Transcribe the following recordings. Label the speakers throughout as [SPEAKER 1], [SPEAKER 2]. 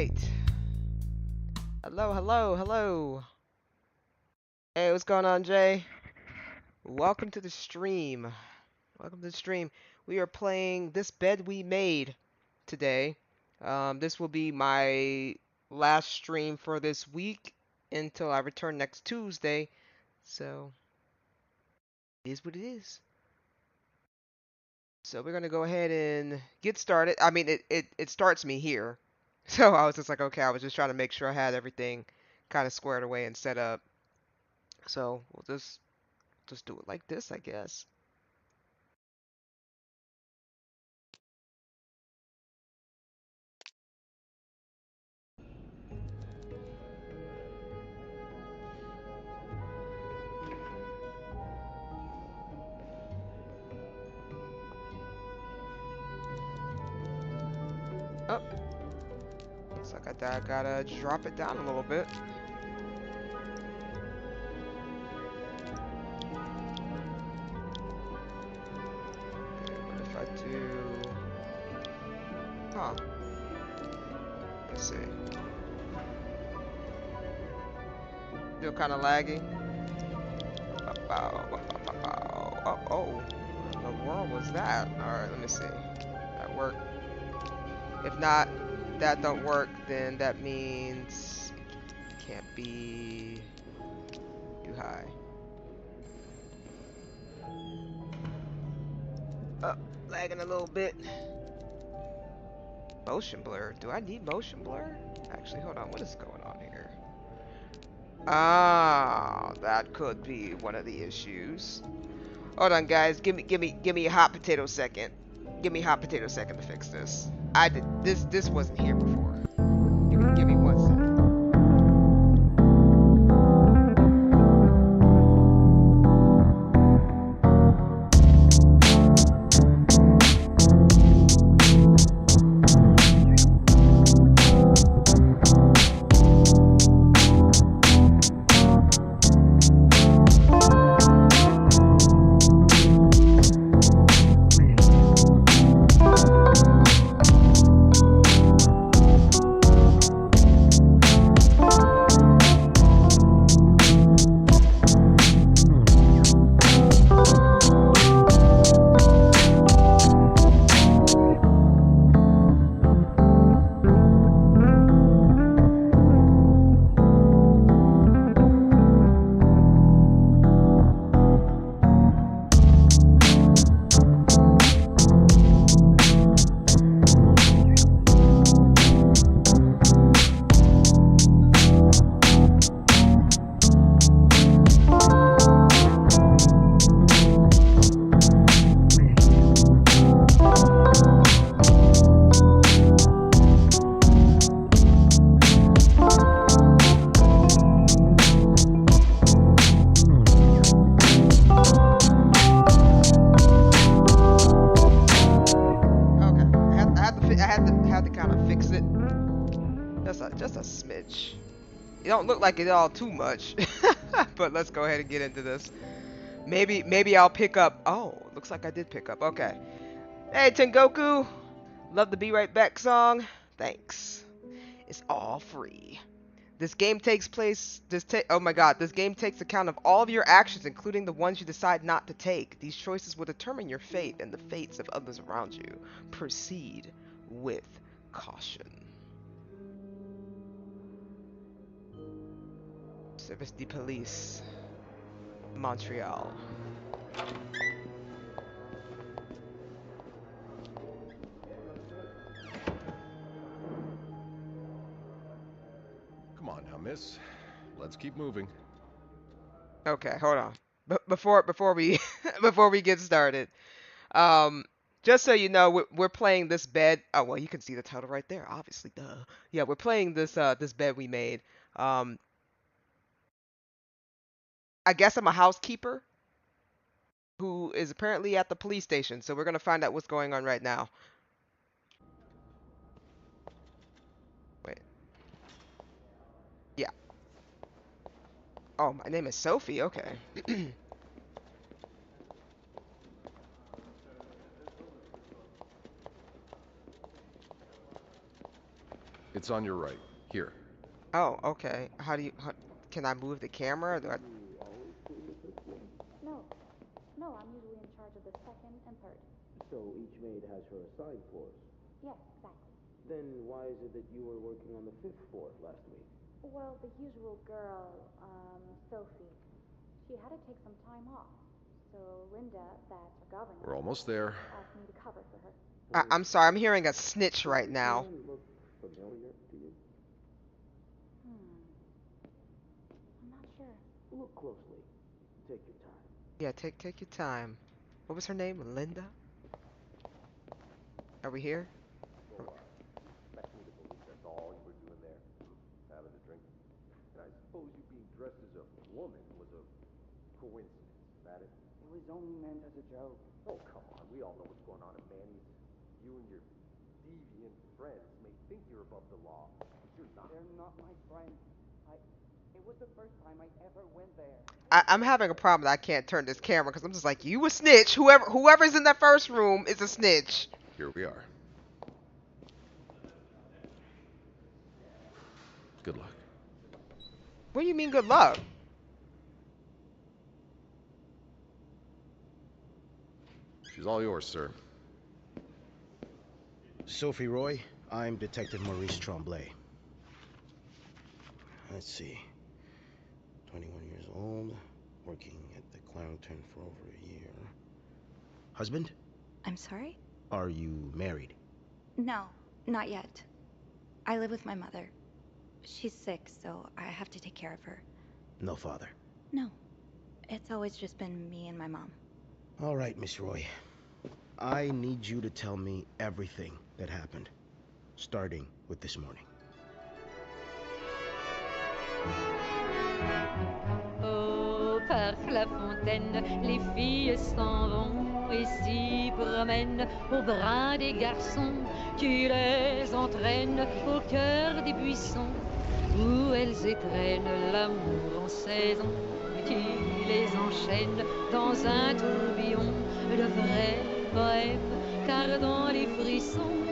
[SPEAKER 1] Alright. Hello, hello, hello. Hey, what's going on, Jay? Welcome to the stream. Welcome to the stream. We are playing This Bed We Made today. This will be my last stream for this week until I return next Tuesday. So, it is what it is. So we're gonna go ahead and get started. I mean, it starts me here. So I was just like, okay, I was just trying to make sure I had everything kind of squared away and set up. So we'll just do it like this, I guess. Oh, looks like I gotta drop it down a little bit. Okay, what if I do? Huh? Let's see. Still kind of laggy. Oh, oh, what in the world was that? All right, let me see. That worked. If not, that don't work, then that means it can't be too high. Oh, lagging a little bit. Motion blur. Do I need motion blur? Actually, hold on. What is going on here? Ah, that could be one of the issues. Hold on, guys. Give me a hot potato second. Give me a hot potato second to fix this. This wasn't here before. Give me 1 second. Just a smidge. It don't look like it all too much, but let's go ahead and get into this. Maybe I'll pick up. Oh, looks like I did pick up. Okay. Hey, Tengoku. Love the Be Right Back song. Thanks. It's all free. This game takes place. Oh my God! This game takes account of all of your actions, including the ones you decide not to take. These choices will determine your fate and the fates of others around you. Proceed with caution. Service de Police, Montreal.
[SPEAKER 2] Come on now, miss. Let's keep moving.
[SPEAKER 1] Okay, hold on. Before we before we get started, just so you know, we're playing this bed. Oh well, you can see the title right there. Obviously, duh. Yeah, we're playing this bed we made. Um, I guess I'm a housekeeper who is apparently at the police station. So we're gonna find out what's going on right now. Wait. Yeah. Oh, my name is Sophie. Okay.
[SPEAKER 2] It's on your right. Here.
[SPEAKER 1] Oh, okay. Can I move the camera? Or do I...
[SPEAKER 3] No, no, I'm usually in charge of the second and third.
[SPEAKER 4] So each maid has her assigned floors.
[SPEAKER 3] Yes, exactly.
[SPEAKER 4] Then why is it that you were working on the 5th floor last week?
[SPEAKER 3] Well, the usual girl, Sophie, she had to take some time off. So Linda, that's her governess,
[SPEAKER 2] We're almost there.
[SPEAKER 3] asked me to cover for her.
[SPEAKER 1] I'm sorry, I'm hearing a snitch right now.
[SPEAKER 4] Does look familiar to you?
[SPEAKER 3] I'm not sure.
[SPEAKER 4] Look closely. Take your time.
[SPEAKER 1] Yeah, take your time. What was her name? Linda? Are we here?
[SPEAKER 2] So, led me to believe that's all you were doing there. Having a drink. And I suppose you being dressed as a woman was a coincidence, is that it?
[SPEAKER 4] It was only meant as a joke.
[SPEAKER 2] Oh, come on. We all know what's going on in Manny's. You and your deviant friends may think you're above the law, but you're not.
[SPEAKER 4] They're not my friends. It was the first time I ever went there.
[SPEAKER 1] I'm having a problem that I can't turn this camera because I'm just like, you a snitch. Whoever's in that first room is a snitch.
[SPEAKER 2] Here we are. Good luck.
[SPEAKER 1] What do you mean good luck?
[SPEAKER 2] She's all yours, sir.
[SPEAKER 5] Sophie Roy, I'm Detective Maurice Tremblay. Let's see. 21 years old, working at the Clarendon for over a year. Husband?
[SPEAKER 3] I'm sorry?
[SPEAKER 5] Are you married?
[SPEAKER 3] No, not yet. I live with my mother. She's sick, so I have to take care of her.
[SPEAKER 5] No father.
[SPEAKER 3] No, it's always just been me and my mom.
[SPEAKER 5] All right, Miss Roy. I need you to tell me everything that happened, starting with this morning.
[SPEAKER 6] Oh, par la fontaine, les filles s'en vont et s'y promènent au bras des garçons. Tu les entraînes au cœur des buissons où elles étrennent l'amour en saison. Tu les enchaînes dans un tourbillon de vrai poème, car dans les frissons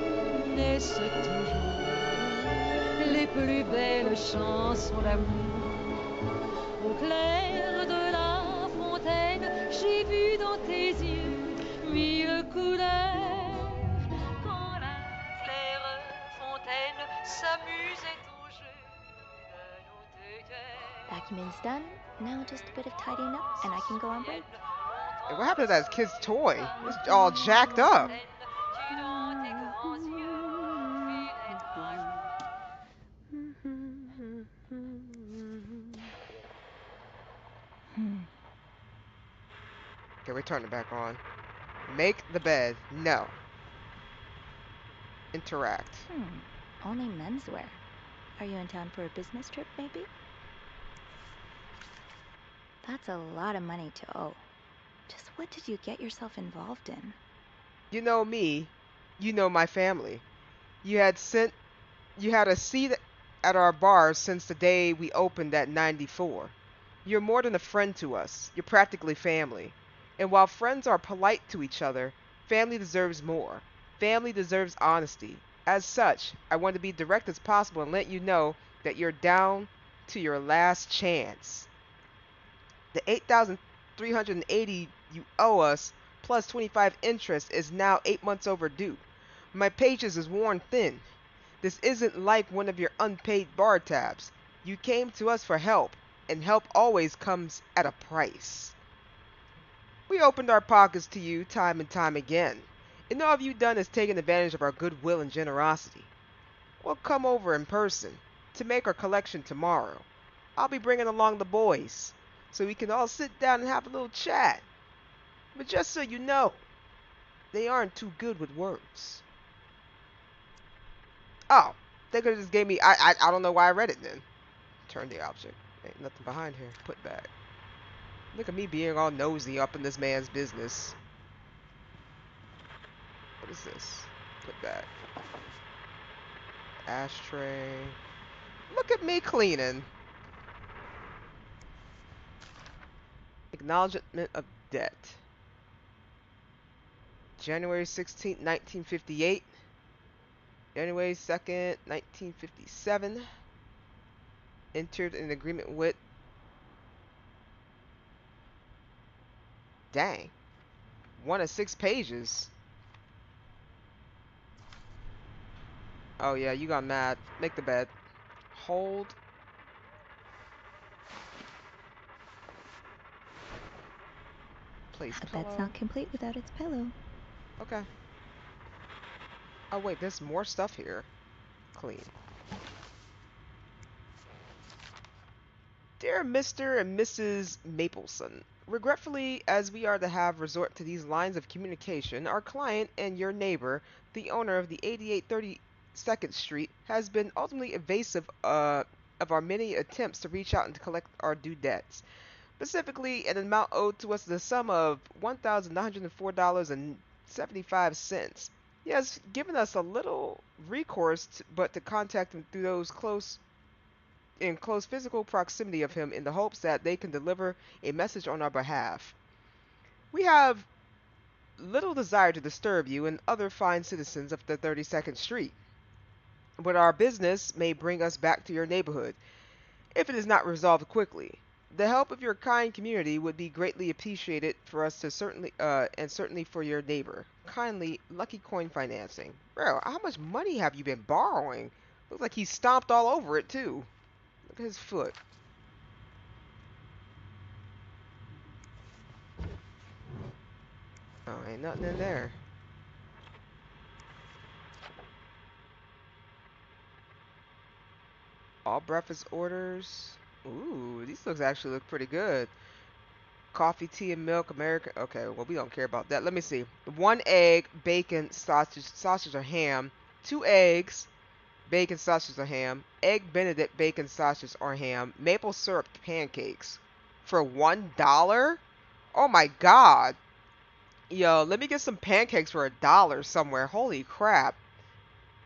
[SPEAKER 6] naissent toujours les plus belles chansons d'amour. Au clair de la fontaine, j'ai vu dans tes yeux mille couleurs. Quand la claire fontaine s'amusait au jeu de nos deux cœurs.
[SPEAKER 3] Vacuuming's done. Now just a bit of tidying up and I can go on break.
[SPEAKER 1] Hey, what happened to that kid's toy? It's all jacked up. Okay, we turn it back on. Make the bed. No. Interact.
[SPEAKER 3] Only menswear. Are you in town for a business trip, maybe? That's a lot of money to owe. Just what did you get yourself involved in?
[SPEAKER 1] You know me. You know my family. You had a seat at our bar since the day we opened at 94. You're more than a friend to us. You're practically family. And while friends are polite to each other, family deserves more. Family deserves honesty. As such, I want to be direct as possible and let you know that you're down to your last chance. The $8,380 you owe us, plus 25 interest, is now 8 months overdue. My patience is worn thin. This isn't like one of your unpaid bar tabs. You came to us for help, and help always comes at a price. We opened our pockets to you time and time again, and all you've done is taken advantage of our goodwill and generosity. We'll come over in person to make our collection tomorrow. I'll be bringing along the boys, so we can all sit down and have a little chat. But just so you know, they aren't too good with words. Oh, they could have just gave me, I don't know why I read it then. Turn the object. Ain't nothing behind here. Put back. Look at me being all nosy up in this man's business. What is this? Put back. Ashtray. Look at me cleaning. Acknowledgement of debt. January 16th, 1958. January 2nd, 1957. Entered an agreement with. Dang. 1 of 6 pages. Oh yeah, you got mad. Make the bed. Hold. Place
[SPEAKER 7] A
[SPEAKER 1] pillow.
[SPEAKER 7] bed's not complete without its pillow.
[SPEAKER 1] Okay. Oh wait, there's more stuff here. Clean. Dear Mr. and Mrs. Mapleson, regretfully, as we are to have resort to these lines of communication, our client and your neighbor, the owner of the 8832nd Street, has been ultimately evasive of our many attempts to reach out and to collect our due debts. Specifically, an amount owed to us the sum of $1,904.75. He has given us a little recourse, but to contact him through those in close physical proximity of him in the hopes that they can deliver a message on our behalf. We have little desire to disturb you and other fine citizens of the 32nd Street, but our business may bring us back to your neighborhood if it is not resolved quickly. The help of your kind community would be greatly appreciated for us to certainly for your neighbor. Kindly, Lucky Coin Financing. Bro, how much money have you been borrowing? Looks like he stomped all over it too. Look at his foot. Oh, ain't nothing in there. All breakfast orders. Ooh, these actually look pretty good. Coffee, tea, and milk, American. Okay, well, we don't care about that. Let me see. 1 egg, bacon, sausage or ham. 2 eggs, bacon, sausage or ham. Egg Benedict, bacon, sausage or ham. Maple syrup pancakes. For $1? Oh my god. Yo, let me get some pancakes for $1 somewhere. Holy crap.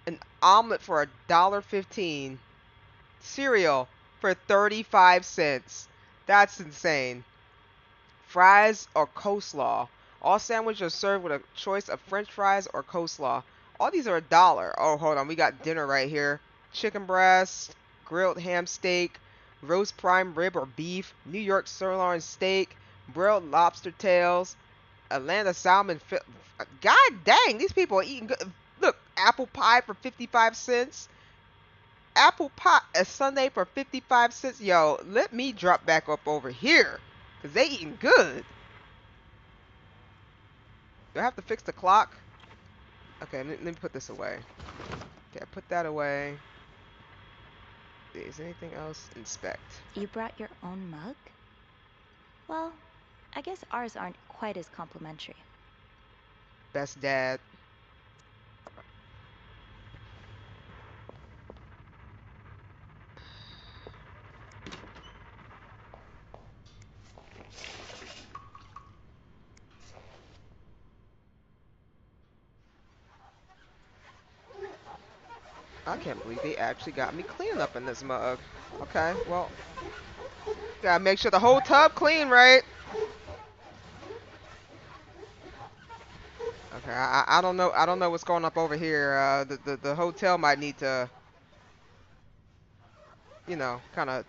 [SPEAKER 1] An omelet for $1.15. Cereal for 35 cents. That's insane. Fries or coleslaw. All sandwiches are served with a choice of french fries or coleslaw. All these are $1. Oh, hold on. We got dinner right here. Chicken breast, grilled ham steak, roast prime rib or beef, New York sirloin steak, broiled lobster tails, Atlanta salmon. God dang, these people are eating good. Look, apple pie for 55 cents. Apple pie a Sunday for 55 cents. Yo, let me drop back up over here. Because they eating good. Do I have to fix the clock? Okay, let me put this away. Okay, I put that away. Is there anything else? Inspect.
[SPEAKER 7] You brought your own mug? Well, I guess ours aren't quite as complimentary.
[SPEAKER 1] Best dad. I can't believe they actually got me cleaning up in this mug. Okay, well, gotta make sure the whole tub clean, right? Okay, I don't know. I don't know what's going up over here. The hotel might need to, you know, kind of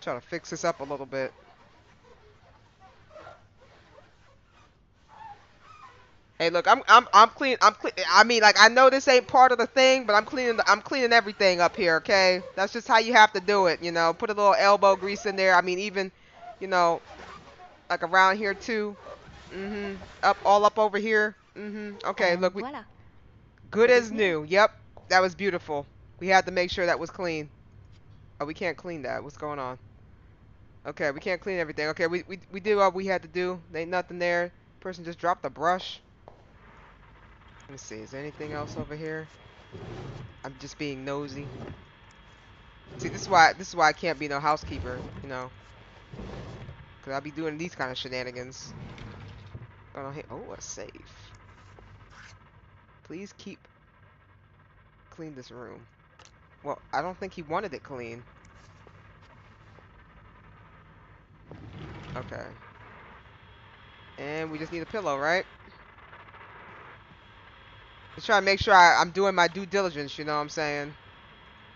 [SPEAKER 1] try to fix this up a little bit. Hey, look, I'm clean. I mean, like, I know this ain't part of the thing, but I'm cleaning everything up here. Okay, that's just how you have to do it. You know, put a little elbow grease in there. I mean, even, you know, like around here too. Up, all up over here. Okay,
[SPEAKER 7] And
[SPEAKER 1] look, we
[SPEAKER 7] voila.
[SPEAKER 1] good
[SPEAKER 7] It
[SPEAKER 1] as
[SPEAKER 7] is
[SPEAKER 1] new. Yep, that was beautiful. We had to make sure that was clean. Oh, we can't clean that. What's going on? Okay, we can't clean everything. Okay, we did what we had to do. There ain't nothing there. Person just dropped the brush. Let me see. Is there anything else over here? I'm just being nosy. See, this is why I can't be no housekeeper, you know, cause I'll be doing these kind of shenanigans. Oh, a safe. Please clean this room. Well, I don't think he wanted it clean. Okay. And we just need a pillow, right? Just trying to make sure I'm doing my due diligence, you know what I'm saying?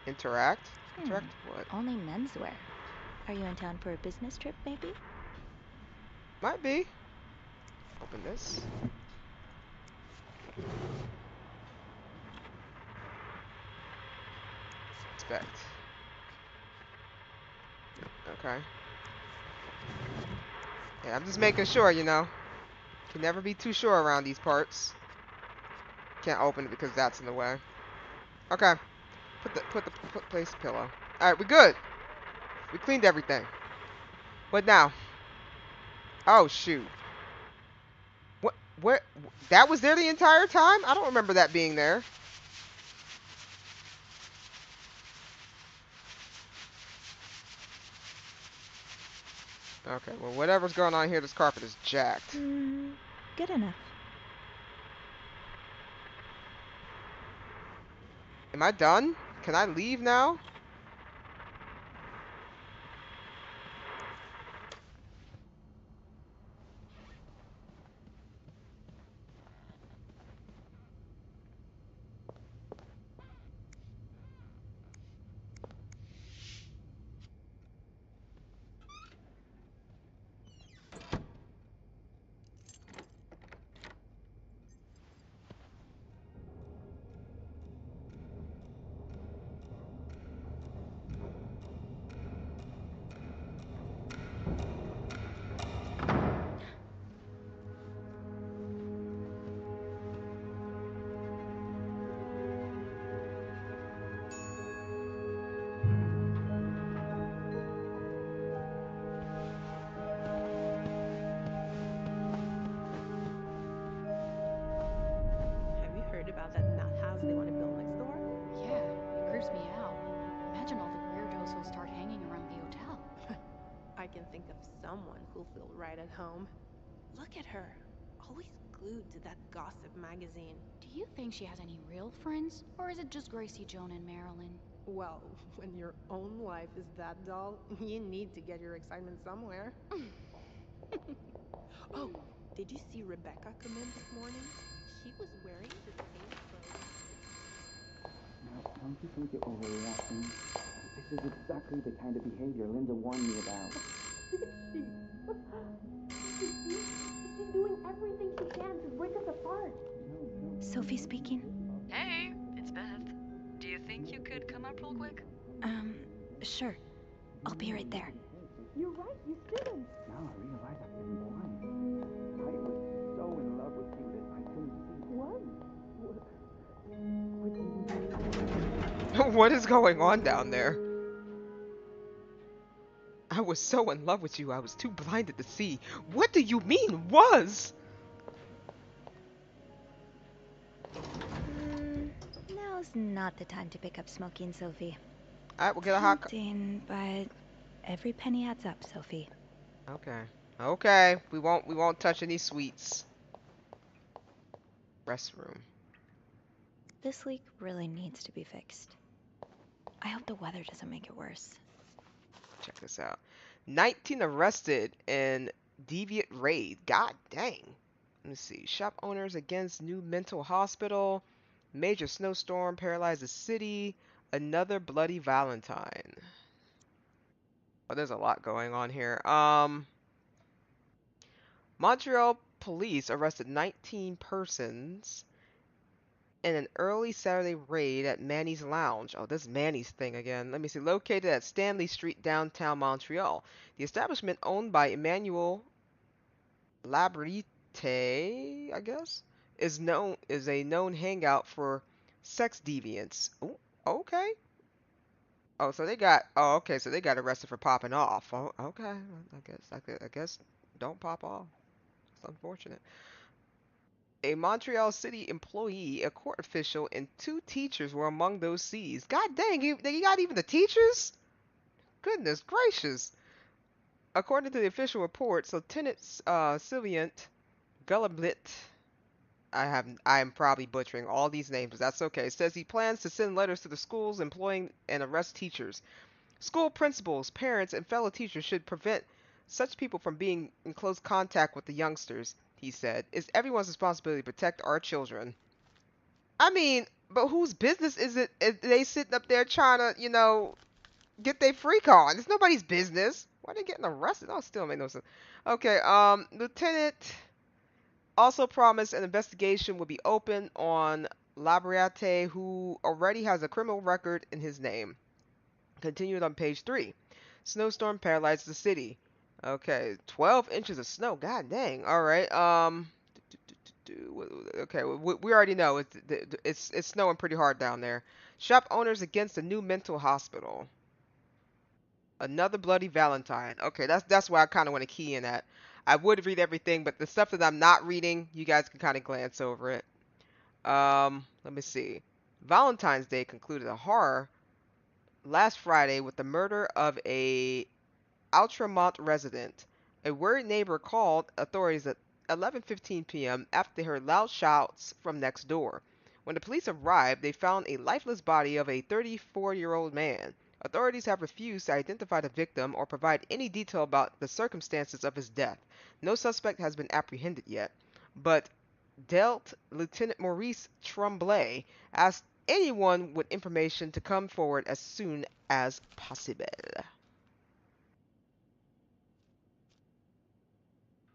[SPEAKER 1] Interact? Interact what?
[SPEAKER 7] Only menswear. Are you in town for a business trip, maybe?
[SPEAKER 1] Might be. Open this. Inspect. Okay. Yeah, I'm just making sure, you know. Can never be too sure around these parts. Can't open it because that's in the way. Okay. Place the pillow. Alright, we're good. We cleaned everything. What now? Oh shoot. What that was there the entire time? I don't remember that being there. Okay, well whatever's going on here, this carpet is jacked.
[SPEAKER 7] Good enough.
[SPEAKER 1] Am I done? Can I leave now?
[SPEAKER 8] Have you heard about that nut house they want to build next door?
[SPEAKER 9] Yeah, it creeps me out. Imagine all the weirdos who'll start hanging around the hotel.
[SPEAKER 8] I can think of someone who'll feel right at home. Look at her, always glued to that gossip magazine.
[SPEAKER 9] Do you think she has any real friends? Or is it just Gracie, Joan, and Marilyn?
[SPEAKER 8] Well, when your own life is that dull, you need to get your excitement somewhere. Oh, did you see Rebecca come in this morning? She was wearing the same clothes.
[SPEAKER 4] Now, don't you think you're overreacting? This is exactly the kind of behavior Linda warned me about.
[SPEAKER 8] She's doing everything she can to break us apart.
[SPEAKER 7] Sophie speaking.
[SPEAKER 10] Hey, it's Beth. Do you think you could come up real quick?
[SPEAKER 7] Sure. I'll be right there.
[SPEAKER 8] You're right, you shouldn't.
[SPEAKER 4] Now I realize I've been blind. I was so in love with you that I couldn't see. What?
[SPEAKER 1] What is going on down there? I was so in love with you, I was too blinded to see. What do you mean, was?
[SPEAKER 7] Now's not the time to pick up smoking, Sophie.
[SPEAKER 1] Alright, we'll get a hot
[SPEAKER 7] Tempting, but every penny adds up, Sophie.
[SPEAKER 1] Okay. Okay. We won't touch any sweets. Restroom.
[SPEAKER 7] This leak really needs to be fixed. I hope the weather doesn't make it worse.
[SPEAKER 1] Check this out. 19 arrested in deviant raid. God dang. Let me see. Shop owners against new mental hospital. Major snowstorm paralyzes city. Another bloody Valentine. Oh, there's a lot going on here. Montreal police arrested 19 persons in an early Saturday raid at Manny's Lounge. Oh, this Manny's thing again. Let me see. Located at Stanley Street, downtown Montreal. The establishment, owned by Emmanuel Labrite, I guess, is a known hangout for sex deviants. Ooh, okay. Oh, so they got. Oh, okay. So they got arrested for popping off. Oh, okay. I guess don't pop off. It's unfortunate. A Montreal City employee, a court official, and 2 teachers were among those seized. God dang, you got even the teachers? Goodness gracious. According to the official reports, Lieutenant Sylviant Gullablit, I am probably butchering all these names, but that's okay, says he plans to send letters to the schools employing and arrest teachers. School principals, parents, and fellow teachers should prevent such people from being in close contact with the youngsters, he said. It's everyone's responsibility to protect our children. I mean, but whose business is it if they sitting up there trying to, get their freak on? It's nobody's business. Why are they getting arrested? That still make no sense. Okay, Lieutenant also promised an investigation would be open on Labriate, who already has a criminal record in his name. Continued on page 3. Snowstorm paralyzed the city. Okay, 12 inches of snow. God dang. All right. Okay, we already know it's snowing pretty hard down there. Shop owners against a new mental hospital. Another bloody Valentine. Okay, that's why I kind of want to key in at. I would read everything, but the stuff that I'm not reading, you guys can kind of glance over it. Let me see. Valentine's Day concluded a horror last Friday with the murder of a Outramont resident. A worried neighbor called authorities at 11:15 p.m. after they heard loud shouts from next door. When the police arrived, they found a lifeless body of a 34-year-old man. Authorities have refused to identify the victim or provide any detail about the circumstances of his death. No suspect has been apprehended yet, but Delt Lieutenant Maurice Tremblay asked anyone with information to come forward as soon as possible.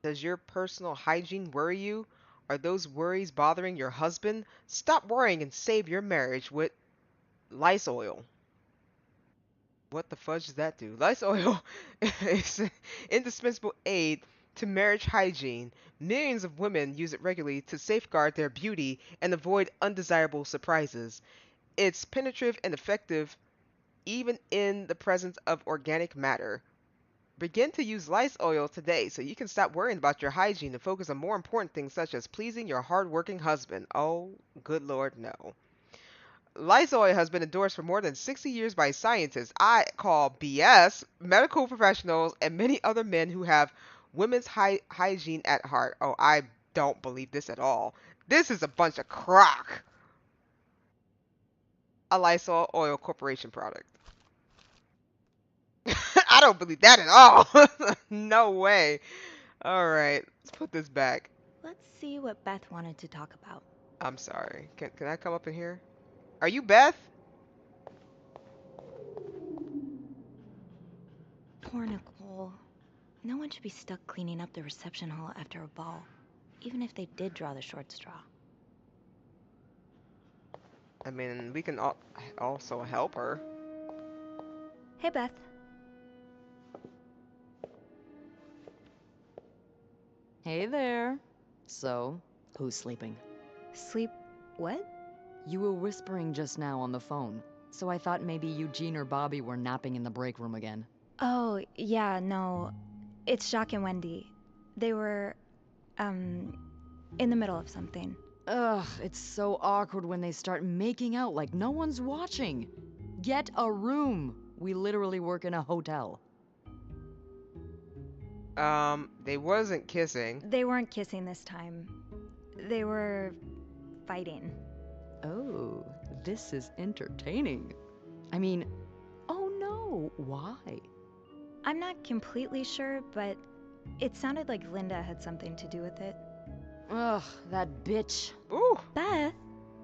[SPEAKER 1] Does your personal hygiene worry you? Are those worries bothering your husband? Stop worrying and save your marriage with lice oil. What the fudge does that do? Lice oil is an indispensable aid to marriage hygiene. Millions of women use it regularly to safeguard their beauty and avoid undesirable surprises. It's penetrative and effective even in the presence of organic matter. Begin to use lice oil today so you can stop worrying about your hygiene and focus on more important things such as pleasing your hardworking husband. Oh, good Lord, no. Lice oil has been endorsed for more than 60 years by scientists. I call BS, medical professionals, and many other men who have women's hygiene at heart. Oh, I don't believe this at all. This is a bunch of crock. A Lysol Oil Corporation product. I don't believe that at all. No way. All right, let's put this back.
[SPEAKER 7] Let's see what Beth wanted to talk about.
[SPEAKER 1] I'm sorry. Can I come up in here? Are you Beth?
[SPEAKER 7] Poor Nicole. No one should be stuck cleaning up the reception hall after a ball, even if they did draw the short straw.
[SPEAKER 1] I mean, we can also help her.
[SPEAKER 7] Hey, Beth.
[SPEAKER 10] Hey there. So, who's sleeping?
[SPEAKER 7] Sleep what?
[SPEAKER 10] You were whispering just now on the phone, so I thought maybe Eugene or Bobby were napping in the break room again.
[SPEAKER 7] Oh, yeah, no. It's Jacques and Wendy. They were, in the middle of something.
[SPEAKER 10] Ugh, it's so awkward when they start making out like no one's watching. Get a room. We literally work in a hotel.
[SPEAKER 1] They wasn't kissing.
[SPEAKER 7] They weren't kissing this time. They were fighting.
[SPEAKER 10] Oh, this is entertaining. I mean, oh no, why?
[SPEAKER 7] I'm not completely sure, but it sounded like Linda had something to do with it.
[SPEAKER 10] Ugh, that bitch.
[SPEAKER 1] Ooh.
[SPEAKER 7] Beth?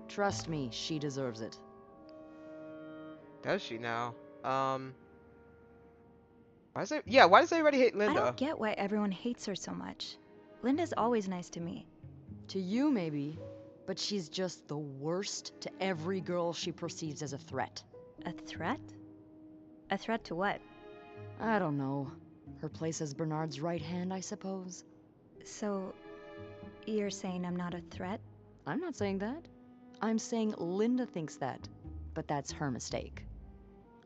[SPEAKER 10] Trust me, she deserves it.
[SPEAKER 1] Does she now? Why does everybody hate Linda?
[SPEAKER 7] I don't get why everyone hates her so much. Linda's always nice to me.
[SPEAKER 10] To you, maybe, but she's just the worst to every girl she perceives as a threat.
[SPEAKER 7] A threat? A threat to what?
[SPEAKER 10] I don't know. Her place as Bernard's right hand, I suppose.
[SPEAKER 7] So, you're saying I'm not a threat?
[SPEAKER 10] I'm not saying that. I'm saying Linda thinks that, but that's her mistake.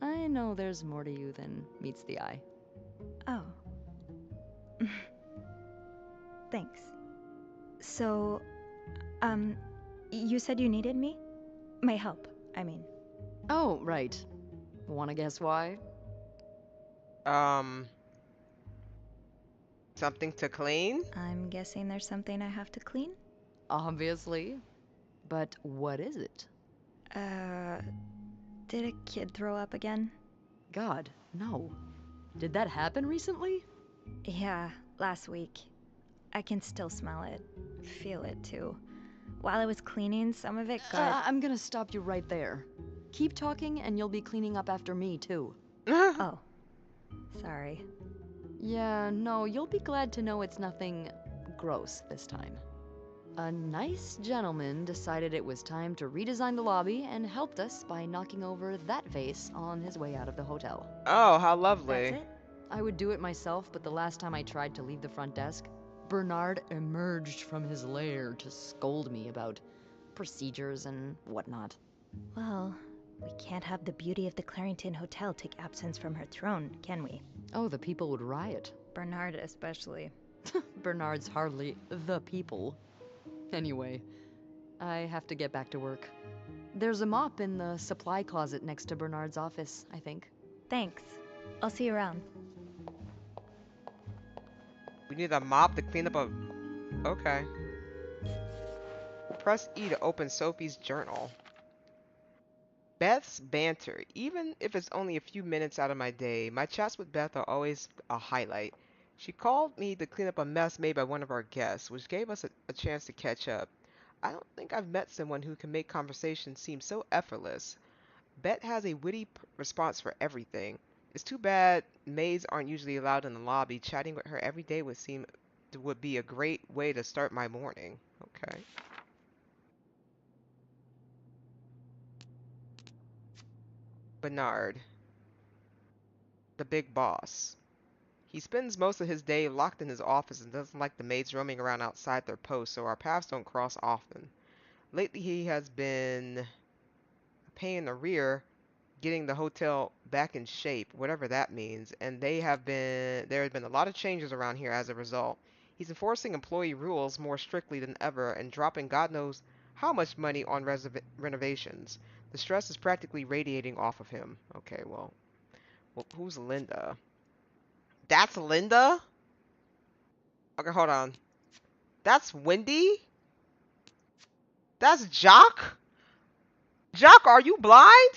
[SPEAKER 10] I know there's more to you than meets the eye.
[SPEAKER 7] Oh. Thanks. So, you said you needed me? My help, I mean.
[SPEAKER 10] Oh, right. Wanna guess why?
[SPEAKER 1] Something to clean?
[SPEAKER 7] I'm guessing there's something I have to clean?
[SPEAKER 10] Obviously. But what is it?
[SPEAKER 7] Did a kid throw up again?
[SPEAKER 10] God, no. Did that happen recently?
[SPEAKER 7] Yeah, last week. I can still smell it. Feel it, too. While I was cleaning, some of it got...
[SPEAKER 10] I'm gonna stop you right there. Keep talking and you'll be cleaning up after me, too.
[SPEAKER 7] Oh. Sorry.
[SPEAKER 10] Yeah, no, you'll be glad to know it's nothing gross this time. A nice gentleman decided it was time to redesign the lobby and helped us by knocking over that vase on his way out of the hotel.
[SPEAKER 1] Oh, how lovely.
[SPEAKER 7] That's it?
[SPEAKER 10] I would do it myself, but the last time I tried to leave the front desk, Bernard emerged from his lair to scold me about procedures and whatnot.
[SPEAKER 7] Well, we can't have the beauty of the Clarington Hotel take absence from her throne, can we?
[SPEAKER 10] Oh, the people would riot.
[SPEAKER 7] Bernard especially.
[SPEAKER 10] Bernard's hardly the people. Anyway, I have to get back to work. There's a mop in the supply closet next to Bernard's office, I think.
[SPEAKER 7] Thanks. I'll see you around.
[SPEAKER 1] We need a mop to clean up a... Okay. Press E to open Sophie's journal. Beth's banter. Even if it's only a few minutes out of my day, my chats with Beth are always a highlight. She called me to clean up a mess made by one of our guests, which gave us a chance to catch up. I don't think I've met someone who can make conversation seem so effortless. Beth has a witty response for everything. It's too bad maids aren't usually allowed in the lobby. Chatting with her every day would be a great way to start my morning. Okay. Bernard, the big boss. He spends most of his day locked in his office and doesn't like the maids roaming around outside their posts, so our paths don't cross often. Lately he has been a pain in the rear getting the hotel back in shape, whatever that means, and there have been a lot of changes around here as a result. He's enforcing employee rules more strictly than ever and dropping God knows how much money on renovations. The stress is practically radiating off of him. Okay, well, who's Linda? That's Linda? Okay, hold on. That's Wendy? That's Jock? Jock, are you blind?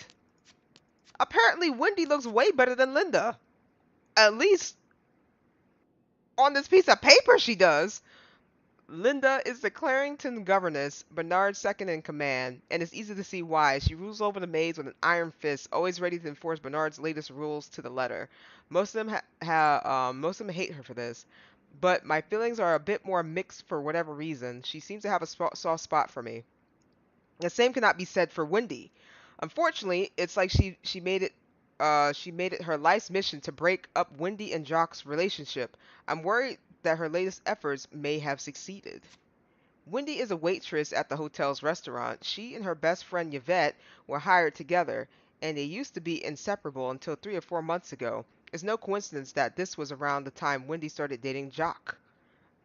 [SPEAKER 1] Apparently Wendy looks way better than Linda. At least on this piece of paper she does. Linda is the Clarington governess, Bernard's second in command, and it's easy to see why. She rules over the maids with an iron fist, always ready to enforce Bernard's latest rules to the letter. Most of them hate her for this, but my feelings are a bit more mixed for whatever reason. She seems to have a soft spot for me. The same cannot be said for Wendy. Unfortunately, it's like she made it her life's mission to break up Wendy and Jock's relationship. I'm worried that her latest efforts may have succeeded. Wendy is a waitress at the hotel's restaurant. She and her best friend Yvette were hired together, and they used to be inseparable until 3 or 4 months ago. It's no coincidence that this was around the time Wendy started dating Jock,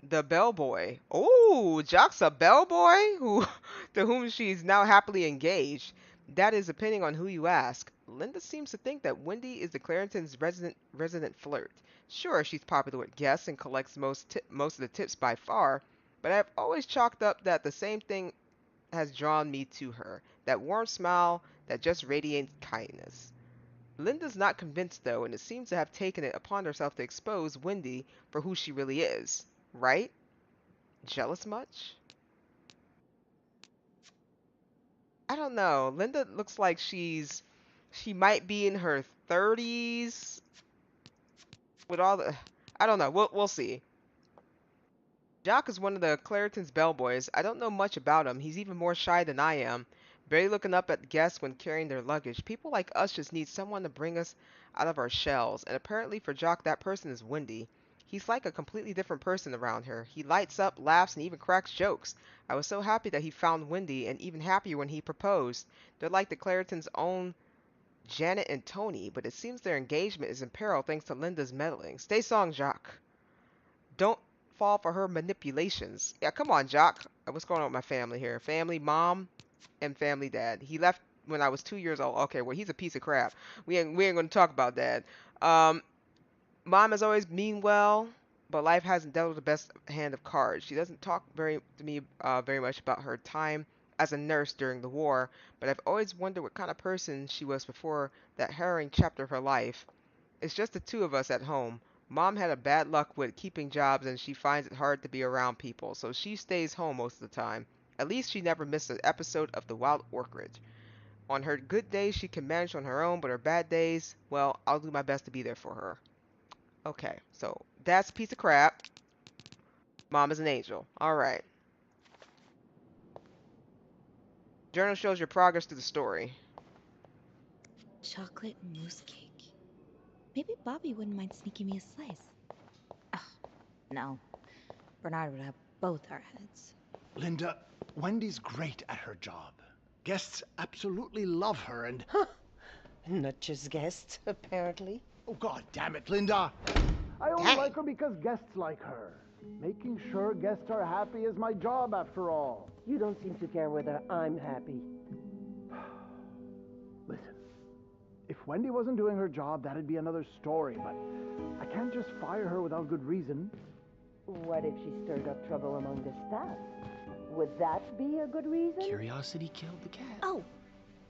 [SPEAKER 1] the bellboy. Oh, Jock's a bellboy to whom she's now happily engaged. That is depending on who you ask. Linda seems to think that Wendy is the Clarington's resident flirt. Sure, she's popular with guests and collects most of the tips by far, but I've always chalked up that the same thing has drawn me to her. That warm smile that just radiates kindness. Linda's not convinced though, and it seems to have taken it upon herself to expose Wendy for who she really is. Right? Jealous much? I don't know. Linda looks like she might be in her 30s with all the... I don't know. We'll see. Jock is one of the Clarington's bellboys. I don't know much about him. He's even more shy than I am, barely looking up at guests when carrying their luggage. People like us just need someone to bring us out of our shells, and apparently for Jock that person is Wendy. He's like a completely different person around her. He lights up, laughs, and even cracks jokes. I was so happy that he found Wendy, and even happier when he proposed. They're like the Clarington's own Janet and Tony, but it seems their engagement is in peril thanks to Linda's meddling. Stay strong, Jock. Don't fall for her manipulations. Yeah, come on, Jock. What's going on with my family here? Family, mom, and family dad. He left when I was 2 years old. Okay, well, he's a piece of crap. We ain't going to talk about that. Mom has always mean well, but life hasn't dealt the best hand of cards. She doesn't talk to me very much about her time as a nurse during the war, but I've always wondered what kind of person she was before that harrowing chapter of her life. It's just the two of us at home. Mom had a bad luck with keeping jobs, and she finds it hard to be around people, so she stays home most of the time. At least she never missed an episode of The Wild Orchid. On her good days, she can manage on her own, but her bad days, well, I'll do my best to be there for her. Okay, so Dad's a piece of crap. Mom is an angel. Alright. Journal shows your progress through the story.
[SPEAKER 7] Chocolate mousse cake. Maybe Bobby wouldn't mind sneaking me a slice. Oh, no. Bernard would have both our heads.
[SPEAKER 11] Linda, Wendy's great at her job. Guests absolutely love her and...
[SPEAKER 12] Not just guests, apparently.
[SPEAKER 11] Oh, God damn it, Linda! I only like her because guests like her. Making sure guests are happy is my job, after all.
[SPEAKER 12] You don't seem to care whether I'm happy.
[SPEAKER 11] Listen, if Wendy wasn't doing her job, that'd be another story, but I can't just fire her without good reason.
[SPEAKER 12] What if she stirred up trouble among the staff? Would that be a good reason?
[SPEAKER 13] Curiosity killed the cat.
[SPEAKER 7] Oh,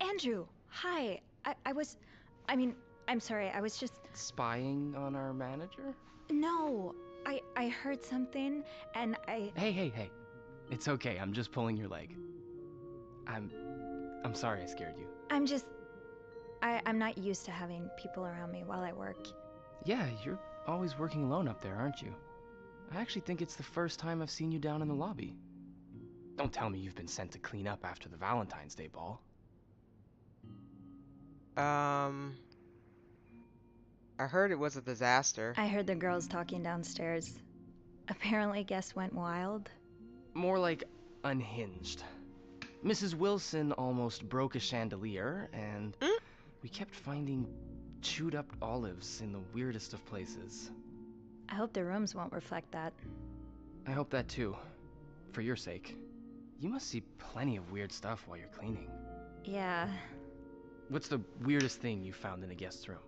[SPEAKER 7] Andrew, hi. I'm sorry, I was just...
[SPEAKER 13] Spying on our manager?
[SPEAKER 7] No, I heard something, and I...
[SPEAKER 13] Hey. It's okay, I'm just pulling your leg. I'm sorry I scared you.
[SPEAKER 7] I'm not used to having people around me while I work.
[SPEAKER 13] Yeah, you're always working alone up there, aren't you? I actually think it's the first time I've seen you down in the lobby. Don't tell me you've been sent to clean up after the Valentine's Day ball.
[SPEAKER 1] I heard it was a disaster.
[SPEAKER 7] I heard the girls talking downstairs. Apparently guests went wild.
[SPEAKER 13] More like unhinged. Mrs. Wilson almost broke a chandelier, and we kept finding chewed up olives in the weirdest of places.
[SPEAKER 7] I hope the rooms won't reflect that.
[SPEAKER 13] I hope that too. For your sake. You must see plenty of weird stuff while you're cleaning.
[SPEAKER 7] Yeah.
[SPEAKER 13] What's the weirdest thing you found in a guest's room?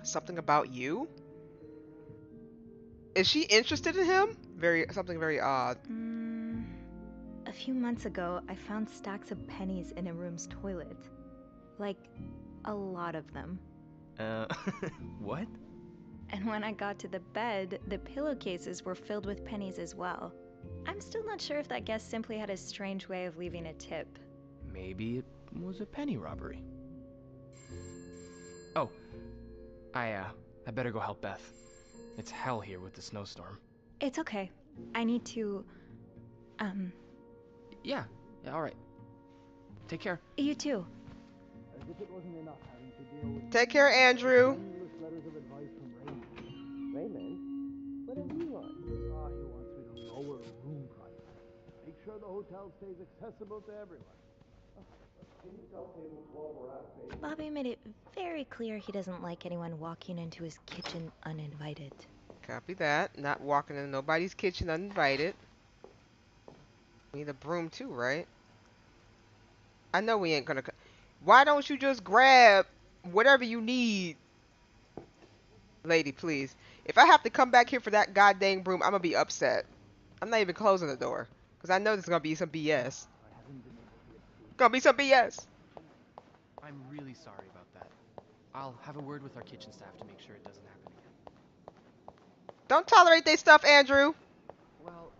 [SPEAKER 1] Something about you? Is she interested in him? Something very odd.
[SPEAKER 7] A few months ago, I found stacks of pennies in a room's toilet. Like, a lot of them.
[SPEAKER 13] What?
[SPEAKER 7] And when I got to the bed, the pillowcases were filled with pennies as well. I'm still not sure if that guest simply had a strange way of leaving a tip.
[SPEAKER 13] Maybe it was a penny robbery. Oh, I better go help Beth. It's hell here with the snowstorm.
[SPEAKER 7] It's okay. I need to,
[SPEAKER 13] Yeah, alright. Take care.
[SPEAKER 7] You too.
[SPEAKER 11] As if it wasn't enough having to deal with...
[SPEAKER 1] Take care, Andrew.
[SPEAKER 11] endless letters of advice from Raymond.
[SPEAKER 12] Raymond? What does he want?
[SPEAKER 11] He wants me to lower room prices. Make sure the hotel stays accessible to everyone.
[SPEAKER 7] Bobby made it very clear he doesn't like anyone walking into his kitchen uninvited.
[SPEAKER 1] Copy that. Not walking into nobody's kitchen uninvited. We need a broom too, right? I know we ain't gonna... Why don't you just grab whatever you need? Lady, please. If I have to come back here for that goddamn broom, I'm gonna be upset. I'm not even closing the door. Because I know there's gonna be some BS. Gonna be some BS.
[SPEAKER 13] I'm really sorry about that. I'll have a word with our kitchen staff to make sure it doesn't happen again.
[SPEAKER 1] Don't tolerate their stuff, Andrew.
[SPEAKER 13] Well...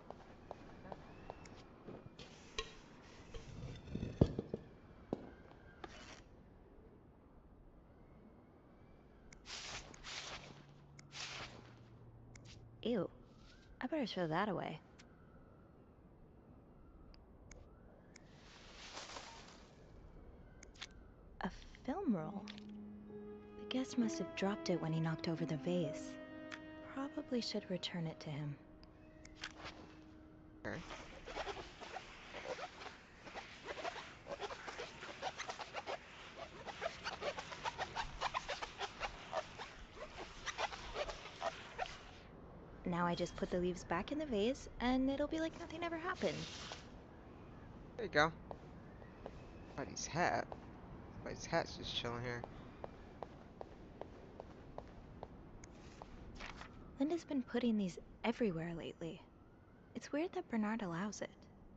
[SPEAKER 7] Ew. I better throw that away. A film roll. The guest must have dropped it when he knocked over the vase. Probably should return it to him.
[SPEAKER 1] Okay.
[SPEAKER 7] Now I just put the leaves back in the vase, and it'll be like nothing ever happened.
[SPEAKER 1] There you go. Somebody's hat. Somebody's hat's just chilling here.
[SPEAKER 7] Linda's been putting these everywhere lately. It's weird that Bernard allows it.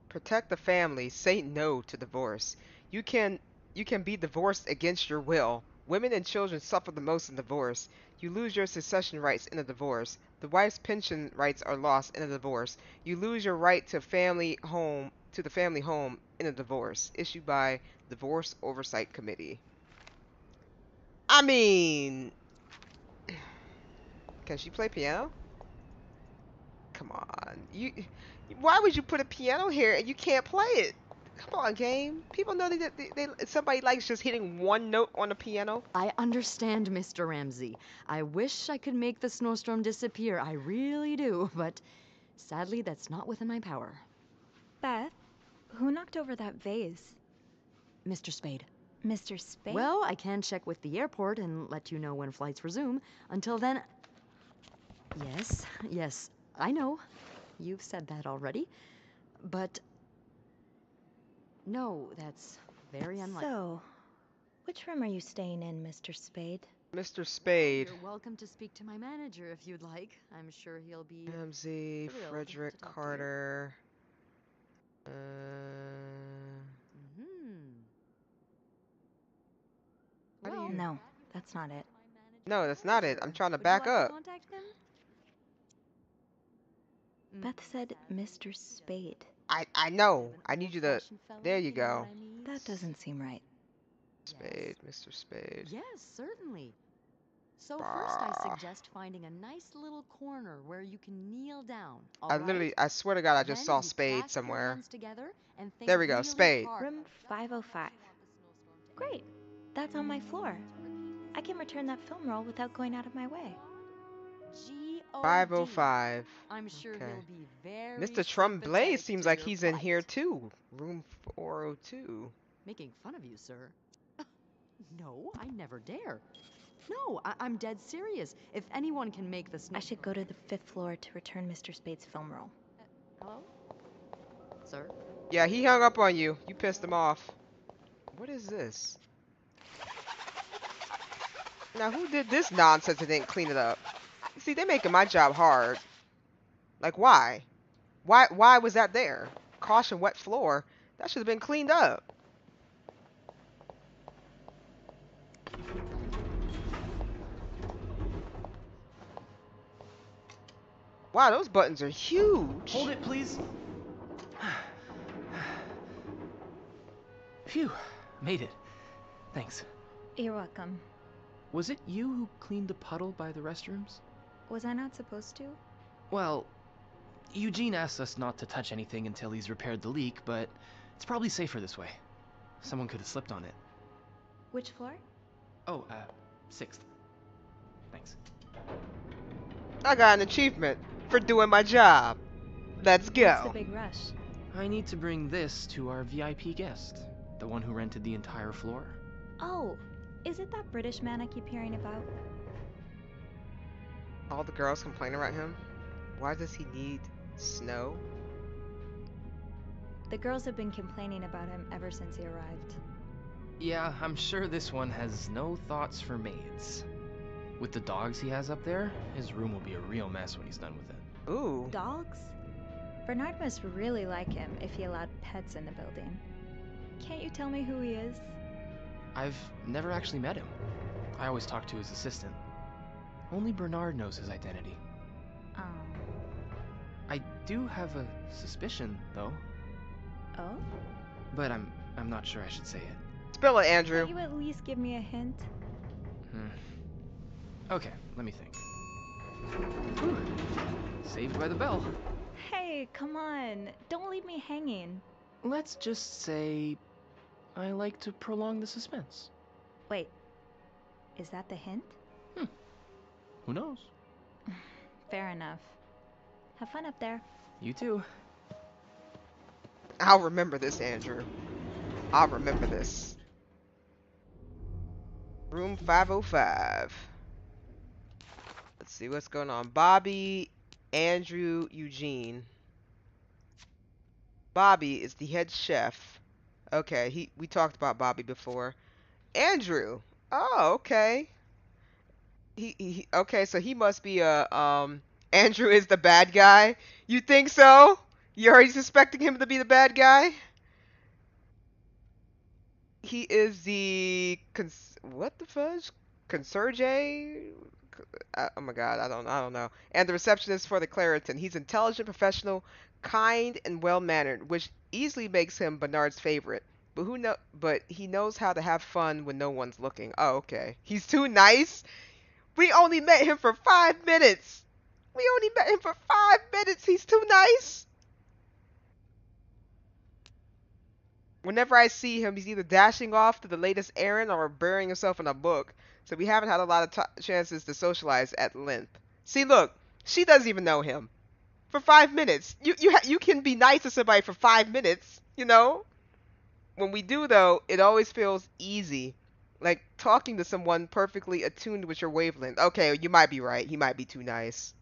[SPEAKER 1] Protect the family. Say no to divorce. You can be divorced against your will. Women and children suffer the most in divorce. You lose your succession rights in a divorce. The wife's pension rights are lost in a divorce. You lose your right to the family home in a divorce. Issued by Divorce Oversight Committee. I mean, can she play piano? Come on. Why would you put a piano here and you can't play it? Come on, game. People know that somebody likes just hitting one note on a piano.
[SPEAKER 10] I understand, Mr. Ramsey. I wish I could make the snowstorm disappear. I really do, but sadly, that's not within my power.
[SPEAKER 7] Beth, who knocked over that vase?
[SPEAKER 10] Mr. Spade.
[SPEAKER 7] Mr. Spade?
[SPEAKER 10] Well, I can check with the airport and let you know when flights resume. Until then... Yes, I know. You've said that already. But... no, that's very unlikely.
[SPEAKER 7] So, which room are you staying in, Mr. Spade?
[SPEAKER 1] Mr. Spade.
[SPEAKER 10] You're welcome to speak to my manager if you'd like. I'm sure he'll be...
[SPEAKER 1] Ramsey, Frederick Carter.
[SPEAKER 7] Well, no, that's not it.
[SPEAKER 1] No, that's not it. I'm trying to back up.
[SPEAKER 7] Beth said Mr. Spade.
[SPEAKER 1] I know. I need you to... There you go.
[SPEAKER 7] That doesn't seem right.
[SPEAKER 1] Spade, Mr. Spade.
[SPEAKER 10] Yes, certainly. So first I suggest finding a nice little corner where you can kneel down.
[SPEAKER 1] I swear to God, I just saw Spade somewhere. There we go, Spade.
[SPEAKER 7] Room 505. Great. That's on my floor. I can return that film roll without going out of my way.
[SPEAKER 1] 505.
[SPEAKER 10] I'm sure he'll be very
[SPEAKER 1] Mr. Tremblay seems like he's in here too. Room 402.
[SPEAKER 10] Making fun of you, sir. No, I never dare. No, I'm dead serious. If anyone can make the snow...
[SPEAKER 7] I should go to the 5th floor to return Mr. Spade's film roll.
[SPEAKER 10] Hello? Sir?
[SPEAKER 1] Yeah, he hung up on you. You pissed him off. What is this? Now, who did this nonsense and didn't clean it up? See, they're making my job hard. Like, why? Why was that there? Caution, wet floor. That should have been cleaned up. Wow, those buttons are huge.
[SPEAKER 13] Hold it, please. Phew, made it. Thanks.
[SPEAKER 7] You're welcome.
[SPEAKER 13] Was it you who cleaned the puddle by the restrooms?
[SPEAKER 7] Was I not supposed to?
[SPEAKER 13] Well, Eugene asked us not to touch anything until he's repaired the leak, but it's probably safer this way. Someone could have slipped on it.
[SPEAKER 7] Which floor?
[SPEAKER 13] Oh, 6th. Thanks.
[SPEAKER 1] I got an achievement for doing my job. Let's go.
[SPEAKER 7] What's the big rush?
[SPEAKER 13] I need to bring this to our VIP guest, the one who rented the entire floor.
[SPEAKER 7] Oh, is it that British man I keep hearing about?
[SPEAKER 1] All the girls complain about him. Why does he need snow?
[SPEAKER 7] The girls have been complaining about him ever since he arrived.
[SPEAKER 13] Yeah, I'm sure this one has no thoughts for maids. With the dogs he has up there, his room will be a real mess when he's done with it.
[SPEAKER 1] Ooh.
[SPEAKER 7] Dogs? Bernard must really like him if he allowed pets in the building. Can't you tell me who he is?
[SPEAKER 13] I've never actually met him. I always talk to his assistant. Only Bernard knows his identity.
[SPEAKER 7] Oh.
[SPEAKER 13] I do have a suspicion, though.
[SPEAKER 7] Oh?
[SPEAKER 13] But I'm not sure I should say it.
[SPEAKER 1] Spill it, Andrew.
[SPEAKER 7] Can't you at least give me a hint?
[SPEAKER 13] Okay, let me think. Whew. Saved by the bell.
[SPEAKER 7] Hey, come on. Don't leave me hanging.
[SPEAKER 13] Let's just say I like to prolong the suspense.
[SPEAKER 7] Wait. Is that the hint?
[SPEAKER 13] Who knows?
[SPEAKER 7] Fair enough. Have fun up there.
[SPEAKER 13] You too.
[SPEAKER 1] I'll remember this, Andrew. I'll remember this. Room 505. Let's see what's going on. Bobby, Andrew, Eugene. Bobby is the head chef. Okay, we talked about Bobby before. Andrew. Oh, okay. Okay, so he must be Andrew is the bad guy. You think so? You're already suspecting him to be the bad guy? He is the what the fudge? Concierge? Oh my god, I don't know. And the receptionist for the Clariton. He's intelligent, professional, kind, and well-mannered, which easily makes him Bernard's favorite. But he knows how to have fun when no one's looking. Oh, okay. He's too nice. We only met him for 5 minutes. We only met him for 5 minutes. He's too nice. Whenever I see him, he's either dashing off to the latest errand or burying himself in a book. So we haven't had a lot of chances to socialize at length. See, look, she doesn't even know him for 5 minutes. You can be nice to somebody for 5 minutes, you know. When we do though, it always feels easy, like talking to someone perfectly attuned with your wavelength. Okay, you might be right. He might be too nice.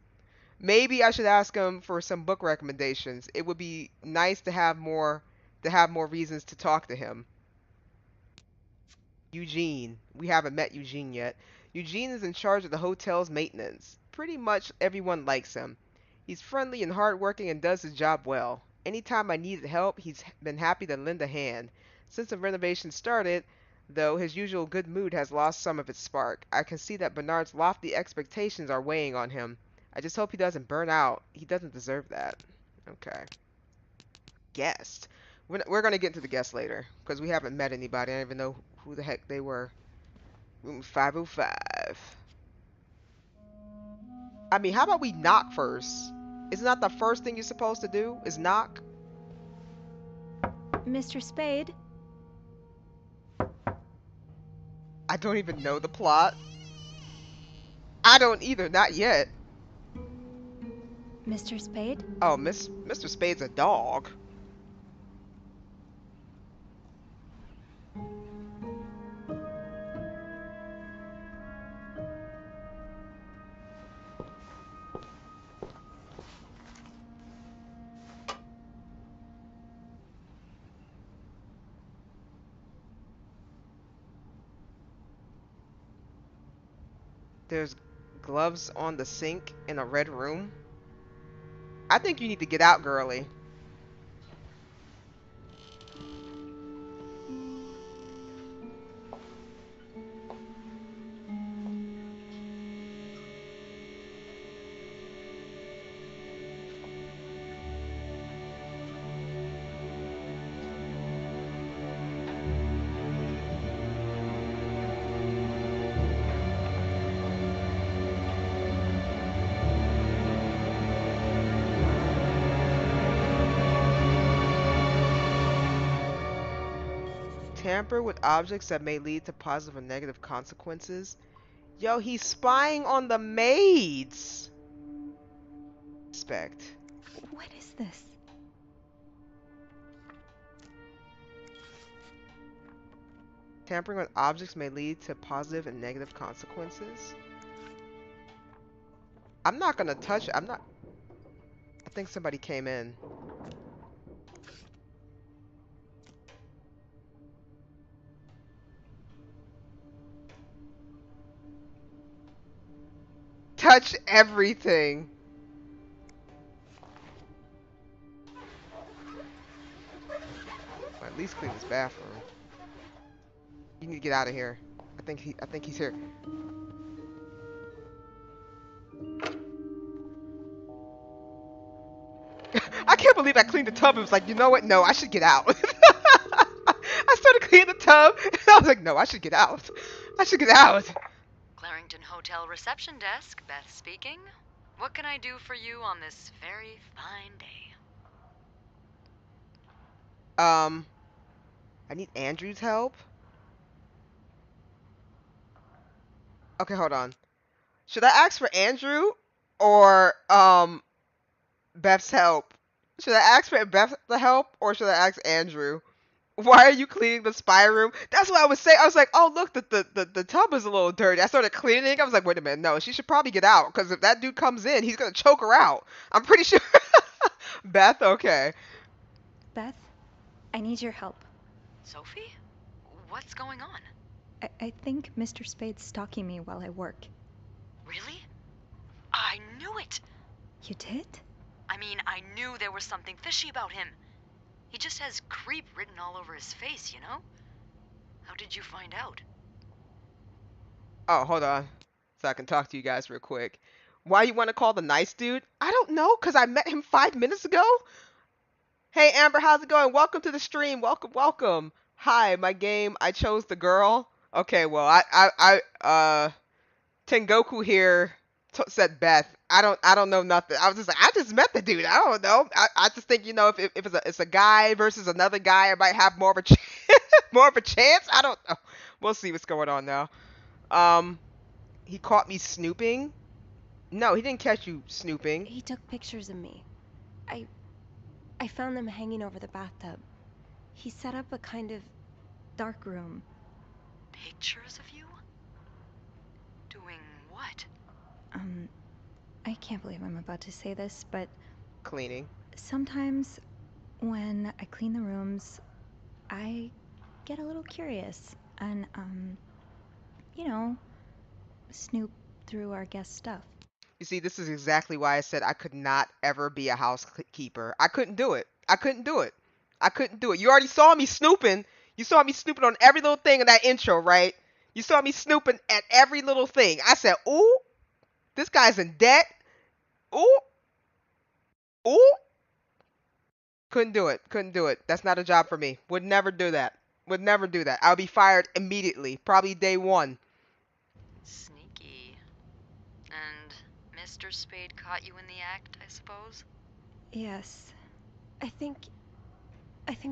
[SPEAKER 1] Maybe I should ask him for some book recommendations. It would be nice to have more reasons to talk to him. Eugene. We haven't met Eugene yet. Eugene is in charge of the hotel's maintenance. Pretty much everyone likes him. He's friendly and hardworking and does his job well. Anytime I needed help, he's been happy to lend a hand. Since the renovation started, though, his usual good mood has lost some of its spark. I can see that Bernard's lofty expectations are weighing on him. I just hope he doesn't burn out. He doesn't deserve that. Okay. Guest. We're going to get into the guests later, because we haven't met anybody. I don't even know who the heck they were. Room 505. I mean, how about we knock first? Isn't that the first thing you're supposed to do, is knock?
[SPEAKER 7] Mr. Spade?
[SPEAKER 1] I don't even know the plot. I don't either, not yet.
[SPEAKER 7] Mr. Spade?
[SPEAKER 1] Oh, Mr. Spade's a dog. There's gloves on the sink in a red room. I think you need to get out, girly. Tamper with objects that may lead to positive or negative consequences. Yo, he's spying on the maids. Respect.
[SPEAKER 7] What is this?
[SPEAKER 1] Tampering with objects may lead to positive and negative consequences. I'm not gonna touch it. I think somebody came in. Touch everything. Or at least clean this bathroom. You need to get out of here. I think he's here. I can't believe I cleaned the tub and was like, you know what? No, I should get out. I started cleaning the tub and I was like, no, I should get out. I should get out.
[SPEAKER 10] Clarington Hotel reception desk, Beth speaking. What can I do for you on this very fine day?
[SPEAKER 1] I need Andrew's help. Okay, hold on. Should I ask for Andrew or Beth's help? Should I ask for Beth's help or should I ask Andrew? Why are you cleaning the spy room? That's what I was saying. I was like, oh look, the tub is a little dirty. I started cleaning. I was like, wait a minute, no, she should probably get out because if that dude comes in, he's gonna choke her out. I'm pretty sure. Beth, okay.
[SPEAKER 7] Beth, I need your help.
[SPEAKER 10] Sophie? What's going on?
[SPEAKER 7] I think Mr. Spade's stalking me while I work.
[SPEAKER 10] Really? I knew it!
[SPEAKER 7] You did?
[SPEAKER 10] I mean, I knew there was something fishy about him. He just has creep written all over his face, you know? How did you find out?
[SPEAKER 1] Oh, hold on. So I can talk to you guys real quick. Why you want to call the nice dude? I don't know, because I met him 5 minutes ago. Hey, Amber, how's it going? Welcome to the stream. Welcome, welcome. Hi, my game. I chose the girl. Okay, well, Tengoku here said Beth. I don't know nothing. I was just like, I just met the dude. I don't know. I just think, you know, if it's a guy versus another guy, I might have more of a more of a chance. I don't know. We'll see what's going on now. He caught me snooping. No, he didn't catch you snooping.
[SPEAKER 14] He took pictures of me. I found them hanging over the bathtub. He set up a kind of dark room.
[SPEAKER 10] Pictures of you? Doing what?
[SPEAKER 7] I can't believe I'm about to say this, but
[SPEAKER 1] Cleaning.
[SPEAKER 7] sometimes when I clean the rooms, I get a little curious and, you know, snoop through our guest stuff.
[SPEAKER 1] You see, this is exactly why I said I could not ever be a housekeeper. I couldn't do it. I couldn't do it. I couldn't do it. You already saw me snooping. You saw me snooping on every little thing in that intro, right? You saw me snooping at every little thing. I said, ooh, this guy's in debt. Ooh. Ooh. Couldn't do it. Couldn't do it. That's not a job for me. Would never do that. Would never do that. I'll be fired immediately. Probably day one.
[SPEAKER 10] Sneaky. And Mr. Spade caught you in the act, I suppose?
[SPEAKER 14] Yes. I think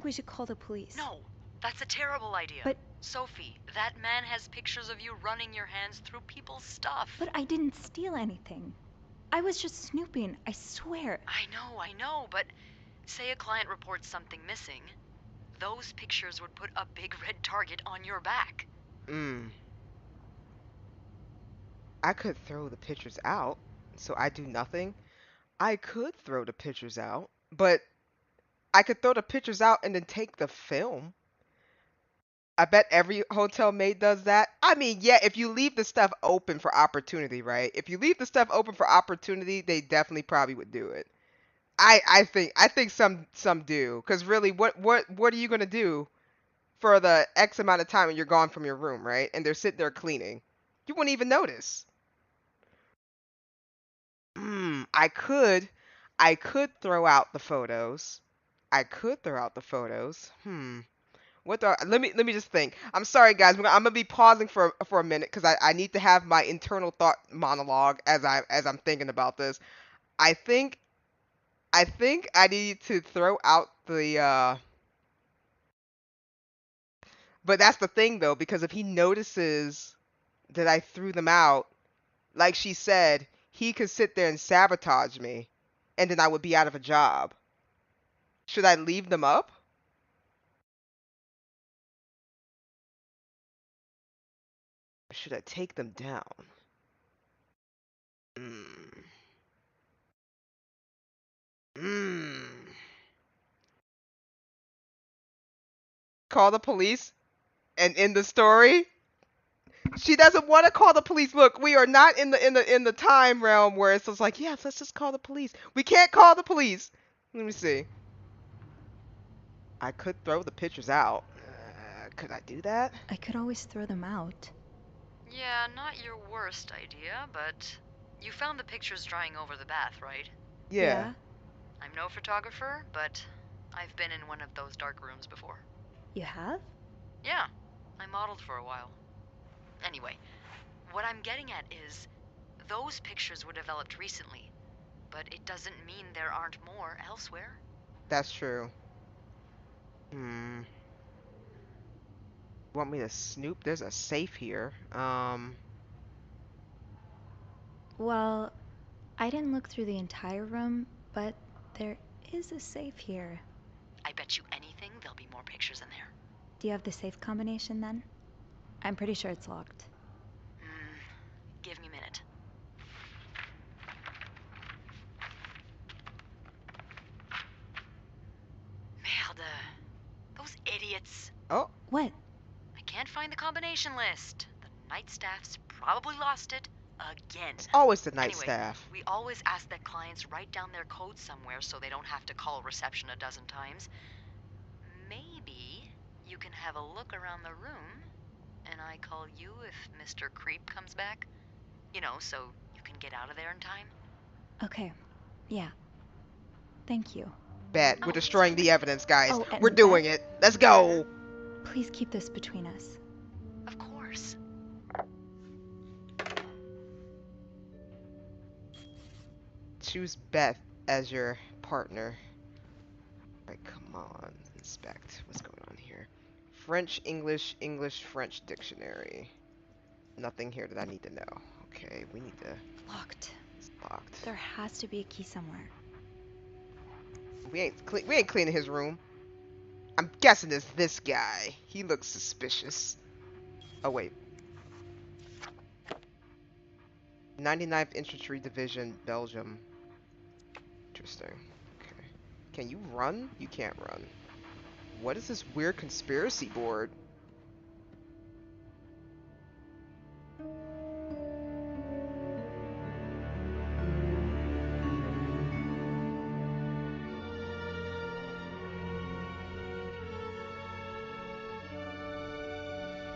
[SPEAKER 14] we should call the police.
[SPEAKER 10] No, that's a terrible idea.
[SPEAKER 14] But
[SPEAKER 10] Sophie, that man has pictures of you running your hands through people's stuff.
[SPEAKER 7] But I didn't steal anything. I was just snooping, I swear.
[SPEAKER 10] I know, but say a client reports something missing. Those pictures would put a big red target on your back.
[SPEAKER 1] I could throw the pictures out, so I do nothing. I could throw the pictures out, but I could throw the pictures out and then take the film. I bet every hotel maid does that. I mean, yeah, if you leave the stuff open for opportunity, right? If you leave the stuff open for opportunity, they definitely probably would do it. I think some do, because really, what are you gonna do for the X amount of time when you're gone from your room, right? And they're sitting there cleaning, you wouldn't even notice. I could throw out the photos. I could throw out the photos. What do let me just think. I'm sorry, guys. I'm gonna be pausing for a minute because I need to have my internal thought monologue as I'm thinking about this. I think I need to throw out the. But that's the thing though, because if he notices that I threw them out, like she said, he could sit there and sabotage me, and then I would be out of a job. Should I leave them up? Or should I take them down? Call the police and end the story? She doesn't want to call the police. Look, we are not in the time realm where it's just like, yes, let's just call the police. We can't call the police. Let me see. I could throw the pictures out. Could I do that?
[SPEAKER 7] I could always throw them out.
[SPEAKER 10] Yeah, not your worst idea, but you found the pictures drying over the bath, right?
[SPEAKER 1] Yeah.
[SPEAKER 10] I'm no photographer, but I've been in one of those dark rooms before.
[SPEAKER 7] You have?
[SPEAKER 10] Yeah, I modeled for a while. Anyway, what I'm getting at is, those pictures were developed recently, but it doesn't mean there aren't more elsewhere.
[SPEAKER 1] That's true. Want me to snoop? There's a safe here.
[SPEAKER 7] Well, I didn't look through the entire room, but there is a safe here.
[SPEAKER 10] I bet you anything there'll be more pictures in there.
[SPEAKER 7] Do you have the safe combination then? I'm pretty sure it's locked.
[SPEAKER 10] Give me a minute. Merde. Those idiots.
[SPEAKER 1] Oh.
[SPEAKER 7] What?
[SPEAKER 10] I can't find the combination list. The night staff's probably lost it again.
[SPEAKER 1] It's always the night
[SPEAKER 10] Anyway,
[SPEAKER 1] staff.
[SPEAKER 10] We always ask that clients write down their code somewhere so they don't have to call reception a dozen times. Maybe you can have a look around the room and I call you if Mr. Creep comes back? You know, so you can get out of there in time?
[SPEAKER 7] Okay. Yeah. Thank you.
[SPEAKER 1] Bet. We're destroying the evidence, guys.
[SPEAKER 7] Oh, and
[SPEAKER 1] We're doing
[SPEAKER 7] Beth,
[SPEAKER 1] it. Let's go.
[SPEAKER 7] Please keep this between us.
[SPEAKER 10] Of course.
[SPEAKER 1] Choose Beth as your partner. Alright, come on. Inspect. What's going on here? French, English, English, French dictionary. Nothing here that I need to know. Okay, we need to...
[SPEAKER 7] Locked.
[SPEAKER 1] It's locked.
[SPEAKER 7] There has to be a key somewhere.
[SPEAKER 1] We ain't cleaning his room. I'm guessing it's this guy. He looks suspicious. Oh wait. 99th Infantry Division, Belgium. Interesting. Okay. Can you run? You can't run. What is this weird conspiracy board?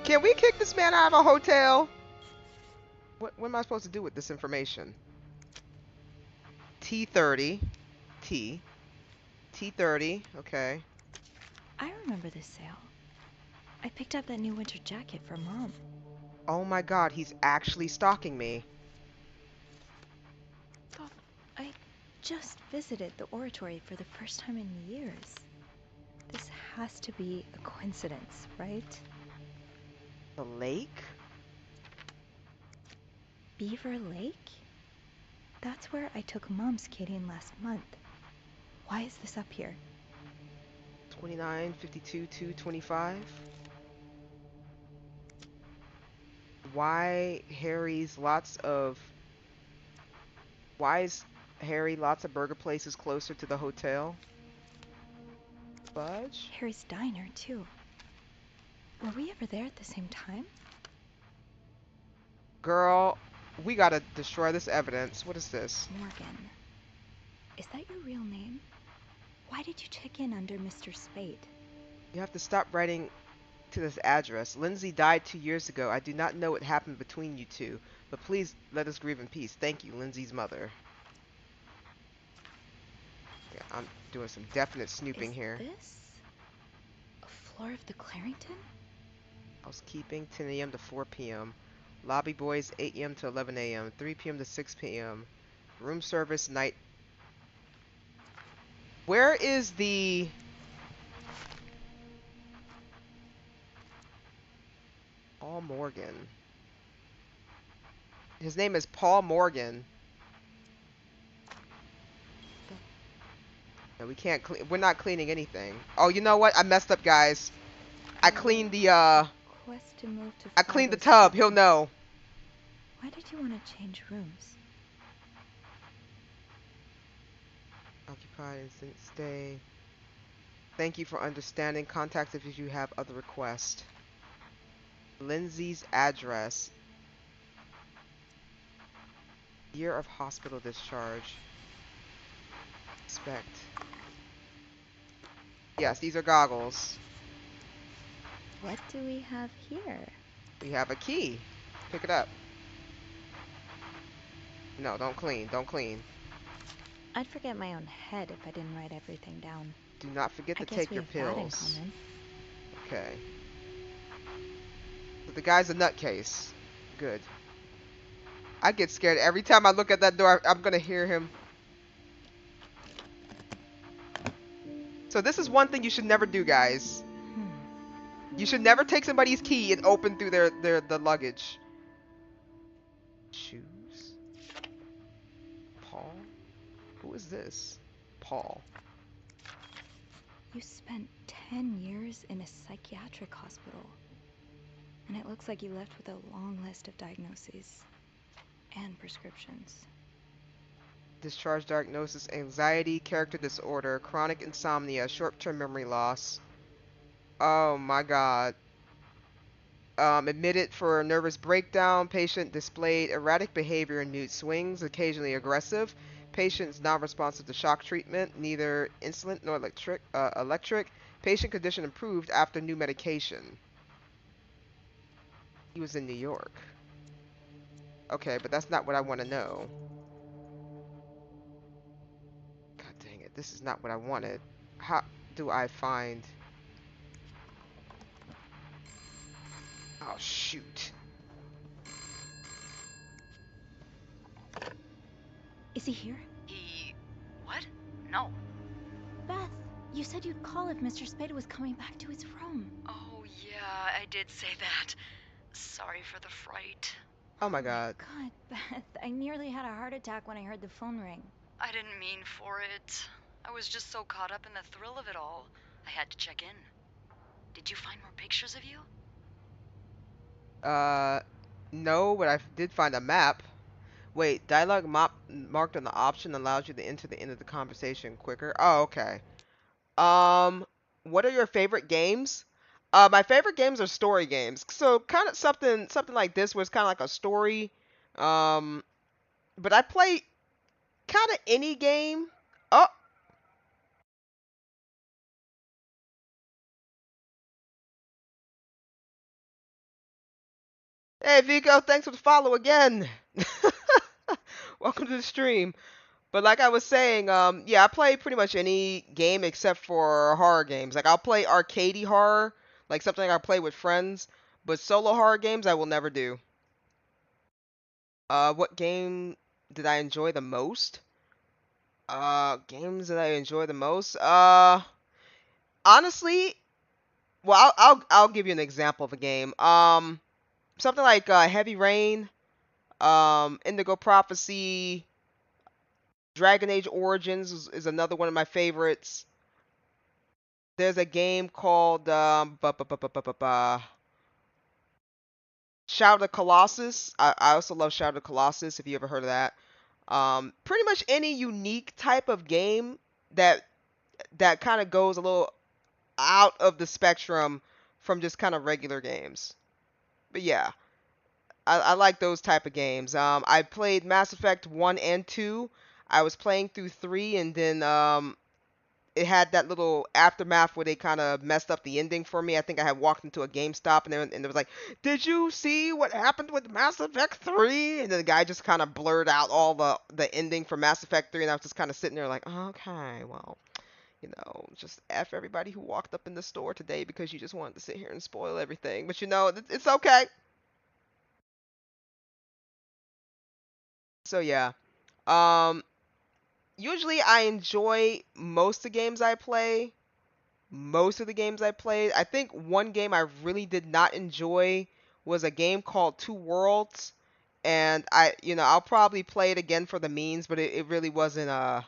[SPEAKER 1] Can we kick this man out of a hotel? What am I supposed to do with this information? T30. T30. Okay.
[SPEAKER 7] I remember this sale. I picked up that new winter jacket for Mom.
[SPEAKER 1] Oh my god, he's actually stalking me.
[SPEAKER 7] But I just visited the oratory for the first time in years. This has to be a coincidence, right?
[SPEAKER 1] The lake?
[SPEAKER 7] Beaver Lake? That's where I took Mom skating last month. Why is this up here?
[SPEAKER 1] 29, 52, 225. Why is Harry lots of burger places closer to the hotel? Fudge?
[SPEAKER 7] Harry's diner, too. Were we ever there at the same time?
[SPEAKER 1] Girl, we gotta destroy this evidence. What is this?
[SPEAKER 7] Morgan. Is that your real name? Why did you check in under Mr. Spade?
[SPEAKER 1] You have to stop writing to this address. Lindsay died 2 years ago. I do not know what happened between you two, but please let us grieve in peace. Thank you, Lindsay's mother. Yeah, I'm doing some definite snooping here.
[SPEAKER 7] Is this a floor of the Clarington?
[SPEAKER 1] Housekeeping, 10 a.m. to 4 p.m. Lobby boys, 8 a.m. to 11 a.m. 3 p.m. to 6 p.m. Room service, night. Where is the... Paul Morgan. His name is Paul Morgan. No, we can't clean. We're not cleaning anything. Oh, you know what? I messed up, guys. I cleaned the
[SPEAKER 7] Quest to move to
[SPEAKER 1] I cleaned the tub. He'll know.
[SPEAKER 7] Why did you want to change rooms?
[SPEAKER 1] Occupied instant stay. Thank you for understanding. Contact if you have other requests. Lindsay's address. Year of hospital discharge. Inspect. Yes, these are goggles.
[SPEAKER 7] What do we have here?
[SPEAKER 1] We have a key. Pick it up. No, don't clean. Don't clean.
[SPEAKER 7] I'd forget my own head if I didn't write everything down.
[SPEAKER 1] Do not forget to
[SPEAKER 7] I guess
[SPEAKER 1] take
[SPEAKER 7] we
[SPEAKER 1] your
[SPEAKER 7] have that in
[SPEAKER 1] pills.
[SPEAKER 7] common.
[SPEAKER 1] Okay. So the guy's a nutcase. Good. I get scared every time I look at that door. I'm gonna hear him. So this is one thing you should never do, guys. You should never take somebody's key and open through the luggage. Shoes. Paul? Who is this? Paul.
[SPEAKER 7] You spent 10 years in a psychiatric hospital. And it looks like you left with a long list of diagnoses and prescriptions.
[SPEAKER 1] Discharge diagnosis: anxiety, character disorder, chronic insomnia, short-term memory loss. Oh my god. Admitted for a nervous breakdown. Patient displayed erratic behavior and mood swings, occasionally aggressive. Patient's non-responsive to shock treatment, neither insulin nor electric. Patient condition improved after new medication. He was in New York. Okay, but that's not what I want to know. God dang it, this is not what I wanted. How do I find... Oh, shoot.
[SPEAKER 7] Is he here?
[SPEAKER 10] He... what? No.
[SPEAKER 7] Beth, you said you'd call if Mr. Spade was coming back to his room.
[SPEAKER 10] Oh, yeah, I did say that. Sorry for the fright.
[SPEAKER 1] Oh my god.
[SPEAKER 7] God, Beth, I nearly had a heart attack when I heard the phone ring.
[SPEAKER 10] I didn't mean for it. I was just so caught up in the thrill of it all. I had to check in. Did you find more pictures of you?
[SPEAKER 1] No, but I did find a map. Wait, dialogue map marked on the option allows you to enter the end of the conversation quicker. Oh, okay. What are your favorite games? My favorite games are story games. So kind of something like this was kind of like a story. But I play kind of any game. Oh. Hey Vico, thanks for the follow again. Welcome to the stream. But like I was saying, yeah, I play pretty much any game except for horror games. Like I'll play arcadey horror, like something I play with friends, but solo horror games I will never do. What game did I enjoy the most? Games that I enjoy the most? Honestly, well, I'll give you an example of a game. Something like Heavy Rain, Indigo Prophecy, Dragon Age Origins is another one of my favorites. There's a game called Shadow of the Colossus. I also love Shadow of the Colossus, if you ever heard of that. Pretty much any unique type of game that kind of goes a little out of the spectrum from just kind of regular games. But yeah, I like those type of games. I played Mass Effect 1 and 2. I was playing through 3, and then it had that little aftermath where they kind of messed up the ending for me. I think I had walked into a GameStop, and it was like, "Did you see what happened with Mass Effect 3?" And then the guy just kind of blurred out all the ending for Mass Effect 3, and I was just kind of sitting there like, "Okay, well, you know, just F everybody who walked up in the store today because you just wanted to sit here and spoil everything." But you know, it's okay. So yeah. Um, Usually I enjoy most of the games I play. Most of the games I played. I think one game I really did not enjoy was a game called Two Worlds. And I'll probably play it again for the memes, but it really wasn't a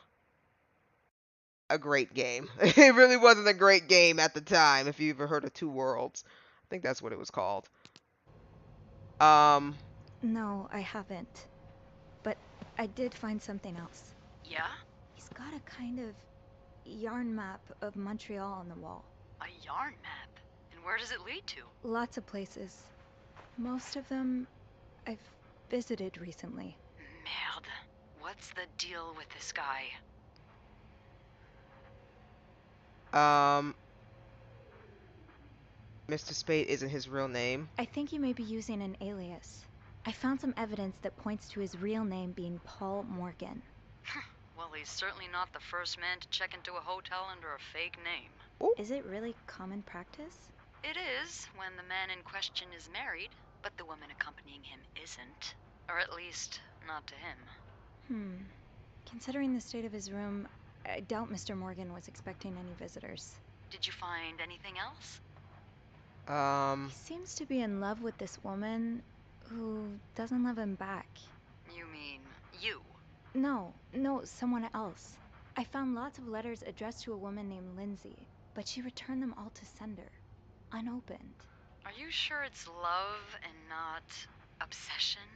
[SPEAKER 1] great game. It really wasn't a great game at the time, if you ever heard of Two Worlds. I think that's what it was called.
[SPEAKER 7] No, I haven't. But I did find something else.
[SPEAKER 10] Yeah?
[SPEAKER 7] He's got a kind of yarn map of Montreal on the wall.
[SPEAKER 10] A yarn map? And where does it lead to?
[SPEAKER 7] Lots of places. Most of them I've visited recently.
[SPEAKER 10] Merde. What's the deal with this guy?
[SPEAKER 1] Mr. Spade isn't his real name.
[SPEAKER 7] I think he may be using an alias. I found some evidence that points to his real name being Paul Morgan.
[SPEAKER 10] Well, he's certainly not the first man to check into a hotel under a fake name.
[SPEAKER 1] Ooh.
[SPEAKER 7] Is it really common practice?
[SPEAKER 10] It is, when the man in question is married, but the woman accompanying him isn't. Or at least, not to him.
[SPEAKER 7] Considering the state of his room, I doubt Mr. Morgan was expecting any visitors.
[SPEAKER 10] Did you find anything else?
[SPEAKER 7] He seems to be in love with this woman who doesn't love him back.
[SPEAKER 10] You mean you?
[SPEAKER 7] No, someone else. I found lots of letters addressed to a woman named Lindsay, but she returned them all to sender, unopened.
[SPEAKER 10] Are you sure it's love and not obsession?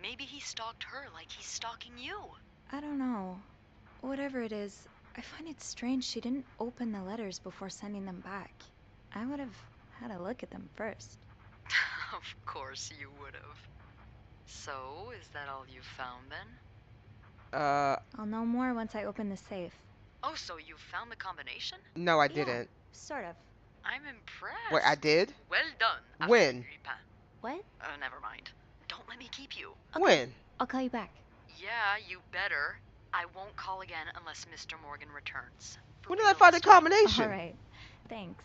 [SPEAKER 10] Maybe he stalked her like he's stalking you.
[SPEAKER 7] I don't know. Whatever it is, I find it strange she didn't open the letters before sending them back. I would have had a look at them first.
[SPEAKER 10] Of course you would have. So, is that all you found then?
[SPEAKER 7] I'll know more once I open the safe.
[SPEAKER 10] Oh, so you found the combination?
[SPEAKER 1] No, I didn't.
[SPEAKER 7] Sort of.
[SPEAKER 10] I'm impressed.
[SPEAKER 1] Wait, I did?
[SPEAKER 10] Well done.
[SPEAKER 1] When?
[SPEAKER 14] What?
[SPEAKER 10] Never mind. Don't let me keep you.
[SPEAKER 1] When?
[SPEAKER 14] I'll call you back.
[SPEAKER 10] Yeah, you better. I won't call again unless Mr. Morgan returns. For
[SPEAKER 1] When did I
[SPEAKER 10] real
[SPEAKER 1] find the
[SPEAKER 10] this time.
[SPEAKER 1] combination?
[SPEAKER 14] All right. Thanks.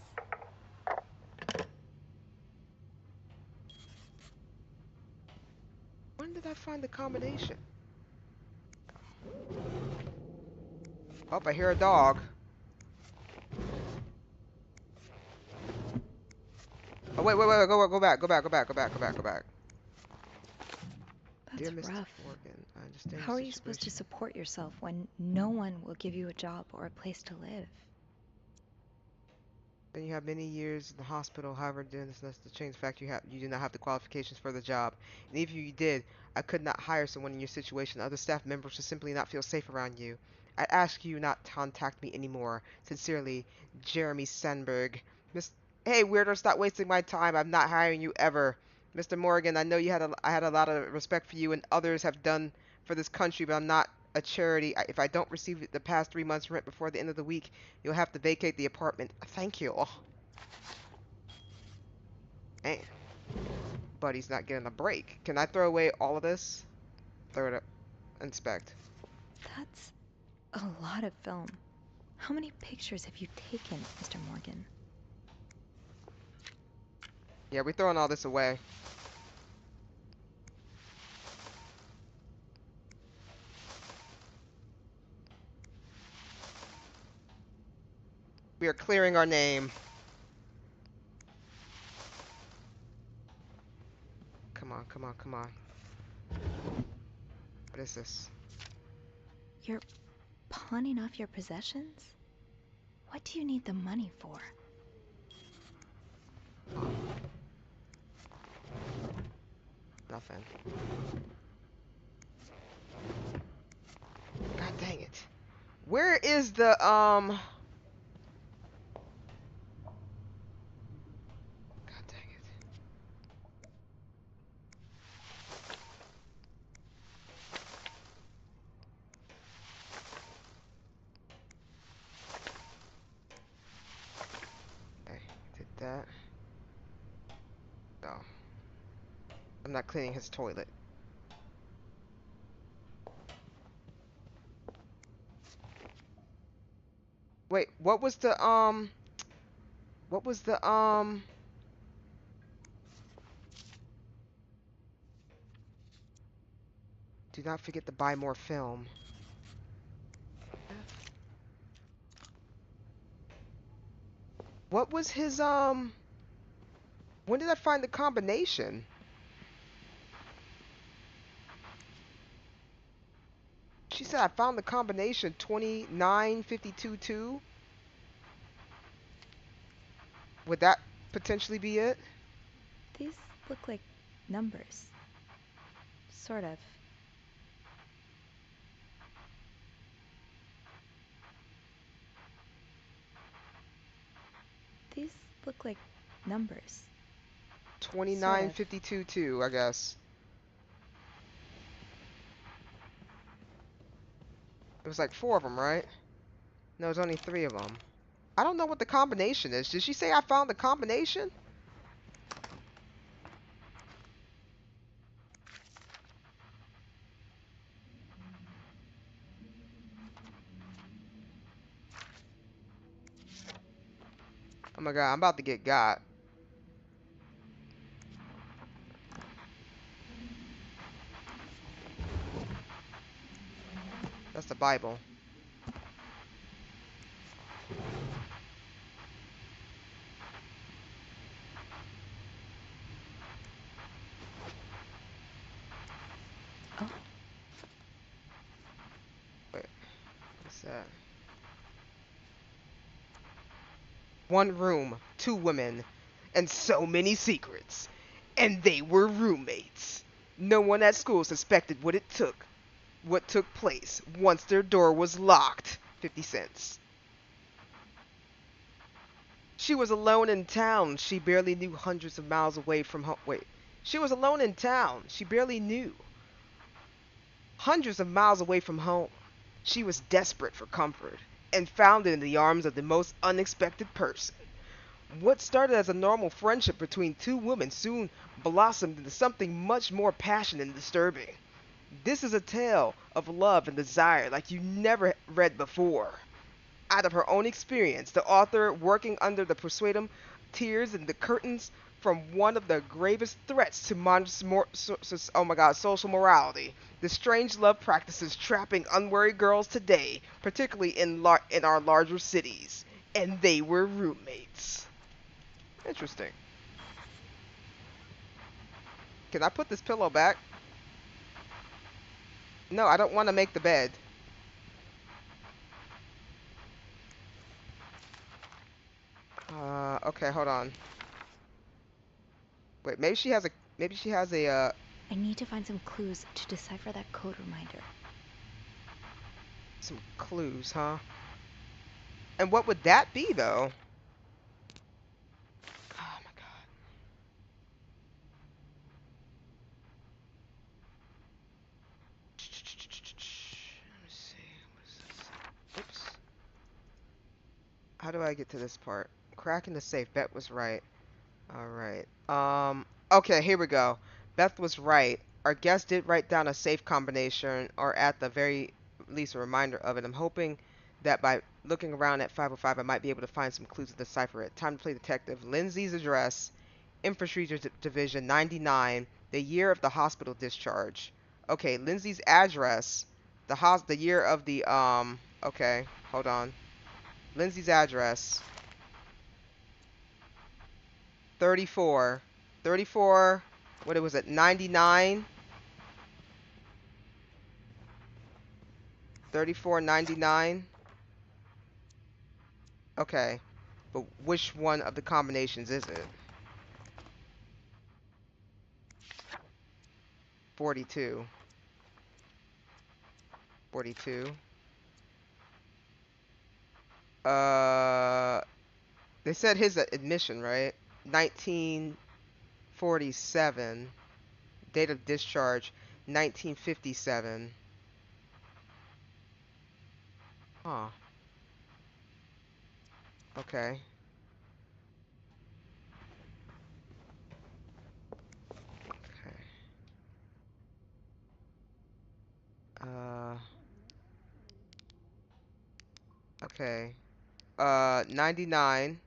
[SPEAKER 1] When did I find the combination? Oh, I hear a dog. Oh, wait, go back.
[SPEAKER 14] That's
[SPEAKER 1] Dear Mr.
[SPEAKER 14] rough.
[SPEAKER 1] Morgan, I understand
[SPEAKER 14] How
[SPEAKER 1] your
[SPEAKER 14] are you supposed to
[SPEAKER 1] situation.
[SPEAKER 14] support yourself when no one will give you a job or a place to live?
[SPEAKER 1] Then you have many years in the hospital. However, doing this does to change the fact you do not have the qualifications for the job. And even if you did, I could not hire someone in your situation. Other staff members would simply not feel safe around you. I ask you not to contact me anymore. Sincerely, Jeremy Sandberg. Hey, weirdo, stop wasting my time. I'm not hiring you ever. Mr. Morgan, I know I had a lot of respect for you and others have done for this country, but I'm not a charity. If I don't receive the past 3 months' rent before the end of the week, you'll have to vacate the apartment. Thank you. Man, buddy's not getting a break. Can I throw away all of this? Throw it up. Inspect.
[SPEAKER 14] That's a lot of film. How many pictures have you taken, Mr. Morgan?
[SPEAKER 1] Yeah, we're throwing all this away. We are clearing our name. Come on. What is this?
[SPEAKER 14] You're pawning off your possessions? What do you need the money for?
[SPEAKER 1] Nothing. God dang it. Where is the, God dang it. Okay, did that. No. I'm not cleaning his toilet. Wait, what was the, do not forget to buy more film. What was his, when did I find the combination? She said I found the combination 29522. Would that potentially be it?
[SPEAKER 14] These look like numbers. Sort of. These look like numbers.
[SPEAKER 1] 29522, I guess. It was like 4 of them, right? No, it was only 3 of them. I don't know what the combination is. Did she say I found the combination? Oh my god, I'm about to get got. That's the Bible.
[SPEAKER 14] Oh.
[SPEAKER 1] Wait, what's that? 1 room, 2 women, and so many secrets. And they were roommates. No one at school suspected what took place once their door was locked. 50 cents. She was alone in town. She barely knew hundreds of miles away from home. Wait. She was alone in town. She barely knew. Hundreds of miles away from home. She was desperate for comfort and found it in the arms of the most unexpected person. What started as a normal friendship between 2 women soon blossomed into something much more passionate and disturbing. This is a tale of love and desire like you never read before. Out of her own experience, the author, working under the persuadum, tears and the curtains from one of the gravest threats to modern social morality, the strange love practices trapping unwary girls today, particularly in our larger cities. And they were roommates. Interesting. Can I put this pillow back? No, I don't want to make the bed. Okay, hold on. Wait, maybe she has a.
[SPEAKER 7] I need to find some clues to decipher that code reminder.
[SPEAKER 1] Some clues, huh? And what would that be, though? Oh my god. Let me see. What is this? Oops. How do I get to this part? Cracking the safe. Bet was right. Alright. Okay, here we go. Beth was right. Our guest did write down a safe combination, or at the very least a reminder of it. I'm hoping that by looking around at 505, I might be able to find some clues to decipher it. Time to play detective. Lindsay's address, Infantry Division 99, the year of the hospital discharge. Okay, Lindsay's address, the year of the, okay, hold on. Lindsay's address. 34, what was it, 99, 3499. Okay, but which one of the combinations is it? 42, 42. They said his admission, right? 1947. Date of discharge, 1957. Huh. Okay. Okay. Okay. 99.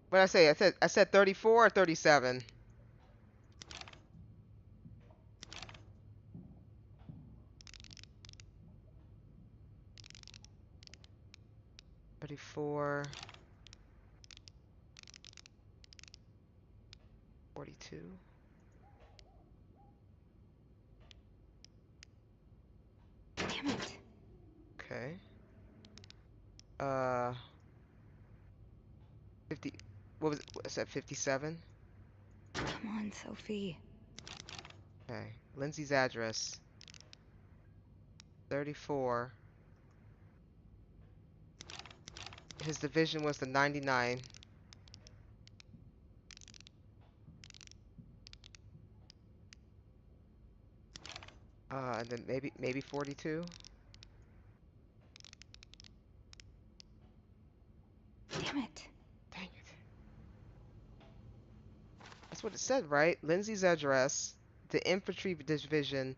[SPEAKER 1] What did I say? I said 34 or 37. 34, 42.
[SPEAKER 7] Damn it.
[SPEAKER 1] Okay. 50. What was it? What, I said 57.
[SPEAKER 7] Come on, Sophie.
[SPEAKER 1] Okay. Lindsay's address. 34. His division was the 99. And then maybe 42.
[SPEAKER 7] Damn it.
[SPEAKER 1] Dang it. That's what it said, right? Lindsay's address, the infantry division,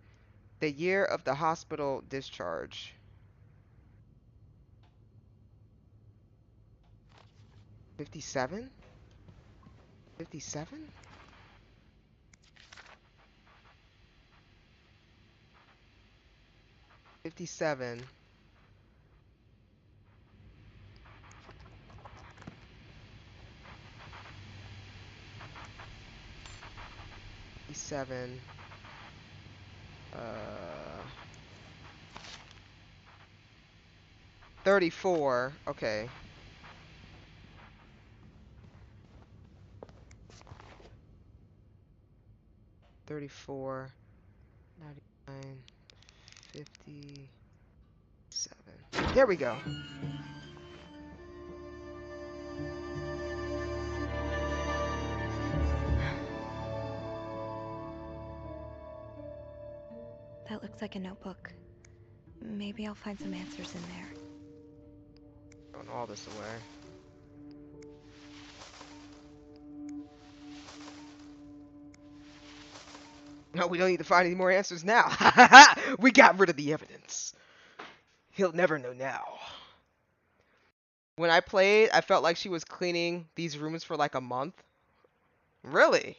[SPEAKER 1] the year of the hospital discharge. 57? 57? '57. '57. 34. Okay. 34. 99. 57. There we go.
[SPEAKER 7] That looks like a notebook. Maybe I'll find some answers in there.
[SPEAKER 1] Throwing all this away. No, we don't need to find any more answers now. We got rid of the evidence. He'll never know now. When I played, I felt like she was cleaning these rooms for like a month. Really?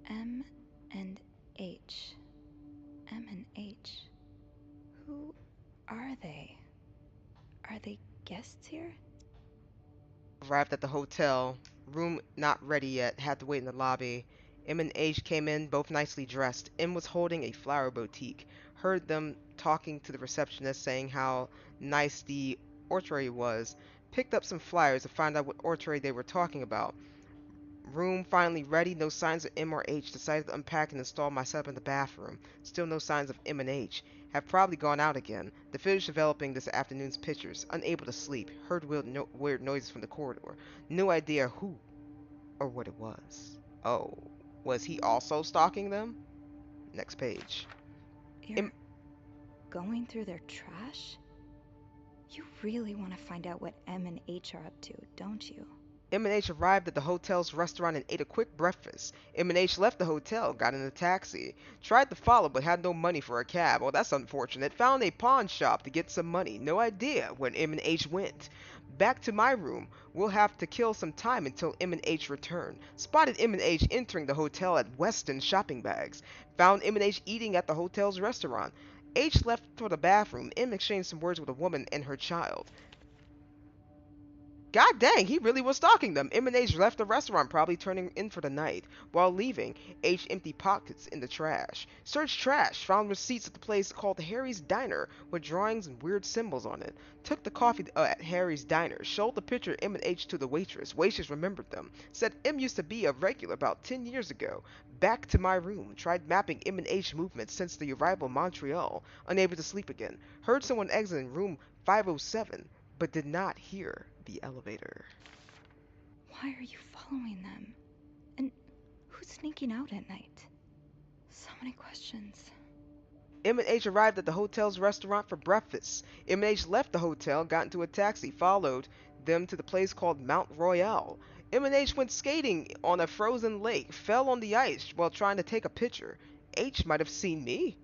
[SPEAKER 7] M and H. M and H. Who are they? Are they guests here?
[SPEAKER 1] Arrived at the hotel. Room not ready yet. Had to wait in the lobby. M and H came in, both nicely dressed. M was holding a flower boutique. Heard them talking to the receptionist, saying how nice the oratory was. Picked up some flyers to find out what oratory they were talking about. Room finally ready, no signs of M or H. Decided to unpack and install myself in the bathroom. Still no signs of M and H. Have probably gone out again. To finish developing this afternoon's pictures. Unable to sleep. Heard weird noises from the corridor. No idea who or what it was. Oh, was he also stalking them? Next page.
[SPEAKER 7] You're going through their trash? You really want to find out what M and H are up to, don't you?
[SPEAKER 1] M&H arrived at the hotel's restaurant and ate a quick breakfast. M&H left the hotel, got in a taxi. Tried to follow but had no money for a cab. Oh, that's unfortunate. Found a pawn shop to get some money. No idea where M&H went. Back to my room. We'll have to kill some time until M&H return. Spotted M&H entering the hotel at Weston shopping bags. Found M&H eating at the hotel's restaurant. H left for the bathroom. M exchanged some words with a woman and her child. God dang, he really was stalking them. M&H left the restaurant, probably turning in for the night. While leaving, H emptied pockets in the trash. Searched trash, found receipts at the place called Harry's Diner with drawings and weird symbols on it. Took the coffee at Harry's Diner, showed the picture of M&H to the waitress. Waitress remembered them. Said M used to be a regular about 10 years ago. Back to my room. Tried mapping M&H movements since the arrival in Montreal. Unable to sleep again. Heard someone exiting room 507, but did not hear the elevator.
[SPEAKER 7] Why are you following them? And who's sneaking out at night? So many questions.
[SPEAKER 1] M&H arrived at the hotel's restaurant for breakfast. M&H left the hotel, got into a taxi, followed them to the place called Mount Royale. M&H went skating on a frozen lake, fell on the ice while trying to take a picture. H might have seen me.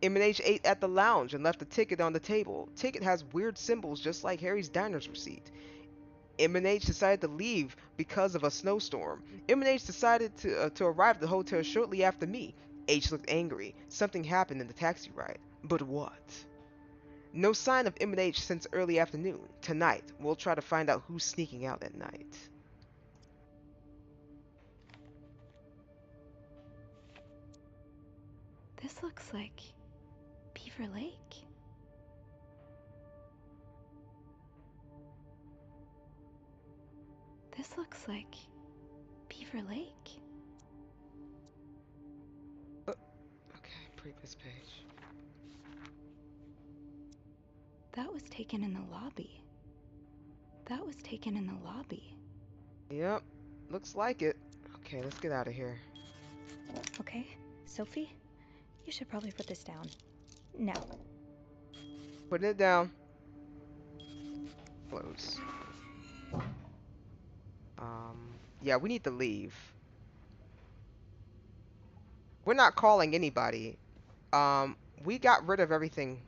[SPEAKER 1] M&H ate at the lounge and left a ticket on the table. Ticket has weird symbols just like Harry's Diner's receipt. M&H decided to leave because of a snowstorm. M&H decided to arrive at the hotel shortly after me. H looked angry. Something happened in the taxi ride. But what? No sign of M&H since early afternoon. Tonight, we'll try to find out who's sneaking out at night.
[SPEAKER 7] This looks like Beaver Lake. This looks like Beaver Lake.
[SPEAKER 1] Okay, previous page.
[SPEAKER 7] That was taken in the lobby. That was taken in the lobby.
[SPEAKER 1] Yep, looks like it. Okay, let's get out of here.
[SPEAKER 7] Okay, Sophie, you should probably put this down. Now.
[SPEAKER 1] Putting it down. Close. Yeah, we need to leave. We're not calling anybody. We got rid of everything,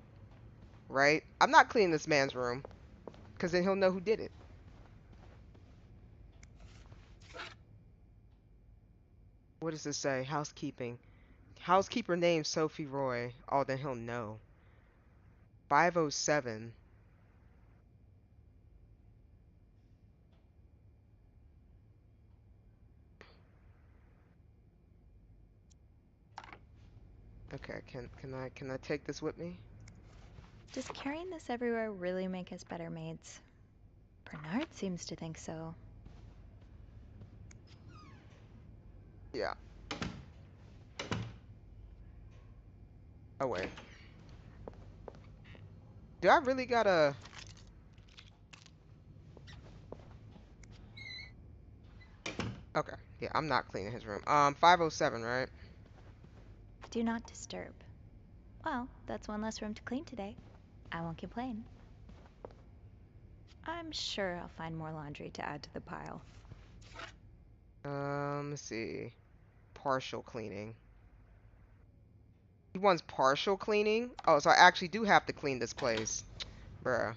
[SPEAKER 1] right? I'm not cleaning this man's room, because then he'll know who did it. What does this say? Housekeeping. Housekeeper name Sophie Roy. Oh, then he'll know. 507. Okay, can I take this with me?
[SPEAKER 7] Does carrying this everywhere really make us better maids? Bernard seems to think so.
[SPEAKER 1] Yeah. Oh wait. Do I really gotta... Okay. Yeah, I'm not cleaning his room. 507, right?
[SPEAKER 7] Do not disturb. Well, that's one less room to clean today. I won't complain. I'm sure I'll find more laundry to add to the pile.
[SPEAKER 1] Let's see. Partial cleaning. He wants partial cleaning? Oh, so I actually do have to clean this place. Bruh.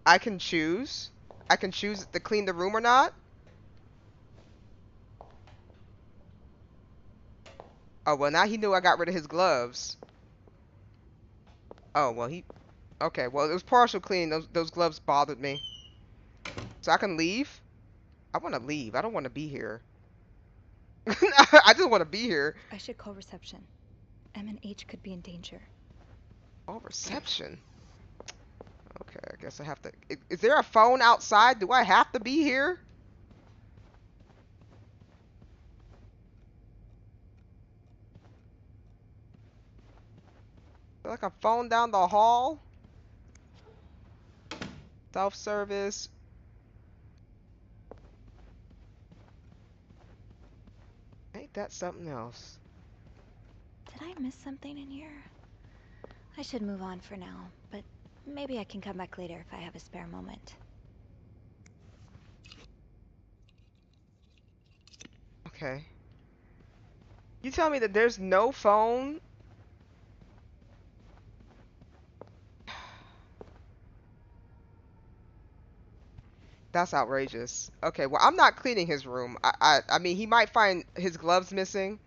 [SPEAKER 1] I can choose. I can choose to clean the room or not. Oh, well, now he knew I got rid of his gloves. Oh, well, he... Okay, well, it was partial cleaning. Those gloves bothered me. So I can leave? I want to leave. I don't want to be here. I just want to be here.
[SPEAKER 7] I should call reception. M and H could be in danger.
[SPEAKER 1] Oh, reception. Okay, I guess I have to... Is there a phone outside? Do I have to be here? Like a phone down the hall? Self-service. Ain't that something else?
[SPEAKER 7] Did I miss something in here? I should move on for now, but maybe I can come back later if I have a spare moment.
[SPEAKER 1] Okay. You tell me that there's no phone? That's outrageous. Okay, well, I'm not cleaning his room. I mean, he might find his gloves missing.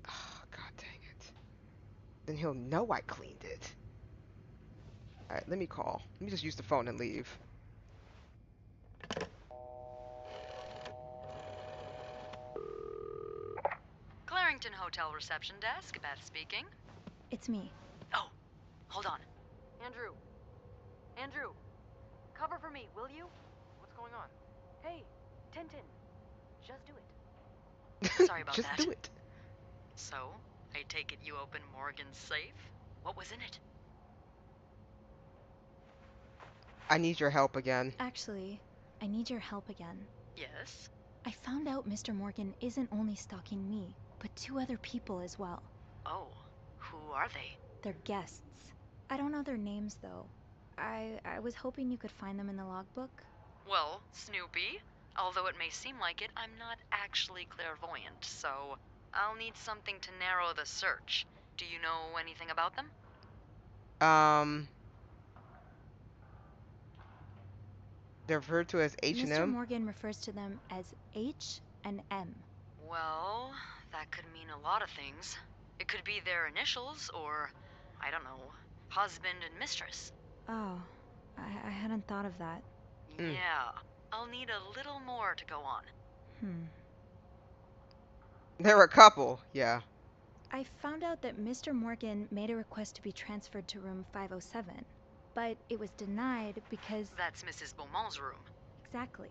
[SPEAKER 1] Oh, God dang it. Then he'll know I cleaned it. Alright, let me call. Let me just use the phone and leave.
[SPEAKER 10] Clarington Hotel reception desk, Beth speaking.
[SPEAKER 7] It's me.
[SPEAKER 10] Oh, hold on. Andrew. Andrew. Cover for me, will you?
[SPEAKER 13] What's going on?
[SPEAKER 10] Hey, Tintin. Just do it. Sorry about
[SPEAKER 1] Just
[SPEAKER 10] that.
[SPEAKER 1] do it.
[SPEAKER 10] So, I take it you opened Morgan's safe? What was in it?
[SPEAKER 1] I need your help again.
[SPEAKER 7] Actually, I need your help again.
[SPEAKER 10] Yes?
[SPEAKER 7] I found out Mr. Morgan isn't only stalking me, but 2 other people as well.
[SPEAKER 10] Oh, who are they?
[SPEAKER 7] They're guests. I don't know their names, though. I was hoping you could find them in the logbook.
[SPEAKER 10] Well, Snoopy, although it may seem like it, I'm not actually clairvoyant, so I'll need something to narrow the search. Do you know anything about them?
[SPEAKER 1] They're referred to as H and
[SPEAKER 7] Mr.
[SPEAKER 1] M.
[SPEAKER 7] Morgan refers to them as H and M.
[SPEAKER 10] Well, that could mean a lot of things. It could be their initials, or, I don't know, husband and mistress.
[SPEAKER 7] Oh, I hadn't thought of that.
[SPEAKER 10] Yeah, I'll need a little more to go on.
[SPEAKER 1] They're a couple, yeah.
[SPEAKER 7] I found out that Mr. Morgan made a request to be transferred to room 507, but it was denied because...
[SPEAKER 10] That's Mrs. Beaumont's room.
[SPEAKER 7] Exactly.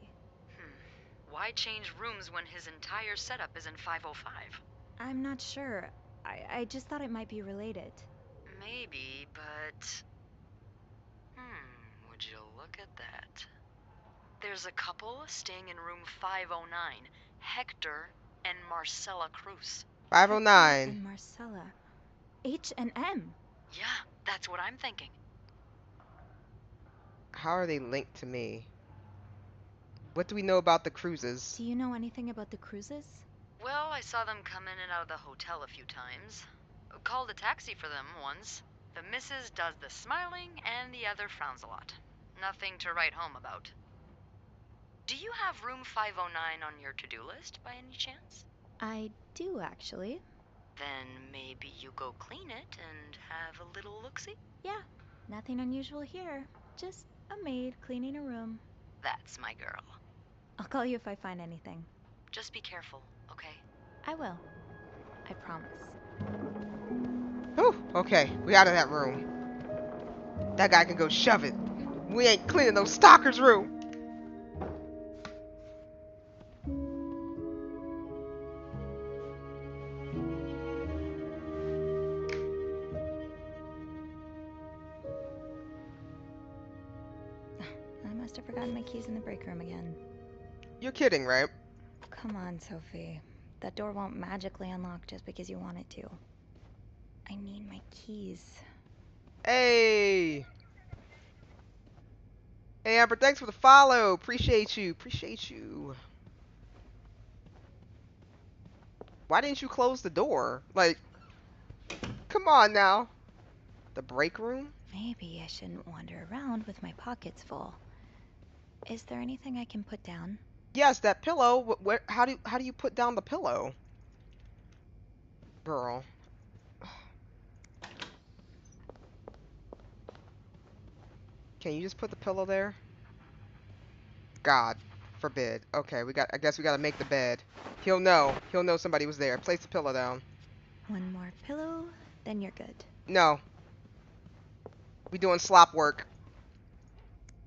[SPEAKER 10] Why change rooms when his entire setup is in 505?
[SPEAKER 7] I'm not sure. I just thought it might be related.
[SPEAKER 10] Maybe, but... would you look at that? There's a couple staying in room 509, Hector and Marcella Cruz.
[SPEAKER 1] 509.
[SPEAKER 7] And Marcella. H and M.
[SPEAKER 10] Yeah, that's what I'm thinking.
[SPEAKER 1] How are they linked to me? What do we know about the cruises?
[SPEAKER 7] Do you know anything about the cruises?
[SPEAKER 10] Well, I saw them come in and out of the hotel a few times. Called a taxi for them once. The missus does the smiling and the other frowns a lot. Nothing to write home about. Do you have room 509 on your to-do list by any chance?
[SPEAKER 7] I do, actually.
[SPEAKER 10] Then maybe you go clean it and have a little look-see?
[SPEAKER 7] Yeah, nothing unusual here. Just a maid cleaning a room.
[SPEAKER 10] That's my girl.
[SPEAKER 7] I'll call you if I find anything.
[SPEAKER 10] Just be careful, okay?
[SPEAKER 7] I will. I promise.
[SPEAKER 1] Whew, okay, we out of that room. That guy can go shove it. We ain't cleaning those stalkers' room.
[SPEAKER 7] must have forgotten my keys in the break room again.
[SPEAKER 1] You're kidding, right?
[SPEAKER 7] Come on, Sophie. That door won't magically unlock just because you want it to. I need my keys.
[SPEAKER 1] Hey! Hey, Amber, thanks for the follow. Appreciate you. Appreciate you. Why didn't you close the door? Like, come on now. The break room?
[SPEAKER 7] Maybe I shouldn't wander around with my pockets full. Is there anything I can put down?
[SPEAKER 1] Yes, that pillow. How do you put down the pillow? Girl. Can you just put the pillow there? God forbid. Okay, I guess we gotta make the bed. He'll know. He'll know somebody was there. Place the pillow down.
[SPEAKER 7] One more pillow, then you're good.
[SPEAKER 1] No. We doing slop work.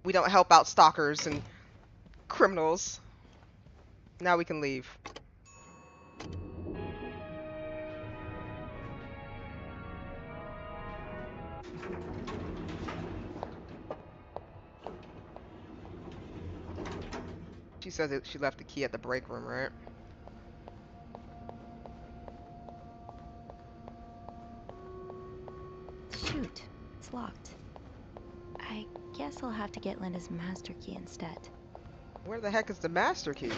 [SPEAKER 1] We don't help out stalkers and criminals. Now we can leave. She says that she left the key at the break room, right?
[SPEAKER 7] Shoot, it's locked. I guess I'll have to get Linda's master key instead.
[SPEAKER 1] Where the heck is the master key?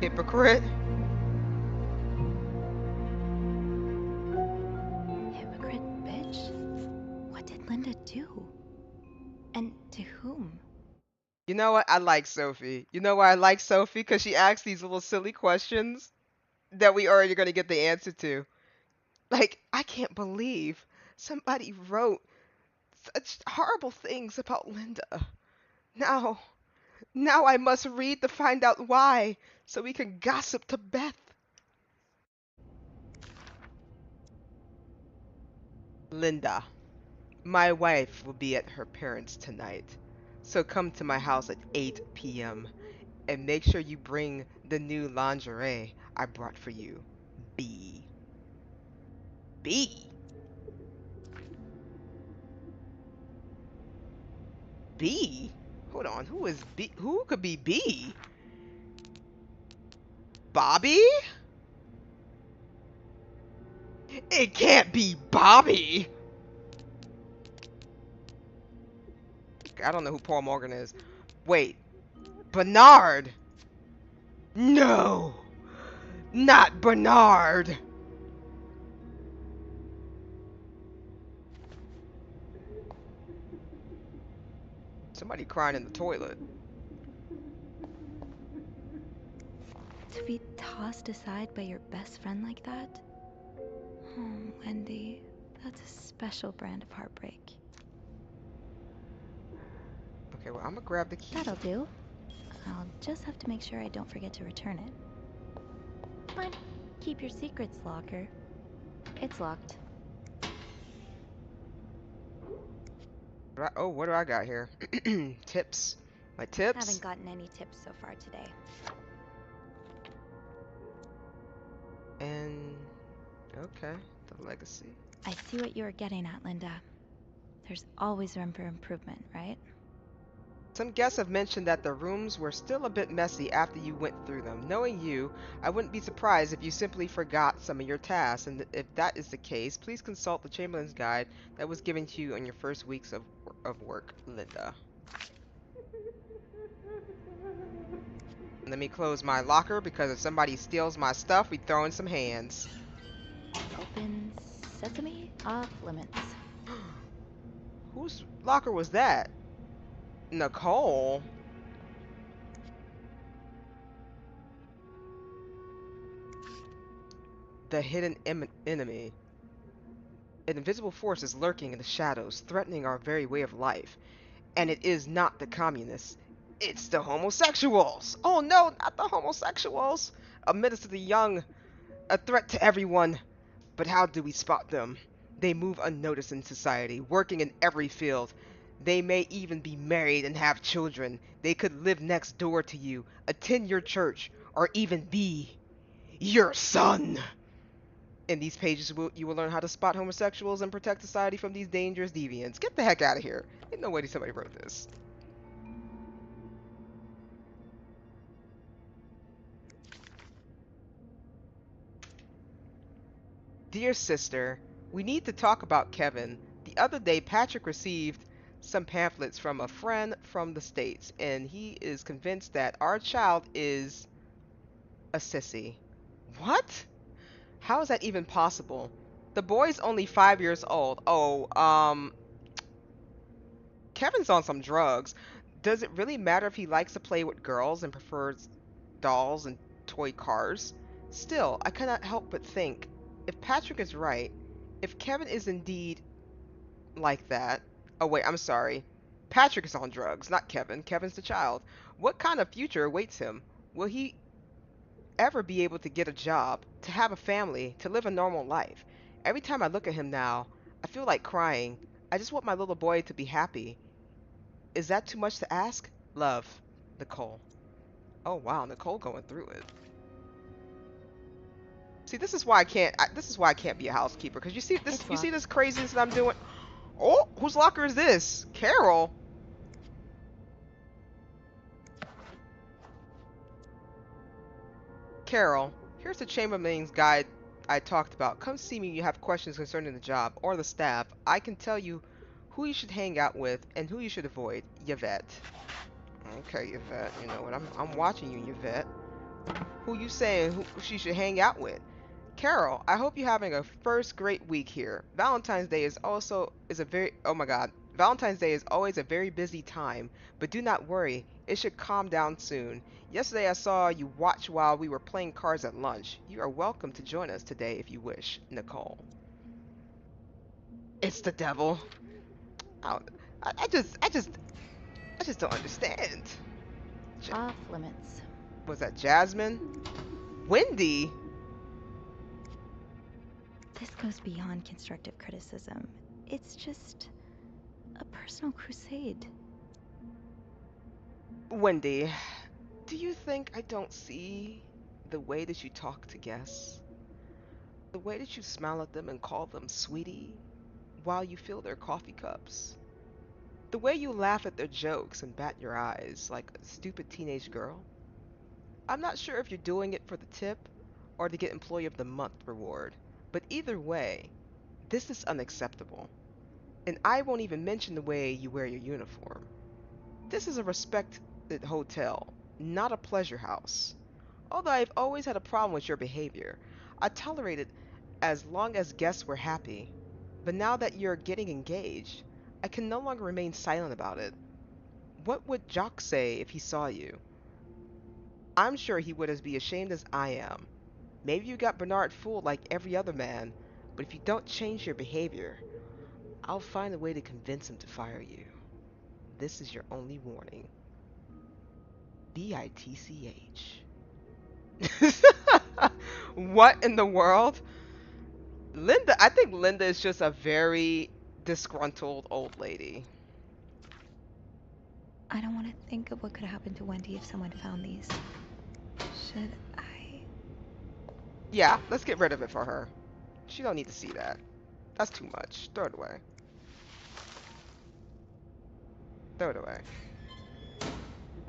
[SPEAKER 1] Hypocrite.
[SPEAKER 7] Hypocrite bitch? What did Linda do? And to whom?
[SPEAKER 1] You know what? I like Sophie. You know why I like Sophie? Because she asks these little silly questions that we already going to get the answer to. Like, I can't believe somebody wrote such horrible things about Linda. Now I must read to find out why, so we can gossip to Beth. Linda, my wife will be at her parents' tonight, so come to my house at 8 p.m. and make sure you bring the new lingerie I brought for you. B. B? B? Hold on, who is B? Who could be B? Bobby? It can't be Bobby! I don't know who Paul Morgan is. Wait, Bernard? No! Not Bernard! Somebody crying in the toilet.
[SPEAKER 7] To be tossed aside by your best friend like that? Oh, Wendy, that's a special brand of heartbreak.
[SPEAKER 1] Okay, well, I'm gonna grab the key.
[SPEAKER 7] That'll do. I'll just have to make sure I don't forget to return it. Fine. Keep your secrets, locker. It's locked.
[SPEAKER 1] Oh, what do I got here? Tips. My tips?
[SPEAKER 7] Haven't gotten any tips so far today.
[SPEAKER 1] And okay, the legacy.
[SPEAKER 7] I see what you were getting at, Linda. There's always room for improvement, right?
[SPEAKER 1] Some guests have mentioned that the rooms were still a bit messy after you went through them. Knowing you, I wouldn't be surprised if you simply forgot some of your tasks, and if that is the case, please consult the Chamberlain's Guide that was given to you on your first weeks of work, Linda. Let me close my locker, because if somebody steals my stuff, we throw in some hands.
[SPEAKER 7] Open sesame, off limits.
[SPEAKER 1] Whose locker was that? Nicole? The hidden enemy. An invisible force is lurking in the shadows, threatening our very way of life. And it is not the communists. It's the homosexuals! Oh no, not the homosexuals! A menace to the young, a threat to everyone. But how do we spot them? They move unnoticed in society, working in every field. They may even be married and have children. They could live next door to you, attend your church, or even be your son. In these pages, you will learn how to spot homosexuals and protect society from these dangerous deviants. Get the heck out of here. Ain't no way somebody wrote this. Dear sister, we need to talk about Kevin. The other day, Patrick received some pamphlets from a friend from the States, and he is convinced that our child is a sissy. What? How is that even possible? The boy's only 5 years old. Oh, Kevin's on some drugs. Does it really matter if he likes to play with girls and prefers dolls and toy cars? Still, I cannot help but think, if Patrick is right, if Kevin is indeed like that. Oh wait, I'm sorry. Patrick is on drugs, not Kevin. Kevin's the child. What kind of future awaits him? Will he ever be able to get a job, to have a family, to live a normal life? Every time I look at him now, I feel like crying. I just want my little boy to be happy. Is that too much to ask? Love, Nicole. Oh wow, Nicole going through it. See, this is why I can't. This is why I can't be a housekeeper. Cause you see this. You see this craziness that I'm doing. Oh, whose locker is this? Carol. Carol, here's the chambermaid's guide I talked about. Come see me if you have questions concerning the job or the staff. I can tell you who you should hang out with and who you should avoid. Yvette. Okay, Yvette. You know what? I'm watching you, Yvette. Who you saying who she should hang out with? Carol, I hope you're having a first great week here. Valentine's Day is a very, oh my god. Valentine's Day is always a very busy time, but do not worry, it should calm down soon. Yesterday I saw you watch while we were playing cards at lunch. You are welcome to join us today if you wish, Nicole. It's the devil. I just don't understand.
[SPEAKER 7] Off limits.
[SPEAKER 1] Was that Jasmine? Wendy?
[SPEAKER 7] This goes beyond constructive criticism. It's just a personal crusade.
[SPEAKER 1] Wendy, do you think I don't see the way that you talk to guests? The way that you smile at them and call them sweetie while you fill their coffee cups? The way you laugh at their jokes and bat your eyes like a stupid teenage girl? I'm not sure if you're doing it for the tip or to get Employee of the Month reward, but either way, this is unacceptable. And I won't even mention the way you wear your uniform. This is a respected hotel, not a pleasure house. Although I've always had a problem with your behavior, I tolerated as long as guests were happy. But now that you're getting engaged, I can no longer remain silent about it. What would Jock say if he saw you? I'm sure he would as be ashamed as I am. Maybe you got Bernard fooled like every other man, but if you don't change your behavior, I'll find a way to convince him to fire you. This is your only warning. BITCH. What in the world? Linda, I think Linda is just a very disgruntled old lady.
[SPEAKER 7] I don't want to think of what could happen to Wendy if someone found these. Should I?
[SPEAKER 1] Yeah, let's get rid of it for her. She don't need to see that. That's too much. Throw it away. Throw it away.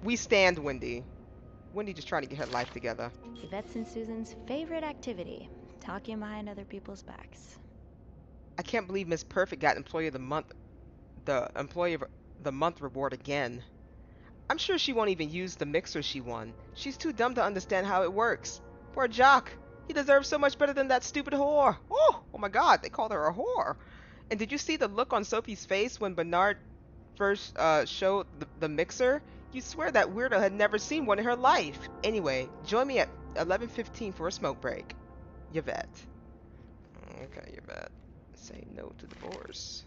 [SPEAKER 1] We stand Wendy. Wendy just trying to get her life together.
[SPEAKER 7] Yvette's and Susan's favorite activity. Talking behind other people's backs.
[SPEAKER 1] I can't believe Miss Perfect got Employee of the Month, the Employee of the Month reward again. I'm sure she won't even use the mixer she won. She's too dumb to understand how it works. Poor Jock. He deserves so much better than that stupid whore. Oh my god, they called her a whore. And did you see the look on Sophie's face when Bernard first showed the mixer? You swear that weirdo had never seen one in her life. Anyway, join me at 11:15 for a smoke break. Yvette. Okay, Yvette. Say no to divorce.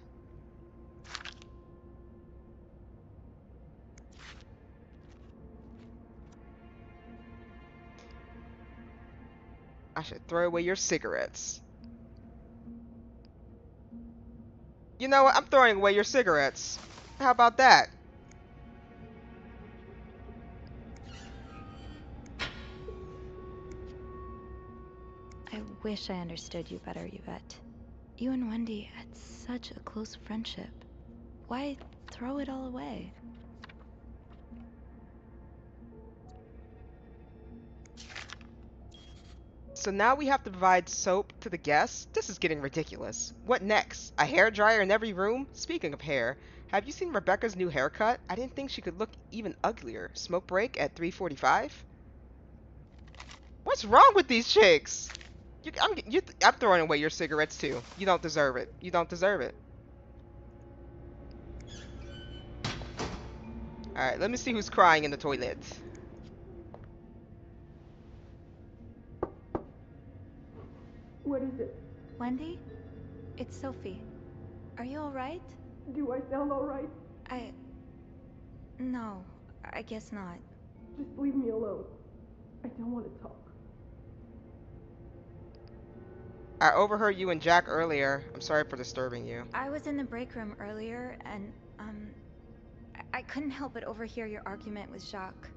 [SPEAKER 1] I should throw away your cigarettes. You know what? I'm throwing away your cigarettes. How about that?
[SPEAKER 7] I wish I understood you better, Yvette. You and Wendy had such a close friendship. Why throw it all away?
[SPEAKER 1] So now we have to provide soap to the guests? This is getting ridiculous. What next? A hair dryer in every room? Speaking of hair, have you seen Rebecca's new haircut? I didn't think she could look even uglier. Smoke break at 3:45? What's wrong with these chicks? I'm throwing away your cigarettes too. You don't deserve it. You don't deserve it. Alright, let me see who's crying in the toilet.
[SPEAKER 8] What is it?
[SPEAKER 7] Wendy? It's Sophie. Are you alright?
[SPEAKER 8] Do I sound alright?
[SPEAKER 7] No, I guess not.
[SPEAKER 8] Just leave me alone. I don't want to talk.
[SPEAKER 1] I overheard you and Jack earlier. I'm sorry for disturbing you.
[SPEAKER 7] I was in the break room earlier, and, I couldn't help but overhear your argument with Jacques.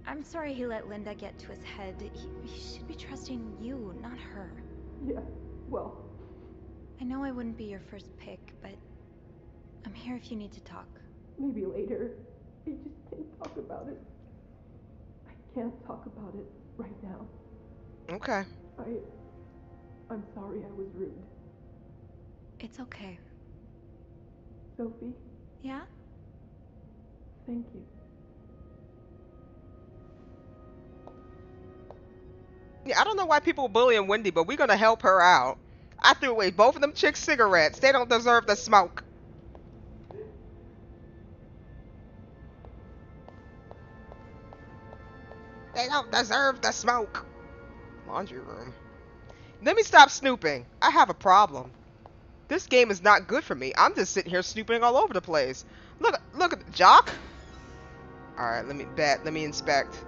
[SPEAKER 7] I'm sorry he let Linda get to his head. He should be trusting you, not her.
[SPEAKER 8] Yeah, well...
[SPEAKER 7] I know I wouldn't be your first pick, but I'm here if you need to talk.
[SPEAKER 8] Maybe later. I just can't talk about it. I can't talk about it right now.
[SPEAKER 1] Okay.
[SPEAKER 8] I'm sorry I was rude.
[SPEAKER 7] It's okay.
[SPEAKER 8] Sophie?
[SPEAKER 7] Yeah?
[SPEAKER 8] Thank you.
[SPEAKER 1] Yeah, I don't know why people are bullying Wendy, but we're gonna help her out. I threw away both of them chicks' cigarettes. They don't deserve the smoke. They don't deserve the smoke. Laundry room. Let me stop snooping. I have a problem. This game is not good for me. I'm just sitting here snooping all over the place. Look at Jock. All right, let me inspect.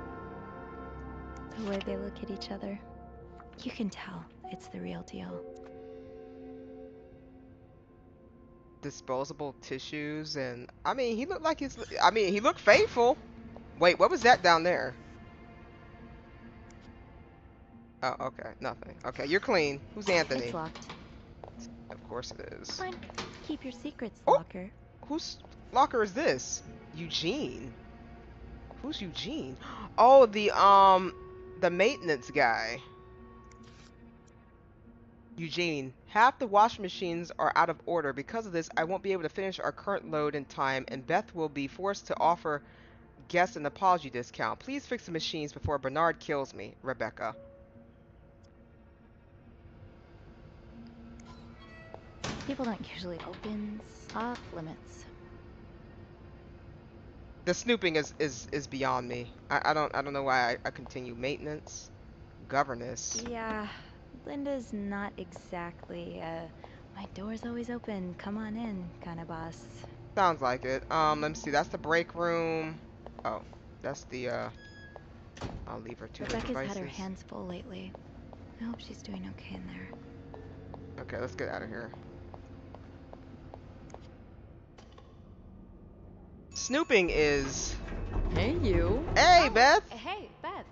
[SPEAKER 7] The way they look at each other. You can tell it's the real deal.
[SPEAKER 1] Disposable tissues and he looked like he looked faithful. Wait, what was that down there? Oh, okay, nothing. Okay, you're clean. Who's Anthony?
[SPEAKER 7] It's locked.
[SPEAKER 1] Of course it is.
[SPEAKER 7] Fine. Keep your secrets,
[SPEAKER 1] Oh,
[SPEAKER 7] locker.
[SPEAKER 1] Whose locker is this? Eugene. Who's Eugene? Oh, the maintenance guy. Eugene, half the washing machines are out of order. Because of this, I won't be able to finish our current load in time, and Beth will be forced to offer guests an apology discount. Please fix the machines before Bernard kills me. Rebecca.
[SPEAKER 7] People don't usually open off limits.
[SPEAKER 1] The snooping is beyond me. I don't know why I continue. Maintenance, governess.
[SPEAKER 7] Yeah, Linda's not exactly my door's always open, come on in kind of boss.
[SPEAKER 1] Sounds like it. Let me see. That's the break room. Oh, that's the I'll leave her to her
[SPEAKER 7] Rebecca's
[SPEAKER 1] devices.
[SPEAKER 7] had her hands full lately. I hope she's doing okay in there.
[SPEAKER 1] Okay, let's get out of here. Snooping is...
[SPEAKER 10] Hey, you.
[SPEAKER 1] Hey, Beth!
[SPEAKER 14] Hey, Beth.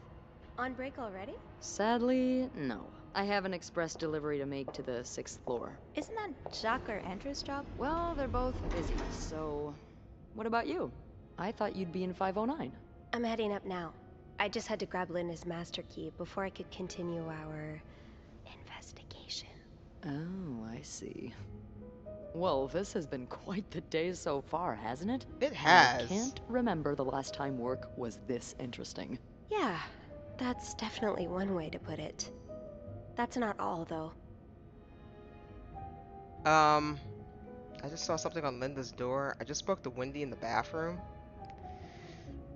[SPEAKER 14] On break already?
[SPEAKER 10] Sadly, no. I have an express delivery to make to the 6th floor.
[SPEAKER 7] Isn't that Jacques or Andrew's job?
[SPEAKER 10] Well, they're both busy, so... What about you? I thought you'd be in 509.
[SPEAKER 14] I'm heading up now. I just had to grab Linda's master key before I could continue our investigation.
[SPEAKER 10] Oh, I see. Well, this has been quite the day so far, hasn't it?
[SPEAKER 1] It has.
[SPEAKER 10] I can't remember the last time work was this interesting.
[SPEAKER 14] Yeah, that's definitely one way to put it. That's not all, though.
[SPEAKER 1] I just saw something on Linda's door. I just spoke to Wendy in the bathroom.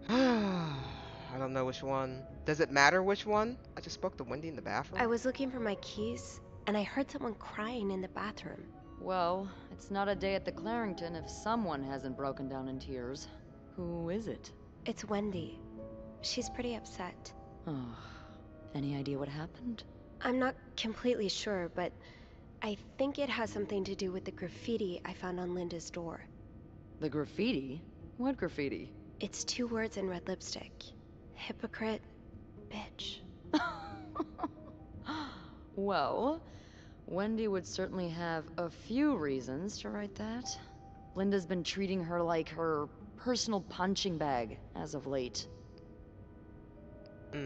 [SPEAKER 1] I don't know which one. Does it matter which one? I just spoke to Wendy in the bathroom.
[SPEAKER 14] I was looking for my keys, and I heard someone crying in the bathroom.
[SPEAKER 10] Well, it's not a day at the Clarington if someone hasn't broken down in tears. Who is it?
[SPEAKER 14] It's Wendy. She's pretty upset.
[SPEAKER 10] Oh, any idea what happened?
[SPEAKER 14] I'm not completely sure, but I think it has something to do with the graffiti I found on Linda's door.
[SPEAKER 10] The graffiti? What graffiti?
[SPEAKER 14] It's 2 words in red lipstick. Hypocrite, bitch.
[SPEAKER 10] Well, Wendy would certainly have a few reasons to write that. Linda's been treating her like her personal punching bag as of late.
[SPEAKER 1] I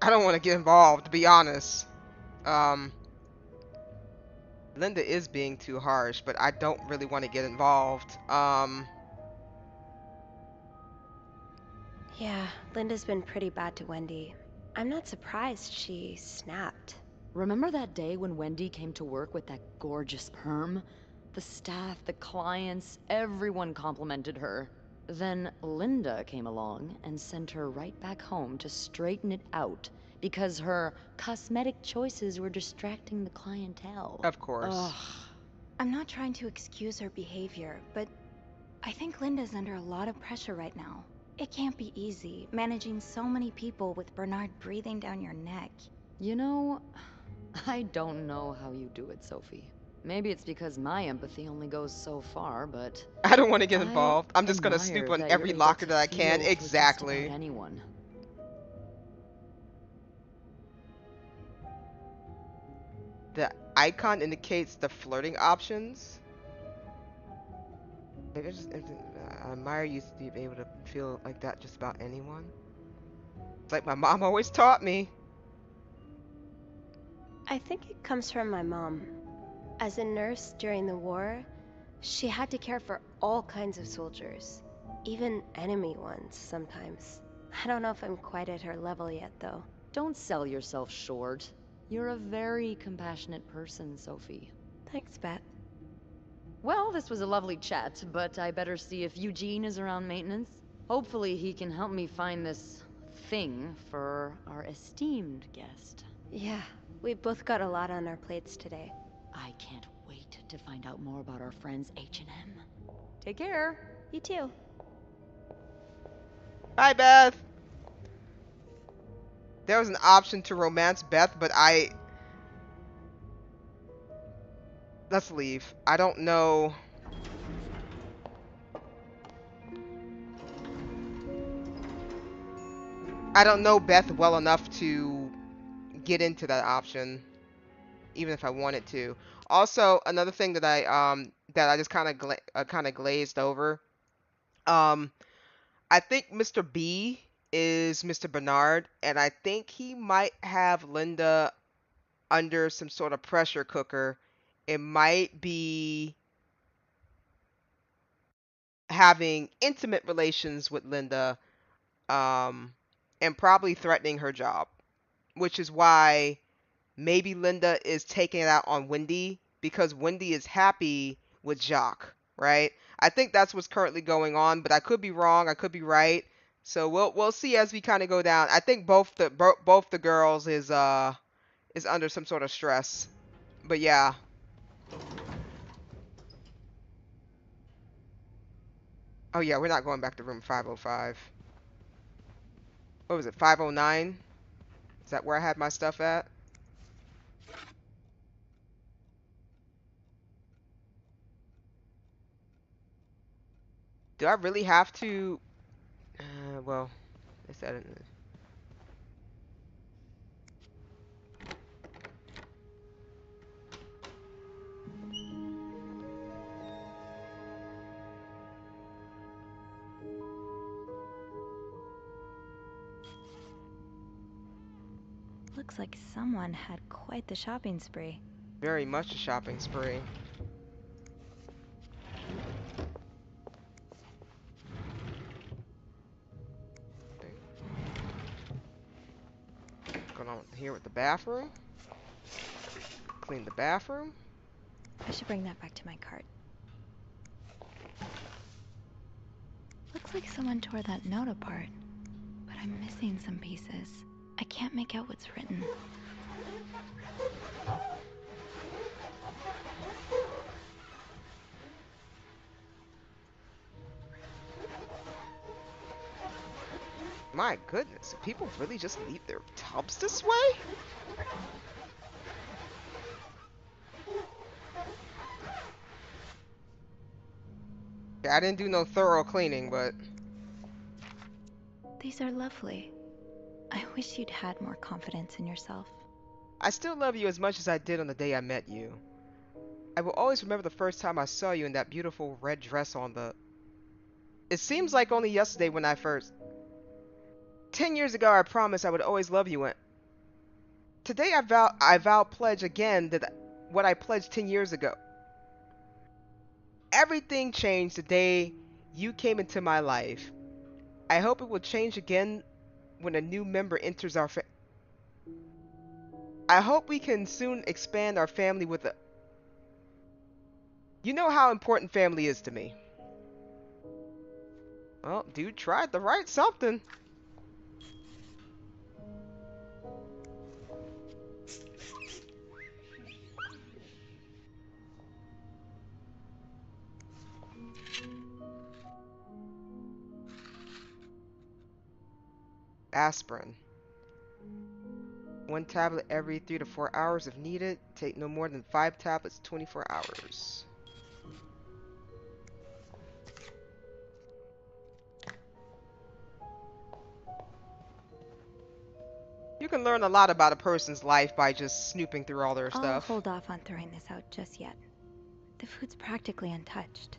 [SPEAKER 1] don't want to get involved, to be honest. Linda is being too harsh, but I don't really want to get involved.
[SPEAKER 14] Yeah, Linda's been pretty bad to Wendy. I'm not surprised she snapped.
[SPEAKER 10] Remember that day when Wendy came to work with that gorgeous perm? The staff, the clients, everyone complimented her. Then Linda came along and sent her right back home to straighten it out because her cosmetic choices were distracting the clientele.
[SPEAKER 1] Of course.
[SPEAKER 10] Ugh.
[SPEAKER 14] I'm not trying to excuse her behavior, but I think Linda's under a lot of pressure right now. It can't be easy, managing so many people with Bernard breathing down your neck.
[SPEAKER 10] You know, I don't know how you do it, Sophie. Maybe it's because my empathy only goes so far, but
[SPEAKER 1] I don't want to get involved. I'm just gonna
[SPEAKER 10] admire
[SPEAKER 1] snoop on
[SPEAKER 10] that
[SPEAKER 1] every
[SPEAKER 10] you're able
[SPEAKER 1] locker
[SPEAKER 10] to
[SPEAKER 1] that I can.
[SPEAKER 10] feel for
[SPEAKER 1] Exactly.
[SPEAKER 10] just about anyone.
[SPEAKER 1] The icon indicates the flirting options. Maybe I admire you to be able to feel like that just about anyone. It's like my mom always taught me.
[SPEAKER 14] I think it comes from my mom. As a nurse during the war, she had to care for all kinds of soldiers, even enemy ones sometimes. I don't know if I'm quite at her level yet, though.
[SPEAKER 10] Don't sell yourself short. You're a very compassionate person, Sophie.
[SPEAKER 14] Thanks, Beth.
[SPEAKER 10] Well, this was a lovely chat, but I better see if Eugene is around maintenance. Hopefully he can help me find this thing for our esteemed guest.
[SPEAKER 14] Yeah, we've both got a lot on our plates today.
[SPEAKER 10] I can't wait to find out more about our friends H&M. Take care.
[SPEAKER 14] You too.
[SPEAKER 1] Hi, Beth. There was an option to romance Beth, but let's leave. I don't know. I don't know Beth well enough to get into that option, even if I wanted to. Also, another thing that I just kind of glazed over. I think Mr. B is Mr. Bernard, and I think he might have Linda under some sort of pressure cooker. It might be having intimate relations with Linda, and probably threatening her job, which is why maybe Linda is taking it out on Wendy because Wendy is happy with Jacques, right? I think that's what's currently going on, but I could be wrong, I could be right. So we'll see as we kind of go down. I think both the girls is under some sort of stress. But yeah. Oh yeah, we're not going back to room 505. What was it? 509? Is that where I had my stuff at? Do I really have to? Well, they said it.
[SPEAKER 7] Looks like someone had quite the shopping spree.
[SPEAKER 1] Very much a shopping spree. What's going on here with the bathroom? Clean the bathroom.
[SPEAKER 7] I should bring that back to my cart. Looks like someone tore that note apart, but I'm missing some pieces. I can't make out what's written.
[SPEAKER 1] My goodness, people really just leave their tubs this way? I didn't do no thorough cleaning, but
[SPEAKER 7] These are lovely. I wish you'd had more confidence in yourself.
[SPEAKER 1] I still love you as much as I did on the day I met you. I will always remember the first time I saw you in that beautiful red dress on the... It seems like only yesterday when I first... 10 years ago I promised I would always love you and... Today I vow pledge again that what I pledged 10 years ago. Everything changed the day you came into my life. I hope it will change again when a new member enters our I hope we can soon expand our family with a... You know how important family is to me. Well, dude tried to write something. Aspirin. 1 tablet every 3 to 4 hours if needed. Take no more than 5 tablets 24 hours. You can learn a lot about a person's life by just snooping through all their
[SPEAKER 7] I'll
[SPEAKER 1] stuff.
[SPEAKER 7] hold off on throwing this out just yet. The food's practically untouched.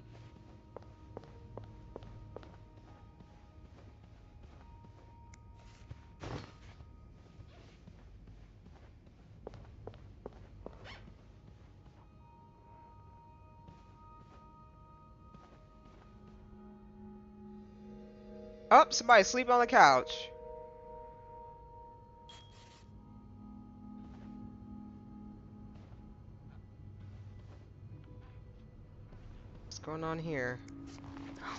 [SPEAKER 1] Oh, somebody's sleeping on the couch. What's going on here?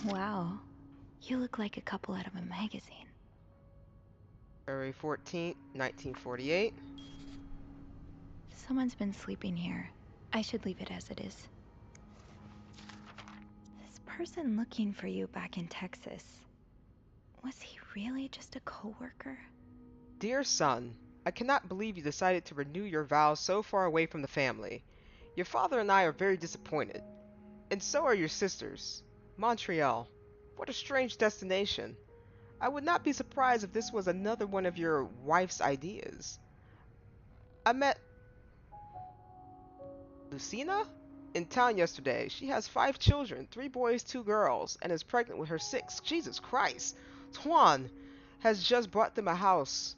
[SPEAKER 7] Wow. You look like a couple out of a magazine.
[SPEAKER 1] February 14th, 1948.
[SPEAKER 7] Someone's been sleeping here. I should leave it as it is. This person looking for you back in Texas, was he really just a coworker?
[SPEAKER 1] Dear son, I cannot believe you decided to renew your vows so far away from the family. Your father and I are very disappointed. And so are your sisters. Montreal. What a strange destination. I would not be surprised if this was another one of your wife's ideas. I met Lucina in town yesterday. She has 5 children, 3 boys, 2 girls, and is pregnant with her 6th. Jesus Christ. Tuan has just bought them a house.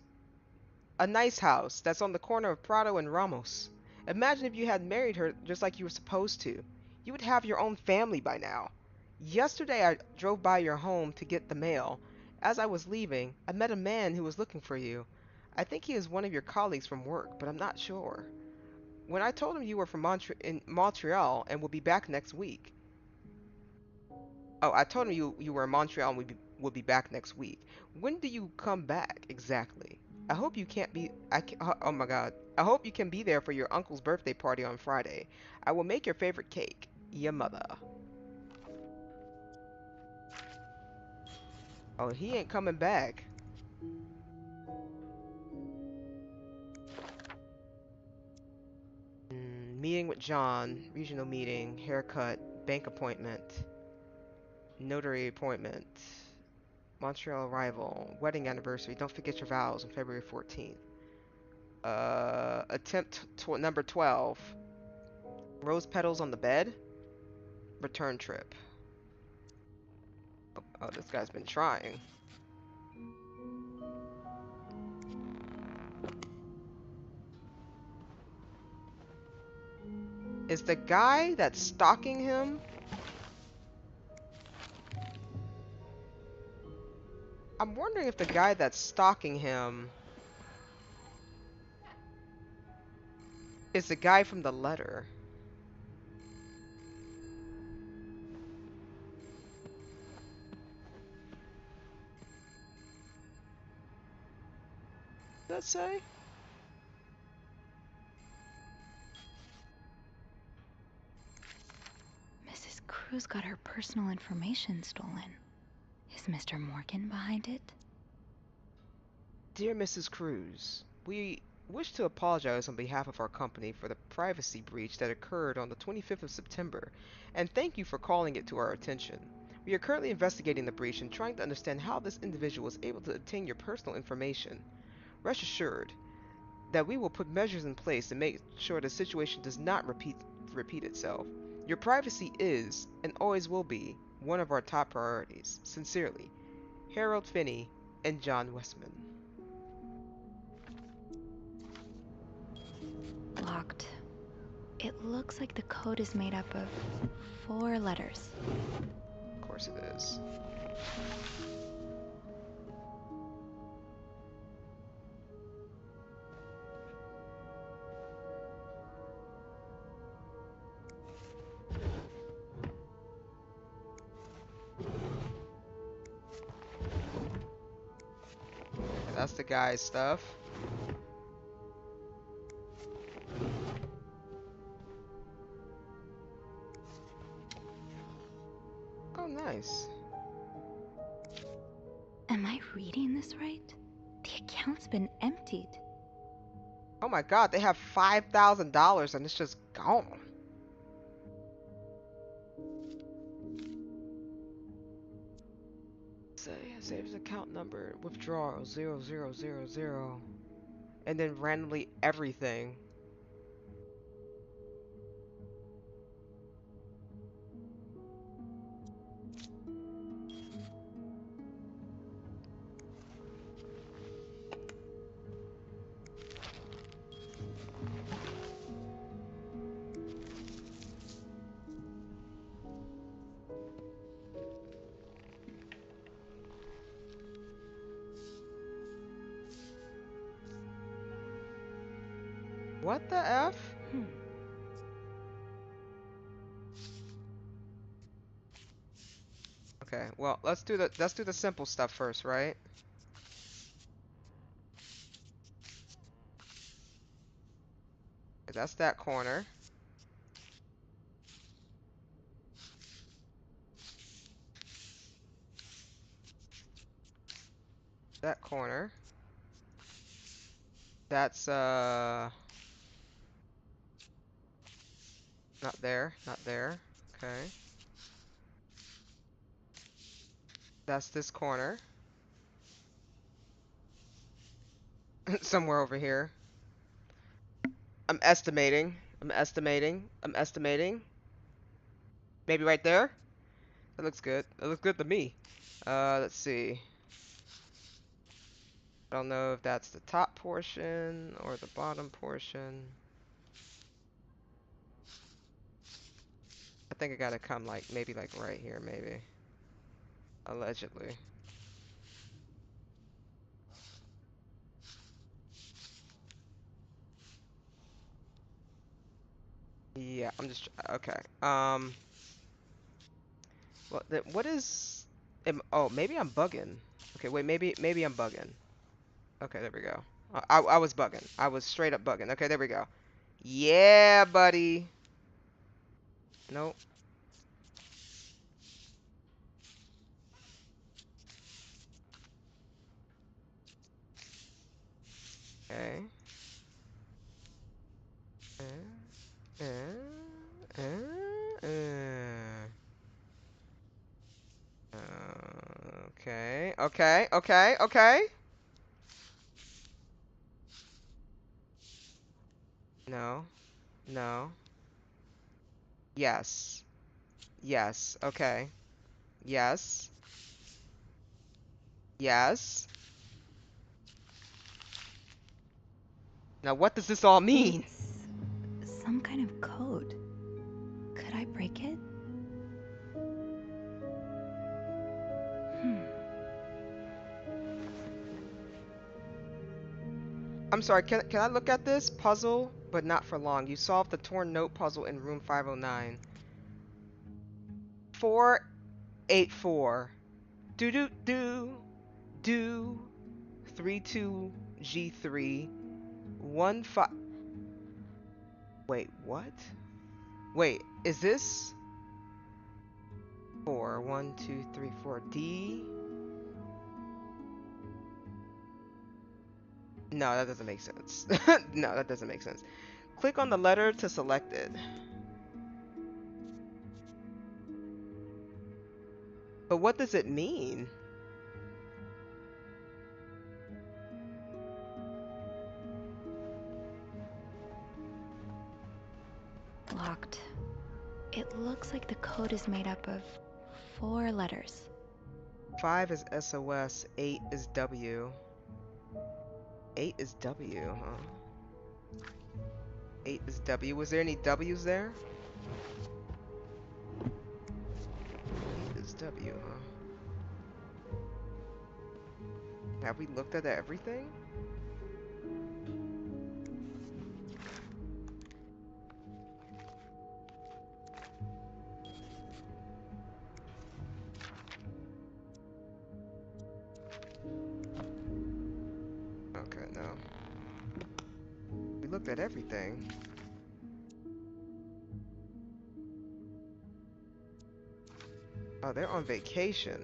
[SPEAKER 1] A nice house that's on the corner of Prado and Ramos. Imagine if you had married her just like you were supposed to. You would have your own family by now. Yesterday I drove by your home to get the mail. As I was leaving, I met a man who was looking for you. I think he is one of your colleagues from work, but I'm not sure. When I told him you were from Montreal and would be back next week. Oh, I told him you were in Montreal and would be back next week. When do you come back exactly? I hope you can't be... oh my god. I hope you can be there for your uncle's birthday party on Friday. I will make your favorite cake. Your mother. Oh, he ain't coming back. Meeting with John. Regional meeting. Haircut. Bank appointment. Notary appointment. Montreal arrival. Wedding anniversary. Don't forget your vows on February 14th. Attempt number 12. Rose petals on the bed. Return trip. Oh, this guy's been trying. Is the guy that's stalking him? I'm wondering if the guy that's stalking him is the guy from the letter. Does that say?
[SPEAKER 7] Mrs. Cruz got her personal information stolen. Is Mr. Morgan behind it?
[SPEAKER 1] Dear Mrs. Cruz, we wish to apologize on behalf of our company for the privacy breach that occurred on the 25th of September, and thank you for calling it to our attention. We are currently investigating the breach and trying to understand how this individual was able to obtain your personal information. Rest assured that we will put measures in place to make sure the situation does not repeat itself. Your privacy is, and always will be, one of our top priorities. Sincerely, Harold Finney and John Westman.
[SPEAKER 7] Locked. It looks like the code is made up of 4 letters.
[SPEAKER 1] Of course it is. That's the guy's stuff. Oh, nice.
[SPEAKER 7] Am I reading this right? The account's been emptied.
[SPEAKER 1] Oh my god, they have $5,000 and it's just gone. Saves account number, withdrawal 0000, and then randomly everything. What the F? Okay, well, let's do the simple stuff first, right? That's that corner. That corner. That's not there, not there. Okay. That's this corner. Somewhere over here. I'm estimating. I'm estimating. I'm estimating. Maybe right there? That looks good. That looks good to me. Let's see. I don't know if that's the top portion or the bottom portion. I think I gotta come like, maybe like right here, maybe. Allegedly. Yeah, I'm just, okay. What is, oh, maybe I'm bugging. Okay, wait, maybe I'm bugging. Okay, there we go. I was bugging. I was straight up bugging. Okay, there we go. Yeah, buddy. Nope. Okay. Uh, uh, uh, okay, okay, okay, okay. No, no. Yes. Yes, okay. Yes. Yes. Now what does this all mean?
[SPEAKER 7] It's some kind of code. Could I break it?
[SPEAKER 1] I'm sorry, can I look at this puzzle, but not for long? You solved the torn note puzzle in room 509. 484. Do do do do 32 G3 15. Wait, what? Wait, is this 4 1 2 3 4 D No, that doesn't make sense. No, that doesn't make sense. Click on the letter to select it. But what does it mean?
[SPEAKER 7] Locked. It looks like the code is made up of 4 letters.
[SPEAKER 1] 5 is SOS, 8 is W. 8 is W, huh? 8 is W. Was there any W's there? 8 is W, huh? Have we looked at everything? Okay, no. We looked at everything. Oh, they're on vacation.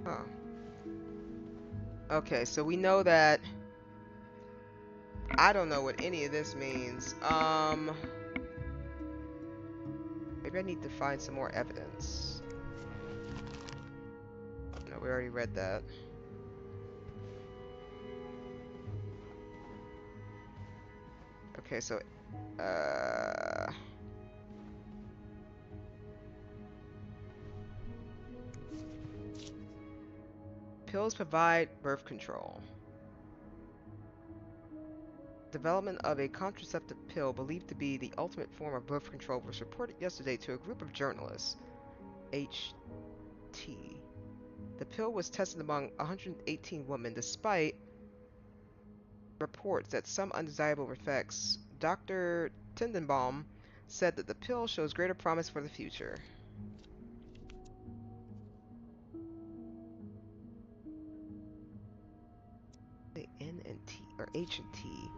[SPEAKER 1] Huh. Okay, so we know that I don't know what any of this means. Maybe I need to find some more evidence. No, we already read that. Okay, so pills provide birth control. Development of a contraceptive pill believed to be the ultimate form of birth control was reported yesterday to a group of journalists. HT. The pill was tested among 118 women despite reports that some undesirable effects. Dr. Tendenbaum said that the pill shows greater promise for the future. The N and T, or H and T.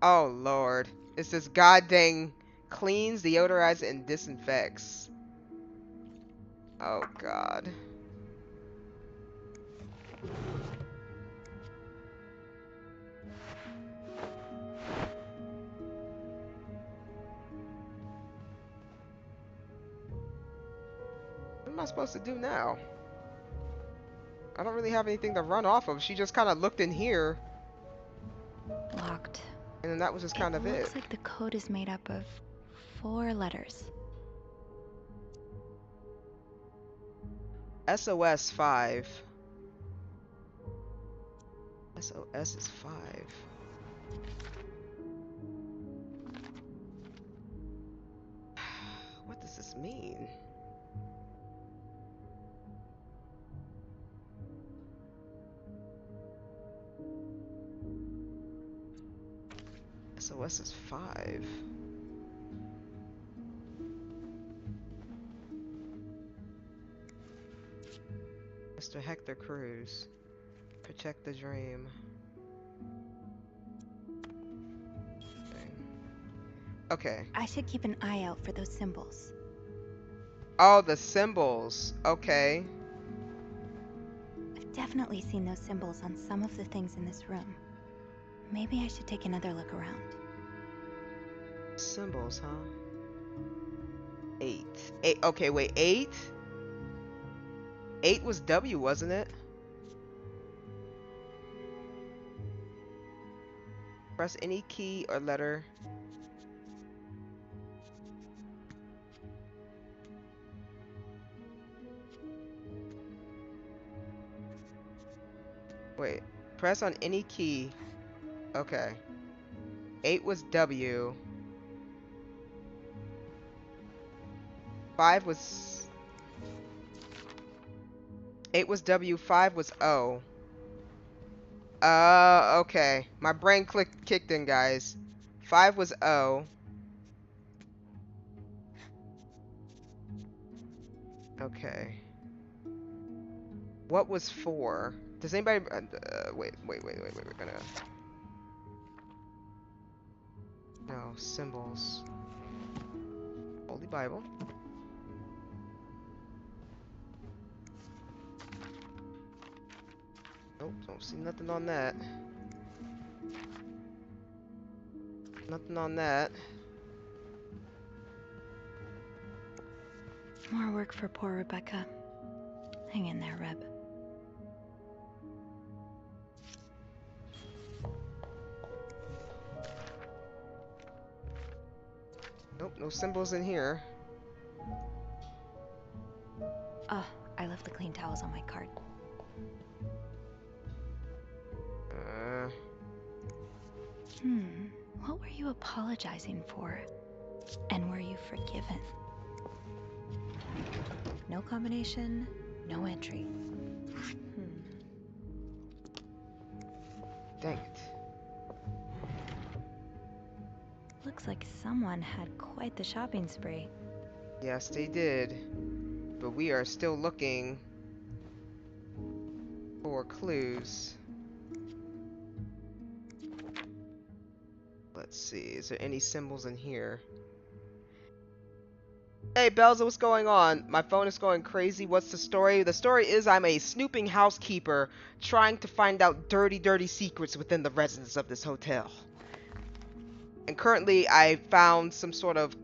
[SPEAKER 1] Oh lord. It's this goddamn cleans, deodorizes, and disinfects. Oh god. What am I supposed to do now? I don't really have anything to run off of. She just kind of looked in here.
[SPEAKER 7] Locked.
[SPEAKER 1] And then that was just kind of it.
[SPEAKER 7] It looks like the code is made up of 4 letters.
[SPEAKER 1] SOS 5. SOS is 5. What does this mean? SOS is 5. Mr. Hector Cruz. Protect the dream. Okay.
[SPEAKER 7] I should keep an eye out for those symbols.
[SPEAKER 1] Oh, the symbols. Okay.
[SPEAKER 7] I've definitely seen those symbols on some of the things in this room. Maybe I should take another look around.
[SPEAKER 1] Symbols, huh? 8. 8. Okay, wait. 8? 8 was W, wasn't it? Press any key or letter. Wait. Press on any key. Okay. 8 was W. 5 was... 8 was W, 5 was O. Okay. My brain kicked in, guys. 5 was O. Okay. What was 4? Does anybody... wait. We're gonna... No, symbols. Holy Bible. Nope, don't see nothing on that. Nothing on that.
[SPEAKER 7] More work for poor Rebecca. Hang in there, Reb.
[SPEAKER 1] Nope, no symbols in here.
[SPEAKER 7] Oh, I left the clean towels on my cart. What were you apologizing for? And were you forgiven? No combination, no entry.
[SPEAKER 1] Dang it.
[SPEAKER 7] Looks like someone had quite the shopping spree.
[SPEAKER 1] Yes, they did. But we are still looking for clues. Let's see, is there any symbols in here? Hey Belza, what's going on? My phone is going crazy. What's the story? The story is I'm a snooping housekeeper trying to find out dirty secrets within the residence of this hotel. And currently I found some sort of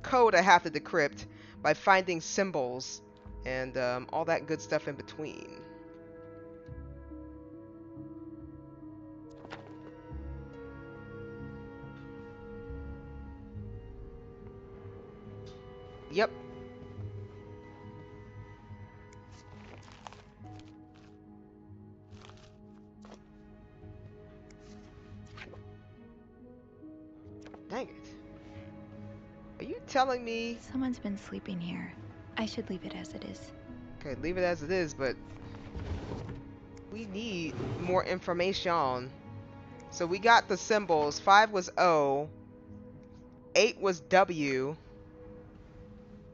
[SPEAKER 1] code I have to decrypt by finding symbols and all that good stuff in between. Yep. Dang it. Are you telling me...
[SPEAKER 7] Someone's been sleeping here. I should leave it as it is.
[SPEAKER 1] Okay, leave it as it is, but... we need more information. So we got the symbols. 5 was O. 8 was W.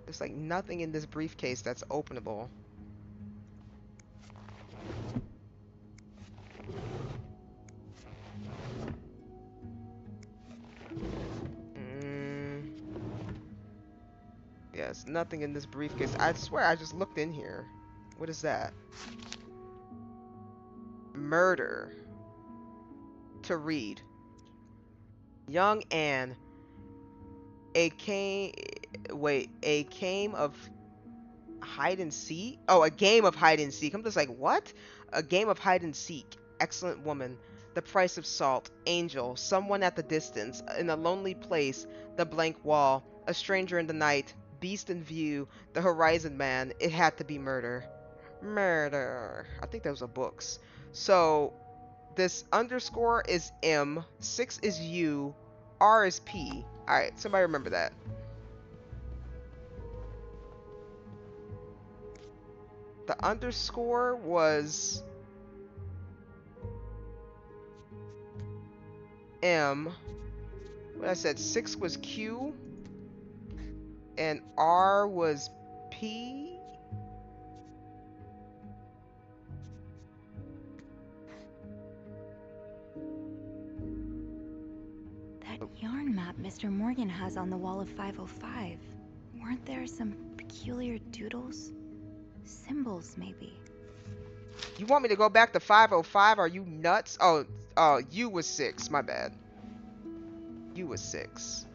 [SPEAKER 1] There's like nothing in this briefcase that's openable. Yes, nothing in this briefcase. I swear I just looked in here. What is that? Murder. To read. Young Anne. A game of hide and seek? Oh, a game of hide and seek. I'm just like, what? A game of hide and seek. Excellent woman. The price of salt. Angel. Someone at the distance. In a lonely place. The blank wall. A stranger in the night. Beast in view. The horizon man. It had to be murder. Murder. I think those are books. So, this underscore is M. 6 is U. R is P. Alright, somebody remember that. The underscore was M. What I said, 6 was Q. And R was P.
[SPEAKER 7] That yarn map Mr. Morgan has on the wall of 505. Weren't there some peculiar doodles? Symbols, maybe.
[SPEAKER 1] You want me to go back to 505? Are you nuts? Oh, U was 6. My bad. U was 6.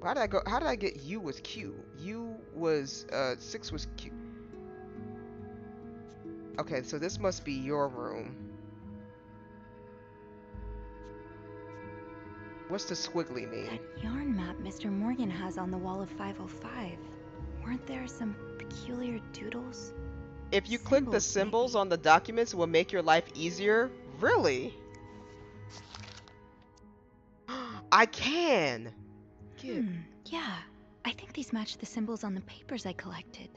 [SPEAKER 1] How did I get U was Q? U was 6 was Q. Okay, so this must be your room. What's the squiggly mean?
[SPEAKER 7] That yarn map Mr. Morgan has on the wall of 505. Weren't there some peculiar doodles?
[SPEAKER 1] If you click the symbols on the documents, it will make your life easier? Really? I can!
[SPEAKER 7] Yeah. I think these match the symbols on the papers I collected.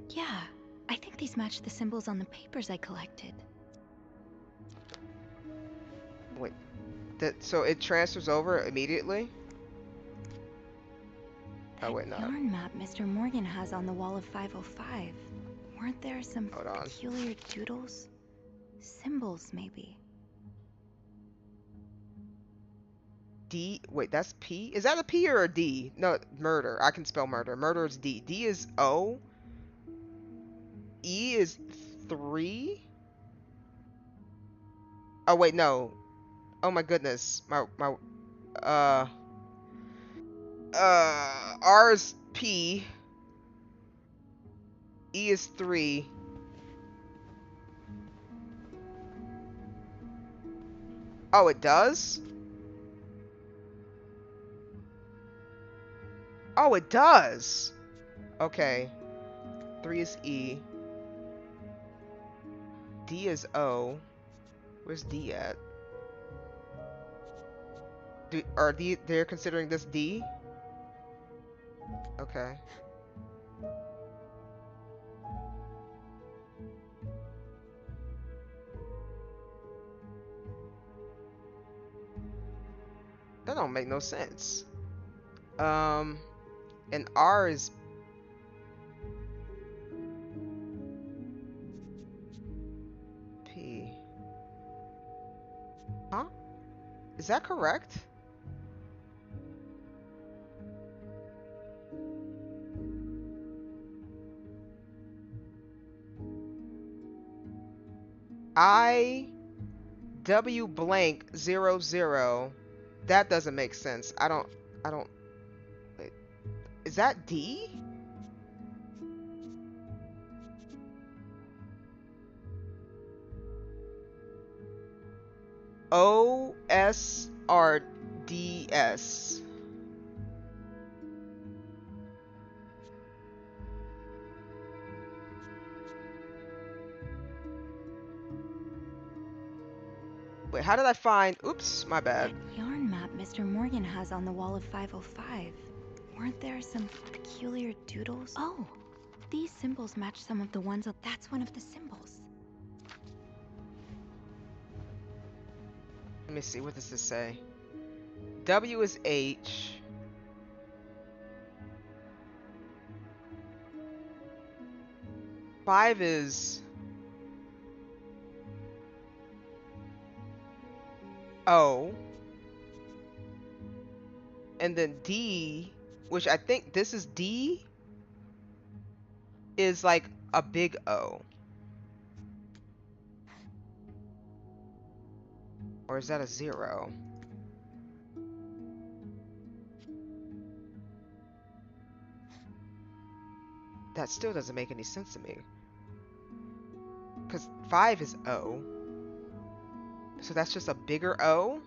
[SPEAKER 7] Yeah. I think these match the symbols on the papers I collected.
[SPEAKER 1] Wait. So it transfers over immediately? Oh wait, no.
[SPEAKER 7] Yarn map Mr. Morgan has on the wall of 505. Weren't there some
[SPEAKER 1] Hold on.
[SPEAKER 7] peculiar doodles? Symbols, maybe.
[SPEAKER 1] D. Wait, that's P? Is that a P or a D? No, murder. I can spell murder. Murder is D. D is O. E is 3. Oh wait, no. Oh my goodness. R is P. E is 3. Oh, it does? Oh, it does. Okay. 3 is E. D is O. Where's D at? They're considering this D? Okay. That don't make no sense. And R is P. Huh? Is that correct? I W blank 00. That doesn't make sense. I don't wait. Is that D? O S R D S. Wait, how did I find? Oops, my bad.
[SPEAKER 7] That yarn map Mr. Morgan has on the wall of 505. Weren't there some peculiar doodles? Oh, these symbols match some of the ones. That's one of the symbols.
[SPEAKER 1] Let me see, what does this say? W is H. Five is O. And then D, which I think this is D, is like a big O. Or is that a 0? That still doesn't make any sense to me. Because 5 is O. So that's just a bigger O?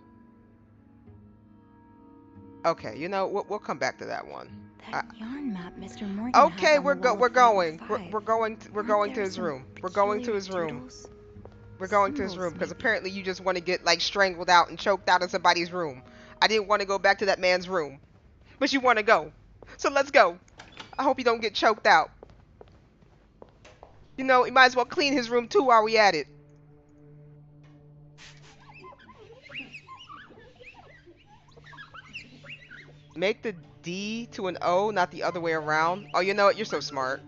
[SPEAKER 1] Okay, you know, we'll come back to that one.
[SPEAKER 7] That yarn map Mr. Morgan
[SPEAKER 1] Okay,
[SPEAKER 7] has on
[SPEAKER 1] we're
[SPEAKER 7] the wall
[SPEAKER 1] going.
[SPEAKER 7] of 505.
[SPEAKER 1] We're going to
[SPEAKER 7] there
[SPEAKER 1] his
[SPEAKER 7] some
[SPEAKER 1] room. We're going to his room.
[SPEAKER 7] doodles?
[SPEAKER 1] We're going to his room because apparently you just want to get like strangled out and choked out in somebody's room. I didn't want to go back to that man's room, but you want to go. So let's go. I hope you don't get choked out. You know, you might as well clean his room too while we at it. Make the D to an O, not the other way around. Oh, you know what? You're so smart.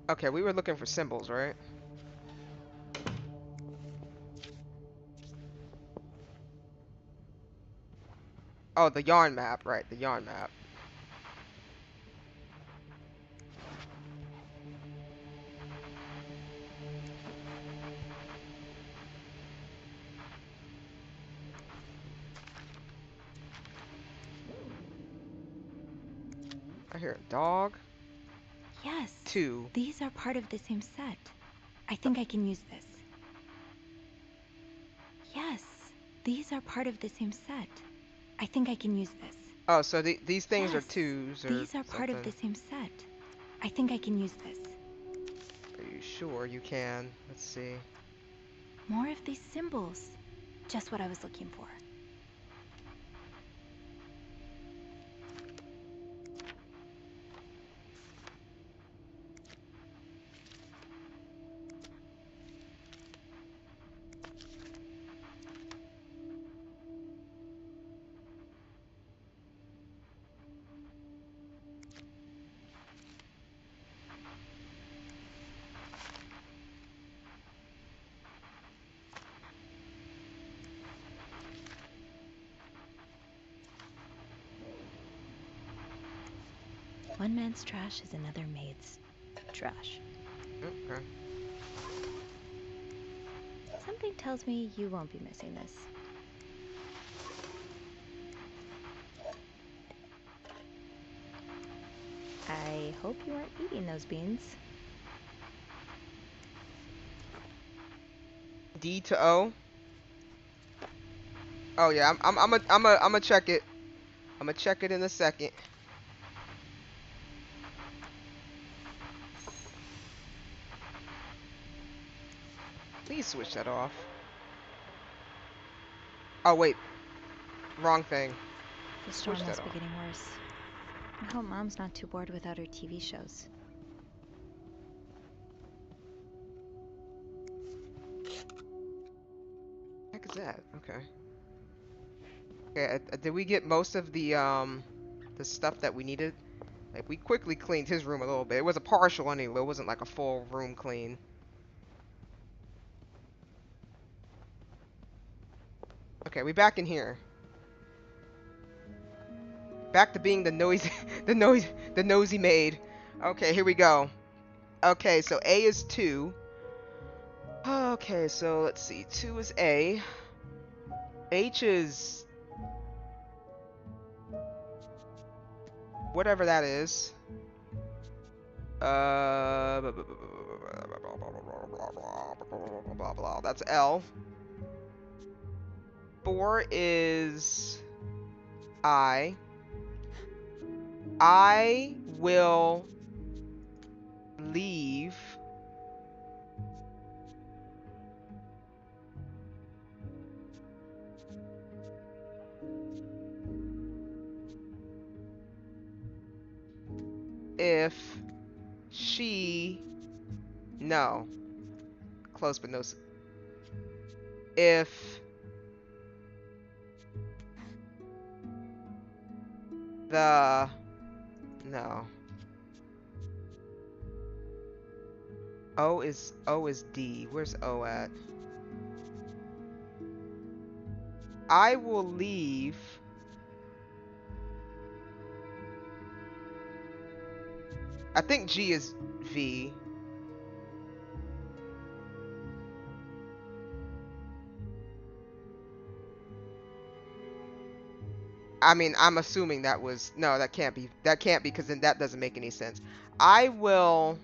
[SPEAKER 1] Okay, we were looking for symbols, right? Oh, the yarn map, right, the yarn map. I hear a dog.
[SPEAKER 7] Yes.
[SPEAKER 1] 2.
[SPEAKER 7] These are part of the same set. I think I can use this. Yes. These are part of the same set. I think I can use this.
[SPEAKER 1] Oh, so these things
[SPEAKER 7] yes.
[SPEAKER 1] are 2s or
[SPEAKER 7] These are part of the same set. I think I can use this.
[SPEAKER 1] Are you sure you can? Let's see.
[SPEAKER 7] More of these symbols. Just what I was looking for. One man's trash is another maid's trash.
[SPEAKER 1] Okay.
[SPEAKER 7] Something tells me you won't be missing this. I hope you aren't eating those beans.
[SPEAKER 1] D to O. Oh yeah, I'm a check it. I'm gonna check it in a second. Please switch that off. Oh wait, wrong thing.
[SPEAKER 7] The storm
[SPEAKER 1] Switch that
[SPEAKER 7] must be
[SPEAKER 1] off.
[SPEAKER 7] getting worse. I hope Mom's not too bored without her TV shows.
[SPEAKER 1] Heck is that? Okay. Okay. Did we get most of the stuff that we needed? Like we quickly cleaned his room a little bit. It was a partial anyway. It wasn't like a full room clean. Okay, we back in here. Back to being the noisy, the nosy maid. Okay, here we go. Okay, so A is 2. Okay, so let's see. 2 is A. H is whatever that is. Blah, blah, blah. That's L. 4 is I. I will leave if she no close but no if the no O is D. Where's O at? I will leave I think G is V. I mean, I'm assuming that was no, that can't be because then that doesn't make any sense. I will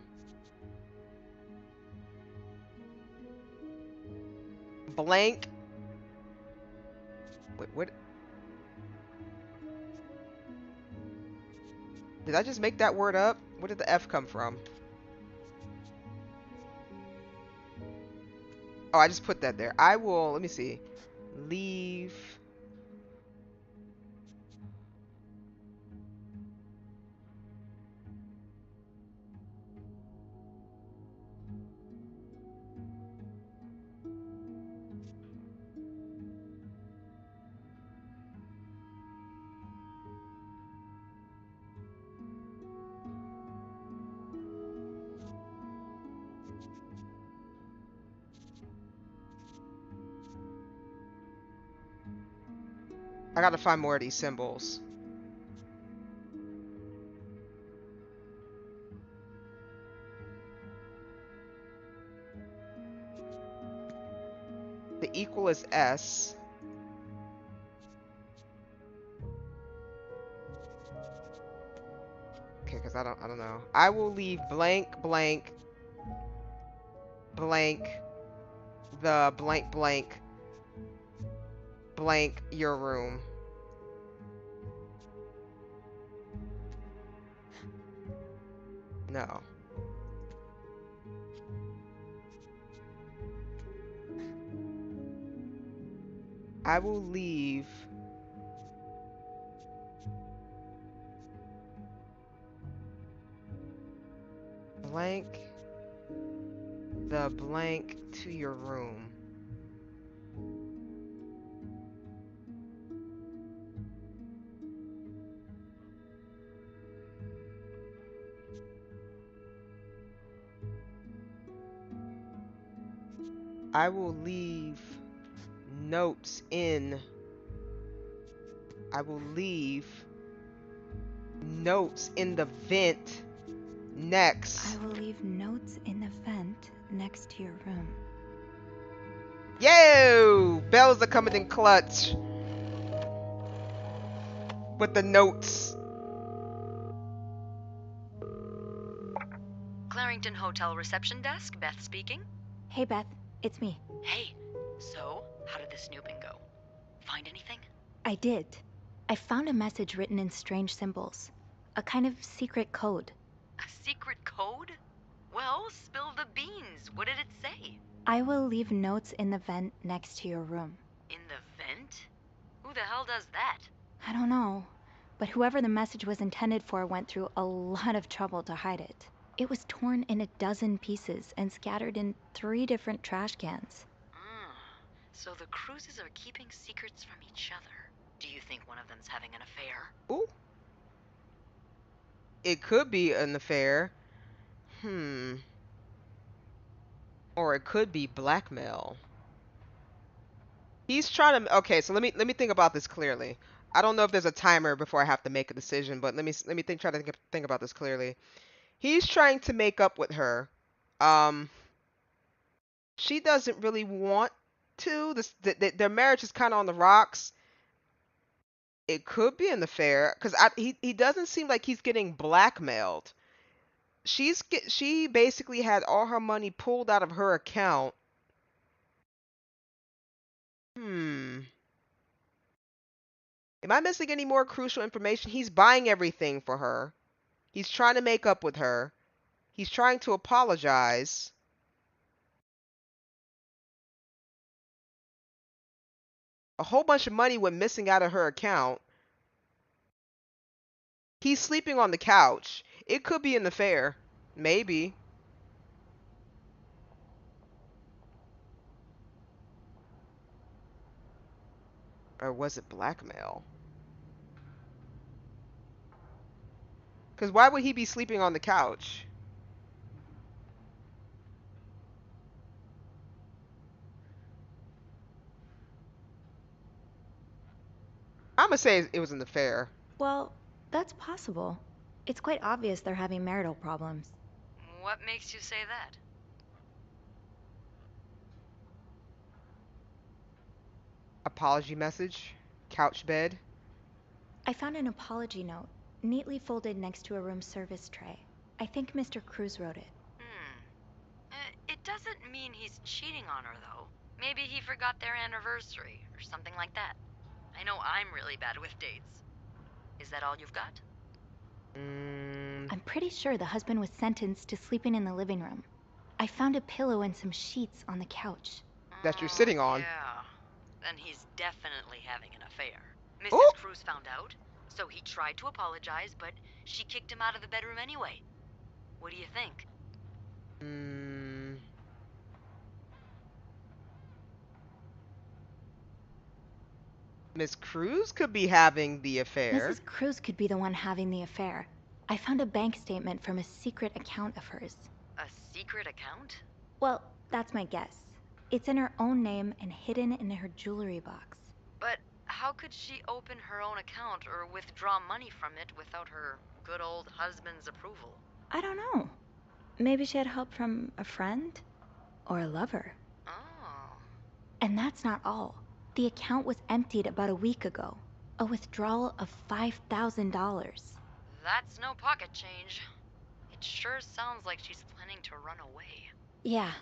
[SPEAKER 1] blank. Wait, what? Did I just make that word up? Where did the F come from? Oh, I just put that there. I will, let me see. Leave. I gotta find more of these symbols. The equal is S. Okay, because I don't know. I will leave blank blank blank the blank blank blank your room. No. I will leave blank the blank to your room. I will leave notes in. I will leave Notes in the vent next.
[SPEAKER 7] I will leave notes in the vent next to your room.
[SPEAKER 1] Yo! Bells are coming in clutch. With the notes.
[SPEAKER 10] Clarington Hotel reception desk, Beth speaking.
[SPEAKER 7] Hey, Beth. It's me.
[SPEAKER 10] Hey, so how did the snooping go? Find anything?
[SPEAKER 7] I did. I found a message written in strange symbols. A kind of secret code.
[SPEAKER 10] A secret code? Well, spill the beans. What did it say?
[SPEAKER 7] I will leave notes in the vent next to your room.
[SPEAKER 10] In the vent? Who the hell does that?
[SPEAKER 7] I don't know, but whoever the message was intended for went through a lot of trouble to hide it. It was torn in a dozen pieces and scattered in 3 different trash cans.
[SPEAKER 10] So the cruises are keeping secrets from each other. Do you think one of them's having an affair?
[SPEAKER 1] Ooh. It could be an affair. Or it could be blackmail. He's trying to. Okay, so let me think about this clearly. I don't know if there's a timer before I have to make a decision, but let me try to think about this clearly. He's trying to make up with her. She doesn't really want to. Their marriage is kind of on the rocks. It could be an affair because he doesn't seem like he's getting blackmailed. She basically had all her money pulled out of her account. Am I missing any more crucial information? He's buying everything for her. He's trying to make up with her. He's trying to apologize. A whole bunch of money went missing out of her account. He's sleeping on the couch. It could be an affair. Maybe. Or was it blackmail? Because why would he be sleeping on the couch? I'm going to say it was an affair.
[SPEAKER 7] Well, that's possible. It's quite obvious they're having marital problems.
[SPEAKER 10] What makes you say that?
[SPEAKER 1] Apology message. Couch bed.
[SPEAKER 7] I found an apology note, neatly folded next to a room service tray. I think Mr. Cruz wrote it.
[SPEAKER 10] It doesn't mean he's cheating on her, though. Maybe he forgot their anniversary, or something like that. I know I'm really bad with dates. Is that all you've got?
[SPEAKER 7] I'm pretty sure the husband was sentenced to sleeping in the living room. I found a pillow and some sheets on the couch.
[SPEAKER 1] That you're sitting on.
[SPEAKER 10] Yeah. Then he's definitely having an affair. Mrs. Cruz found out, so he tried to apologize, but she kicked him out of the bedroom anyway. What do you think?
[SPEAKER 1] Miss Cruz could be having the affair.
[SPEAKER 7] Mrs. Cruz could be the one having the affair. I found a bank statement from a secret account of hers.
[SPEAKER 10] A secret account?
[SPEAKER 7] Well, that's my guess. It's in her own name and hidden in her jewelry box.
[SPEAKER 10] But how could she open her own account or withdraw money from it without her good old husband's approval?
[SPEAKER 7] I don't know. Maybe she had help from a friend? Or a lover.
[SPEAKER 10] Oh.
[SPEAKER 7] And that's not all. The account was emptied about a week ago. A withdrawal of $5,000.
[SPEAKER 10] That's no pocket change. It sure sounds like she's planning to run away.
[SPEAKER 7] Yeah.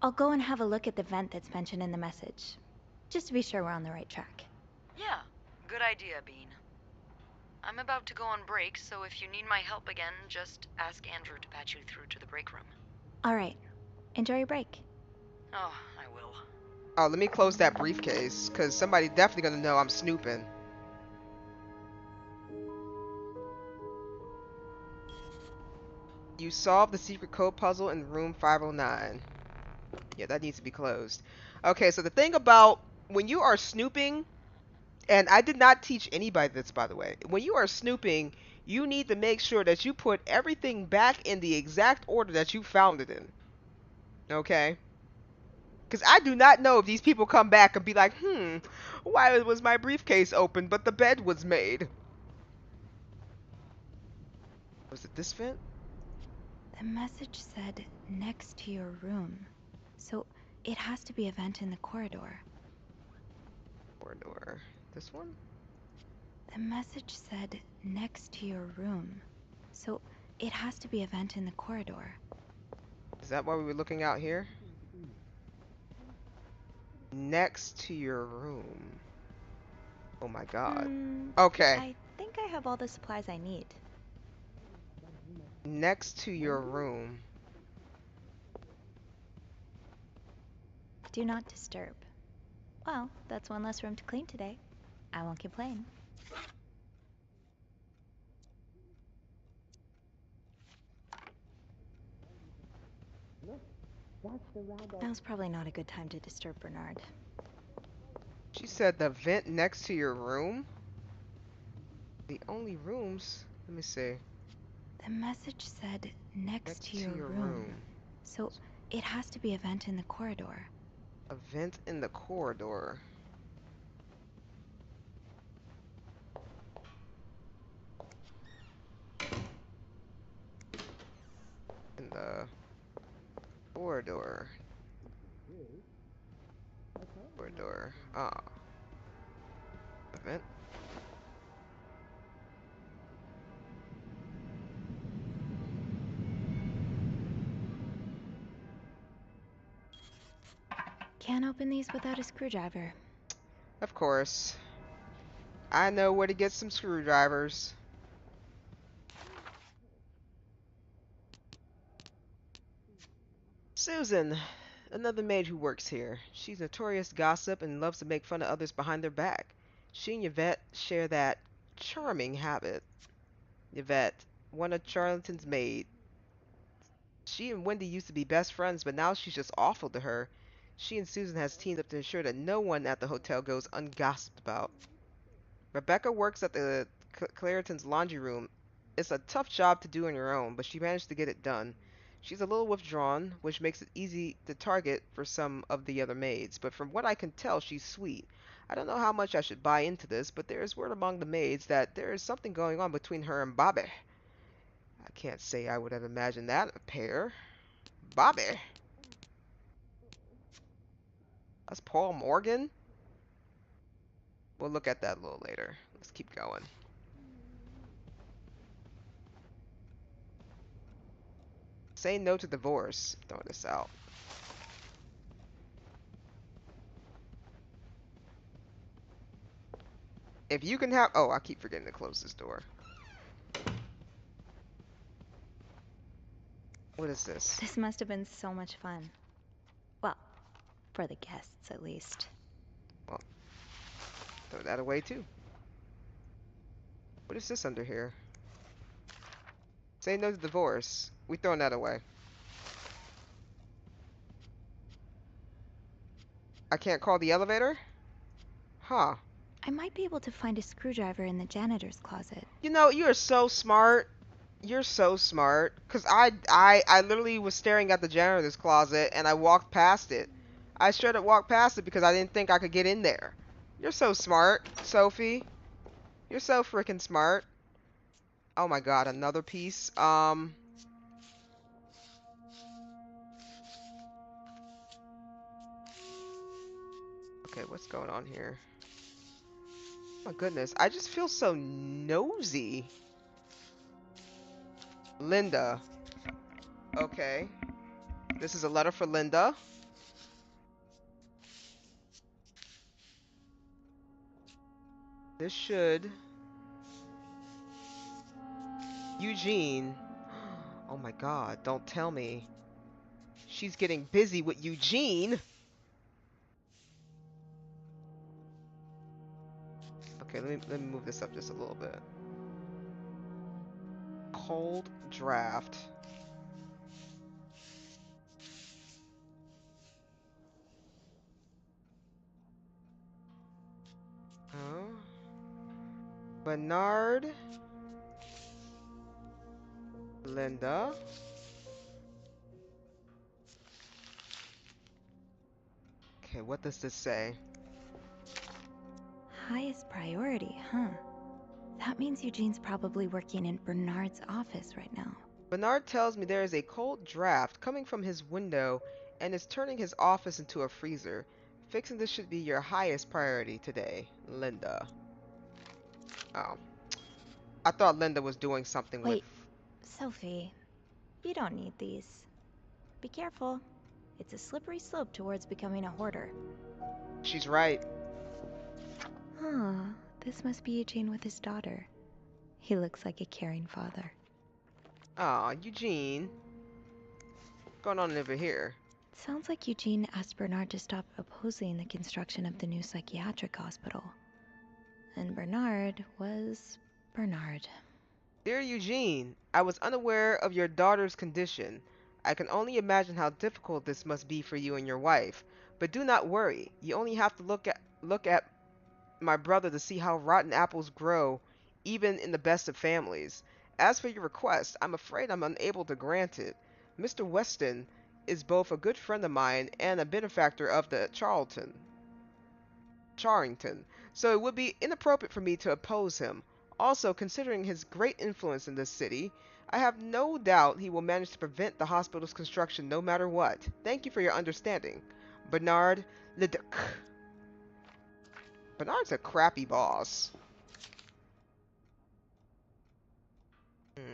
[SPEAKER 7] I'll go and have a look at the vent that's mentioned in the message. Just to be sure we're on the right track.
[SPEAKER 10] Yeah, good idea, Bean. I'm about to go on break, so if you need my help again, just ask Andrew to patch you through to the break room.
[SPEAKER 7] All right. Enjoy your break.
[SPEAKER 10] Oh, I will.
[SPEAKER 1] Oh, let me close that briefcase, because somebody definitely going to know I'm snooping. You solved the secret code puzzle in room 509. Yeah, that needs to be closed. Okay, so the thing about when you are snooping, and I did not teach anybody this, by the way. When you are snooping, you need to make sure that you put everything back in the exact order that you found it in. Okay? Because I do not know if these people come back and be like, why was my briefcase open but the bed was made? Was it this vent?
[SPEAKER 7] The message said next to your room. So it has to be a vent in the corridor.
[SPEAKER 1] Corridor. This one?
[SPEAKER 7] The message said next to your room. So it has to be a vent in the corridor.
[SPEAKER 1] Is that why we were looking out here? Next to your room. Oh my god. Okay.
[SPEAKER 7] I think I have all the supplies I need.
[SPEAKER 1] Next to your room.
[SPEAKER 7] Do not disturb. Well, that's one less room to clean today. I won't complain. That was probably not a good time to disturb Bernard.
[SPEAKER 1] She said the vent next to your room? The only rooms? Let me see.
[SPEAKER 7] The message said next to your room. So it has to be a vent in the corridor.
[SPEAKER 1] A vent in the corridor. In the corridor. Corridor. Ah. A vent.
[SPEAKER 7] Can't open these without a screwdriver.
[SPEAKER 1] Of course. I know where to get some screwdrivers. Susan, another maid who works here. She's notorious gossip and loves to make fun of others behind their back. She and Yvette share that charming habit. Yvette, one of Charlton's maids. She and Wendy used to be best friends, but now she's just awful to her. She and Susan has teamed up to ensure that no one at the hotel goes ungossiped about. Rebecca works at the Clariton's laundry room. It's a tough job to do on your own, but she managed to get it done. She's a little withdrawn, which makes it easy to target for some of the other maids, but from what I can tell, she's sweet. I don't know how much I should buy into this, but there is word among the maids that there is something going on between her and Bobby. I can't say I would have imagined that a pair. Bobby? That's Paul Morgan? We'll look at that a little later. Let's keep going. Say no to divorce. Throw this out. If you can have... Oh, I keep forgetting to close this door. What is this?
[SPEAKER 7] This must have been so much fun. Well, for the guests at least.
[SPEAKER 1] Well, throw that away too. What is this under here? Say no to divorce. We throwing that away. I can't call the elevator? Huh.
[SPEAKER 7] I might be able to find a screwdriver in the janitor's closet.
[SPEAKER 1] You know, you are so smart. You're so smart. Cause I literally was staring at the janitor's closet and I walked past it. I straight up walked past it because I didn't think I could get in there. You're so smart, Sophie. You're so freaking smart. Oh my god, another piece. Okay, what's going on here? Oh my goodness, I just feel so nosy. Linda. Okay. This is a letter for Linda. This should... Eugene. Oh my god, don't tell me. She's getting busy with Eugene. Okay, let me move this up just a little bit. Cold draft. Oh. Bernard. Linda. Okay, what does this say?
[SPEAKER 7] Highest priority, huh? That means Eugene's probably working in Bernard's office right now.
[SPEAKER 1] Bernard tells me there is a cold draft coming from his window and is turning his office into a freezer. Fixing this should be your highest priority today, Linda. Oh. I thought Linda was doing something with...
[SPEAKER 7] Wait, Sophie, you don't need these. Be careful. It's a slippery slope towards becoming a hoarder.
[SPEAKER 1] She's right.
[SPEAKER 7] Huh, this must be Eugene with his daughter. He looks like a caring father.
[SPEAKER 1] Aw, Eugene. What's going on over here?
[SPEAKER 7] Sounds like Eugene asked Bernard to stop opposing the construction of the new psychiatric hospital. And Bernard was Bernard.
[SPEAKER 1] Dear Eugene, I was unaware of your daughter's condition. I can only imagine how difficult this must be for you and your wife. But do not worry. You only have to look at my brother to see how rotten apples grow, even in the best of families. As for your request, I'm afraid I'm unable to grant it. Mr. Weston is both a good friend of mine and a benefactor of the Charrington, so it would be inappropriate for me to oppose him. Also, considering his great influence in this city, I have no doubt he will manage to prevent the hospital's construction no matter what. Thank you for your understanding. Bernard Leduc. Bernard's a crappy boss. Let's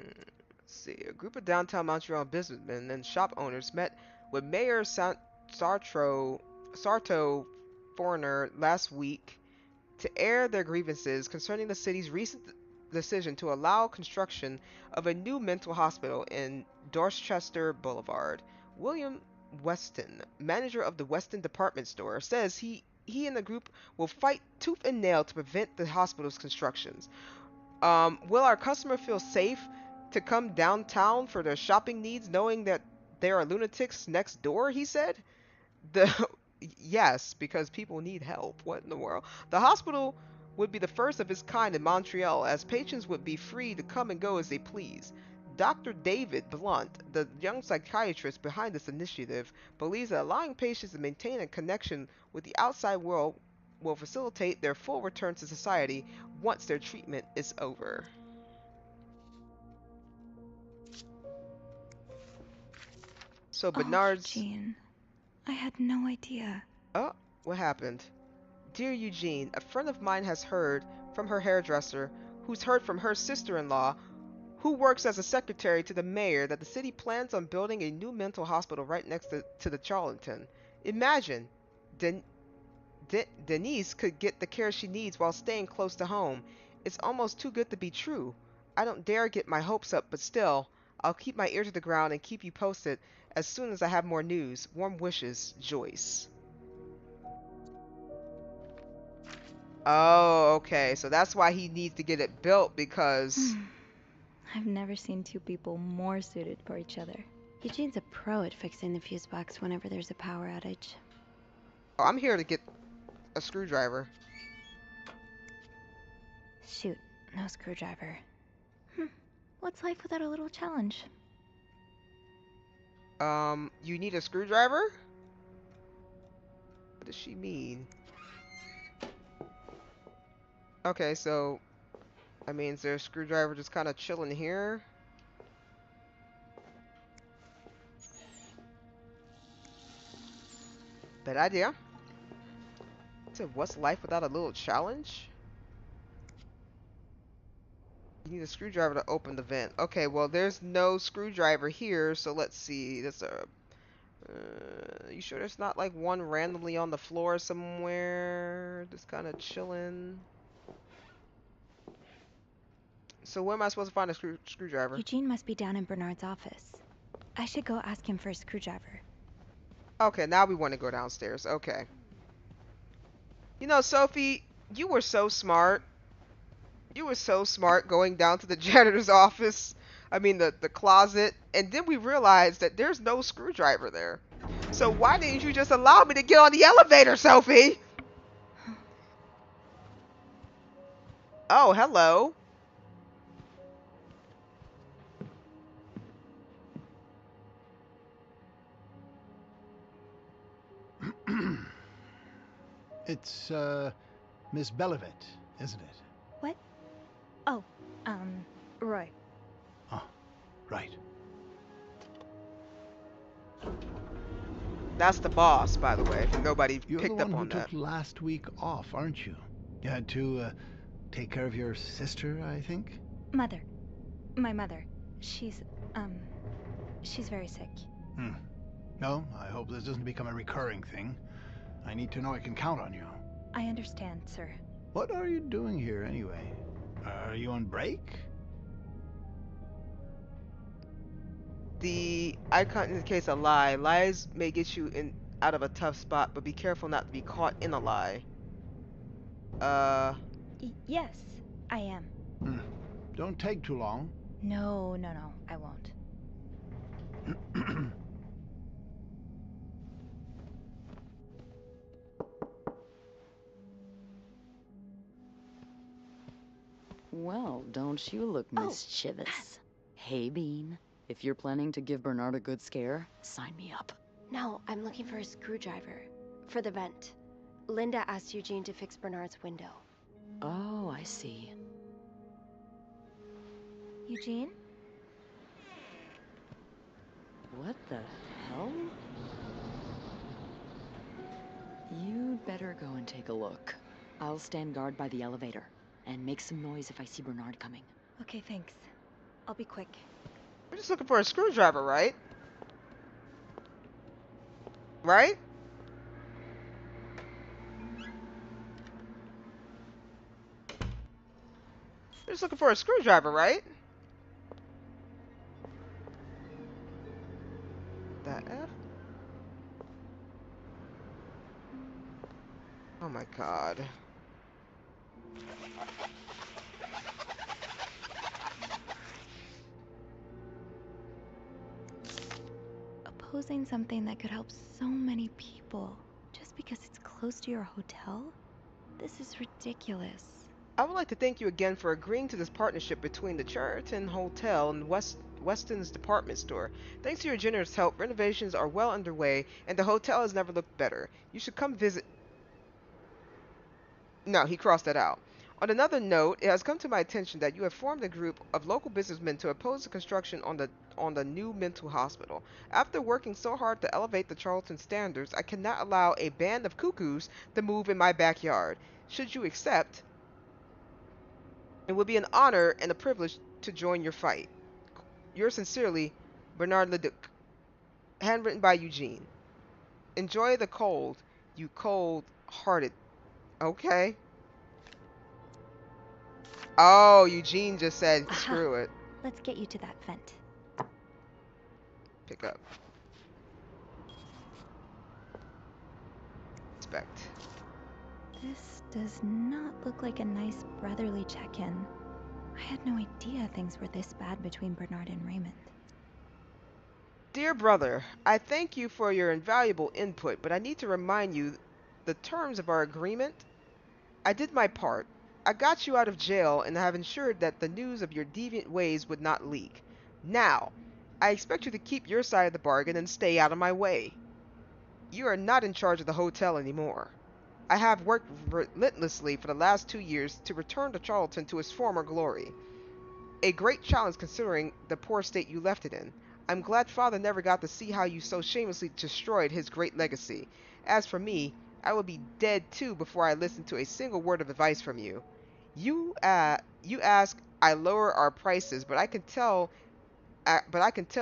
[SPEAKER 1] see. A group of downtown Montreal businessmen and shop owners met with Mayor Sarto Foreigner last week to air their grievances concerning the city's recent decision to allow construction of a new mental hospital in Dorchester Boulevard. William Weston, manager of the Weston department store, says he and the group will fight tooth and nail to prevent the hospital's constructions. Will our customer feel safe to come downtown for their shopping needs knowing that there are lunatics next door, he said? Yes, because people need help. What in the world? The hospital would be the first of its kind in Montreal, as patrons would be free to come and go as they please. Dr. David Blunt, the young psychiatrist behind this initiative, believes that allowing patients to maintain a connection with the outside world will facilitate their full return to society once their treatment is over. So Bernard's...
[SPEAKER 7] Oh, Eugene. I had no idea.
[SPEAKER 1] Oh, what happened? Dear Eugene, a friend of mine has heard from her hairdresser, who's heard from her sister-in-law, who works as a secretary to the mayor, that the city plans on building a new mental hospital right next to the Charlton. Imagine, Denise could get the care she needs while staying close to home. It's almost too good to be true. I don't dare get my hopes up, but still, I'll keep my ear to the ground and keep you posted as soon as I have more news. Warm wishes, Joyce. Oh, okay. So that's why he needs to get it built, because...
[SPEAKER 7] I've never seen two people more suited for each other.
[SPEAKER 3] Eugene's a pro at fixing the fuse box whenever there's a power outage.
[SPEAKER 1] Oh, I'm here to get a screwdriver.
[SPEAKER 7] Shoot, no screwdriver. What's life without a little challenge?
[SPEAKER 1] You need a screwdriver? What does she mean? Okay, so... I mean, is there a screwdriver just kind of chilling here? Bad idea. So what's life without a little challenge? You need a screwdriver to open the vent. Okay, well there's no screwdriver here, so let's see. That's a... you sure there's not like one randomly on the floor somewhere? Just kind of chilling. So where am I supposed to find a screwdriver?
[SPEAKER 7] Eugene must be down in Bernard's office. I should go ask him for a screwdriver.
[SPEAKER 1] Okay, now we want to go downstairs. Okay. You know, Sophie, you were so smart. You were so smart going down to the janitor's office. I mean, the closet. And then we realized that there's no screwdriver there. So why didn't you just allow me to get on the elevator, Sophie? Oh, hello.
[SPEAKER 11] It's, Miss Bellevitte, isn't it?
[SPEAKER 7] What? Oh, Roy.
[SPEAKER 11] Oh, right.
[SPEAKER 1] That's the boss, by the way, if nobody
[SPEAKER 11] You're the
[SPEAKER 1] picked
[SPEAKER 11] one
[SPEAKER 1] up
[SPEAKER 11] who
[SPEAKER 1] on that.
[SPEAKER 11] took last week off, aren't you? You had to, take care of your sister, I think?
[SPEAKER 7] Mother. My mother. She's very sick.
[SPEAKER 11] No, I hope this doesn't become a recurring thing. I need to know I can count on you.
[SPEAKER 7] I understand, sir.
[SPEAKER 11] What are you doing here, anyway? Are you on break?
[SPEAKER 1] The icon indicates a lie. Lies may get you out of a tough spot, but be careful not to be caught in a lie.
[SPEAKER 7] Yes, I am.
[SPEAKER 11] Don't take too long.
[SPEAKER 7] No, I won't.
[SPEAKER 10] Well, don't you look mischievous. Hey, Bean. If you're planning to give Bernard a good scare, sign me up.
[SPEAKER 14] No, I'm looking for a screwdriver. For the vent. Linda asked Eugene to fix Bernard's window.
[SPEAKER 10] Oh, I see.
[SPEAKER 7] Eugene?
[SPEAKER 10] What the hell? You'd better go and take a look. I'll stand guard by the elevator, and make some noise if I see Bernard coming.
[SPEAKER 7] Okay, thanks. I'll be quick.
[SPEAKER 1] We're just looking for a screwdriver, right? Right? We're just looking for a screwdriver, right? The F? Oh my god.
[SPEAKER 7] Opposing something that could help so many people just because it's close to your hotel? This is ridiculous.
[SPEAKER 1] I would like to thank you again for agreeing to this partnership between the Cheriton Hotel and Weston's department store. Thanks to your generous help, renovations are well underway, and the hotel has never looked better. You should come visit. No, he crossed that out. On another note, it has come to my attention that you have formed a group of local businessmen to oppose the construction on the new mental hospital. After working so hard to elevate the Charlton standards, I cannot allow a band of cuckoos to move in my backyard. Should you accept, it would be an honor and a privilege to join your fight. Yours sincerely, Bernard Leduc. Handwritten by Eugene. Enjoy the cold, you cold-hearted. Okay. Oh, Eugene just said, screw it.
[SPEAKER 7] Let's get you to that vent.
[SPEAKER 1] Pick up. Inspect.
[SPEAKER 7] This does not look like a nice brotherly check-in. I had no idea things were this bad between Bernard and Raymond.
[SPEAKER 1] Dear brother, I thank you for your invaluable input, but I need to remind you the terms of our agreement. I did my part. I got you out of jail and have ensured that the news of your deviant ways would not leak. Now, I expect you to keep your side of the bargain and stay out of my way. You are not in charge of the hotel anymore. I have worked relentlessly for the last 2 years to return to Charlton to its former glory. A great challenge considering the poor state you left it in. I'm glad Father never got to see how you so shamelessly destroyed his great legacy. As for me, I would be dead too before I listened to a single word of advice from you. You ask I lower our prices, but I can tell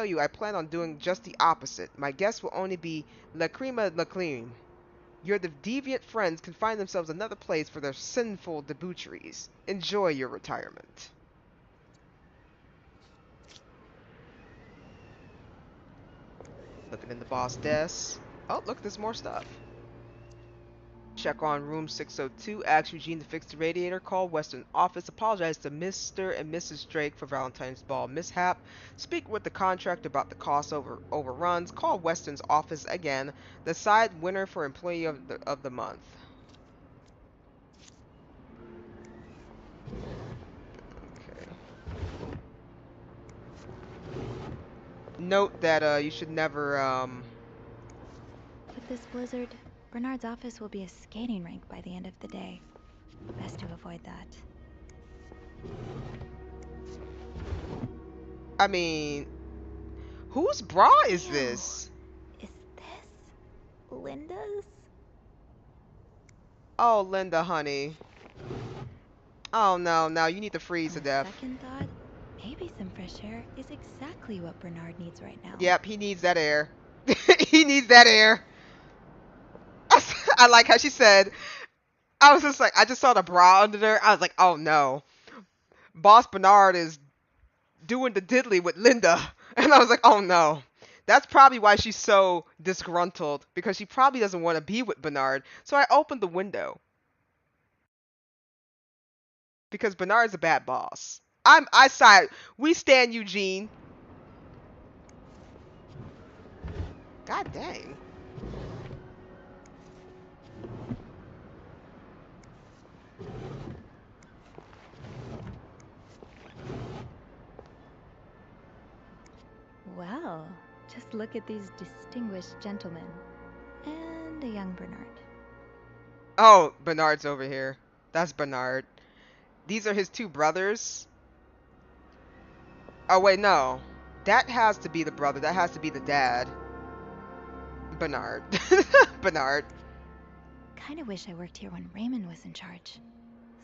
[SPEAKER 1] you I plan on doing just the opposite. My guests will only be la crema la creme. Your deviant friends can find themselves another place for their sinful debaucheries. Enjoy your retirement. Looking in the boss desk. Oh, look, there's more stuff. Check on room 602. Ask Eugene to fix the radiator. Call Western office. Apologize to Mr. and Mrs. Drake for Valentine's Ball mishap. Speak with the contractor about the cost overruns. Call Western's office again. Decide winner for employee of the month. Okay. Note that you should never
[SPEAKER 7] With this blizzard, Bernard's office will be a skating rink by the end of the day. Best to avoid that.
[SPEAKER 1] I mean, whose bra is
[SPEAKER 7] Ew.
[SPEAKER 1] this?
[SPEAKER 7] Is this Linda's?
[SPEAKER 1] Oh, Linda, honey. Oh no, no, you need to freeze to
[SPEAKER 7] On
[SPEAKER 1] death.
[SPEAKER 7] second thought, maybe some fresh air is exactly what Bernard needs right now.
[SPEAKER 1] Yep, he needs that air. He needs that air. I like how she said, I was just like, I just saw the bra under there. I was like, oh no. Boss Bernard is doing the diddly with Linda. And I was like, oh no. That's probably why she's so disgruntled, because she probably doesn't want to be with Bernard. So I opened the window. Because Bernard's a bad boss. I side. We stand Eugene. God dang.
[SPEAKER 7] Well, just look at these distinguished gentlemen. And a young Bernard.
[SPEAKER 1] Oh, Bernard's over here. That's Bernard. These are his two brothers. Oh, wait, no. That has to be the brother. That has to be the dad. Bernard. Bernard.
[SPEAKER 7] Kinda wish I worked here when Raymond was in charge.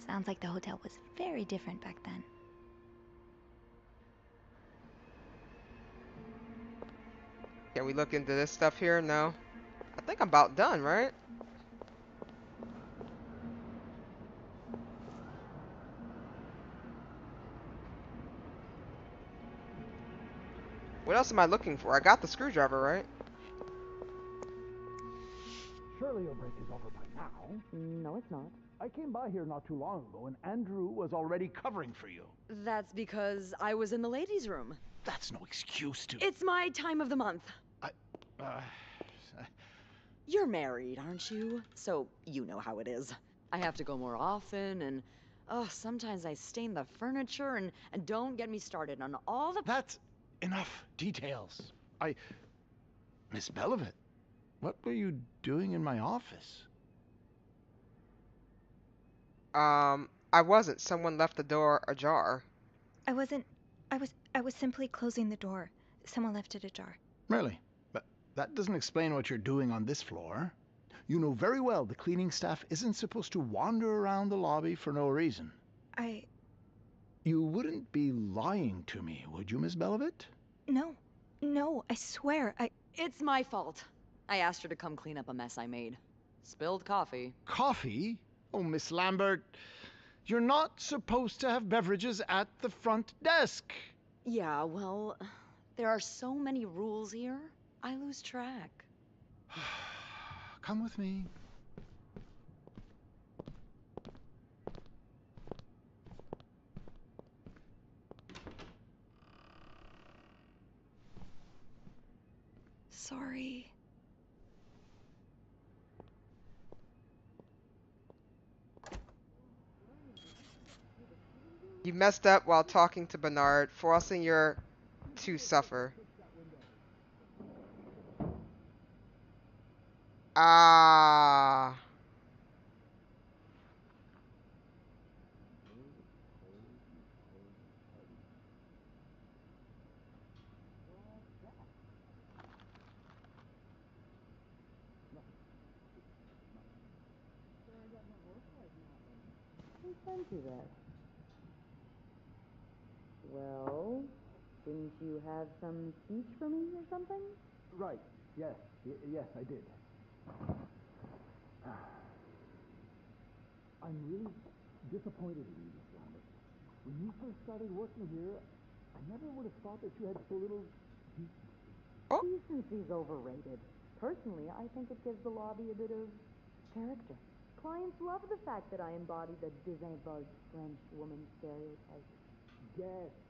[SPEAKER 7] Sounds like the hotel was very different back then.
[SPEAKER 1] Can we look into this stuff here? No. I think I'm about done, right? What else am I looking for? I got the screwdriver, right?
[SPEAKER 11] Surely your break is over by now.
[SPEAKER 10] No, it's not.
[SPEAKER 11] I came by here not too long ago, and Andrew was already covering for you.
[SPEAKER 10] That's because I was in the ladies' room.
[SPEAKER 11] That's no excuse to...
[SPEAKER 10] It's my time of the month.
[SPEAKER 11] uh,
[SPEAKER 10] You're married, aren't you? So you know how it is. I have to go more often, and sometimes I stain the furniture, and don't get me started on all the...
[SPEAKER 11] That's enough details. Miss Belivet, what were you doing in my office?
[SPEAKER 1] I wasn't. Someone left the door ajar.
[SPEAKER 7] I wasn't. I was simply closing the door. Someone left it ajar.
[SPEAKER 11] Really? But that doesn't explain what you're doing on this floor. You know very well the cleaning staff isn't supposed to wander around the lobby for no reason. You wouldn't be lying to me, would you, Miss Belivet?
[SPEAKER 7] No, I swear,
[SPEAKER 10] It's my fault. I asked her to come clean up a mess I made. Spilled coffee.
[SPEAKER 11] Coffee? Oh, Miss Lambert, you're not supposed to have beverages at the front desk.
[SPEAKER 10] Yeah, well, there are so many rules here, I lose track.
[SPEAKER 11] Come with me.
[SPEAKER 7] Sorry.
[SPEAKER 1] You messed up while talking to Bernard, forcing your to suffer. Ah.
[SPEAKER 12] Who sent you that? Well, didn't you have some speech for me or something?
[SPEAKER 11] Right. Yes. Yes, I did. I'm really disappointed in you, Miss Lambert. When you first started working here, I never would have thought that you had so little decency.
[SPEAKER 12] Decency's overrated. Personally, I think it gives the lobby a bit of character. Clients love the fact that I embody the désinvolte French woman stereotype.
[SPEAKER 11] Guests.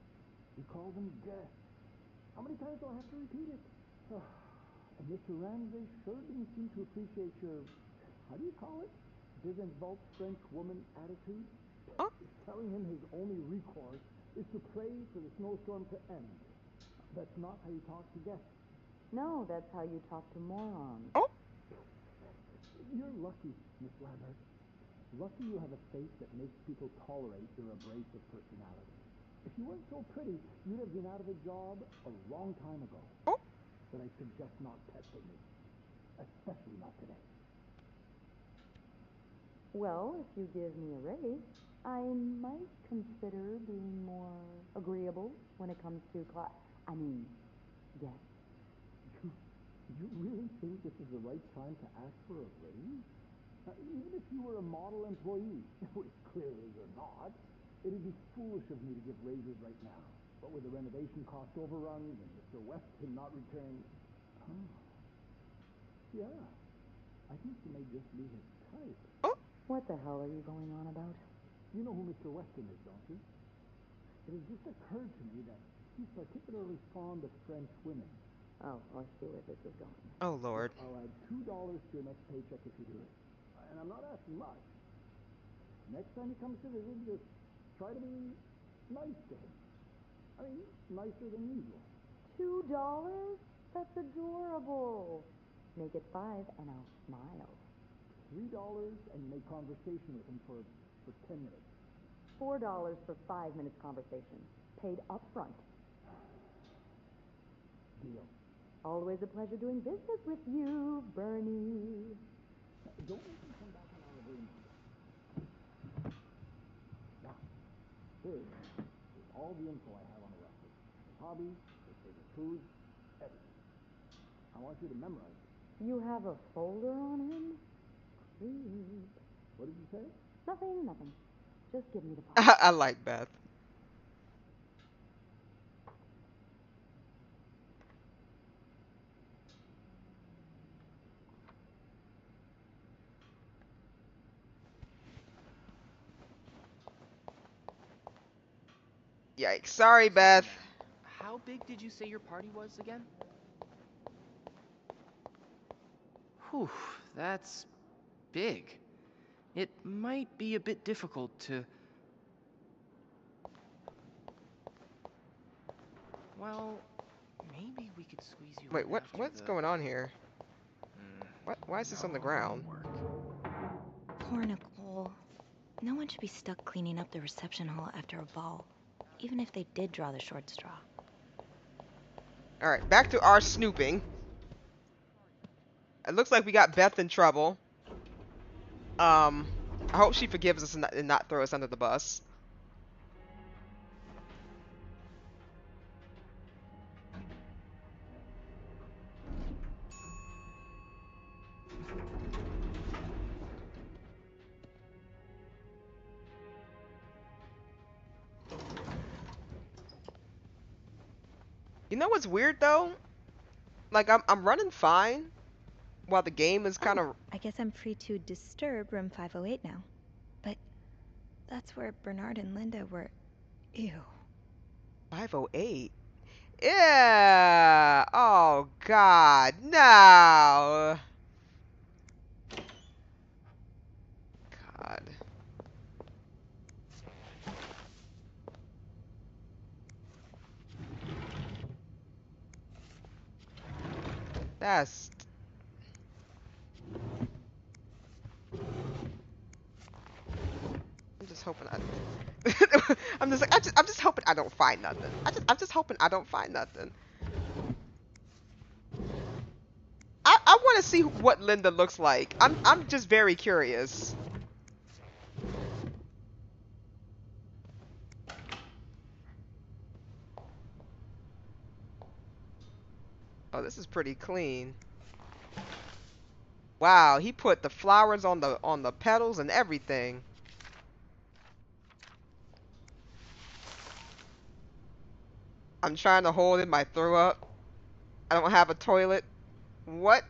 [SPEAKER 11] We call them guests. How many times do I have to repeat it? And Mr. Ramsay sure didn't seem to appreciate your, how do you call it? Désinvolte French woman attitude. Telling him his only recourse is to pray for the snowstorm to end. That's not how you talk to guests.
[SPEAKER 12] No, that's how you talk to morons.
[SPEAKER 11] You're lucky, Miss Lambert. Lucky you have a face that makes people tolerate your abrasive personality. If you weren't so pretty, you'd have been out of a job a long time ago.
[SPEAKER 1] Oh.
[SPEAKER 11] But I suggest not testing me. Especially not today.
[SPEAKER 12] Well, if you give me a raise, I might consider being more agreeable when it comes to guests.
[SPEAKER 11] You really think this is the right time to ask for a raise? Even if you were a model employee, which clearly you're not, it'd be foolish of me to give raises right now. But with the renovation cost overruns and Mr. Weston not returned... Oh. Yeah. I think you may just be his type.
[SPEAKER 1] Oh.
[SPEAKER 12] What the hell are you going on about?
[SPEAKER 11] You know who Mr. Weston is, don't you? It has just occurred to me that he's particularly fond of French women.
[SPEAKER 12] Oh, I see where this is going.
[SPEAKER 1] Oh, Lord.
[SPEAKER 11] I'll add $2 to your next paycheck if you do it. And I'm not asking much. Next time he comes to visit, just try to be nice to him. I mean, nicer than usual.
[SPEAKER 12] $2? That's adorable. Make it 5 and I'll smile.
[SPEAKER 11] $3 and you make conversation with him for 10 minutes.
[SPEAKER 12] $4 for 5 minutes conversation. Paid up front.
[SPEAKER 11] Deal.
[SPEAKER 12] Always a pleasure doing business with you, Bernie.
[SPEAKER 11] Don't make me come back on our agreement. Now, here is all the info I have on Rusty. His hobbies, his favorite foods, everything. I want you to memorize it.
[SPEAKER 12] You have a folder on him? Creep.
[SPEAKER 11] What did you say?
[SPEAKER 12] Nothing. Just give me the file.
[SPEAKER 1] I like Beth. Yikes. Sorry, Beth.
[SPEAKER 13] How big did you say your party was again? Whew, that's big. It might be a bit difficult to... Well, maybe we could squeeze you
[SPEAKER 1] Wait,
[SPEAKER 13] in after
[SPEAKER 1] what's
[SPEAKER 13] the...
[SPEAKER 1] going on here? Why is this on the ground?
[SPEAKER 7] Poor Nicole. No one should be stuck cleaning up the reception hall after a ball, even if they did draw the short straw.
[SPEAKER 1] Alright, back to our snooping. It looks like we got Beth in trouble. I hope she forgives us and not throw us under the bus. You know what's weird though? Like I'm running fine while the game is kind of...
[SPEAKER 7] I guess I'm free to disturb room 508 now. But that's where Bernard and Linda were. Ew.
[SPEAKER 1] 508? Yeah. Oh God, no. God. That's... I'm just hoping I'm just hoping I don't find nothing. I'm just hoping I don't find nothing. I want to see what Linda looks like. I'm just very curious. Oh, this is pretty clean. Wow, he put the flowers on the petals and everything. I'm trying to hold in my throw up. I don't have a toilet. What?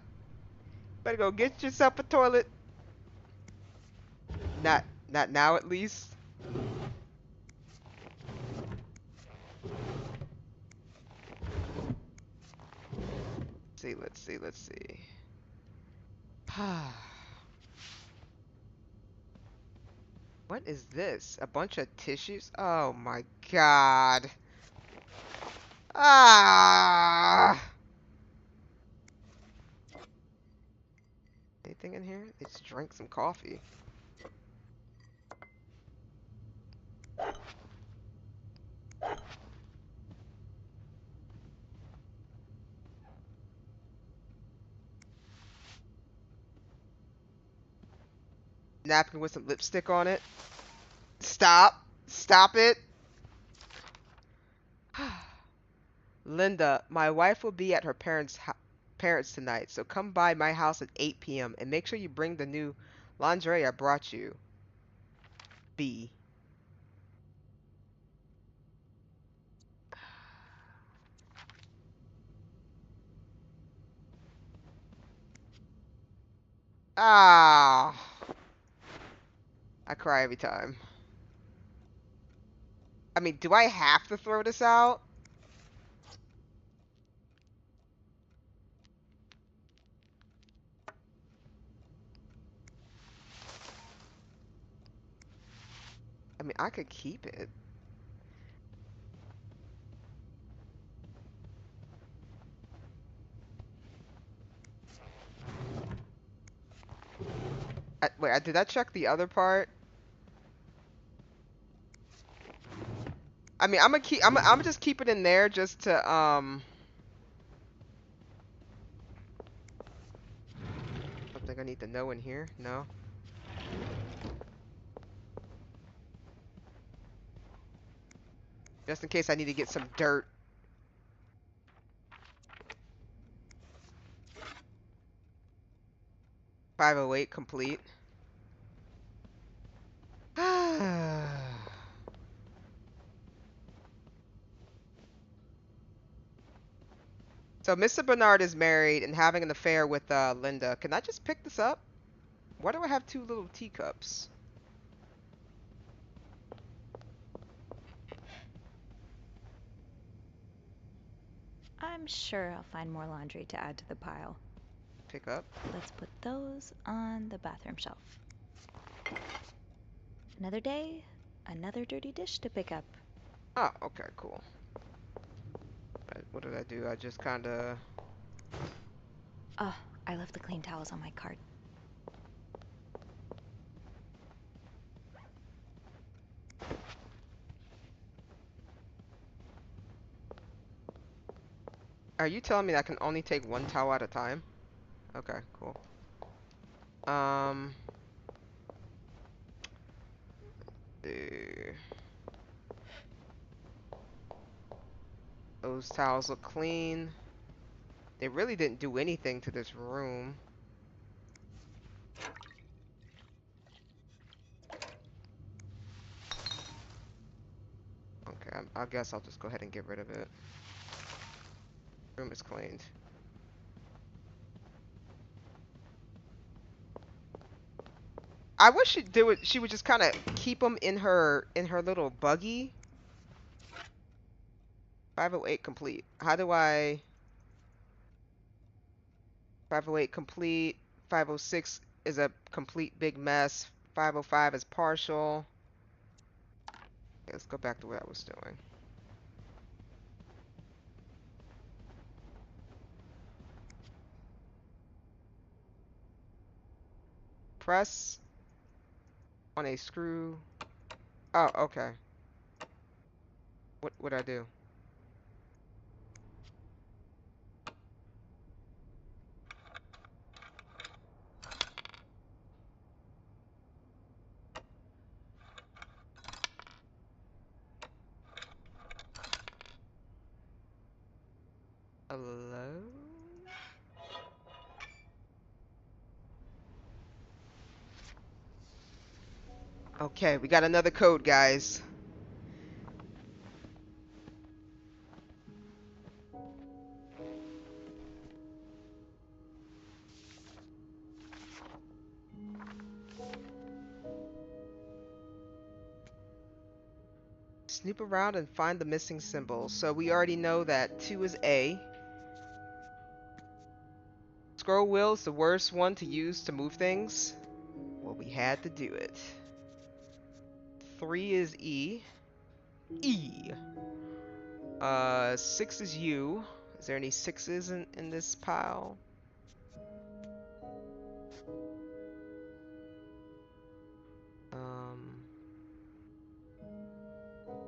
[SPEAKER 1] Better go get yourself a toilet. Not now at least. Let's see. What is this? A bunch of tissues? Oh my God. Ah! Anything in here? They just drank some coffee. napkin with some lipstick on it. Stop. Stop it. Linda, my wife will be at her parents tonight, so come by my house at 8 p.m. and make sure you bring the new lingerie I brought you. B. Ah. I cry every time. I mean, do I have to throw this out? I mean, I could keep it. Wait, did I check the other part? I mean, I'm just keep it in there just to something I need to know in here. No. Just in case I need to get some dirt. .508 complete. So Mr. Bernard is married and having an affair with Linda. Can I just pick this up? Why do I have 2 little teacups?
[SPEAKER 7] I'm sure I'll find more laundry to add to the pile.
[SPEAKER 1] Pick up.
[SPEAKER 7] Let's put those on the bathroom shelf. Another day, another dirty dish to pick up.
[SPEAKER 1] Oh, okay, cool. What did I do? I just kind of...
[SPEAKER 7] Oh, I left the clean towels on my cart.
[SPEAKER 1] Are you telling me that I can only take 1 towel at a time? Okay, cool. Those towels look clean. They really didn't do anything to this room. Okay, I guess I'll just go ahead and get rid of it. Room is cleaned. I wish she would just kind of keep them in her little buggy. 508 complete. How do I 508 complete? 506 is a complete big mess. 505 is partial. Okay, let's go back to what I was doing. Press on a screw. Oh, okay. What would I do? Hello? Okay, we got another code, guys. Snoop around and find the missing symbols. So we already know that 2 is A. Scroll wheel is the worst one to use to move things. Well, we had to do it. 3 is E. E. 6 is U. Is there any 6s in this pile?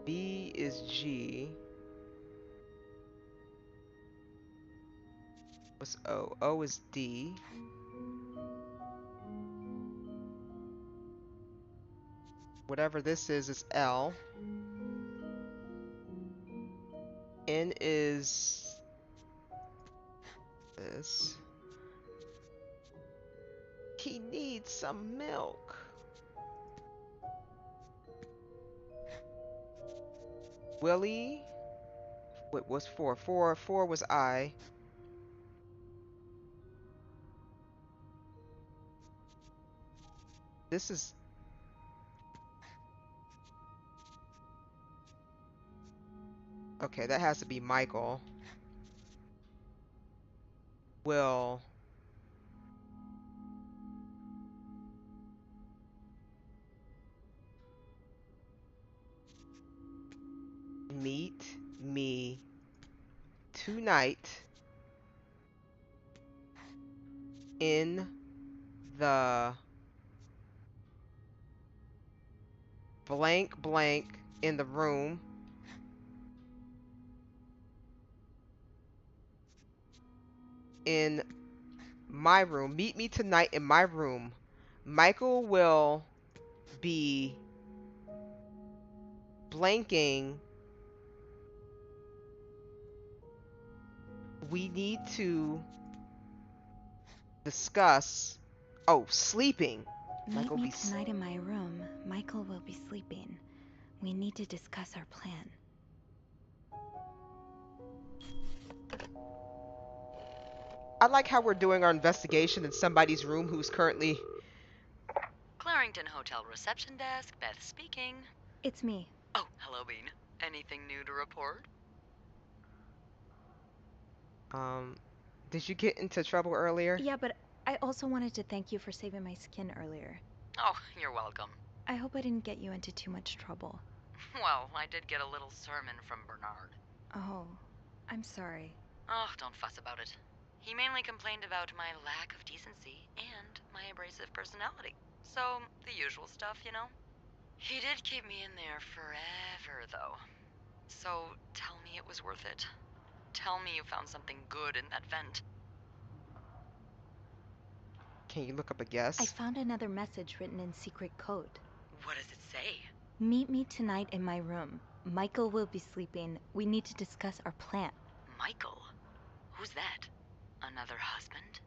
[SPEAKER 1] B is G. What's O? O is D. Whatever this is L. N is this. He needs some milk. Willie. What was 4? 4 was I. This is... Okay, that has to be Michael. Will. Meet me tonight in the blank blank in the room. In my room. Meet me tonight in my room. Michael will be blanking. We need to discuss. Oh, sleeping.
[SPEAKER 7] Meet me tonight in my room. Michael will be sleeping. We need to discuss our plan.
[SPEAKER 1] I like how we're doing our investigation in somebody's room who's currently...
[SPEAKER 10] Clarington Hotel reception desk, Beth speaking.
[SPEAKER 7] It's me.
[SPEAKER 10] Oh, hello, Bean. Anything new to report?
[SPEAKER 1] Did you get into trouble earlier?
[SPEAKER 7] Yeah, but I also wanted to thank you for saving my skin earlier.
[SPEAKER 10] Oh, you're welcome.
[SPEAKER 7] I hope I didn't get you into too much trouble.
[SPEAKER 10] Well, I did get a little sermon from Bernard.
[SPEAKER 7] Oh, I'm sorry.
[SPEAKER 10] Oh, don't fuss about it. He mainly complained about my lack of decency and my abrasive personality. So, the usual stuff, you know? He did keep me in there forever, though. So, tell me it was worth it. Tell me you found something good in that vent.
[SPEAKER 1] Can you look up a guess?
[SPEAKER 7] I found another message written in secret code.
[SPEAKER 10] What does it say?
[SPEAKER 7] Meet me tonight in my room. Michael will be sleeping. We need to discuss our plan.
[SPEAKER 10] Michael? Who's that? Another husband?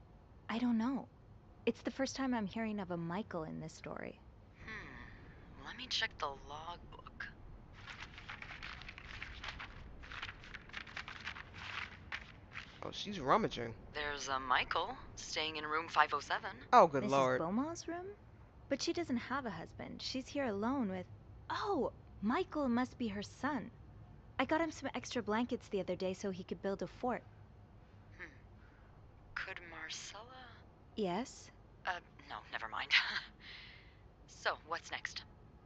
[SPEAKER 7] I don't know. It's the first time I'm hearing of a Michael in this story.
[SPEAKER 10] Let me check the logbook.
[SPEAKER 1] Oh, she's rummaging.
[SPEAKER 10] There's a Michael staying in room 507.
[SPEAKER 1] Oh, good lord.
[SPEAKER 7] Mrs. Beaumont's room? But she doesn't have a husband. She's here alone with... Oh, Michael must be her son. I got him some extra blankets the other day so he could build a fort.
[SPEAKER 10] Could Marcella...
[SPEAKER 7] Yes?
[SPEAKER 10] No, never mind. So, what's next?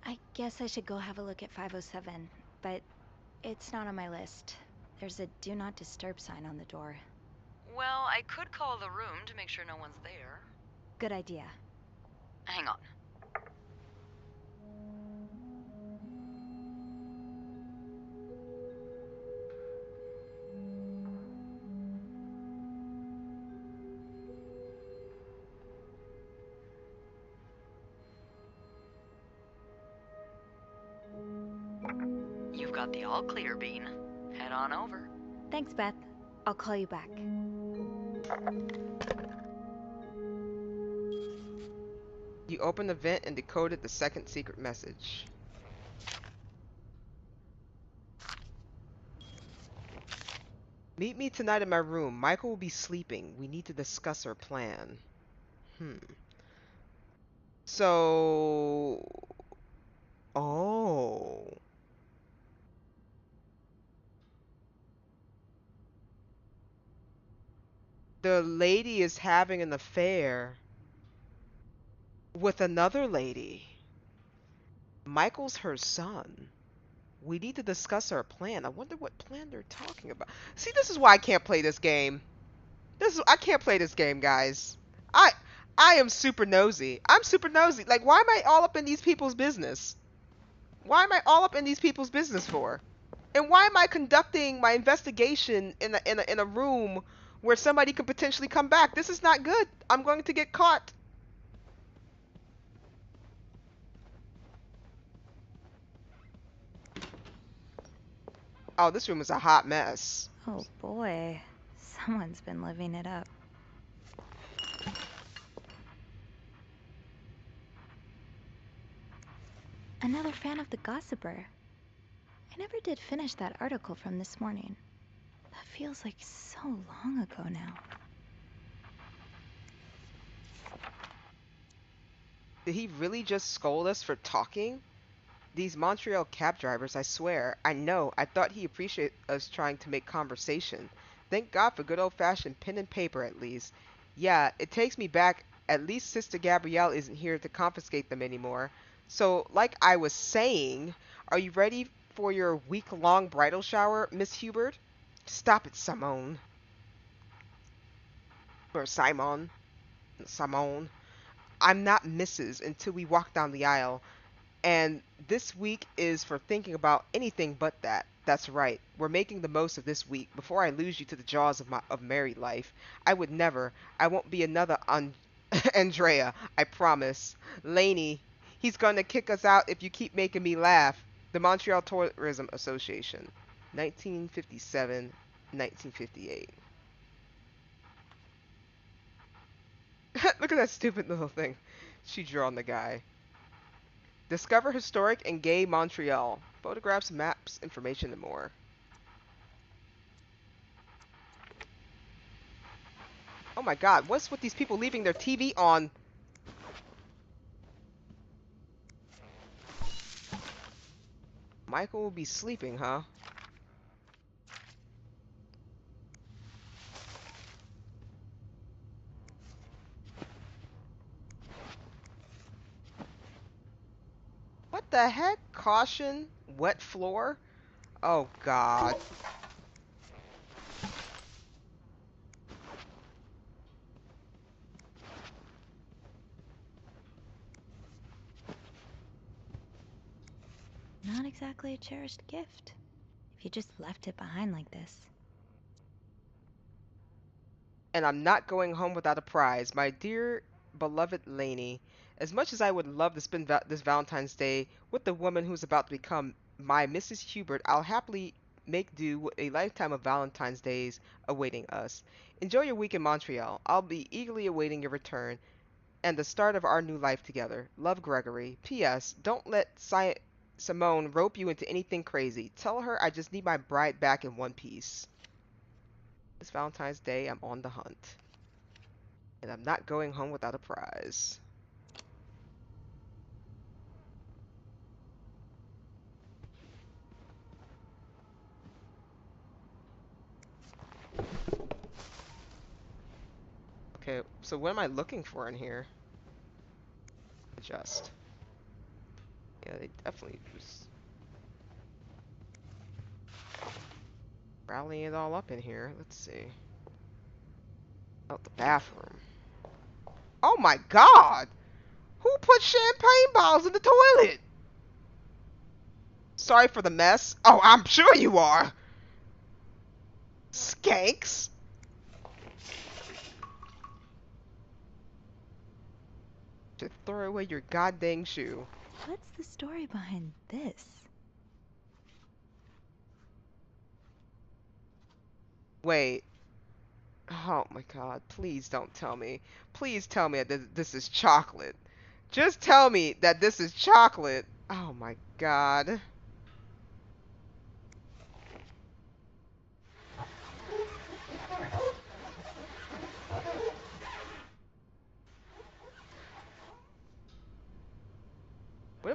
[SPEAKER 7] I guess I should go have a look at 507, but it's not on my list. There's a do not disturb sign on the door.
[SPEAKER 10] Well, I could call the room to make sure no one's there.
[SPEAKER 7] Good idea.
[SPEAKER 10] Hang on. You've got the all clear, Bean. Head on over.
[SPEAKER 7] Thanks, Beth. I'll call you back.
[SPEAKER 1] You opened the vent and decoded the second secret message. Meet me tonight in my room. Michael will be sleeping. We need to discuss our plan. So... Oh... The lady is having an affair with another lady. Michael's her son. We need to discuss our plan. I wonder what plan they're talking about. See, this is why I can't play this game. I can't play this game, guys. I am super nosy. I'm super nosy. Like, why am I all up in these people's business? Why am I all up in these people's business for? And why am I conducting my investigation in a room where somebody could potentially come back? This is not good. I'm going to get caught. Oh, this room is a hot mess.
[SPEAKER 7] Oh boy, someone's been living it up. Another fan of the Gossiper. I never did finish that article from this morning. That feels like so long ago now.
[SPEAKER 1] Did he really just scold us for talking? These Montreal cab drivers, I swear. I know. I thought he appreciated us trying to make conversation. Thank God for good old-fashioned pen and paper, at least. Yeah, it takes me back. At least Sister Gabrielle isn't here to confiscate them anymore. So, like I was saying, are you ready for your week-long bridal shower, Miss Hubert? Stop it, Simone. Or Simon. Simone. I'm not Mrs. until we walk down the aisle. And this week is for thinking about anything but that. That's right. We're making the most of this week before I lose you to the jaws of married life. I would never. I won't be another Andrea. I promise. Laney, he's gonna kick us out if you keep making me laugh. The Montreal Tourism Association, 1957, 1958. Look at that stupid little thing she drew on the guy. Discover historic and gay Montreal. Photographs, maps, information, and more. Oh my god, what's with these people leaving their TV on? Michael will be sleeping, huh? What the heck? Caution, wet floor? Oh god.
[SPEAKER 7] Not exactly a cherished gift, if you just left it behind like this.
[SPEAKER 1] And I'm not going home without a prize. My dear, beloved Laney, as much as I would love to spend this Valentine's Day with the woman who's about to become my Mrs. Hubert, I'll happily make do with a lifetime of Valentine's Days awaiting us. Enjoy your week in Montreal. I'll be eagerly awaiting your return and the start of our new life together. Love, Gregory. P.S. Don't let Simone rope you into anything crazy. Tell her I just need my bride back in one piece. This Valentine's Day, I'm on the hunt. And I'm not going home without a prize. Okay, so what am I looking for in here? Adjust. Yeah, they definitely was rallying it all up in here. Let's see. Oh, the bathroom. Oh my god! Who put champagne bottles in the toilet? Sorry for the mess. Oh, I'm sure you are. Skanks. To throw away your goddamn shoe.
[SPEAKER 7] What's the story behind this?
[SPEAKER 1] Wait. Oh my god, please don't tell me. Please tell me that this is chocolate. Just tell me that this is chocolate. Oh my god.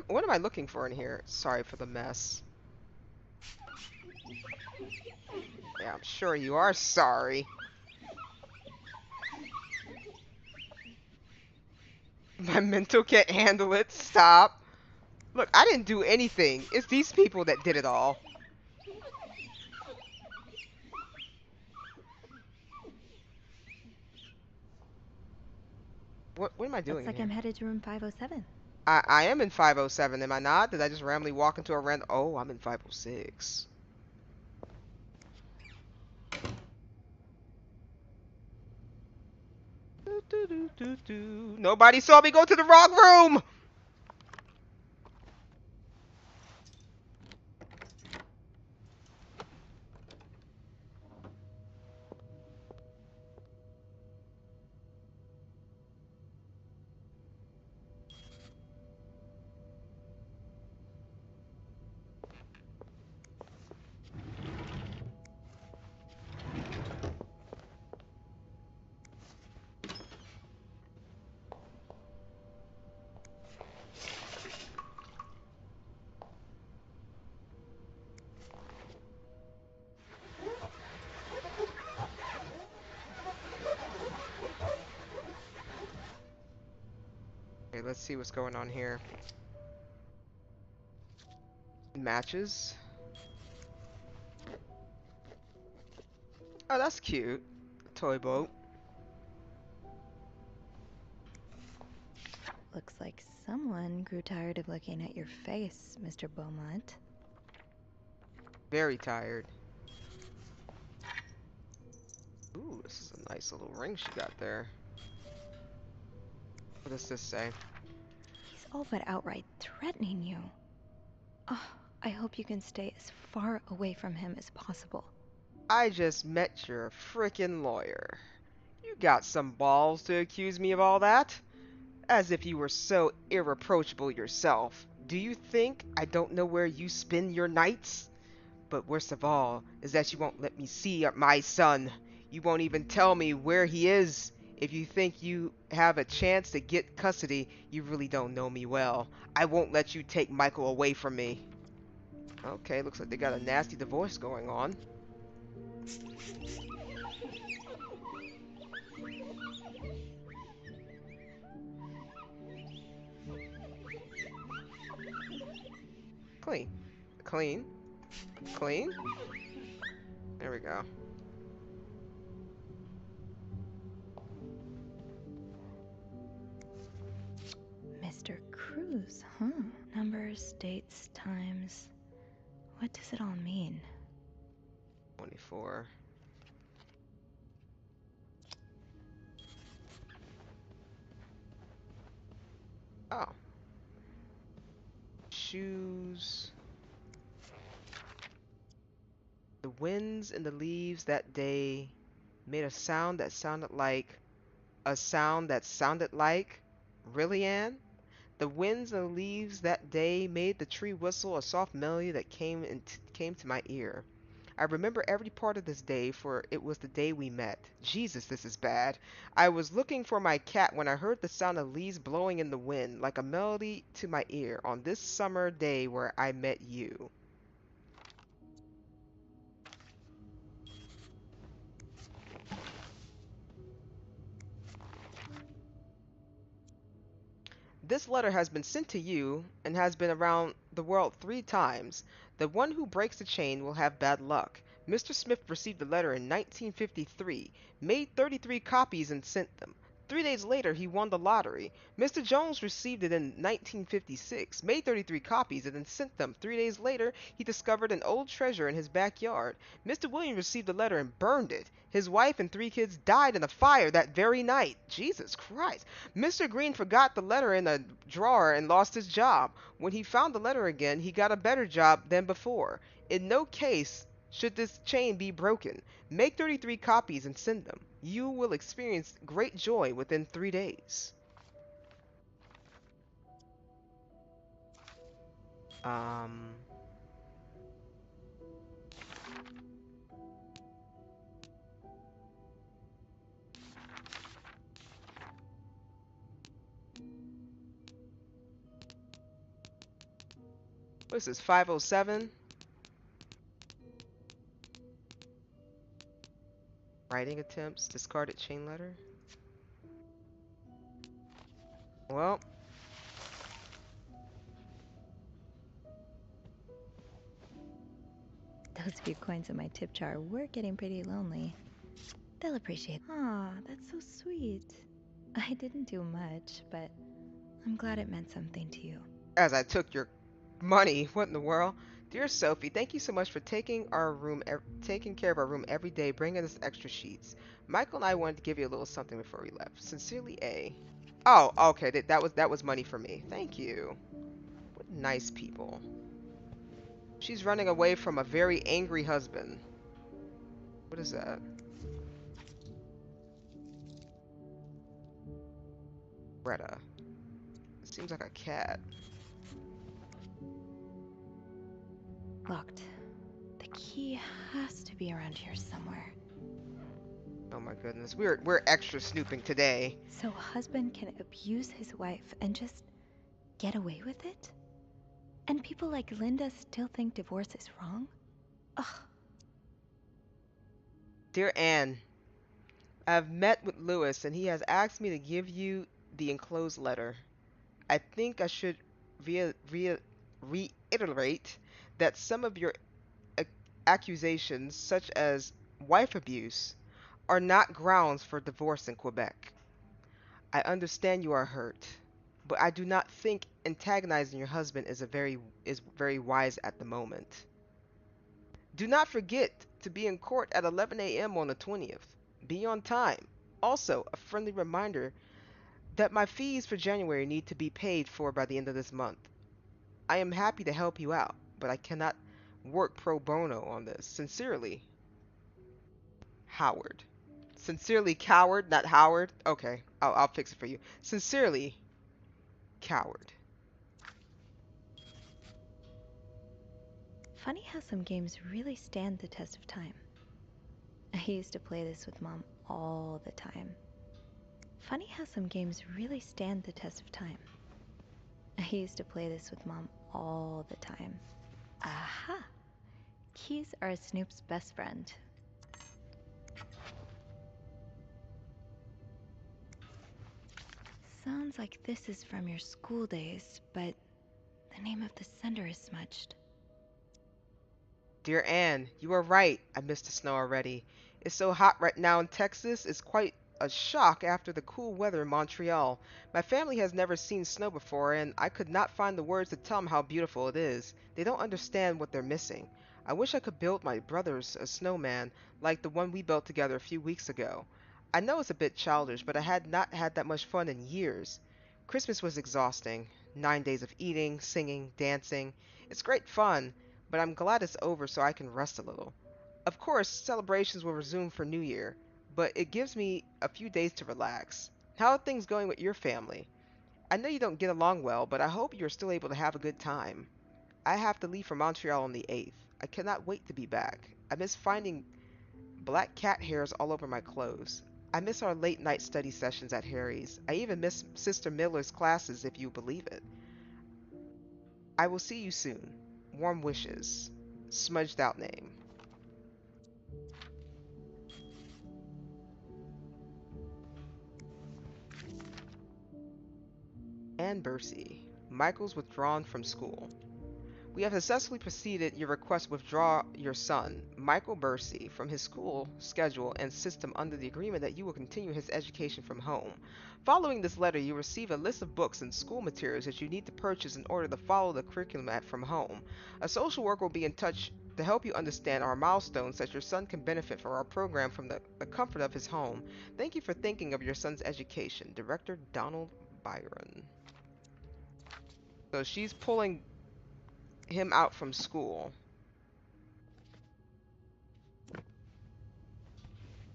[SPEAKER 1] What am I looking for in here? Sorry for the mess. Yeah, I'm sure you are sorry. My mental can't handle it. Stop. Look, I didn't do anything. It's these people that did it all. What am I doing
[SPEAKER 7] Looks like
[SPEAKER 1] here?
[SPEAKER 7] I'm headed to room 507.
[SPEAKER 1] I am in 507, am I not? Did I just randomly walk into a random... Oh, I'm in 506. Nobody saw me go to the wrong room! let's see what's going on here. Matches. Oh, that's cute. Toy boat.
[SPEAKER 7] Looks like someone grew tired of looking at your face, Mr. Beaumont.
[SPEAKER 1] Very tired. Ooh, this is a nice little ring she got there. What does this say?
[SPEAKER 7] He's all but outright threatening you. Oh, I hope you can stay as far away from him as possible.
[SPEAKER 1] I just met your frickin' lawyer. You got some balls to accuse me of all that? As if you were so irreproachable yourself. Do you think I don't know where you spend your nights? But worst of all is that you won't let me see my son. You won't even tell me where he is. If you think you have a chance to get custody, you really don't know me well. I won't let you take Michael away from me. Okay, looks like they got a nasty divorce going on. Clean. Clean. Clean. There we go.
[SPEAKER 7] Mr. Cruz, huh? Numbers, dates, times. What does it all mean?
[SPEAKER 1] 24. Oh. Shoes. The winds and the leaves that day made a sound that sounded like a sound that sounded like. Really, Anne? The winds and the leaves that day made the tree whistle a soft melody that came to my ear. I remember every part of this day, for it was the day we met. Jesus, this is bad. I was looking for my cat when I heard the sound of leaves blowing in the wind, like a melody to my ear, on this summer day where I met you. This letter has been sent to you and has been around the world 3 times. The one who breaks the chain will have bad luck. Mr. Smith received the letter in 1953, made 33 copies and sent them. 3 days later, he won the lottery. Mr. Jones received it in 1956, made 33 copies and then sent them. 3 days later, he discovered an old treasure in his backyard. Mr. Williams received the letter and burned it. His wife and 3 kids died in a fire that very night. Jesus Christ. Mr. Green forgot the letter in a drawer and lost his job. When he found the letter again, he got a better job than before. In no case should this chain be broken. Make 33 copies and send them. You will experience great joy within 3 days. What is this, 507? Writing attempts, discarded chain letter. Well,
[SPEAKER 7] Those few coins in my tip jar were getting pretty lonely. They'll appreciate. Aw, that's so sweet. I didn't do much, but I'm glad it meant something to you.
[SPEAKER 1] as I took your money, what in the world? Dear Sophie, thank you so much for taking care of our room every day, bringing us extra sheets. Michael and I wanted to give you a little something before we left. Sincerely, A. Oh, okay, that was money for me. Thank you. What nice people. She's running away from a very angry husband. What is that? Greta. It seems like a cat.
[SPEAKER 7] Locked. The key has to be around here somewhere.
[SPEAKER 1] Oh my goodness, we're extra snooping today.
[SPEAKER 7] So a husband can abuse his wife and just get away with it? And people like Linda still think divorce is wrong? Ugh.
[SPEAKER 1] Dear Anne, I've met with Lewis and he has asked me to give you the enclosed letter. I think I should reiterate that some of your ac- accusations, such as wife abuse, are not grounds for divorce in Quebec. I understand you are hurt, but I do not think antagonizing your husband is very wise at the moment. Do not forget to be in court at 11 a.m. on the 20th. Be on time. Also, a friendly reminder that my fees for January need to be paid for by the end of this month. I am happy to help you out, but I cannot work pro bono on this. Sincerely, Howard. Sincerely, Coward, not Howard. Okay, I'll fix it for you. Sincerely, Coward.
[SPEAKER 7] Funny how some games really stand the test of time. I used to play this with Mom all the time. Funny how some games really stand the test of time. I used to play this with Mom all the time. Aha! Keys are Snoop's best friend. Sounds like this is from your school days, but the name of the sender is smudged.
[SPEAKER 1] Dear Anne, you are right. I miss the snow already. It's so hot right now in Texas. It's quite a shock after the cool weather in Montreal. My family has never seen snow before, and I could not find the words to tell them how beautiful it is. They don't understand what they're missing. I wish I could build my brothers a snowman like the one we built together a few weeks ago. I know it's a bit childish, but I had not had that much fun in years. Christmas was exhausting. 9 days of eating, singing, dancing. It's great fun, but I'm glad it's over so I can rest a little. Of course, celebrations will resume for New Year, but it gives me a few days to relax. How are things going with your family? I know you don't get along well, but I hope you're still able to have a good time. I have to leave for Montreal on the 8th. I cannot wait to be back. I miss finding black cat hairs all over my clothes. I miss our late night study sessions at Harry's. I even miss Sister Miller's classes, if you believe it. I will see you soon. Warm wishes. Smudged out name. Anne Bursey. Michael's withdrawn from school. We have successfully proceeded your request to withdraw your son, Michael Bursey, from his school schedule and system under the agreement that you will continue his education from home. Following this letter, you receive a list of books and school materials that you need to purchase in order to follow the curriculum from home. A social worker will be in touch to help you understand our milestones so that your son can benefit from our program from the comfort of his home. Thank you for thinking of your son's education. Director Donald Byron. So she's pulling him out from school.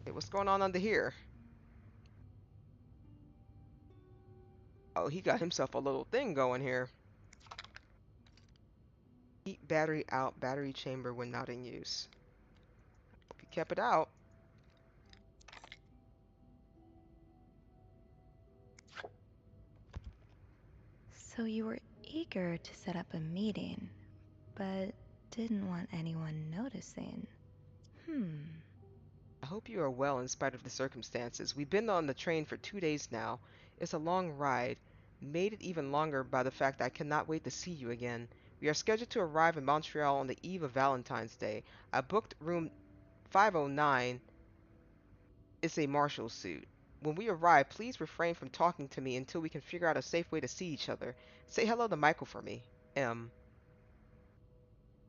[SPEAKER 1] Hey, what's going on under here? Oh, he got himself a little thing going here. Keep battery out, battery chamber when not in use. Hope you kept it out.
[SPEAKER 7] So you were eager to set up a meeting, but didn't want anyone noticing.
[SPEAKER 1] I hope you are well in spite of the circumstances. We've been on the train for 2 days now. It's a long ride, made it even longer by the fact that I cannot wait to see you again. We are scheduled to arrive in Montreal on the eve of Valentine's Day. I booked room 509. It's a marshal suit. When we arrive, please refrain from talking to me until we can figure out a safe way to see each other. Say hello to Michael for me. M.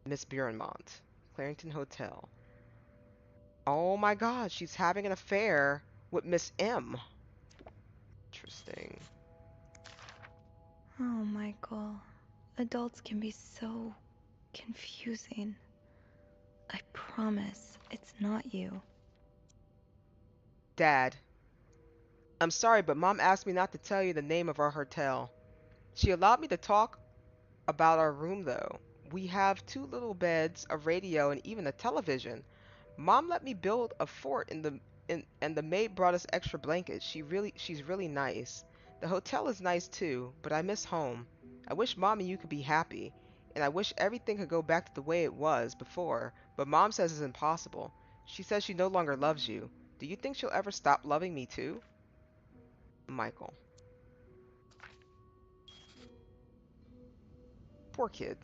[SPEAKER 1] Miss Burenmont. Clarington Hotel. Oh my god, she's having an affair with Miss M. Interesting.
[SPEAKER 7] Oh, Michael. Adults can be so confusing. I promise it's not you.
[SPEAKER 1] Dad. I'm sorry, but Mom asked me not to tell you the name of our hotel. She allowed me to talk about our room though. We have 2 little beds, a radio, and even a television. Mom let me build a fort and the maid brought us extra blankets. She's really nice. The hotel is nice too, but I miss home. I wish Mom and you could be happy, and I wish everything could go back to the way it was before, but Mom says it's impossible. She says she no longer loves you. Do you think she'll ever stop loving me too? Michael. Poor kid.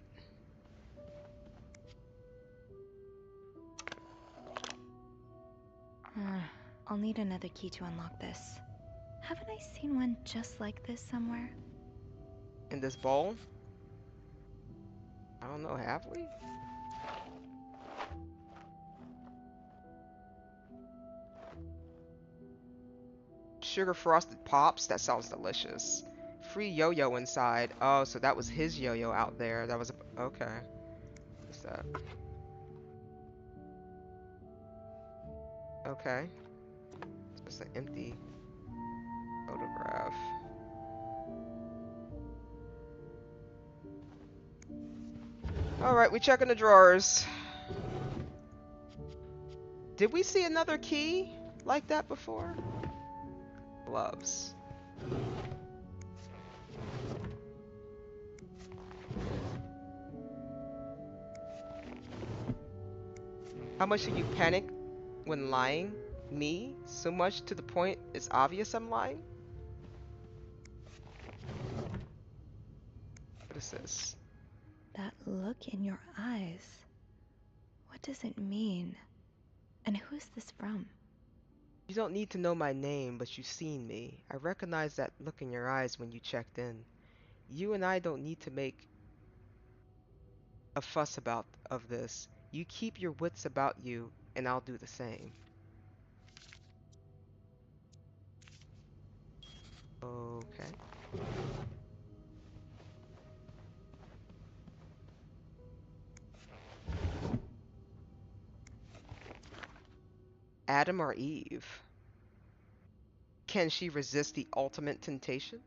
[SPEAKER 7] I'll need another key to unlock this. Haven't I seen one just like this somewhere?
[SPEAKER 1] In this bowl? I don't know, have we? Sugar frosted pops? That sounds delicious. Free yo-yo inside. Oh, so that was his yo-yo out there. That was a... Okay. What's that? Okay. It's just an empty photograph. Alright, we checking the drawers. Did we see another key like that before? Gloves. How much do you panic when lying? Me? So much to the point it's obvious I'm lying? What is this?
[SPEAKER 7] That look in your eyes. What does it mean? And who is this from?
[SPEAKER 1] You don't need to know my name, but you've seen me. I recognize that look in your eyes when you checked in. You and I don't need to make a fuss of this. You keep your wits about you, and I'll do the same. Okay. Adam or Eve? Can she resist the ultimate temptation?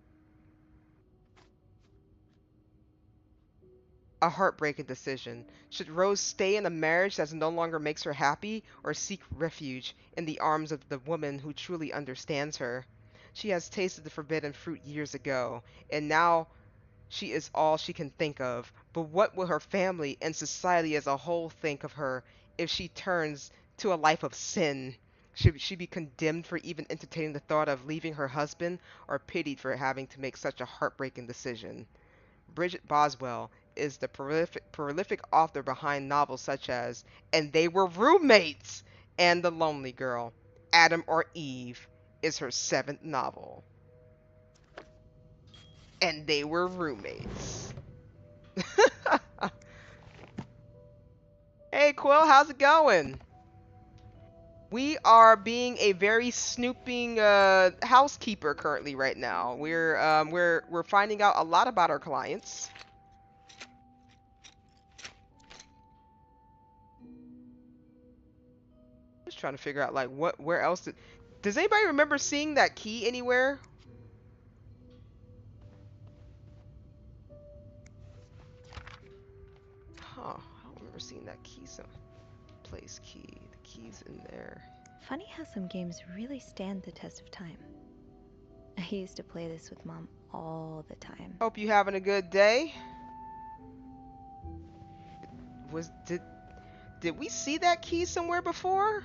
[SPEAKER 1] A heartbreaking decision. Should Rose stay in a marriage that no longer makes her happy, or seek refuge in the arms of the woman who truly understands her? She has tasted the forbidden fruit years ago, and now she is all she can think of. But what will her family and society as a whole think of her if she turns to a life of sin? Should she be condemned for even entertaining the thought of leaving her husband, or pitied for having to make such a heartbreaking decision? Bridget Boswell is the prolific author behind novels such as And They Were Roommates and The Lonely Girl. Adam or Eve is her 7th novel. And They Were Roommates. Hey Quill, how's it going? We are being a very snooping housekeeper currently right now. We're finding out a lot about our clients. Just trying to figure out like where else does anybody remember seeing that key anywhere? Huh, I don't remember seeing that key place key. The key's in there.
[SPEAKER 7] Funny how some games really stand the test of time. I used to play this with Mom all the time.
[SPEAKER 1] Hope you having a good day. Did we see that key somewhere before?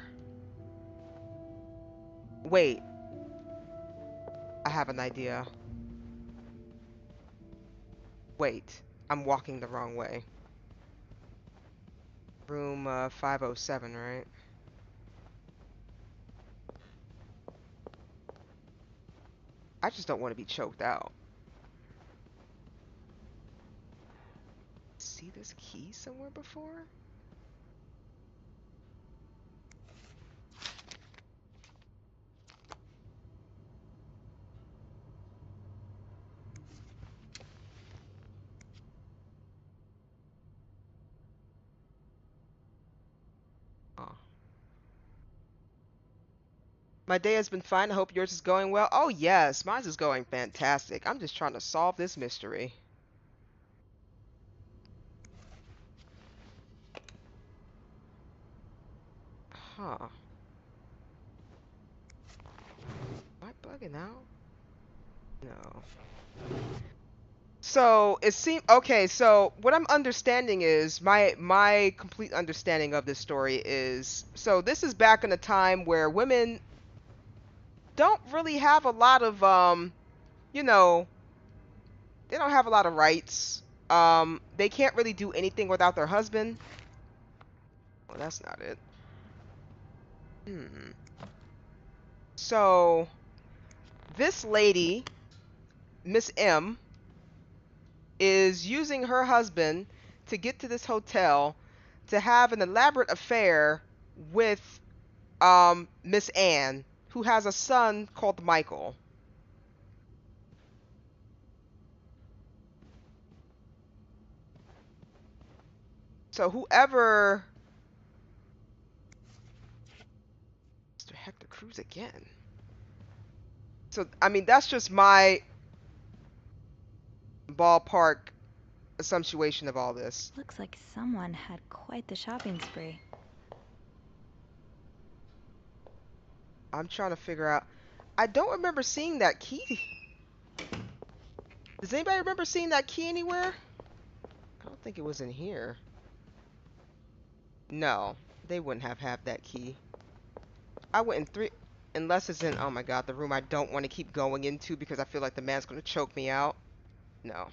[SPEAKER 1] Wait. I have an idea. Wait, I'm walking the wrong way. Room 507, right? I just don't want to be choked out. See this key somewhere before? My day has been fine. I hope yours is going well. Oh yes, mine is going fantastic. I'm just trying to solve this mystery. Huh. Am I bugging out? No. So it seems okay. So what I'm understanding is my complete understanding of this story is, so this is back in a time where women don't really have a lot of you know, they don't have a lot of rights. they can't really do anything without their husband. Well, that's not it. So this lady, Miss M, is using her husband to get to this hotel to have an elaborate affair with Miss Anne, who has a son called Michael. So whoever... Mr. Hector Cruz again. So, I mean, that's just my ballpark assumption of all this.
[SPEAKER 7] Looks like someone had quite the shopping spree.
[SPEAKER 1] I'm trying to figure out... I don't remember seeing that key. Does anybody remember seeing that key anywhere? I don't think it was in here. No, they wouldn't have had that key. I went in 3... Unless it's in, oh my god, the room I don't want to keep going into because I feel like the man's going to choke me out. No.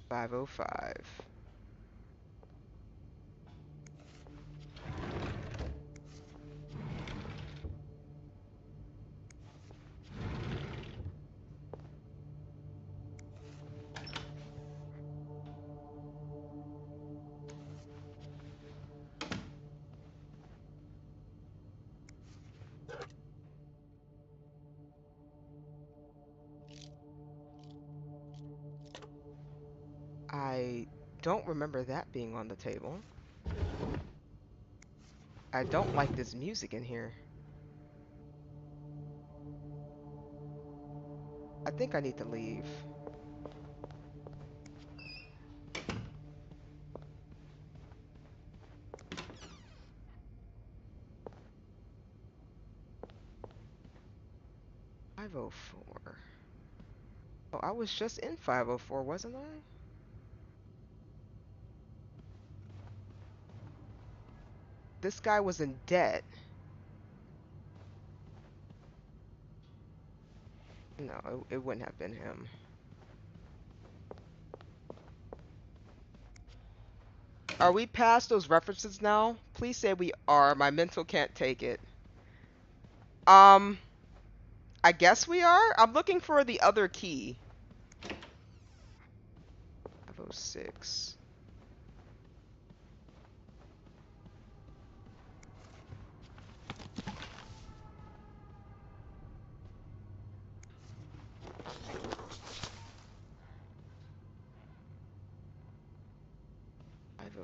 [SPEAKER 1] 505. I don't remember that being on the table. I don't like this music in here. I think I need to leave. .504. Oh, I was just in 504, wasn't I? This guy was in debt. No, it wouldn't have been him. Are we past those references now? Please say we are. My mental can't take it. I guess we are? I'm looking for the other key. 506.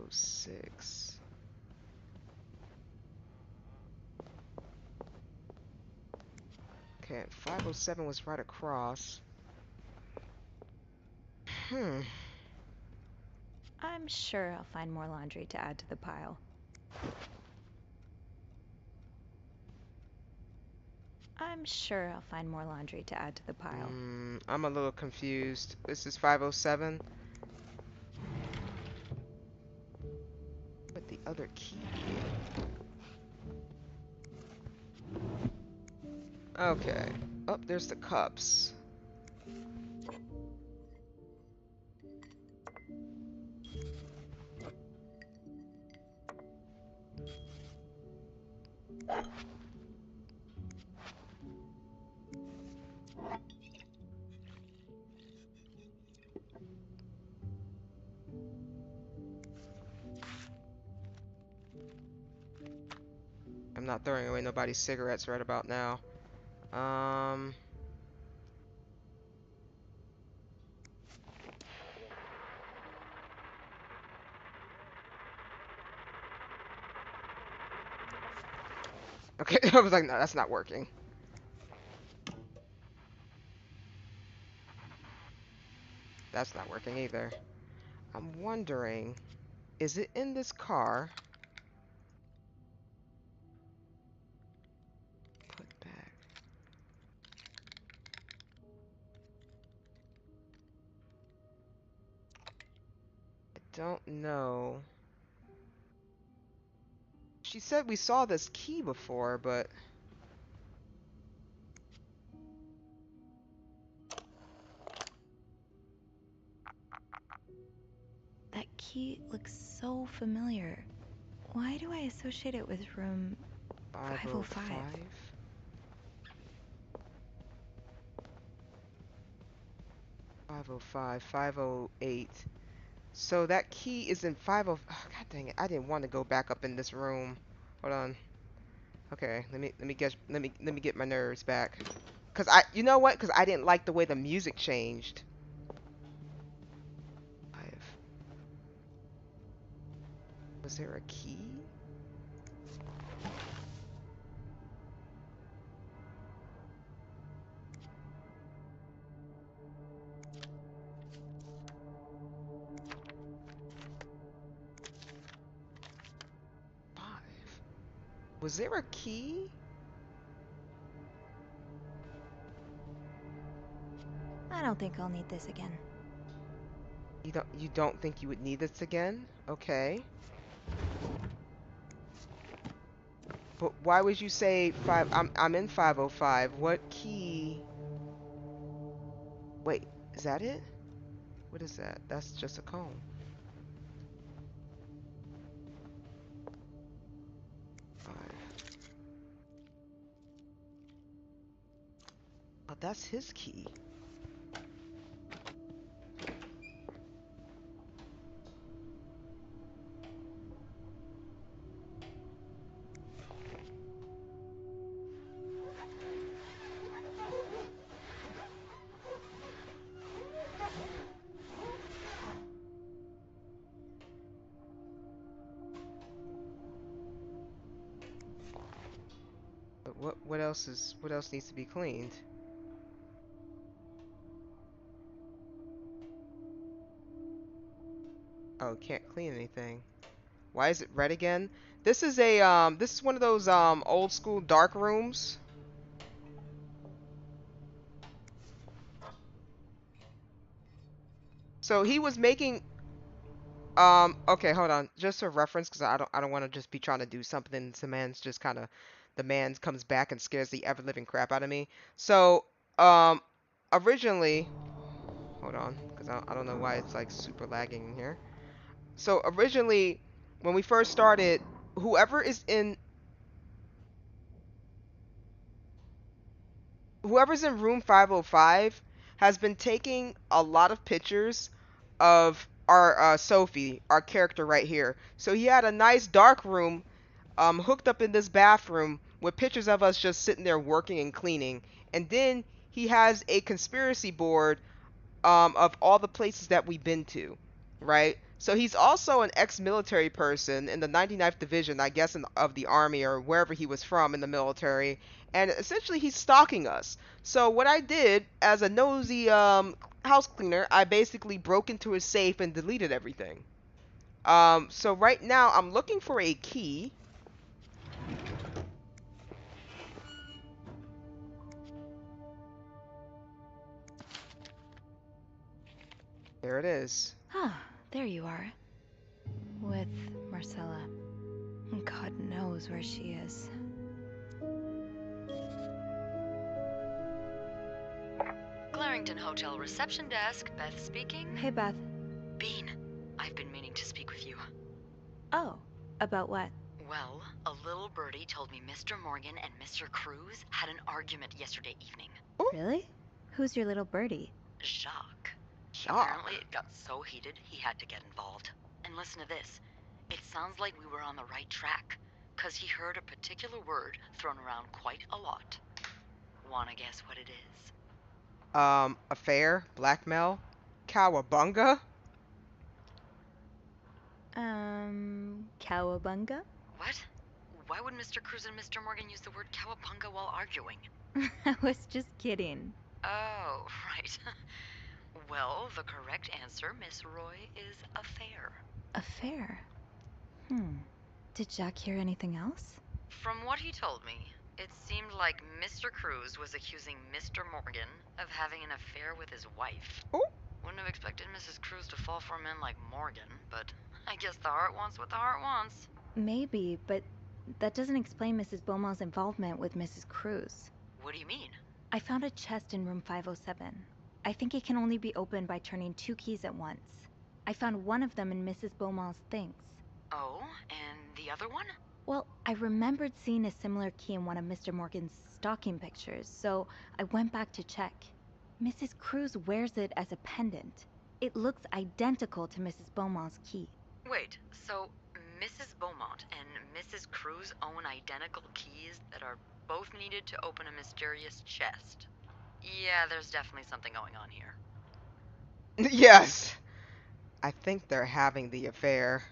[SPEAKER 1] .506. Okay, 507 was right across.
[SPEAKER 7] I'm sure I'll find more laundry to add to the pile. I'm sure I'll find more laundry to add to the pile.
[SPEAKER 1] I'm a little confused. This is 507. But the other key. Okay. Oh, there's the cups. I'm not throwing away nobody's cigarettes right about now. Okay, I was like, no, that's not working. That's not working either. I'm wondering, is it in this car? Put back. I don't know. She said we saw this key before, but...
[SPEAKER 7] key looks so familiar. Why do I associate it with room 505?
[SPEAKER 1] 505, 508. So that key is in 50. Oh, God dang it! I didn't want to go back up in this room. Hold on. Okay, let me get my nerves back. Cause you know what? Cause I didn't like the way the music changed. 5. Was there a key? Was there a key?
[SPEAKER 7] I don't think I'll need this again.
[SPEAKER 1] You don't think you would need this again? Okay. But why would you say 5? I'm in 505. What key? Wait, is that it? What is that? That's just a comb. Oh, that's his key. But what else needs to be cleaned? Oh, can't clean anything. Why is it red again? This is one of those old school dark rooms. So he was making okay, hold on. Just for reference, because I don't want to just be trying to do something. The man comes back and scares the ever living crap out of me. So originally, hold on, because I don't know why it's like super lagging in here. So originally, when we first started, whoever is in whoever's in room 505 has been taking a lot of pictures of our Sophie, our character right here. So he had a nice dark room hooked up in this bathroom with pictures of us just sitting there working and cleaning. And then he has a conspiracy board of all the places that we've been to, right? So he's also an ex-military person in the 99th Division, I guess, of the Army or wherever he was from in the military. And essentially, he's stalking us. So what I did as a nosy house cleaner, I basically broke into his safe and deleted everything. So right now, I'm looking for a key. There it is.
[SPEAKER 7] Ah, there you are. With Marcella. God knows where she is.
[SPEAKER 10] Clarington Hotel reception desk, Beth speaking.
[SPEAKER 7] Hey, Beth.
[SPEAKER 10] Bean, I've been meaning to speak with you.
[SPEAKER 7] Oh, about what?
[SPEAKER 10] Well, a little birdie told me Mr. Morgan and Mr. Cruz had an argument yesterday evening.
[SPEAKER 7] Really? Who's your little birdie?
[SPEAKER 10] Jacques.
[SPEAKER 1] Jacques?
[SPEAKER 10] Apparently it got so heated he had to get involved. And listen to this. It sounds like we were on the right track, 'cause he heard a particular word thrown around quite a lot. Wanna guess what it is?
[SPEAKER 1] Affair, blackmail, cowabunga.
[SPEAKER 7] Cowabunga?
[SPEAKER 10] What? Why would Mr. Cruz and Mr. Morgan use the word cowabunga while arguing?
[SPEAKER 7] I was just kidding.
[SPEAKER 10] Oh, right. Well, the correct answer, Miss Roy, is affair.
[SPEAKER 7] Affair? Did Jack hear anything else?
[SPEAKER 10] From what he told me, it seemed like Mr. Cruz was accusing Mr. Morgan of having an affair with his wife.
[SPEAKER 1] Oh.
[SPEAKER 10] Wouldn't have expected Mrs. Cruz to fall for a man like Morgan, but I guess the heart wants what the heart wants.
[SPEAKER 7] Maybe, but that doesn't explain Mrs. Beaumont's involvement with Mrs. Cruz.
[SPEAKER 10] What do you mean?
[SPEAKER 7] I found a chest in room 507. I think it can only be opened by turning 2 keys at once. I found one of them in Mrs. Beaumont's things.
[SPEAKER 15] Oh, and the other one?
[SPEAKER 7] Well, I remembered seeing a similar key in one of Mr. Morgan's stocking pictures, so I went back to check. Mrs. Cruz wears it as a pendant. It looks identical to Mrs. Beaumont's key.
[SPEAKER 15] Wait, so Mrs. Beaumont and Mrs. Cruz own identical keys that are both needed to open a mysterious chest? Yeah, there's definitely something going on here.
[SPEAKER 1] Yes! I think they're having the affair.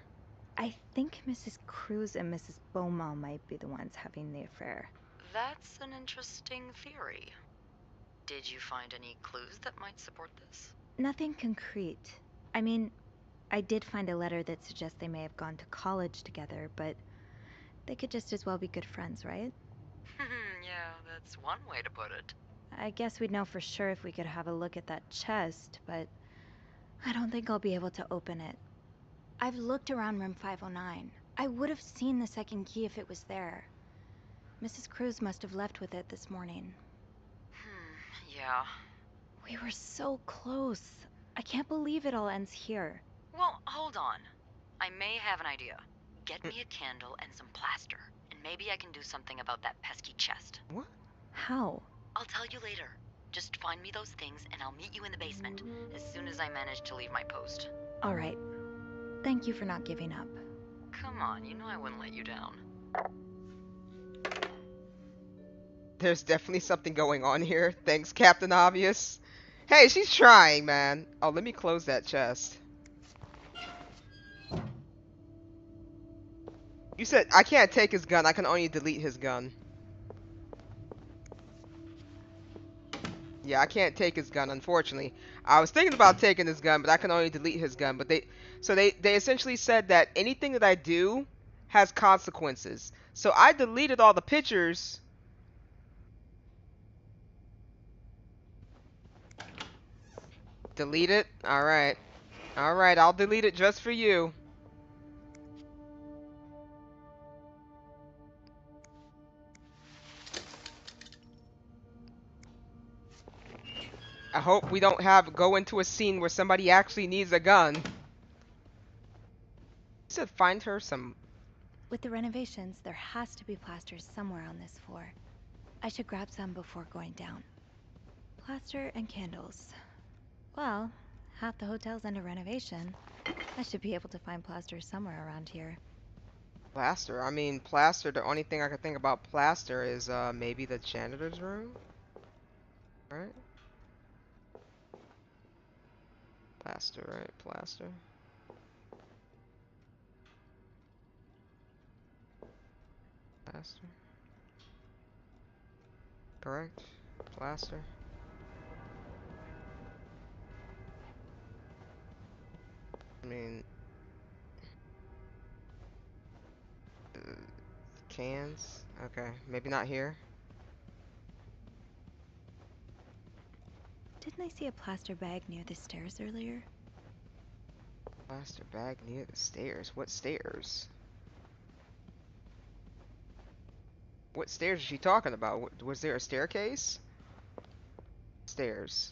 [SPEAKER 7] I think Mrs. Cruz and Mrs. Beaumont might be the ones having the affair.
[SPEAKER 15] That's an interesting theory. Did you find any clues that might support this?
[SPEAKER 7] Nothing concrete. I mean, I did find a letter that suggests they may have gone to college together, but they could just as well be good friends, right?
[SPEAKER 15] Yeah, that's one way to put it.
[SPEAKER 7] I guess we'd know for sure if we could have a look at that chest, but I don't think I'll be able to open it. I've looked around room 509. I would have seen the second key if it was there. Mrs. Cruz must have left with it this morning.
[SPEAKER 15] Yeah.
[SPEAKER 7] We were so close. I can't believe it all ends here.
[SPEAKER 15] Well, hold on. I may have an idea. Get me a candle and some plaster, and maybe I can do something about that pesky chest.
[SPEAKER 1] What?
[SPEAKER 7] How?
[SPEAKER 15] I'll tell you later. Just find me those things, and I'll meet you in the basement as soon as I manage to leave my post.
[SPEAKER 7] All right. Thank you for not giving up.
[SPEAKER 15] Come on, you know I wouldn't let you down.
[SPEAKER 1] There's definitely something going on here. Thanks, Captain Obvious. Hey, she's trying, man. Oh, let me close that chest. You said I can't take his gun. I can only delete his gun. Yeah, I can't take his gun, unfortunately. I was thinking about taking his gun, but I can only delete his gun. But they essentially said that anything that I do has consequences. So I deleted all the pictures. Delete it? Alright. Alright, I'll delete it just for you. I hope we don't go into a scene where somebody actually needs a gun. You said find her some...
[SPEAKER 7] With the renovations, there has to be plaster somewhere on this floor. I should grab some before going down. Plaster and candles. Well, half the hotel's under renovation. I should be able to find plaster somewhere around here.
[SPEAKER 1] Plaster? I mean, plaster, the only thing I can think about plaster is maybe the janitor's room? Right? Plaster, right? Plaster. Plaster. Correct. Plaster. I mean... cans? Okay, maybe not here.
[SPEAKER 7] Didn't I see a plaster bag near the stairs earlier?
[SPEAKER 1] Plaster bag near the stairs? What stairs? What stairs is she talking about? Was there a staircase? Stairs.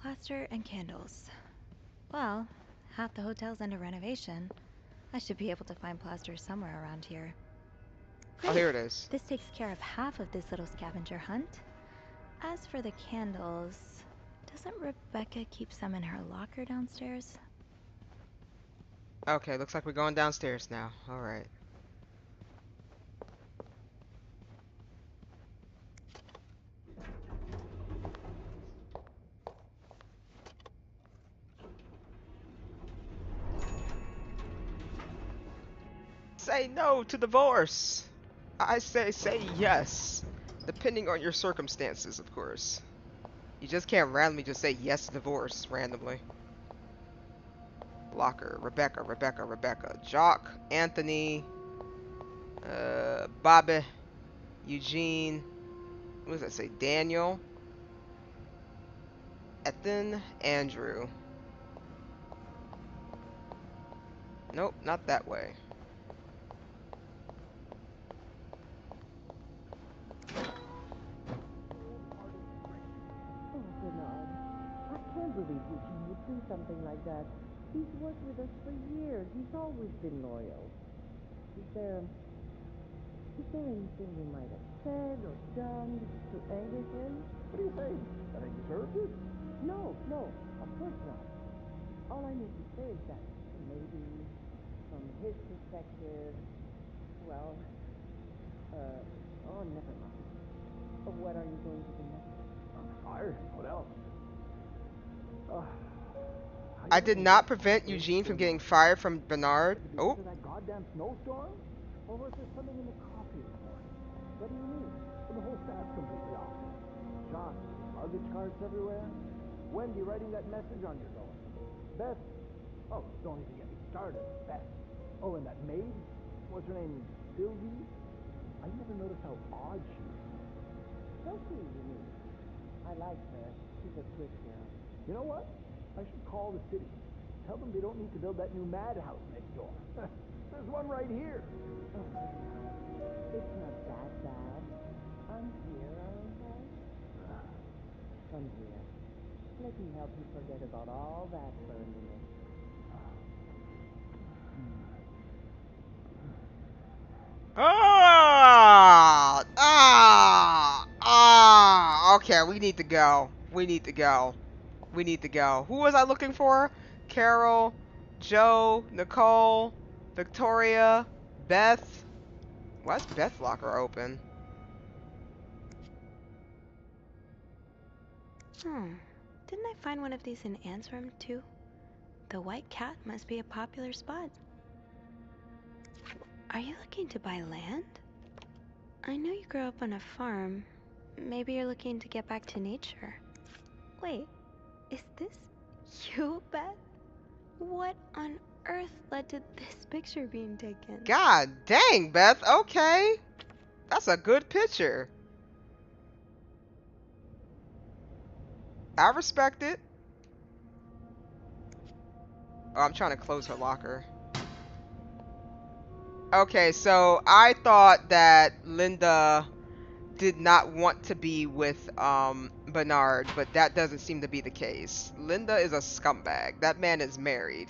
[SPEAKER 7] Plaster and candles. Well, half the hotel's under renovation. I should be able to find plaster somewhere around here.
[SPEAKER 1] Oh, here it is.
[SPEAKER 7] This takes care of half of this little scavenger hunt. As for the candles, doesn't Rebecca keep some in her locker downstairs?
[SPEAKER 1] Okay, looks like we're going downstairs now. Alright. Say no to divorce. I say yes. Depending on your circumstances, of course. You just can't randomly just say yes to divorce randomly. Blocker, Rebecca. Jock, Anthony, Bobby, Eugene. What does that say? Daniel, Ethan, Andrew. Nope, not that way.
[SPEAKER 16] believe Eugene would do something like that. He's worked with us for years. He's always been loyal. Is there anything we might have said or done to anger him?
[SPEAKER 2] What do you say? That I deserved it?
[SPEAKER 16] No, of course not. All I need to say is that maybe from his perspective, well, never mind. What are you going to do next?
[SPEAKER 2] Fired. What else?
[SPEAKER 1] I did not prevent Eugene from getting fired from Bernard. Oh.
[SPEAKER 11] Because of that goddamn snowstorm? Or was there something in the coffee this morning?
[SPEAKER 16] What do you mean?
[SPEAKER 11] Well, the whole staff's completely off. John, luggage carts everywhere. Wendy writing that message on your door. Beth. Oh, don't even get me started. Beth. Oh, and that maid? What's her name? Sylvie? I never noticed how odd she is.
[SPEAKER 16] Sophie, you mean? I like her. She's a good girl.
[SPEAKER 11] You know what? I should call the city. Tell them they don't need to build that new madhouse next door. There's one right here.
[SPEAKER 16] Oh, it's not that bad. I'm here, aren't I? Come here. Let me help you forget about all that for a minute.
[SPEAKER 1] Okay, we need to go. We need to go. We need to go. Who was I looking for? Carol, Joe, Nicole, Victoria, Beth. Why's Beth's locker open?
[SPEAKER 7] Didn't I find one of these in Anne's room too? The White Cat must be a popular spot. Are you looking to buy land? I know you grew up on a farm. Maybe you're looking to get back to nature. Wait, is this you, Beth? What on earth led to this picture being taken?
[SPEAKER 1] God dang, Beth. Okay. That's a good picture. I respect it. Oh, I'm trying to close her locker. Okay, so I thought that Linda did not want to be with Bernard, but that doesn't seem to be the case. Linda is a scumbag. That man is married.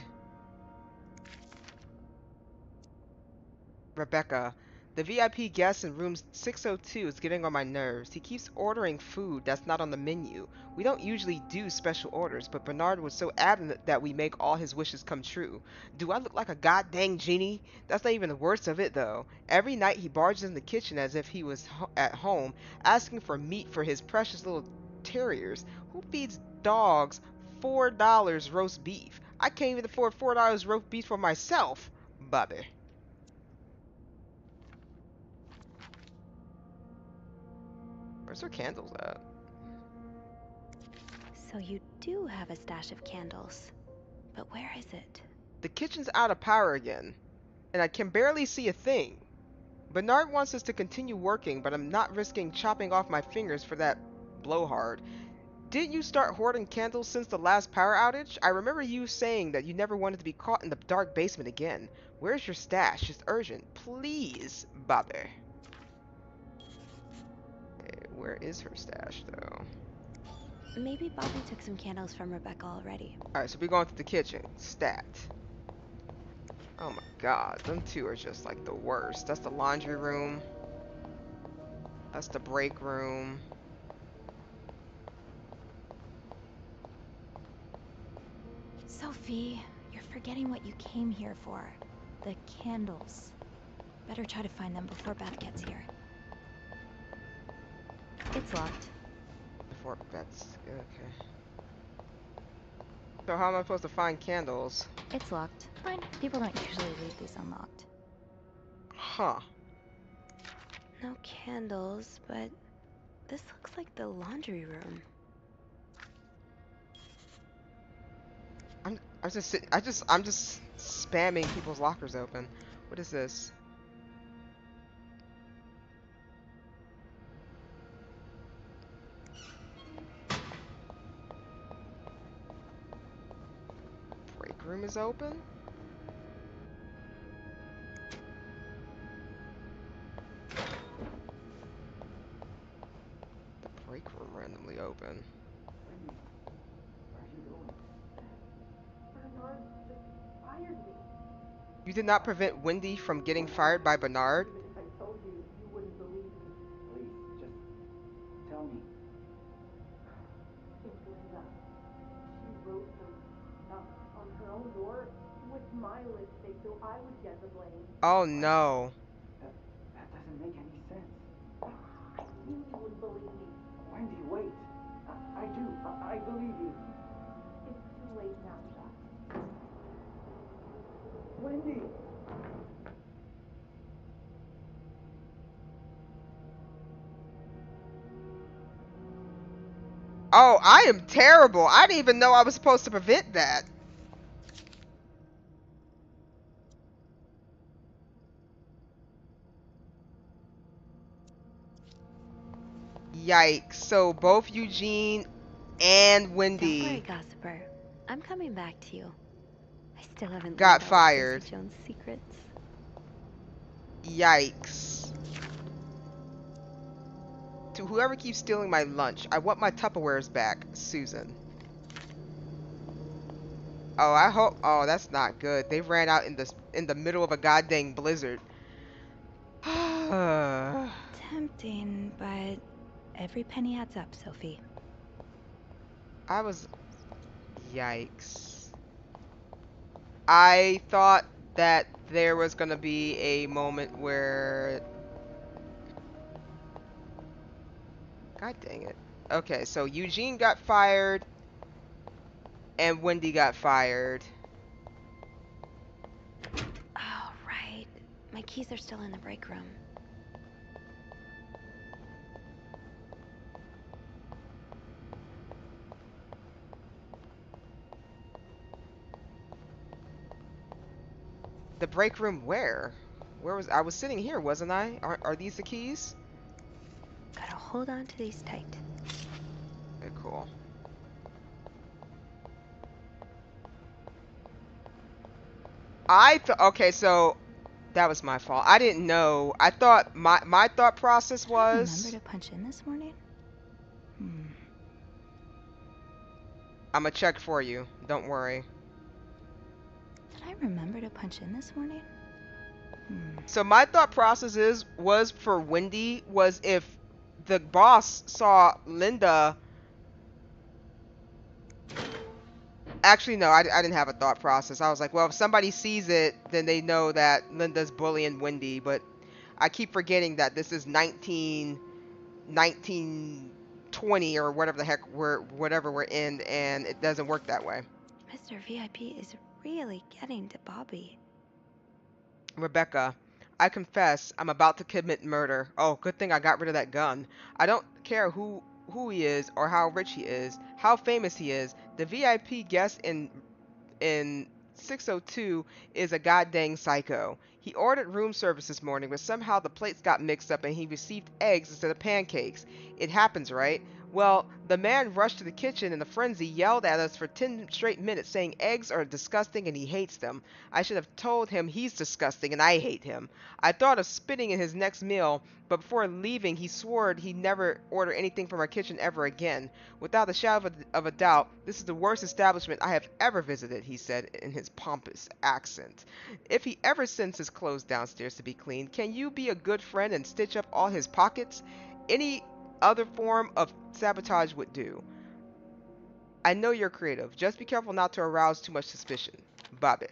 [SPEAKER 1] Rebecca, the VIP guest in room 602 is getting on my nerves. He keeps ordering food that's not on the menu. We don't usually do special orders, but Bernard was so adamant that we make all his wishes come true. Do I look like a goddamn genie? That's not even the worst of it, though. Every night he barges in the kitchen as if he was at home, asking for meat for his precious little terriers. Who feeds dogs $4 roast beef? I can't even afford $4 roast beef for myself. Bobby. Where's her candles at?
[SPEAKER 7] So you do have a stash of candles. But where is it?
[SPEAKER 1] The kitchen's out of power again, and I can barely see a thing. Bernard wants us to continue working, but I'm not risking chopping off my fingers for that blowhard. Didn't you start hoarding candles since the last power outage? I remember you saying that you never wanted to be caught in the dark basement again. Where's your stash? It's urgent. Please, Bobby. Where is her stash, though?
[SPEAKER 7] Maybe Bobby took some candles from Rebecca already.
[SPEAKER 1] Alright, so we're going to the kitchen. Stat. Oh my god, them two are just like the worst. That's the laundry room. That's the break room.
[SPEAKER 7] Sophie, you're forgetting what you came here for. The candles. Better try to find them before Beth gets here. It's locked.
[SPEAKER 1] Before Beth's... okay. So how am I supposed to find candles?
[SPEAKER 7] It's locked. Fine. People don't usually leave these unlocked.
[SPEAKER 1] Huh.
[SPEAKER 7] No candles, but this looks like the laundry room.
[SPEAKER 1] I'm just spamming people's lockers open. What is this? Break room is open? The break room randomly open.
[SPEAKER 4] Wendy, where are you going?
[SPEAKER 1] You did not prevent Wendy from getting fired by Bernard?
[SPEAKER 16] Even if I told you, you wouldn't believe me.
[SPEAKER 4] Please, just tell me.
[SPEAKER 16] It's Linda. She wrote them on her own door with my lipstick, so I would get the blame.
[SPEAKER 1] Oh no.
[SPEAKER 4] That doesn't make any sense.
[SPEAKER 16] I knew you wouldn't believe me.
[SPEAKER 4] Wendy, wait. I do. I believe you.
[SPEAKER 16] It's too late now, Chuck.
[SPEAKER 4] Wendy!
[SPEAKER 1] Oh, I am terrible. I didn't even know I was supposed to prevent that. Yikes. So both Eugene and Wendy
[SPEAKER 17] Don't worry, gossiper. I'm coming back to you. I still haven't
[SPEAKER 1] got
[SPEAKER 17] learned all of
[SPEAKER 1] fired.
[SPEAKER 17] Daisy Jones' secrets.
[SPEAKER 1] Yikes. To whoever keeps stealing my lunch, I want my Tupperwares back, Susan. Oh, I hope. Oh, that's not good. They ran out in the middle of a goddamn blizzard.
[SPEAKER 7] Tempting, but every penny adds up, Sophie.
[SPEAKER 1] I was. Yikes. I thought that there was gonna be a moment where. God dang it. Okay, so Eugene got fired. And Wendy got fired.
[SPEAKER 7] Oh, right. My keys are still in the break room.
[SPEAKER 1] The break room where? Where was I was sitting here, wasn't I? Are these the keys?
[SPEAKER 7] Gotta hold on to these tight.
[SPEAKER 1] Okay, cool. Okay, so that was my fault. I didn't know. I thought my thought process was.
[SPEAKER 7] Did I remember to punch in this morning?
[SPEAKER 1] I'm gonna check for you. Don't worry.
[SPEAKER 7] Did I remember to punch in this morning?
[SPEAKER 1] So my thought process was for Wendy was if the boss saw Linda. Actually, no, I didn't have a thought process. I was like, well, if somebody sees it, then they know that Linda's bullying Wendy. But I keep forgetting that this is 1920 or whatever the heck whatever we're in, and it doesn't work that way.
[SPEAKER 7] Mr. VIP is really getting to Bobby.
[SPEAKER 1] Rebecca, I confess I'm about to commit murder. Oh, good thing I got rid of that gun. I don't care who he is or how rich he is, how famous he is. The VIP guest in 602 is a goddamn psycho. He ordered room service this morning, but somehow the plates got mixed up and he received eggs instead of pancakes. It happens, right? Well, the man rushed to the kitchen in a frenzy, yelled at us for 10 straight minutes saying eggs are disgusting and he hates them. I should have told him he's disgusting and I hate him. I thought of spitting in his next meal, but before leaving he swore he'd never order anything from our kitchen ever again. Without a shadow of a doubt, this is the worst establishment I have ever visited, he said in his pompous accent. If he ever sends his clothes downstairs to be cleaned, can you be a good friend and stitch up all his pockets? Any other form of sabotage would do. I know you're creative. Just be careful not to arouse too much suspicion. Bobby.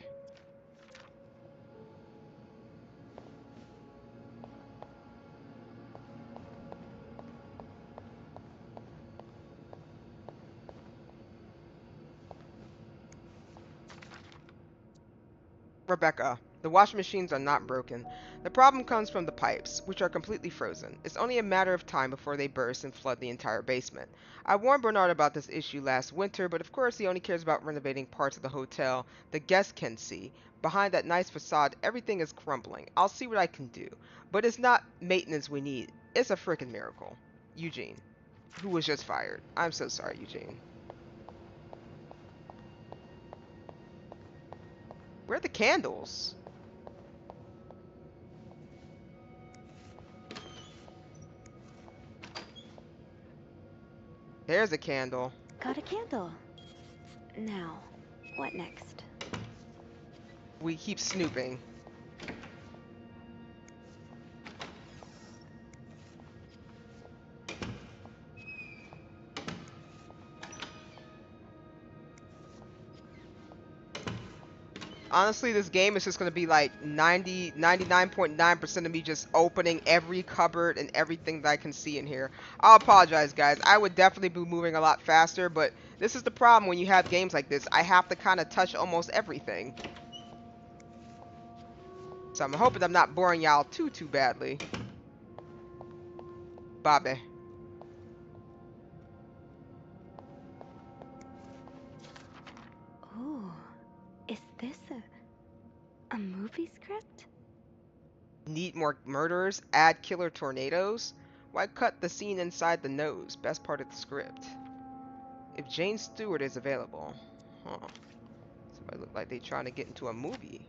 [SPEAKER 1] Rebecca, the washing machines are not broken. The problem comes from the pipes, which are completely frozen. It's only a matter of time before they burst and flood the entire basement. I warned Bernard about this issue last winter, but of course he only cares about renovating parts of the hotel the guests can see. Behind that nice facade, everything is crumbling. I'll see what I can do. But it's not maintenance we need. It's a frickin' miracle. Eugene, who was just fired. I'm so sorry, Eugene. Where are the candles? There's a candle.
[SPEAKER 7] Got a candle. Now, what next?
[SPEAKER 1] we keep snooping. Honestly, this game is just going to be like 99.9% of me just opening every cupboard and everything that I can see in here. I'll apologize, guys. I would definitely be moving a lot faster, but this is the problem when you have games like this. I have to kind of touch almost everything. So I'm hoping I'm not boring y'all too badly. Bobby.
[SPEAKER 7] Ooh, is this a movie script?
[SPEAKER 1] Need more murderers? Add killer tornadoes? Why cut the scene inside the nose? Best part of the script. If Jane Stewart is available. Huh. Somebody look like they trying to get into a movie.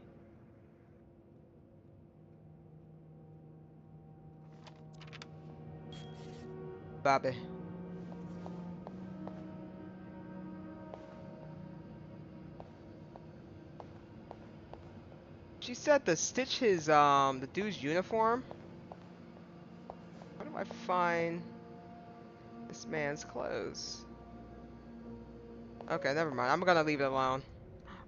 [SPEAKER 1] Bobby. She said to stitch his the dude's uniform. Where do I find this man's clothes? Okay, never mind. I'm gonna leave it alone.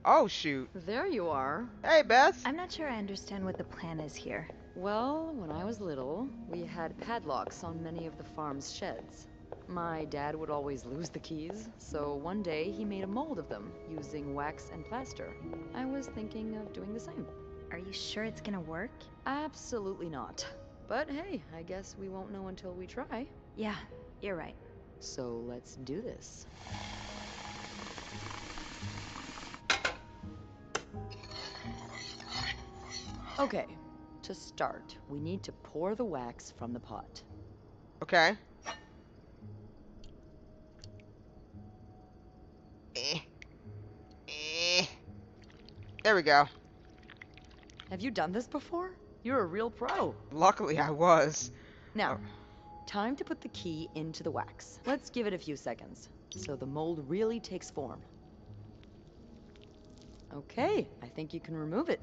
[SPEAKER 1] Oh shoot.
[SPEAKER 10] There you are.
[SPEAKER 1] Hey Beth.
[SPEAKER 7] I'm not sure I understand what the plan is here.
[SPEAKER 10] Well, when I was little, we had padlocks on many of the farm's sheds. My dad would always lose the keys, so one day he made a mold of them using wax and plaster. I was thinking of doing the same.
[SPEAKER 7] Are you sure it's gonna work?
[SPEAKER 10] Absolutely not. But hey, I guess we won't know until we try.
[SPEAKER 7] Yeah, you're right.
[SPEAKER 10] So let's do this. Okay, to start, we need to pour the wax from the pot.
[SPEAKER 1] Okay. There we go.
[SPEAKER 10] Have you done this before? You're a real pro.
[SPEAKER 1] Luckily I was.
[SPEAKER 10] Now, time to put the key into the wax. Let's give it a few seconds, so the mold really takes form. Okay, I think you can remove it.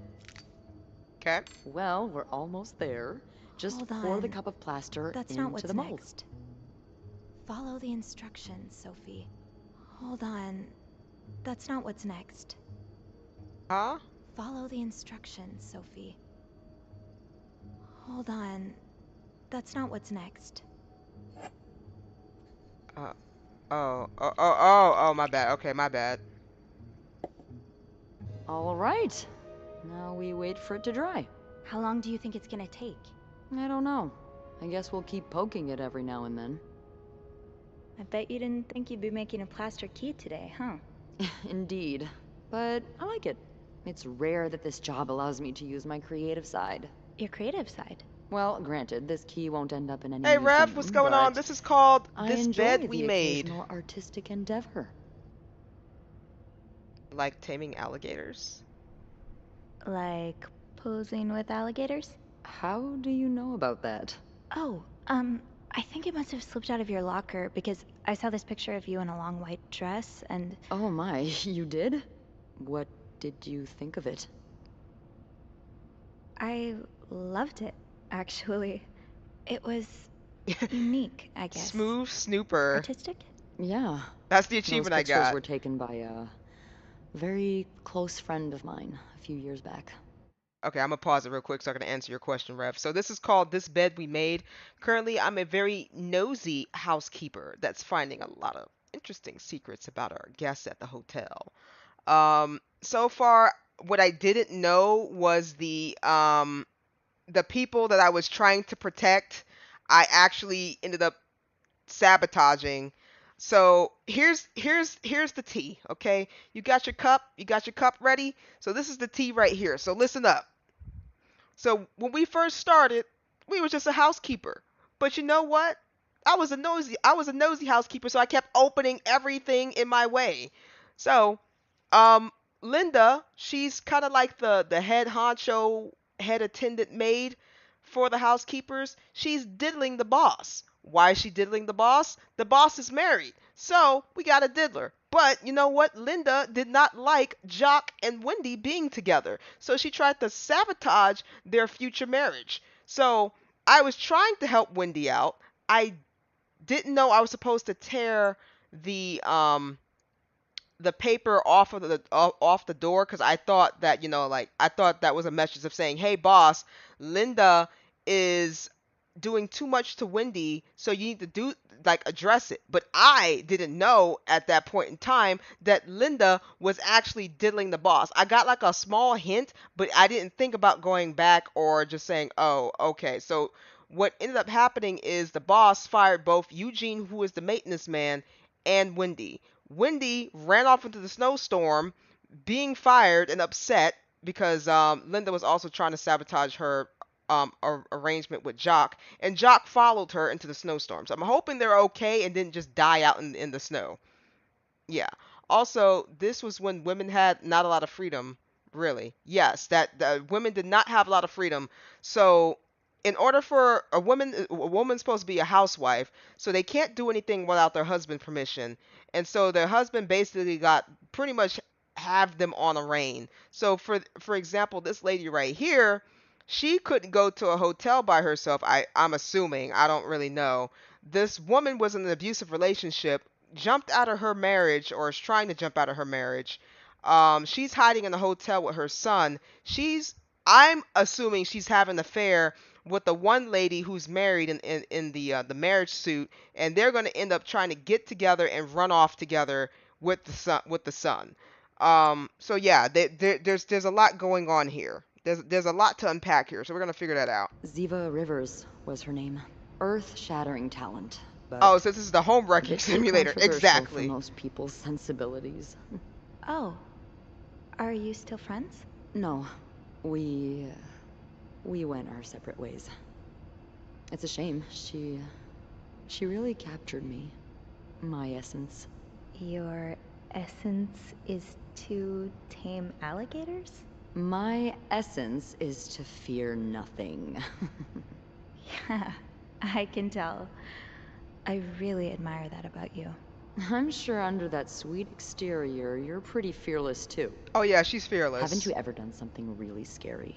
[SPEAKER 1] Okay.
[SPEAKER 10] Well, we're almost there. Just
[SPEAKER 7] Hold
[SPEAKER 10] pour the
[SPEAKER 7] on.
[SPEAKER 10] cup of plaster
[SPEAKER 7] That's
[SPEAKER 10] into
[SPEAKER 7] not what's
[SPEAKER 10] the mold.
[SPEAKER 7] next. Follow the instructions, Sophie. Hold on. That's not what's next.
[SPEAKER 1] Huh?
[SPEAKER 7] Follow the instructions, Sophie. Hold on. That's not what's next.
[SPEAKER 1] Oh, my bad. Okay, my bad.
[SPEAKER 10] All right. Now we wait for it to dry.
[SPEAKER 7] How long do you think it's gonna take?
[SPEAKER 10] I don't know. I guess we'll keep poking it every now and then.
[SPEAKER 7] I bet you didn't think you'd be making a plaster key today, huh?
[SPEAKER 10] Indeed. But I like it. It's rare that this job allows me to use my creative side.
[SPEAKER 7] Your creative side?
[SPEAKER 10] Well, granted, this key won't end up in any
[SPEAKER 1] Hey,
[SPEAKER 10] museum,
[SPEAKER 1] Rev, what's going on? This is called This Bed We Made.
[SPEAKER 10] Occasional artistic endeavor.
[SPEAKER 1] Like taming alligators?
[SPEAKER 7] Like posing with alligators?
[SPEAKER 10] How do you know about that?
[SPEAKER 7] Oh, I think it must have slipped out of your locker because I saw this picture of you in a long white dress and...
[SPEAKER 10] Oh my, you did? What did you think of it?
[SPEAKER 7] I loved it, actually. It was unique, I guess.
[SPEAKER 1] Smooth snooper.
[SPEAKER 7] Artistic?
[SPEAKER 10] Yeah.
[SPEAKER 1] That's the achievement I
[SPEAKER 10] Those pictures
[SPEAKER 1] got.
[SPEAKER 10] were taken by a very close friend of mine a few years back.
[SPEAKER 1] Okay, I'm gonna pause it real quick so I can answer your question, Rev. So this is called This Bed We Made. Currently, I'm a very nosy housekeeper that's finding a lot of interesting secrets about our guests at the hotel. So far, what I didn't know was the people that I was trying to protect, I actually ended up sabotaging. So here's the tea, okay? You got your cup ready? So this is the tea right here. So listen up. So when we first started, we were just a housekeeper. But you know what? I was a nosy housekeeper, so I kept opening everything in my way. So, Linda, she's kind of like the head honcho, head attendant maid for the housekeepers. She's diddling the boss. Why is she diddling the boss? The boss is married, so we got a diddler. But you know what? Linda did not like Jock and Wendy being together. So she tried to sabotage their future marriage. So I was trying to help Wendy out. I didn't know I was supposed to tear the paper off of the off the door because I thought that like I thought that was a message of saying, hey boss, Linda is doing too much to Wendy, so you need to do like address it. But I didn't know at that point in time that Linda was actually diddling the boss. I got like a small hint, but I didn't think about going back or just saying, oh, okay. So what ended up happening is the boss fired both Eugene, who is the maintenance man, and Wendy. Wendy ran off into the snowstorm, being fired and upset because Linda was also trying to sabotage her arrangement with Jock, and Jock followed her into the snowstorm. So I'm hoping they're okay and didn't just die out in the snow. Yeah. Also, this was when women had not a lot of freedom, really. Yes, that the women did not have a lot of freedom. So, in order for a woman's supposed to be a housewife, so they can't do anything without their husband permission. And so their husband basically got pretty much have them on a rein. So for example, this lady right here, she couldn't go to a hotel by herself. I'm assuming, I don't really know. This woman was in an abusive relationship, jumped out of her marriage or is trying to jump out of her marriage. She's hiding in a hotel with her son. I'm assuming she's having an affair with the one lady who's married in the marriage suit, and they're going to end up trying to get together and run off together with the son. So yeah, there's a lot going on here. There's a lot to unpack here, so we're gonna figure that out.
[SPEAKER 10] Ziva Rivers was her name. Earth-shattering talent. But
[SPEAKER 1] oh, so this is the home wrecking simulator. Exactly.
[SPEAKER 10] For most people's sensibilities.
[SPEAKER 7] Oh, are you still friends?
[SPEAKER 10] No, we went our separate ways. It's a shame. She really captured me. My essence.
[SPEAKER 7] Your essence is to tame alligators?
[SPEAKER 10] My essence is to fear nothing.
[SPEAKER 7] Yeah, I can tell. I really admire that about you.
[SPEAKER 10] I'm sure under that sweet exterior, you're pretty fearless too.
[SPEAKER 1] Oh yeah, she's fearless.
[SPEAKER 10] Haven't you ever done something really scary?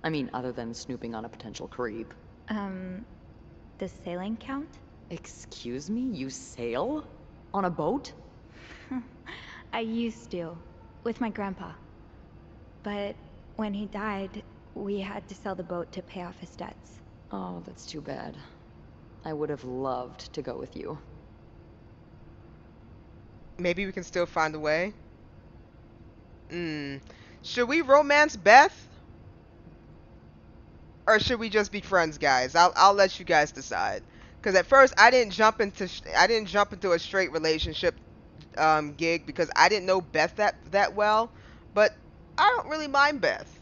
[SPEAKER 10] I mean, other than snooping on a potential creep.
[SPEAKER 7] Does sailing count?
[SPEAKER 10] Excuse me? You sail? On a boat?
[SPEAKER 7] I used to, with my grandpa. But when he died, we had to sell the boat to pay off his debts.
[SPEAKER 10] Oh, that's too bad. I would have loved to go with you.
[SPEAKER 1] Maybe we can still find a way. Should we romance Beth? Or should we just be friends, guys? I'll let you guys decide. Because at first I didn't jump into a straight relationship gig because I didn't know Beth that well. But I don't really mind Beth.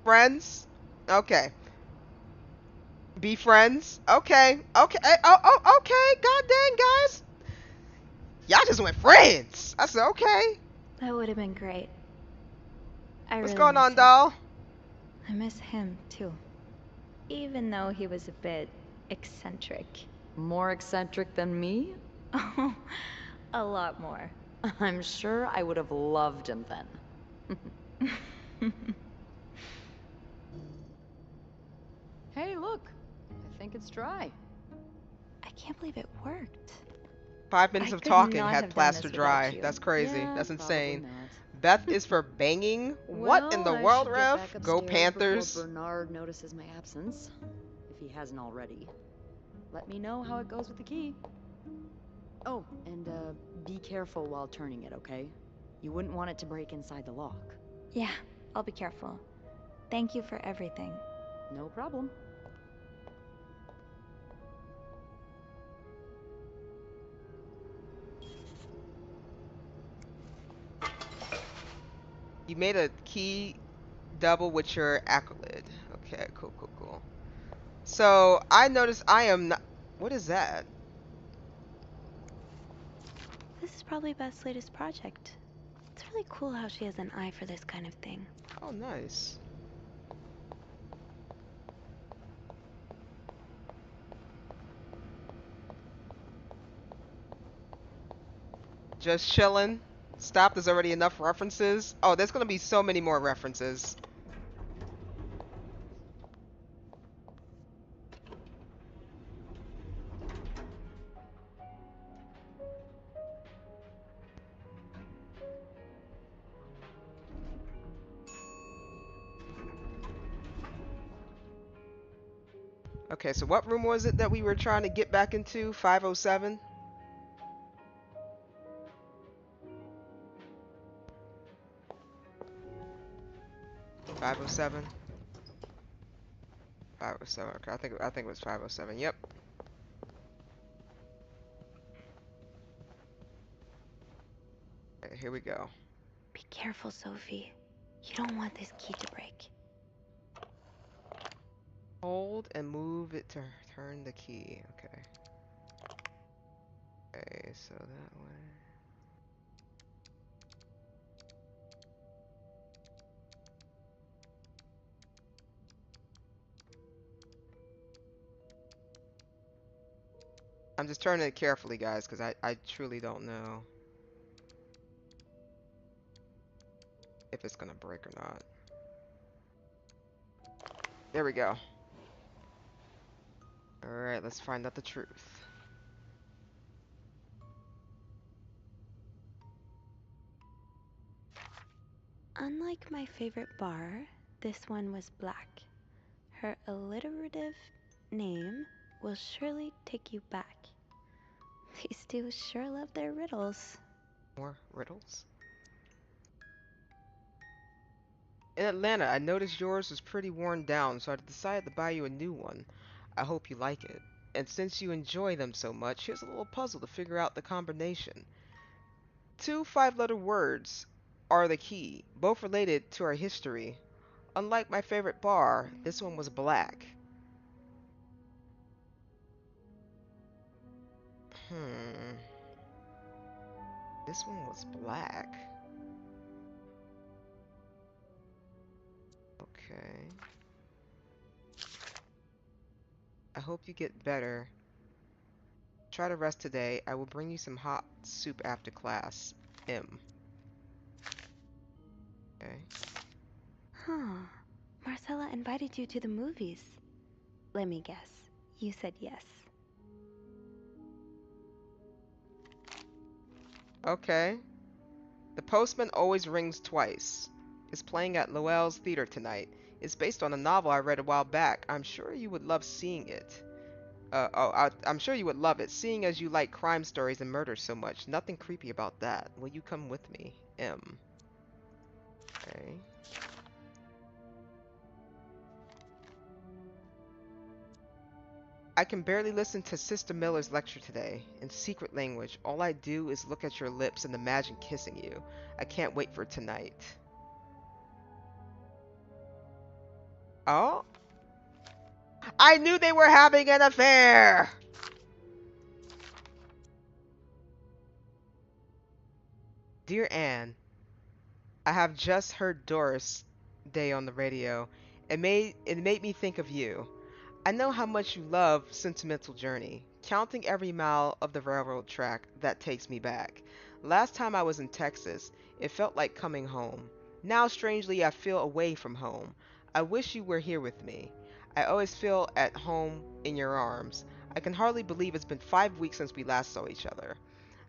[SPEAKER 1] Friends? Okay. Be friends? Okay. Okay. Oh, okay. God dang, guys. Y'all just went friends. I said, okay.
[SPEAKER 7] That would have been great.
[SPEAKER 1] What's going on, doll?
[SPEAKER 7] I miss him, too. Even though he was a bit eccentric.
[SPEAKER 10] More eccentric than me?
[SPEAKER 7] Oh, a lot more.
[SPEAKER 10] I'm sure I would have loved him then. Hey, look. I think it's dry.
[SPEAKER 7] I can't believe it worked.
[SPEAKER 1] 5 minutes of talking had plaster dry. That's crazy.
[SPEAKER 10] Yeah,
[SPEAKER 1] that's insane.
[SPEAKER 10] not.
[SPEAKER 1] Beth is for banging? What in the
[SPEAKER 10] I
[SPEAKER 1] world,
[SPEAKER 10] should get
[SPEAKER 1] Rev?
[SPEAKER 10] back
[SPEAKER 1] Go
[SPEAKER 10] upstairs
[SPEAKER 1] Panthers.
[SPEAKER 10] before Bernard notices my absence, if he hasn't already. Let me know how it goes with the key. Oh, and be careful while turning it, okay? You wouldn't want it to break inside the lock.
[SPEAKER 7] Yeah, I'll be careful. Thank you for everything.
[SPEAKER 10] No problem.
[SPEAKER 1] You made a key double with your accolade. Okay, cool. So, I noticed I am not... What is that?
[SPEAKER 7] This is probably Beth's latest project. It's really cool how she has an eye for this kind of thing.
[SPEAKER 1] Oh, nice. Just chilling. Stop. There's already enough references. Oh, there's gonna be so many more references. Okay, so what room was it that we were trying to get back into? 507? Five oh seven. 507. Okay, I think it was 507. Yep. Okay, here we go.
[SPEAKER 17] Be careful, Sophie. You don't want this key to break.
[SPEAKER 1] Hold and move it to turn the key. Okay. Okay, so that way. I'm just turning it carefully, guys, because I truly don't know if it's gonna break or not. There we go. Alright, let's find out the truth.
[SPEAKER 17] Unlike my favorite bar, this one was black. Her alliterative name will surely take you back. These two sure love their riddles.
[SPEAKER 1] More riddles? In Atlanta, I noticed yours was pretty worn down, so I decided to buy you a new one. I hope you like it. And since you enjoy them so much, here's a little puzzle to figure out the combination. Two five-letter words are the key, both related to our history. Unlike my favorite bar, this one was black. This one was black. Okay. I hope you get better. Try to rest today. I will bring you some hot soup after class. M. Okay.
[SPEAKER 17] Huh. Marcella invited you to the movies. Let me guess. You said yes.
[SPEAKER 1] Okay. The Postman Always Rings Twice. Is playing at Lowell's Theater tonight. It's based on a novel I read a while back. I'm sure you would love seeing it. I'm sure you would love it, seeing as you like crime stories and murder so much. Nothing creepy about that. Will you come with me? M. Okay. I can barely listen to Sister Miller's lecture today. In secret language, all I do is look at your lips and imagine kissing you. I can't wait for tonight. Oh? I knew they were having an affair! Dear Anne, I have just heard Doris Day on the radio. It made me think of you. I know how much you love Sentimental Journey, counting every mile of the railroad track that takes me back. Last time I was in Texas, it felt like coming home. Now, strangely, I feel away from home. I wish you were here with me. I always feel at home in your arms. I can hardly believe it's been 5 weeks since we last saw each other.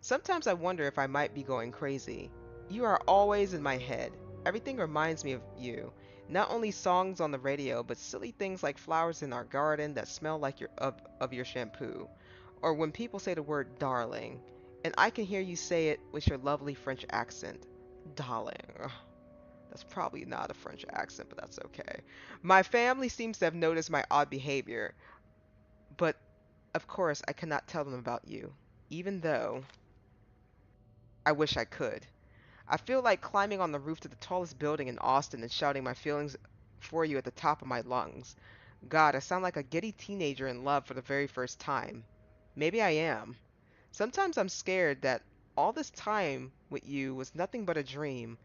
[SPEAKER 1] Sometimes I wonder if I might be going crazy. You are always in my head. Everything reminds me of you. Not only songs on the radio, but silly things like flowers in our garden that smell like your shampoo. Or when people say the word darling, and I can hear you say it with your lovely French accent. Darling. Ugh, that's probably not a French accent, but that's okay. My family seems to have noticed my odd behavior, but of course I cannot tell them about you, even though I wish I could. I feel like climbing on the roof to the tallest building in Austin and shouting my feelings for you at the top of my lungs. God, I sound like a giddy teenager in love for the very first time. Maybe I am. Sometimes I'm scared that all this time with you was nothing but a dream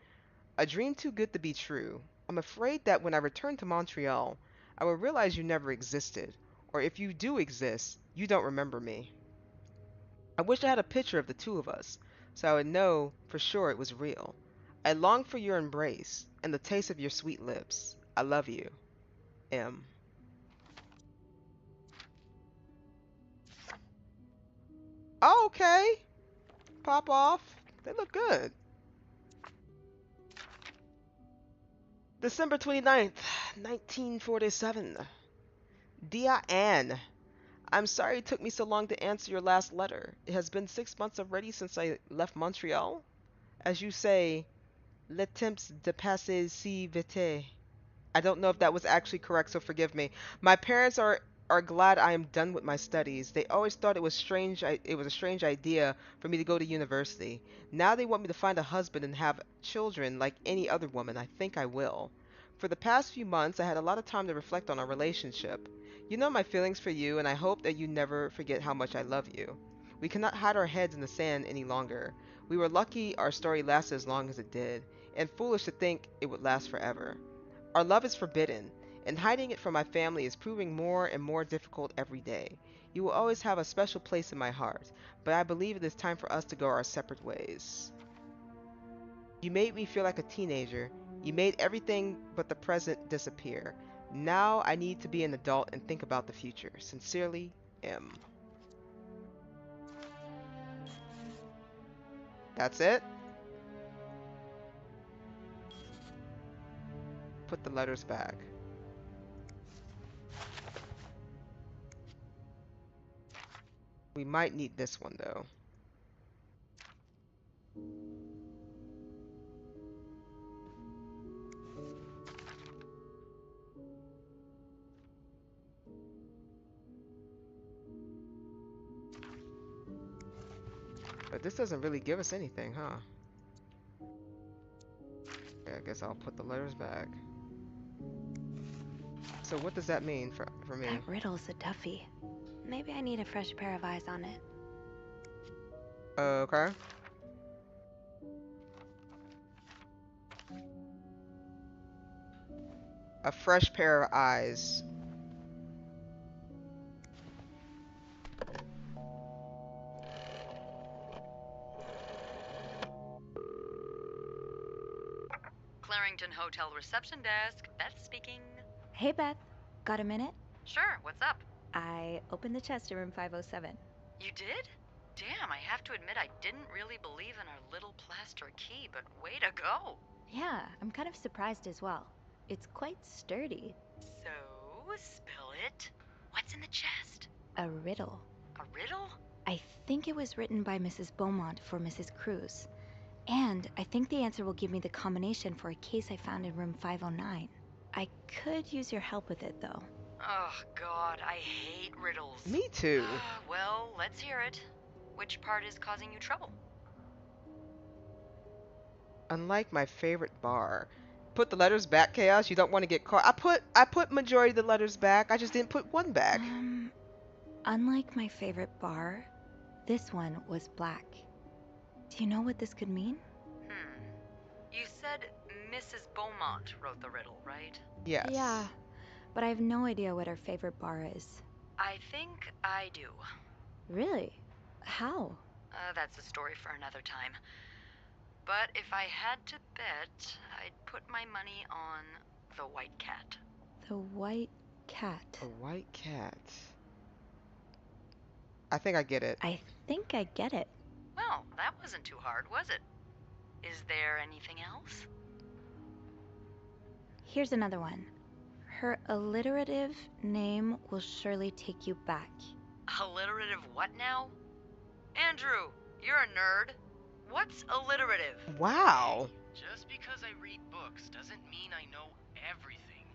[SPEAKER 1] too good to be true. I'm afraid that when I return to Montreal, I will realize you never existed, or if you do exist, you don't remember me. I wish I had a picture of the two of us, so I would know for sure it was real. I long for your embrace and the taste of your sweet lips. I love you, M. Oh, okay. Pop off. They look good. December 29th, 1947. Dear Anne, I'm sorry it took me so long to answer your last letter. It has been 6 months already since I left Montreal. As you say, le temps de passer si vite. I don't know if that was actually correct, so forgive me. My parents are glad I am done with my studies. They always thought it was a strange idea for me to go to university. Now they want me to find a husband and have children like any other woman. I think I will. For the past few months, I had a lot of time to reflect on our relationship. You know my feelings for you, and I hope that you never forget how much I love you. We cannot hide our heads in the sand any longer. We were lucky our story lasted as long as it did, and foolish to think it would last forever. Our love is forbidden, and hiding it from my family is proving more and more difficult every day. You will always have a special place in my heart, but I believe it is time for us to go our separate ways. You made me feel like a teenager. You made everything but the present disappear. Now I need to be an adult and think about the future. Sincerely, M. That's it? Put the letters back. We might need this one though. But this doesn't really give us anything, huh? Okay, I guess I'll put the letters back. So what does that mean for me?
[SPEAKER 17] That riddle's a toughie. Maybe I need a fresh pair of eyes on it.
[SPEAKER 1] Okay. A fresh pair of eyes.
[SPEAKER 15] Clarington Hotel reception desk. Beth speaking.
[SPEAKER 7] Hey, Beth. Got a minute?
[SPEAKER 15] Sure, what's up?
[SPEAKER 7] I opened the chest in room 507.
[SPEAKER 15] You did? Damn, I have to admit I didn't really believe in our little plaster key, but way to go.
[SPEAKER 7] Yeah, I'm kind of surprised as well. It's quite sturdy.
[SPEAKER 15] So, spill it. What's in the chest?
[SPEAKER 7] A riddle.
[SPEAKER 15] A riddle?
[SPEAKER 7] I think it was written by Mrs. Beaumont for Mrs. Cruz. And I think the answer will give me the combination for a case I found in room 509. I could use your help with it, though.
[SPEAKER 15] Oh, God, I hate riddles.
[SPEAKER 1] Me too.
[SPEAKER 15] Well, let's hear it. Which part is causing you trouble?
[SPEAKER 1] Unlike my favorite bar. Put the letters back, Chaos. You don't want to get caught. I put majority of the letters back. I just didn't put one back.
[SPEAKER 7] Unlike my favorite bar, this one was black. Do you know what this could mean?
[SPEAKER 15] You said Mrs. Beaumont wrote the riddle, right?
[SPEAKER 1] Yes.
[SPEAKER 7] Yeah, but I have no idea what her favorite bar is.
[SPEAKER 15] I think I do.
[SPEAKER 7] Really? How?
[SPEAKER 15] That's a story for another time. But if I had to bet, I'd put my money on the white cat.
[SPEAKER 7] The white cat.
[SPEAKER 1] A white cat. I think I get it.
[SPEAKER 7] I think I get it.
[SPEAKER 15] Well, that wasn't too hard, was it? Is there anything else?
[SPEAKER 7] Here's another one. Her alliterative name will surely take you back.
[SPEAKER 15] Alliterative what now? Andrew, you're a nerd. What's alliterative?
[SPEAKER 1] Wow.
[SPEAKER 13] Just because I read books doesn't mean I know everything.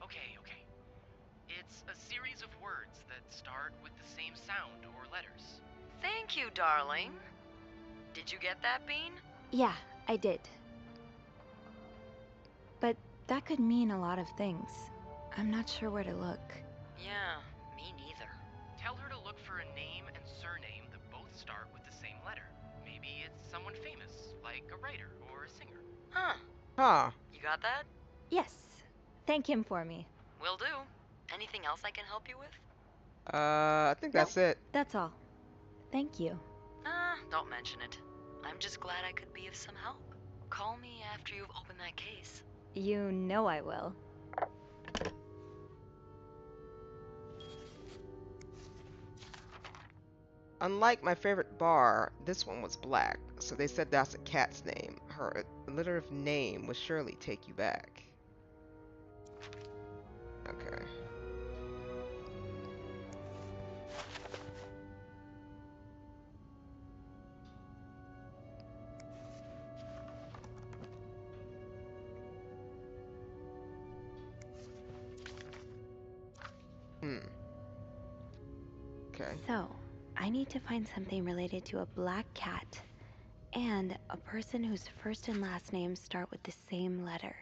[SPEAKER 13] Okay. It's a series of words that start with the same sound or letters.
[SPEAKER 15] Thank you, darling. Did you get that, Bean?
[SPEAKER 7] Yeah, I did. But that could mean a lot of things. I'm not sure where to look.
[SPEAKER 15] Yeah, me neither.
[SPEAKER 13] Tell her to look for a name and surname that both start with the same letter. Maybe it's someone famous, like a writer or a singer.
[SPEAKER 1] Huh.
[SPEAKER 15] You got that?
[SPEAKER 7] Yes. Thank him for me.
[SPEAKER 15] Will do. Anything else I can help you with?
[SPEAKER 1] I think that's it.
[SPEAKER 7] That's all. Thank you.
[SPEAKER 15] Don't mention it. I'm just glad I could be of some help. Call me after you've opened that case.
[SPEAKER 7] You know I will.
[SPEAKER 1] Unlike my favorite bar, this one was black, so they said that's a cat's name. Her alliterative name would surely take you back. Okay. Okay.
[SPEAKER 17] So, I need to find something related to a black cat and a person whose first and last names start with the same letter.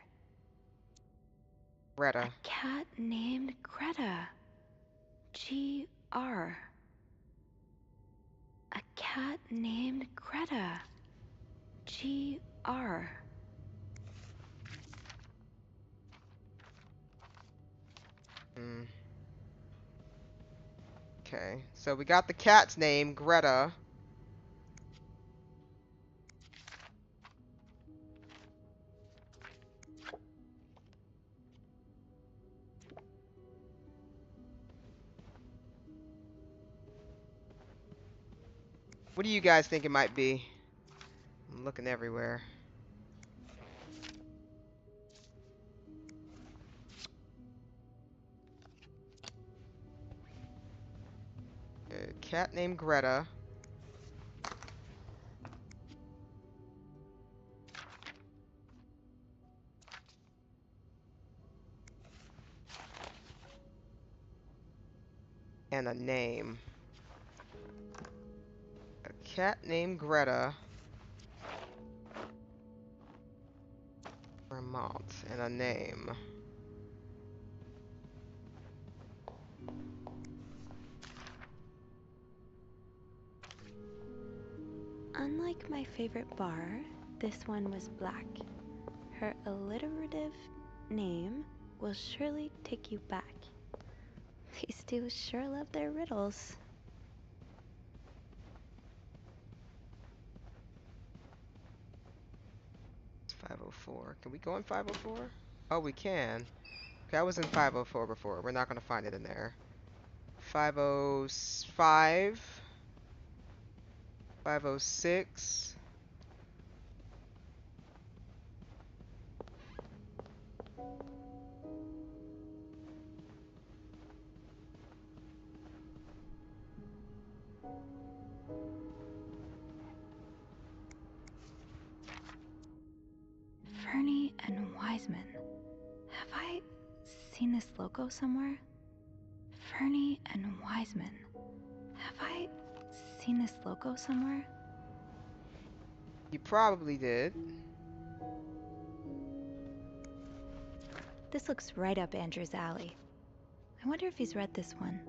[SPEAKER 1] Greta.
[SPEAKER 17] A cat named Greta. G-R. A cat named Greta. G-R.
[SPEAKER 1] Okay, so we got the cat's name, Greta. What do you guys think it might be? I'm looking everywhere. A cat named Greta. And a name. A cat named Greta. Vermont. And a name.
[SPEAKER 17] Unlike my favorite bar, this one was black. Her alliterative name will surely take you back. These two sure love their riddles.
[SPEAKER 1] It's 504. Can we go in 504? Oh, we can. Okay, I was in 504 before. We're not going to find it in there. 505. 506.
[SPEAKER 17] Fernie and Wiseman. Have I seen this logo somewhere? Fernie and Wiseman. Have I seen this logo somewhere?
[SPEAKER 1] You probably did.
[SPEAKER 17] This looks right up Andrew's alley. I wonder if he's read this one.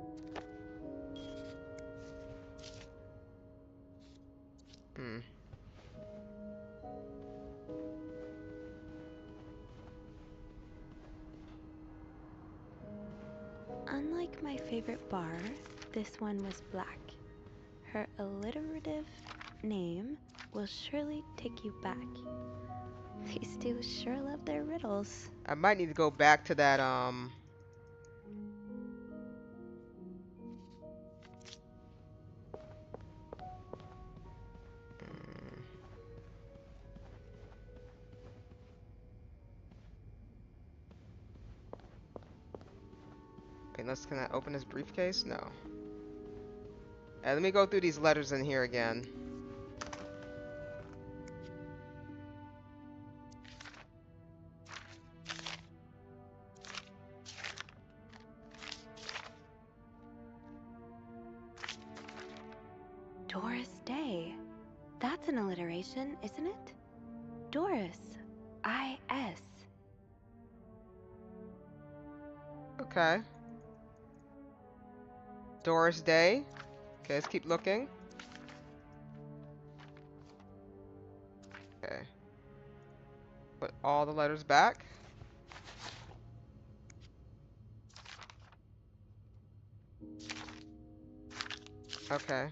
[SPEAKER 17] Unlike my favorite bar, this one was black. Her alliterative name will surely take you back. These two sure love their riddles.
[SPEAKER 1] I might need to go back to that, Wait, can I open this briefcase? No. Let me go through these letters in here again.
[SPEAKER 17] Doris Day. That's an alliteration, isn't it? Doris. I-S.
[SPEAKER 1] Okay. Doris Day. Okay, let's keep looking. Okay. Put all the letters back. Okay.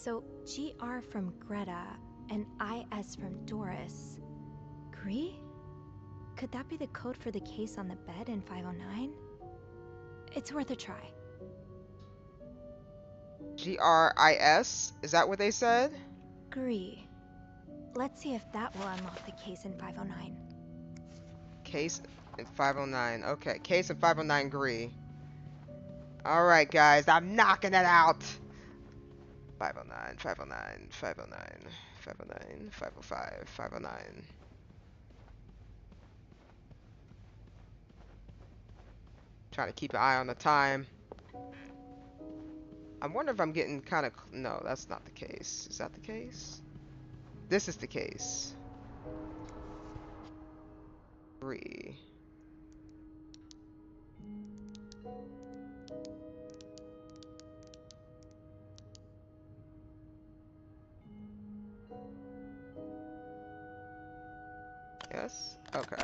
[SPEAKER 7] So GR from Greta and IS from Doris. Gree? Could that be the code for the case on the bed in 509? It's worth a try.
[SPEAKER 1] GRIS? Is that what they said?
[SPEAKER 7] Gree. Let's see if that will unlock the case in 509.
[SPEAKER 1] Case in 509. Okay, case in 509 Gree. Alright, guys, I'm knocking it out! 509, 509, 509, 509, 505, 509. Trying to keep an eye on the time. I wonder if I'm getting kind of... No, that's not the case. Is that the case? This is the case. 3. Yes? Okay.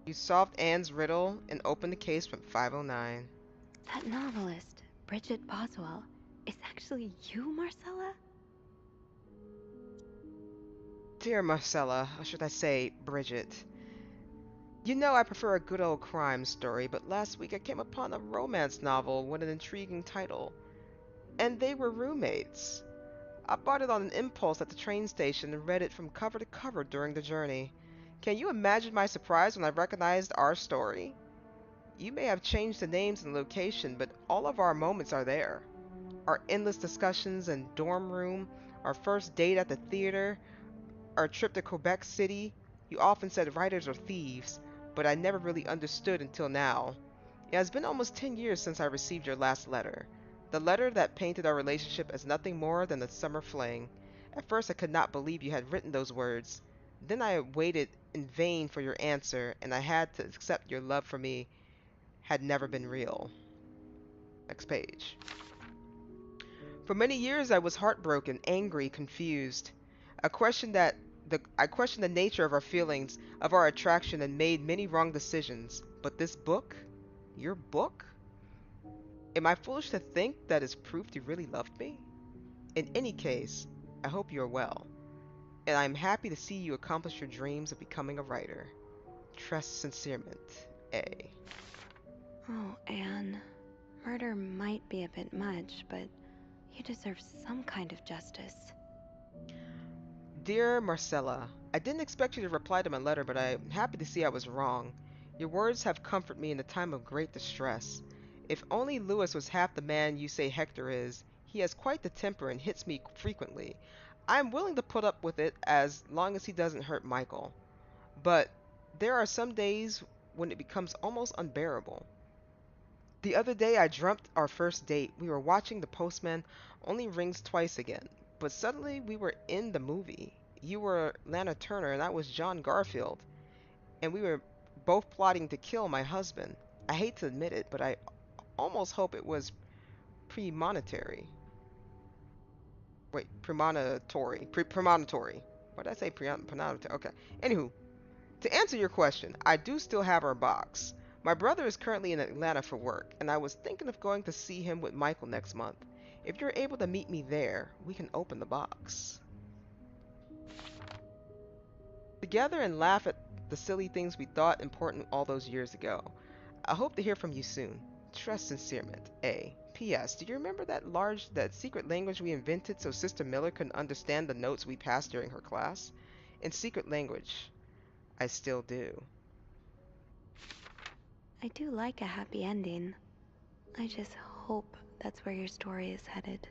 [SPEAKER 1] You solved Anne's riddle and opened the case from 509.
[SPEAKER 7] That novelist, Bridget Boswell, is actually you, Marcella?
[SPEAKER 1] Dear Marcella, or should I say Bridget. You know I prefer a good old crime story, but last week I came upon a romance novel with an intriguing title. And they were roommates. I bought it on an impulse at the train station and read it from cover to cover during the journey. Can you imagine my surprise when I recognized our story? You may have changed the names and location, but all of our moments are there. Our endless discussions in dorm room, our first date at the theater, our trip to Quebec City. You often said writers are thieves, but I never really understood until now. It has been almost 10 years since I received your last letter. The letter that painted our relationship as nothing more than a summer fling. At first I could not believe you had written those words. Then I waited in vain for your answer, and I had to accept your love for me had never been real. Next page. For many years I was heartbroken, angry, confused. I questioned the nature of our feelings, of our attraction, and made many wrong decisions. But this book? Your book? Am I foolish to think that is proof you really loved me? In any case, I hope you are well, and I am happy to see you accomplish your dreams of becoming a writer. Trust sincerement, A.
[SPEAKER 7] Oh, Anne. Murder might be a bit much, but you deserve some kind of justice.
[SPEAKER 1] Dear Marcella, I didn't expect you to reply to my letter, but I'm happy to see I was wrong. Your words have comforted me in a time of great distress. If only Lewis was half the man you say Hector is. He has quite the temper and hits me frequently. I am willing to put up with it as long as he doesn't hurt Michael. But there are some days when it becomes almost unbearable. The other day I dreamt our first date. We were watching The Postman Only Rings Twice again. But suddenly we were in the movie. You were Lana Turner and I was John Garfield. And we were both plotting to kill my husband. I hate to admit it, but I almost hope it was premonitory. Wait, premonitory. Premonitory. What did I say? Premonitory. Okay. Anywho, to answer your question, I do still have our box. My brother is currently in Atlanta for work, and I was thinking of going to see him with Michael next month. If you're able to meet me there, we can open the box together and laugh at the silly things we thought important all those years ago. I hope to hear from you soon. Trust sincerement, A. P.S. Do you remember that secret language we invented so Sister Miller couldn't understand the notes we passed during her class? In secret language, I still do.
[SPEAKER 7] I do like a happy ending. I just hope that's where your story is headed.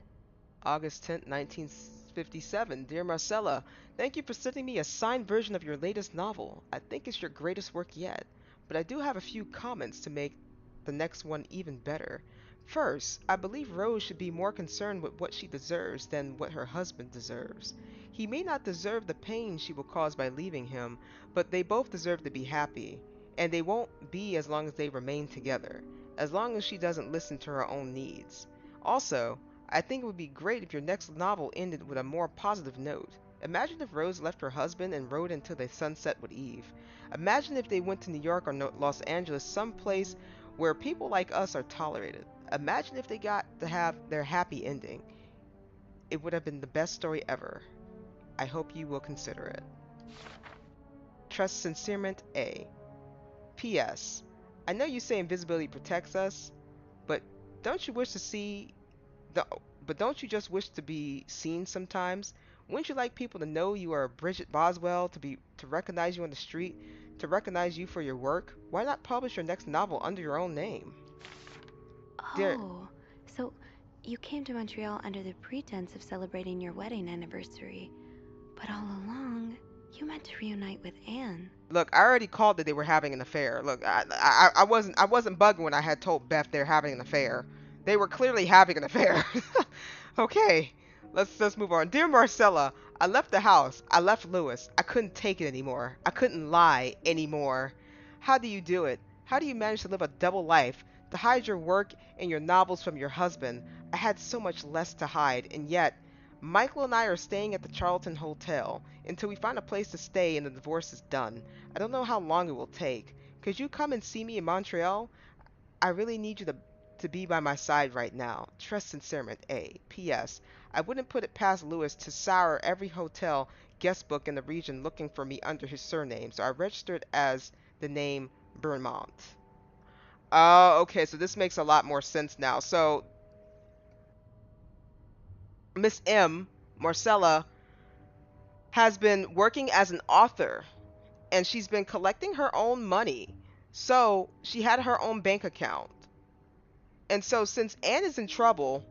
[SPEAKER 1] August 10th, 1957. Dear Marcella, thank you for sending me a signed version of your latest novel. I think it's your greatest work yet, but I do have a few comments to make the next one even better. First, I believe Rose should be more concerned with what she deserves than what her husband deserves. He may not deserve the pain she will cause by leaving him, but they both deserve to be happy, and they won't be as long as they remain together, as long as she doesn't listen to her own needs. Also, I think it would be great if your next novel ended with a more positive note, Imagine if Rose left her husband and rode into the sunset with Eve. Imagine if they went to New York or Los Angeles, someplace where people like us are tolerated. Imagine if they got to have their happy ending. It would have been the best story ever. I hope you will consider it. Trust sincerement, A. P.S. I know you say invisibility protects us, but don't you wish to see the but don't you just wish to be seen sometimes? Wouldn't you like people to know you are Bridget Boswell, to recognize you on the street, to recognize you for your work? Why not publish your next novel under your own name? Dear,
[SPEAKER 17] Oh, so you came to Montreal under the pretense of celebrating your wedding anniversary, but all along, you meant to reunite with Anne.
[SPEAKER 1] look, I already called that they were having an affair. Look, I wasn't bugging when I had told Beth they're having an affair. They were clearly having an affair. Okay, let's move on. Dear Marcella, I left the house. I left Lewis. I couldn't take it anymore. I couldn't lie anymore. How do you do it? How do you manage to live a double life? To hide your work and your novels from your husband. I had so much less to hide, and yet Michael and I are staying at the Charlton Hotel until we find a place to stay and the divorce is done. I don't know how long it will take. Could you come and see me in Montreal? I really need you to be by my side right now. Trust sincerement, A. P.S. I wouldn't put it past Lewis to sour every hotel guest book in the region looking for me under his surname, so I registered as the name Burnmont. Oh, okay, so this makes a lot more sense now. So, Miss M, Marcella, has been working as an author, and she's been collecting her own money. So, she had her own bank account. And so, since Anne is in trouble,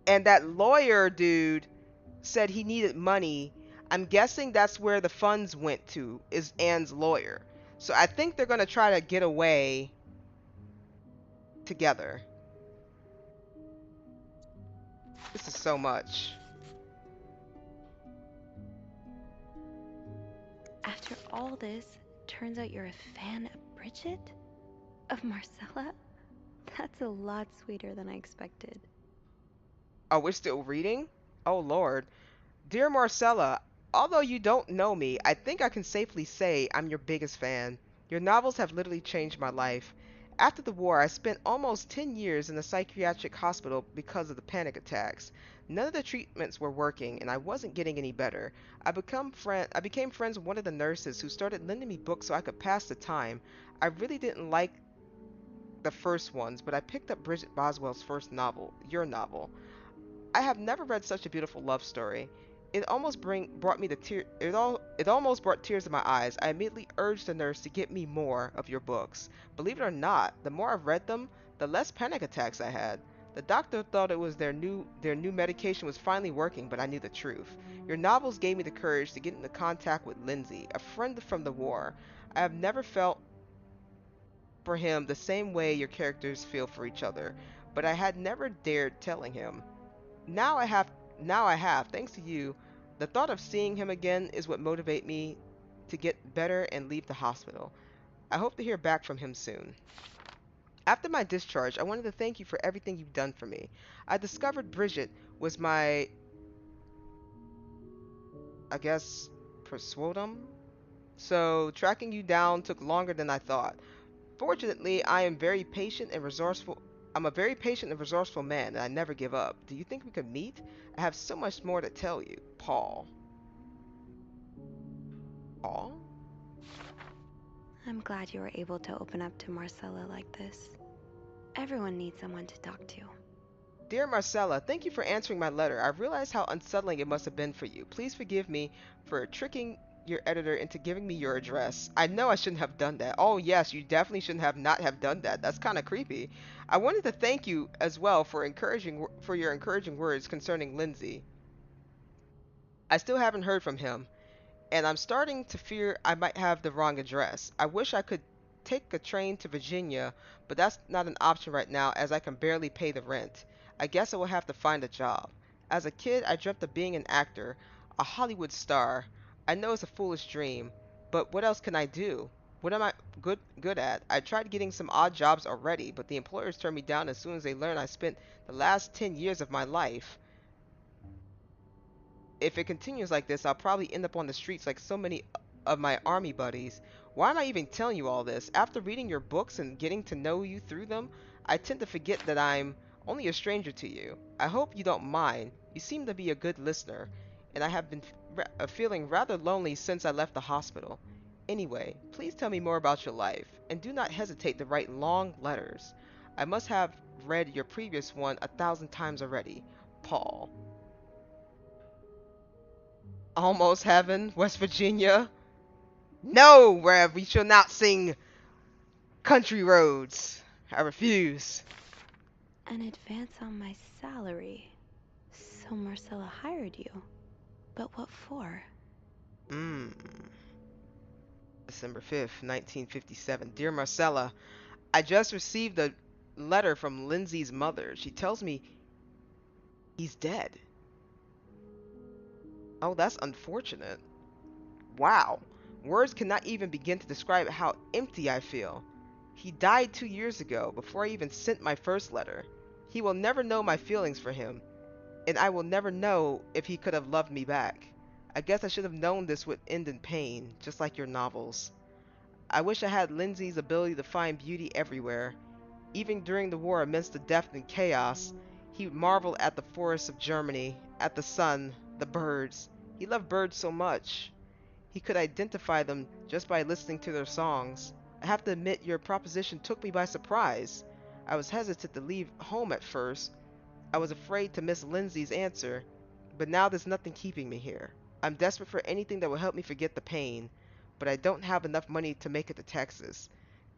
[SPEAKER 1] and that lawyer dude said he needed money, I'm guessing that's where the funds went to, is Anne's lawyer. So I think they're going to try to get away together. This is so much.
[SPEAKER 17] After all this, turns out you're a fan of Bridget? Of Marcella? That's a lot sweeter than I expected.
[SPEAKER 1] Oh, we're still reading? Oh, Lord. Dear Marcella, although you don't know me, I think I can safely say I'm your biggest fan. Your novels have literally changed my life. After the war, I spent almost 10 years in a psychiatric hospital because of the panic attacks. None of the treatments were working, and I wasn't getting any better. I became friends with one of the nurses who started lending me books so I could pass the time. I really didn't like the first ones, but I picked up Bridget Boswell's first novel, your novel. I have never read such a beautiful love story. It almost brought me to it almost brought tears to my eyes. I immediately urged the nurse to get me more of your books. Believe it or not, the more I've read them, the less panic attacks I had. The doctor thought it was their new medication was finally working, but I knew the truth. Your novels gave me the courage to get into contact with Lindsay, a friend from the war. I have never felt for him the same way your characters feel for each other, but I had never dared telling him. Now I have, thanks to you. The thought of seeing him again is what motivates me to get better and leave the hospital. I hope to hear back from him soon. After my discharge, I wanted to thank you for everything you've done for me. I discovered Bridget was my, I guess, persuadum? So tracking you down took longer than I thought. Fortunately, I'm a very patient and resourceful man, and I never give up. Do you think we could meet? I have so much more to tell you. Paul. Paul?
[SPEAKER 17] I'm glad you were able to open up to Marcella like this. Everyone needs someone to talk to.
[SPEAKER 1] Dear Marcella, thank you for answering my letter. I realize how unsettling it must have been for you. Please forgive me for tricking your editor into giving me your address. I know I shouldn't have done that. Oh yes, you definitely shouldn't have not have done that. That's kind of creepy. I wanted to thank you as well for your encouraging words concerning Lindsay. I still haven't heard from him, and I'm starting to fear I might have the wrong address. I wish I could take a train to Virginia, but that's not an option right now as I can barely pay the rent. I guess I will have to find a job. As a kid, I dreamt of being an actor, a Hollywood star. I know it's a foolish dream, but what else can I do? What am I good at? I tried getting some odd jobs already, but the employers turned me down as soon as they learned I spent the last 10 years of my life If it continues like this, I'll probably end up on the streets like so many of my army buddies. Why am I even telling you all this? After reading your books and getting to know you through them, I tend to forget that I'm only a stranger to you. I hope you don't mind. You seem to be a good listener, and I have been feeling rather lonely since I left the hospital. Anyway, please tell me more about your life, and do not hesitate to write long letters. I must have read your previous one 1,000 times already. Paul. Almost Heaven, West Virginia. No, where we shall not sing country roads. I refuse.
[SPEAKER 17] An advance on my salary. So Marcella hired you. But what for?
[SPEAKER 1] December 5th, 1957. Dear Marcella, I just received a letter from Lindsay's mother. She tells me he's dead. Oh, that's unfortunate. Wow. Words cannot even begin to describe how empty I feel. He died 2 years ago, before I even sent my first letter. He will never know my feelings for him, and I will never know if he could have loved me back. I guess I should have known this would end in pain, just like your novels. I wish I had Lindsay's ability to find beauty everywhere. Even during the war, amidst the death and chaos, he marveled at the forests of Germany, at the sun, the birds. He loved birds so much. He could identify them just by listening to their songs. I have to admit, your proposition took me by surprise. I was hesitant to leave home at first. I was afraid to miss Lindsay's answer, but now there's nothing keeping me here. I'm desperate for anything that will help me forget the pain, but I don't have enough money to make it to Texas.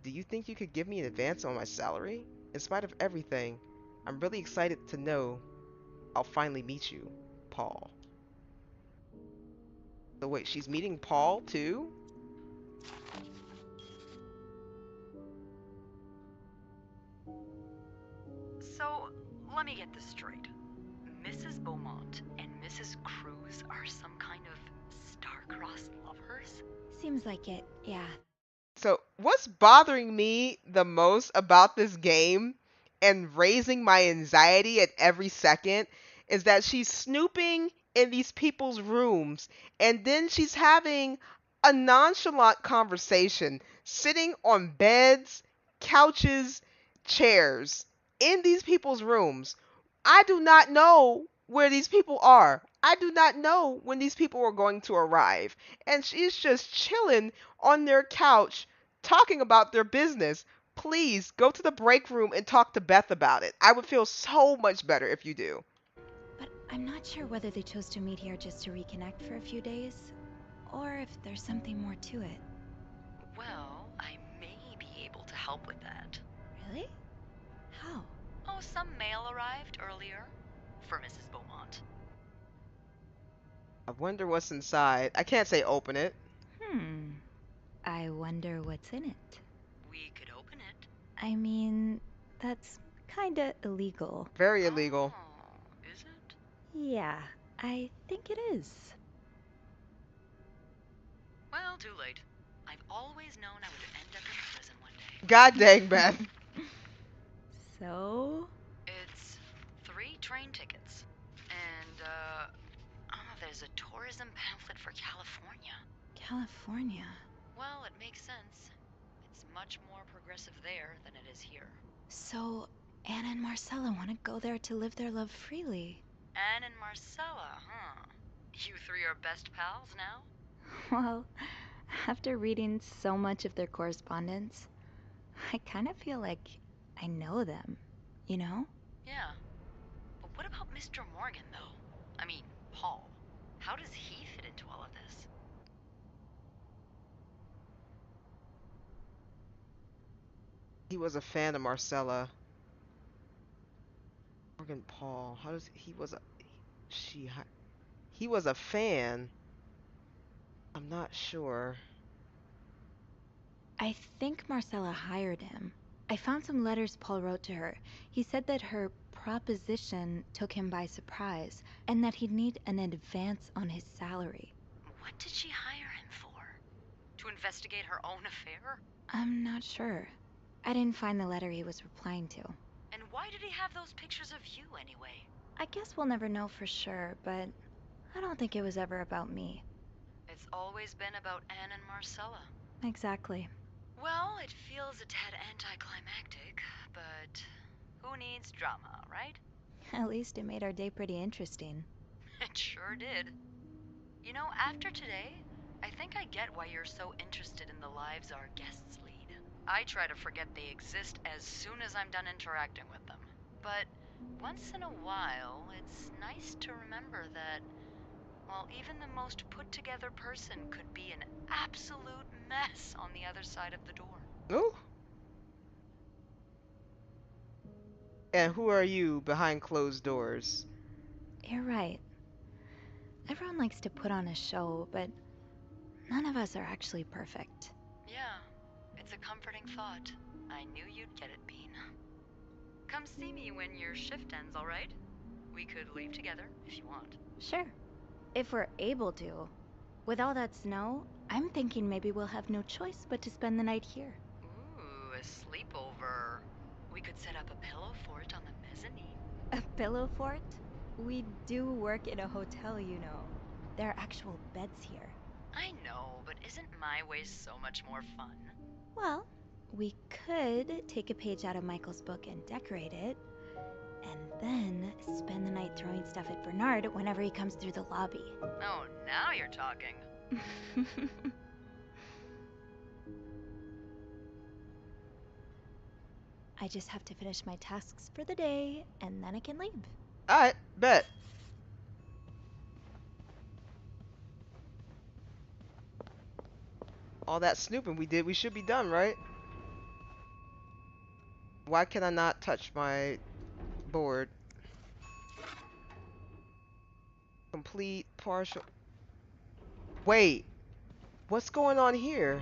[SPEAKER 1] Do you think you could give me an advance on my salary? In spite of everything, I'm really excited to know I'll finally meet you, Paul. So wait, she's meeting Paul too?
[SPEAKER 15] So, let me get this straight. Mrs. Beaumont and Mrs. Cruz are some kind of star-crossed lovers?
[SPEAKER 17] Seems like it, yeah.
[SPEAKER 1] So, what's bothering me the most about this game and raising my anxiety at every second is that she's snooping in these people's rooms and then she's having a nonchalant conversation sitting on beds, couches, chairs in these people's rooms. I do not know where these people are. I do not know when these people are going to arrive. And she's just chilling on their couch talking about their business. Please go to the break room and talk to Beth about it. I would feel so much better if you do.
[SPEAKER 17] But I'm not sure whether they chose to meet here just to reconnect for a few days, or if there's something more to it.
[SPEAKER 15] Well, I may be able to help with that.
[SPEAKER 17] Really? How?
[SPEAKER 15] Oh, some mail arrived earlier for Mrs. Beaumont.
[SPEAKER 1] I wonder what's inside. I can't say open it.
[SPEAKER 17] I wonder what's in it.
[SPEAKER 15] We could open it.
[SPEAKER 17] I mean, that's kinda illegal.
[SPEAKER 1] Very illegal.
[SPEAKER 15] Oh, is it?
[SPEAKER 17] Yeah, I think it is.
[SPEAKER 15] Well, too late. I've always known I would end up in prison one day.
[SPEAKER 1] God dang, Beth.
[SPEAKER 17] So?
[SPEAKER 15] It's 3 train tickets. And, there's a tourism pamphlet for California.
[SPEAKER 17] California?
[SPEAKER 15] Well, it makes sense. It's much more progressive there than it is here.
[SPEAKER 17] So, Anna and Marcella want to go there to live their love freely.
[SPEAKER 15] Anne and Marcella, huh? You 3 are best pals now?
[SPEAKER 17] Well, after reading so much of their correspondence, I kind of feel like I know them, you know?
[SPEAKER 15] Yeah. But what about Mr. Morgan, though? I mean, Paul. How does he fit into all of this?
[SPEAKER 1] He was a fan of Marcella. Morgan Paul. How does he was a he was a fan. I'm not sure.
[SPEAKER 17] I think Marcella hired him. I found some letters Paul wrote to her. He said that her proposition took him by surprise, and that he'd need an advance on his salary.
[SPEAKER 15] What did she hire him for? To investigate her own affair?
[SPEAKER 17] I'm not sure. I didn't find the letter he was replying to.
[SPEAKER 15] And why did he have those pictures of you anyway?
[SPEAKER 17] I guess we'll never know for sure, but
[SPEAKER 7] I don't think it was ever about me.
[SPEAKER 15] It's always been about Anne and Marcella.
[SPEAKER 7] Exactly.
[SPEAKER 15] Well, it feels a tad anticlimactic, but who needs drama, right?
[SPEAKER 7] At least it made our day pretty interesting.
[SPEAKER 15] It sure did. You know, after today, I think I get why you're so interested in the lives our guests lead. I try to forget they exist as soon as I'm done interacting with them. But once in a while, it's nice to remember that, well, even the most put-together person could be an absolute mess on the other side of the door.
[SPEAKER 1] Ooh. And who are you behind closed doors?
[SPEAKER 7] You're right. Everyone likes to put on a show, but none of us are actually perfect.
[SPEAKER 15] Yeah, it's a comforting thought. I knew you'd get it, Bean. Come see me when your shift ends, all right? We could leave together if you want.
[SPEAKER 7] Sure. If we're able to. With all that snow, I'm thinking maybe we'll have no choice but to spend the night here.
[SPEAKER 15] Ooh, a sleepover. We could set up a pillow fort on the mezzanine.
[SPEAKER 7] A pillow fort? We do work in a hotel, you know. There are actual beds here.
[SPEAKER 15] I know, but isn't my way so much more fun?
[SPEAKER 7] Well, we could take a page out of Michael's book and decorate it, and then spend the night throwing stuff at Bernard whenever he comes through the lobby.
[SPEAKER 15] Oh, now you're talking.
[SPEAKER 7] I just have to finish my tasks for the day, and then I can leave.
[SPEAKER 1] Alright, bet. All that snooping we did, we should be done, right? Why can I not touch my board? Complete, partial. Wait, what's going on here?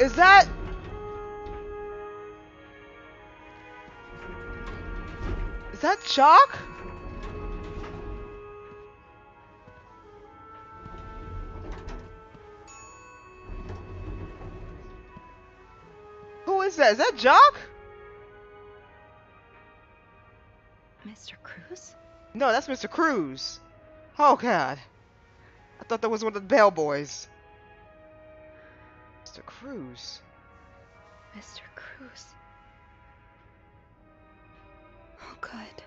[SPEAKER 1] Is that... Is that Chalk? Who is that? Is that Jock?
[SPEAKER 7] Mr. Cruz?
[SPEAKER 1] No, that's Mr. Cruz. Oh god. I thought that was one of the bellboys. Mr. Cruz.
[SPEAKER 7] Mr. Cruz. Oh god.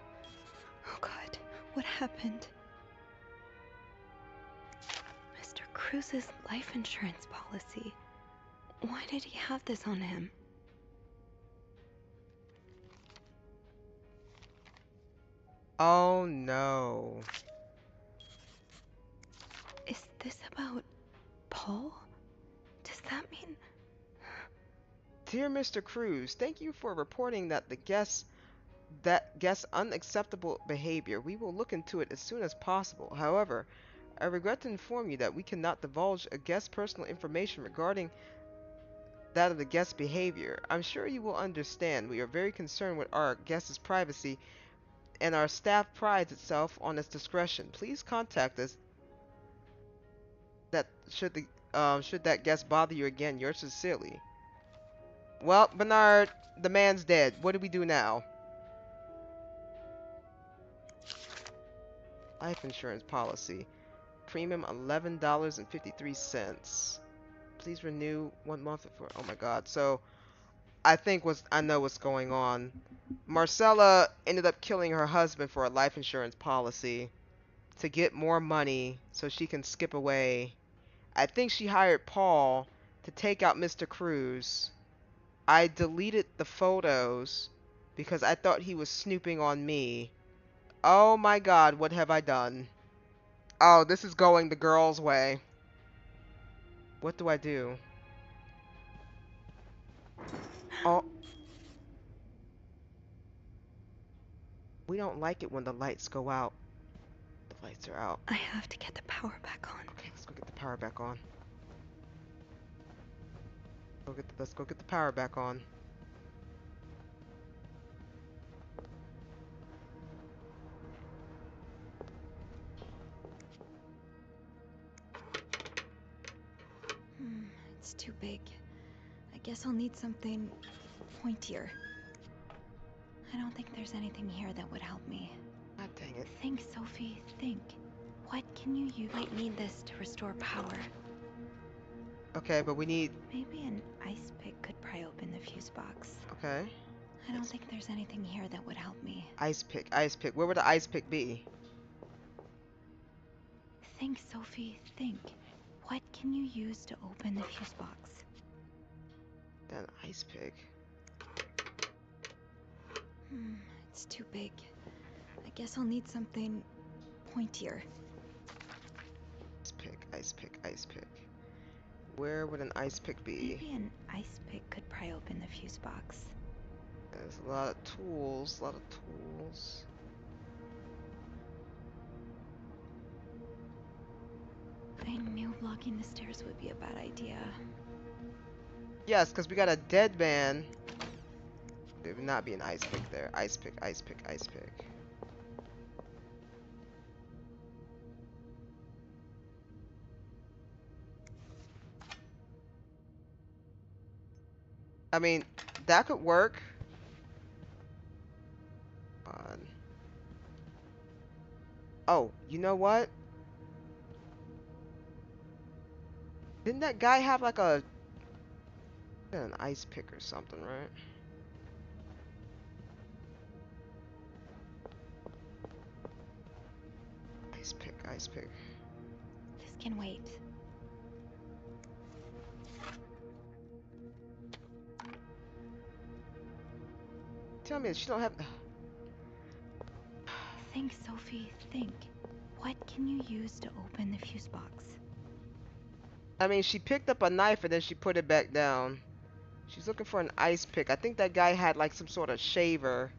[SPEAKER 7] Oh god. What happened? Mr. Cruz's life insurance policy. Why did he have this on him?
[SPEAKER 1] Oh no.
[SPEAKER 7] Is this about Paul? Does that mean...
[SPEAKER 1] Dear Mr. Cruz, thank you for reporting that guest's unacceptable behavior. We will look into it as soon as possible. However, I regret to inform you that we cannot divulge a guest's personal information regarding that of the guest's behavior. I'm sure you will understand. We are very concerned with our guest's privacy, and our staff prides itself on its discretion. Please contact us that should that guest bother you again. Yours sincerely. Well, Bernard, the man's dead. What do we do now? Life insurance policy. Premium $11.53. Please renew 1 month for... Oh my god. So, I know what's going on. Marcella ended up killing her husband for a life insurance policy to get more money so she can skip away. I think she hired Paul to take out Mr. Cruz. I deleted the photos because I thought he was snooping on me. Oh my god, what have I done? Oh, this is going the girl's way. What do I do? Oh, we don't like it when the lights go out. The lights are out.
[SPEAKER 7] I have to get the power back on.
[SPEAKER 1] Okay, let's go get the power back on. Let's go get the power back on.
[SPEAKER 7] It's too big. I guess I'll need something pointier. I don't think there's anything here that would help me.
[SPEAKER 1] God dang it.
[SPEAKER 7] Think, Sophie, think. What can you use? Might need this to restore power.
[SPEAKER 1] Okay, but we need...
[SPEAKER 7] Maybe an ice pick could pry open the fuse box.
[SPEAKER 1] Okay.
[SPEAKER 7] I don't think there's anything here that would help me.
[SPEAKER 1] Ice pick, ice pick. Where would the ice pick be?
[SPEAKER 7] Think, Sophie, think. What can you use to open the fuse box?
[SPEAKER 1] An ice pick.
[SPEAKER 7] It's too big. I guess I'll need something pointier.
[SPEAKER 1] Ice pick, ice pick, ice pick. Where would an ice pick be?
[SPEAKER 7] Maybe an ice pick could pry open the fuse box.
[SPEAKER 1] There's a lot of tools, a lot of tools.
[SPEAKER 7] I knew blocking the stairs would be a bad idea.
[SPEAKER 1] Yes, because we got a dead man. There would not be an ice pick there. Ice pick, ice pick, ice pick. I mean, that could work. Oh, you know what? Didn't that guy have like an ice pick or something, right? Ice pick, ice pick.
[SPEAKER 7] This can wait.
[SPEAKER 1] Tell me she don't have...
[SPEAKER 7] Think, Sophie, think. What can you use to open the fuse box?
[SPEAKER 1] I mean, she picked up a knife and then she put it back down. She's looking for an ice pick. I think that guy had like some sort of shaver.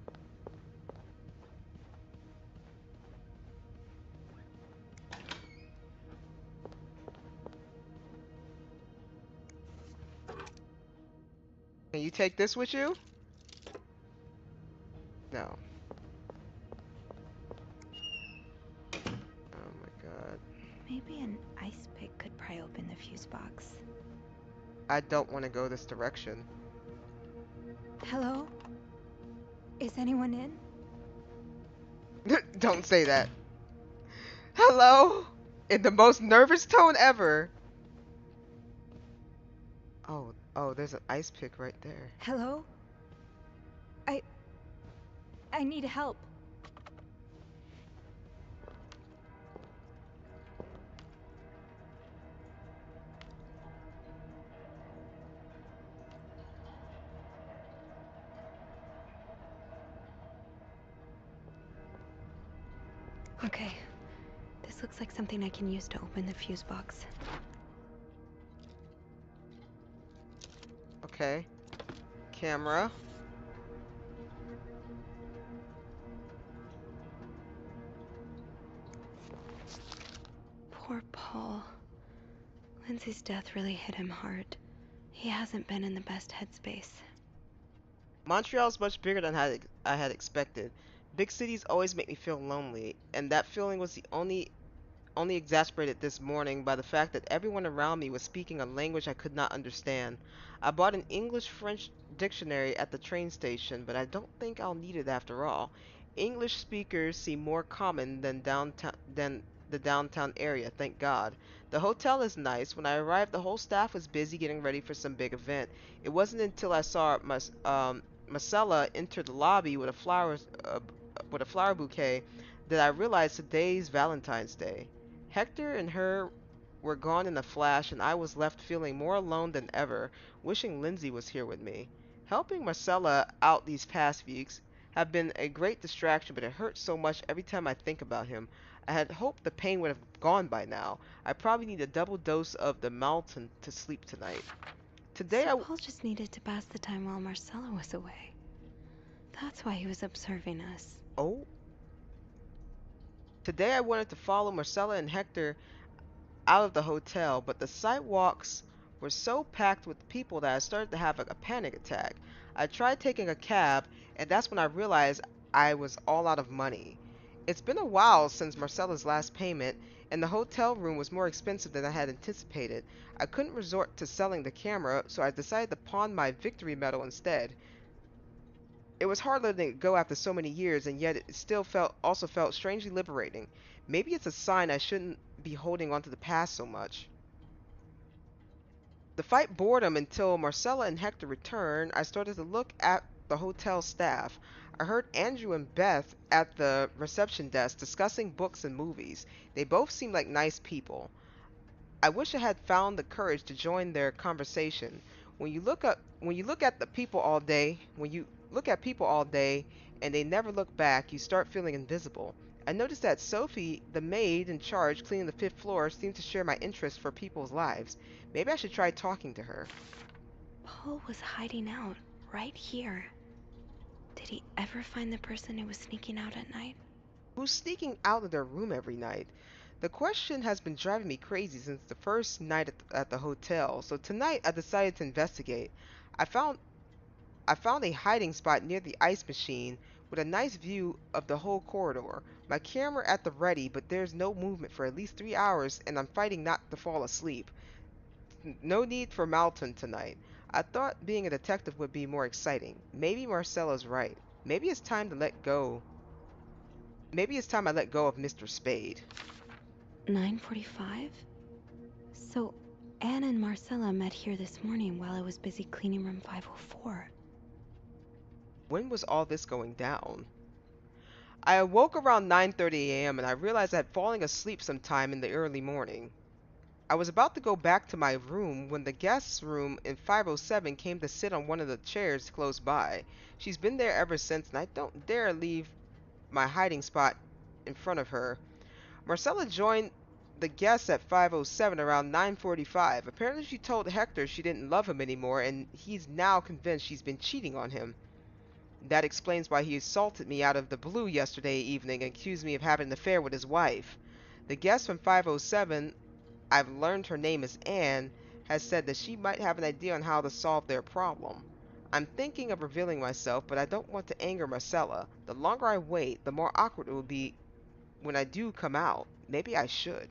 [SPEAKER 1] Can you take this with you? No. Oh my god.
[SPEAKER 7] Maybe an ice pick could pry open the fuse box.
[SPEAKER 1] I don't want to go this direction.
[SPEAKER 7] Hello? Is anyone in?
[SPEAKER 1] Don't say that. Hello? In the most nervous tone ever. Oh, there's an ice pick right there.
[SPEAKER 7] Hello? I need help. Okay. This looks like something I can use to open the fuse box.
[SPEAKER 1] Okay. Camera.
[SPEAKER 7] Poor Paul. Lindsay's death really hit him hard. He hasn't been in the best headspace.
[SPEAKER 1] Montreal's much bigger than I had expected. Big cities always make me feel lonely, and that feeling was the only exasperated this morning by the fact that everyone around me was speaking a language I could not understand. I bought an English-French dictionary at the train station, but I don't think I'll need it after all. English speakers seem more common than the downtown area, thank God. The hotel is nice. When I arrived, the whole staff was busy getting ready for some big event. It wasn't until I saw Marcella enter the lobby with a flower bouquet that I realized today's Valentine's Day. Hector and her were gone in a flash, and I was left feeling more alone than ever, wishing Lindsay was here with me. Helping Marcella out these past weeks have been a great distraction, but it hurts so much every time I think about him. I had hoped the pain would have gone by now. I probably need a double dose of the Malton to sleep tonight. Today
[SPEAKER 7] So Paul just needed to pass the time while Marcella was away. That's why he was observing us.
[SPEAKER 1] Oh. Today I wanted to follow Marcella and Hector out of the hotel, but the sidewalks were so packed with people that I started to have a panic attack. I tried taking a cab, and that's when I realized I was all out of money. It's been a while since Marcella's last payment, and the hotel room was more expensive than I had anticipated. I couldn't resort to selling the camera, so I decided to pawn my victory medal instead. It was hard letting it go after so many years, and yet it still also felt strangely liberating. Maybe it's a sign I shouldn't be holding on to the past so much. The fight boredom until Marcella and Hector returned. I started to look at the hotel staff. I heard Andrew and Beth at the reception desk discussing books and movies. They both seemed like nice people. I wish I had found the courage to join their conversation. When you look at the people all day, when you look at people all day and they never look back, you start feeling invisible. I noticed that Sophie, the maid in charge cleaning the fifth floor, seemed to share my interest for people's lives. Maybe I should try talking to her.
[SPEAKER 7] Paul was hiding out right here. Did he ever find the person who was sneaking out at night?
[SPEAKER 1] Who's sneaking out of their room every night? The question has been driving me crazy since the first night at the hotel, so tonight I decided to investigate. I found I found a hiding spot near the ice machine with a nice view of the whole corridor. My camera at the ready, but there's no movement for at least 3 hours and I'm fighting not to fall asleep. No need for Malton tonight. I thought being a detective would be more exciting. Maybe Marcella's right. Maybe it's time to let go. Maybe it's time I let go of Mr. Spade.
[SPEAKER 7] 9:45? So Anne and Marcella met here this morning while I was busy cleaning room 504.
[SPEAKER 1] When was all this going down? I awoke around 9:30 a.m. and I realized I had fallen asleep sometime in the early morning. I was about to go back to my room when the guest room in 507 came to sit on one of the chairs close by. She's been there ever since and I don't dare leave my hiding spot in front of her. Marcella joined the guests at 507 around 9:45. Apparently she told Hector she didn't love him anymore and he's now convinced she's been cheating on him. That explains why he assaulted me out of the blue yesterday evening and accused me of having an affair with his wife. The guest from 507, I've learned her name is Anne, has said that she might have an idea on how to solve their problem. I'm thinking of revealing myself, but I don't want to anger Marcella. The longer I wait, the more awkward it will be when I do come out. Maybe I should.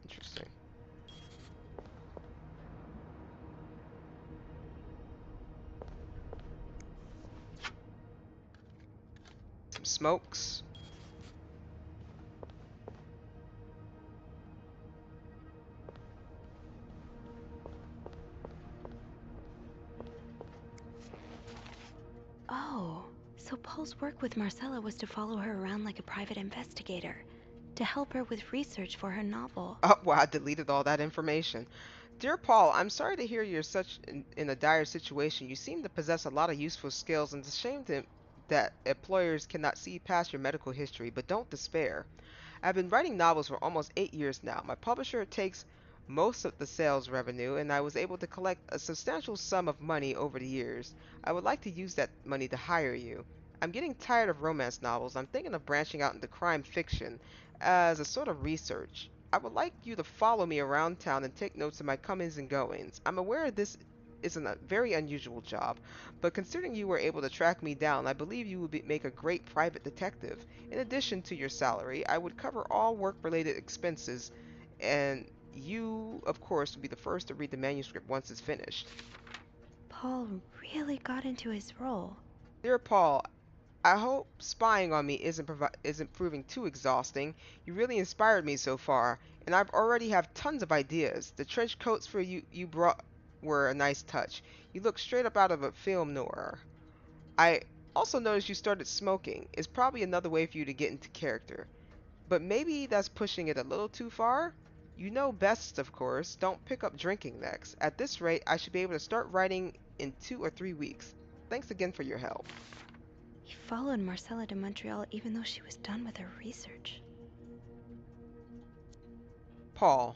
[SPEAKER 1] Interesting. Some smokes.
[SPEAKER 7] Oh, so Paul's work with Marcella was to follow her around like a private investigator, to help her with research for her novel.
[SPEAKER 1] Oh, well, I deleted all that information. Dear Paul, I'm sorry to hear you're in a dire situation. You seem to possess a lot of useful skills, and it's a shame that employers cannot see past your medical history, but don't despair. I've been writing novels for almost 8 years now. My publisher takes most of the sales revenue, and I was able to collect a substantial sum of money over the years. I would like to use that money to hire you. I'm getting tired of romance novels. I'm thinking of branching out into crime fiction as a sort of research. I would like you to follow me around town and take notes of my comings and goings. I'm aware this is a very unusual job, but considering you were able to track me down, I believe you would make a great private detective. In addition to your salary, I would cover all work-related expenses, and you, of course, would be the first to read the manuscript once it's finished.
[SPEAKER 7] Paul really got into his role.
[SPEAKER 1] Dear Paul, I hope spying on me isn't proving too exhausting. You really inspired me so far, and I've already have tons of ideas. The trench coats for you brought were a nice touch. You look straight up out of a film noir. I also noticed you started smoking. It's probably another way for you to get into character. But maybe that's pushing it a little too far? You know best, of course. Don't pick up drinking next. At this rate, I should be able to start writing in 2 or 3 weeks. Thanks again for your help.
[SPEAKER 17] He followed Marcella to Montreal even though she was done with her research.
[SPEAKER 1] Paul,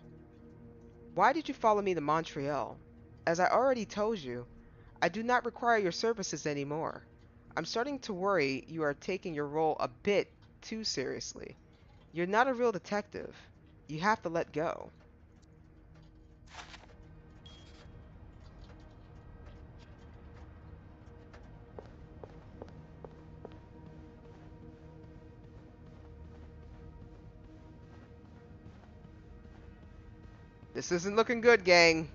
[SPEAKER 1] why did you follow me to Montreal? As I already told you, I do not require your services anymore. I'm starting to worry you are taking your role a bit too seriously. You're not a real detective. You have to let go. This isn't looking good, gang.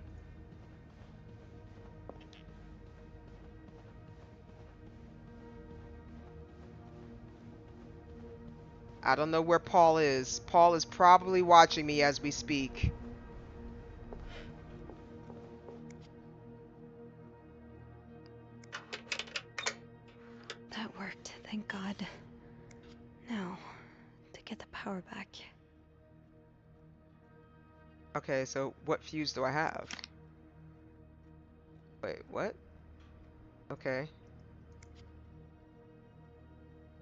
[SPEAKER 1] I don't know where Paul is. Paul is probably watching me as we speak.
[SPEAKER 17] That worked, thank God. Now, to get the power back.
[SPEAKER 1] Okay, so what fuse do I have? Wait, what? Okay.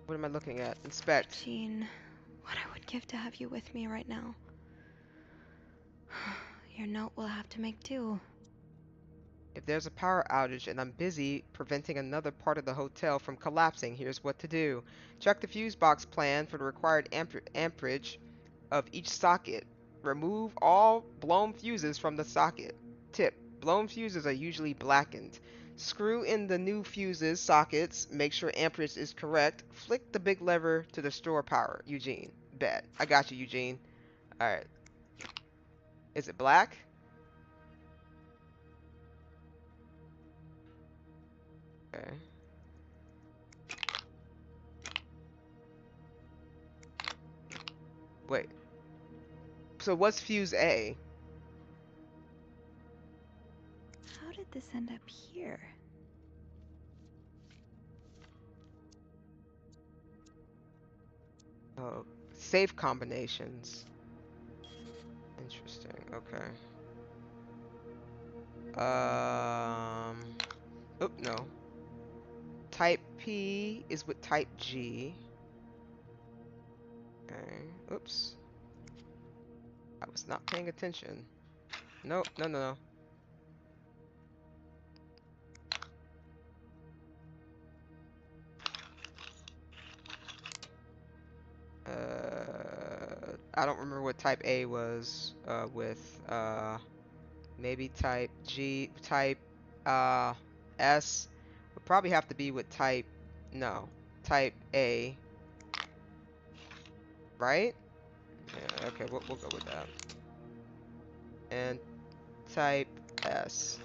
[SPEAKER 1] What am I looking at? Inspect.
[SPEAKER 17] Eugene, what I would give to have you with me right now. Your note will have to make do.
[SPEAKER 1] If there's a power outage and I'm busy preventing another part of the hotel from collapsing, here's what to do. Check the fuse box plan for the required amperage of each socket. Remove all blown fuses from the socket. Tip: blown fuses are usually blackened. Screw in the new fuses sockets. Make sure amperage is correct. Flick the big lever to restore power. Eugene. Bet. I got you, Eugene. Alright. Is it black? Okay. Wait. So what's fuse A?
[SPEAKER 17] How did this end up here?
[SPEAKER 1] Oh, safe combinations. Interesting. Okay. Oh, no. Type P is with type G. Okay. Oops. I was not paying attention. No, no, no, no. I don't remember what type A was with. Maybe type G, type S. Would probably have to be with type, no, type A. Right? Yeah, okay, we'll go with that. And type S.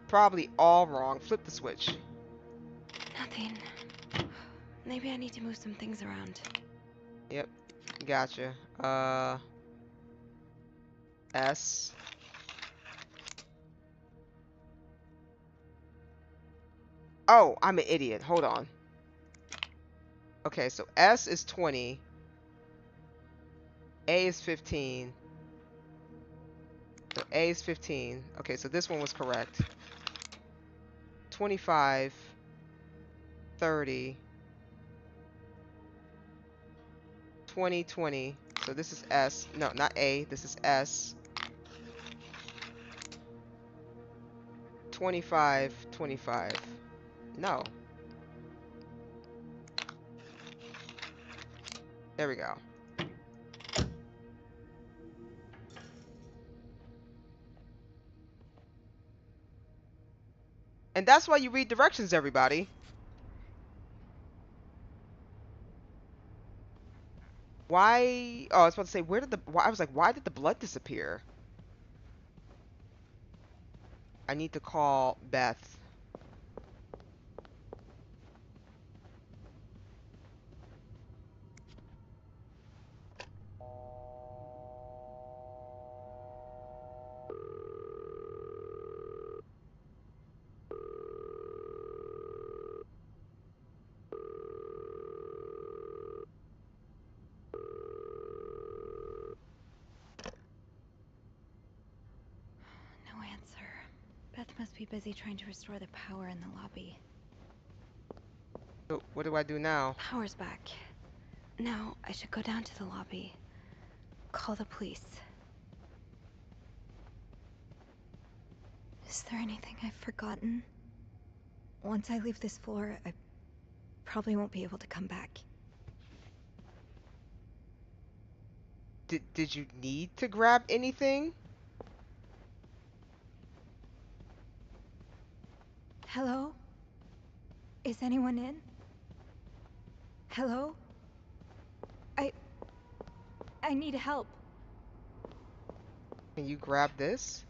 [SPEAKER 1] Probably all wrong. Flip the switch.
[SPEAKER 17] Nothing. Maybe I need to move some things around.
[SPEAKER 1] Yep. Gotcha. S. Oh, I'm an idiot. Hold on. Okay, so S is 20. A is 15. So A is 15. Okay, so this one was correct. 25. 30. 20, 20. So this is S. No, not A. This is S. 25, 25. No. There we go. And that's why you read directions, everybody. Why? Oh, I was about to say, where did the... I was like, why did the blood disappear? I need to call Beth.
[SPEAKER 17] No answer. Beth must be busy trying to restore the power in the lobby.
[SPEAKER 1] So what do I do now?
[SPEAKER 7] Power's back. Now I should go down to the lobby. Call the police. Is there anything I've forgotten? Once I leave this floor, I probably won't be able to come back.
[SPEAKER 1] Did you need to grab anything?
[SPEAKER 7] Hello? Is anyone in? Hello? I need help.
[SPEAKER 1] Can you grab this?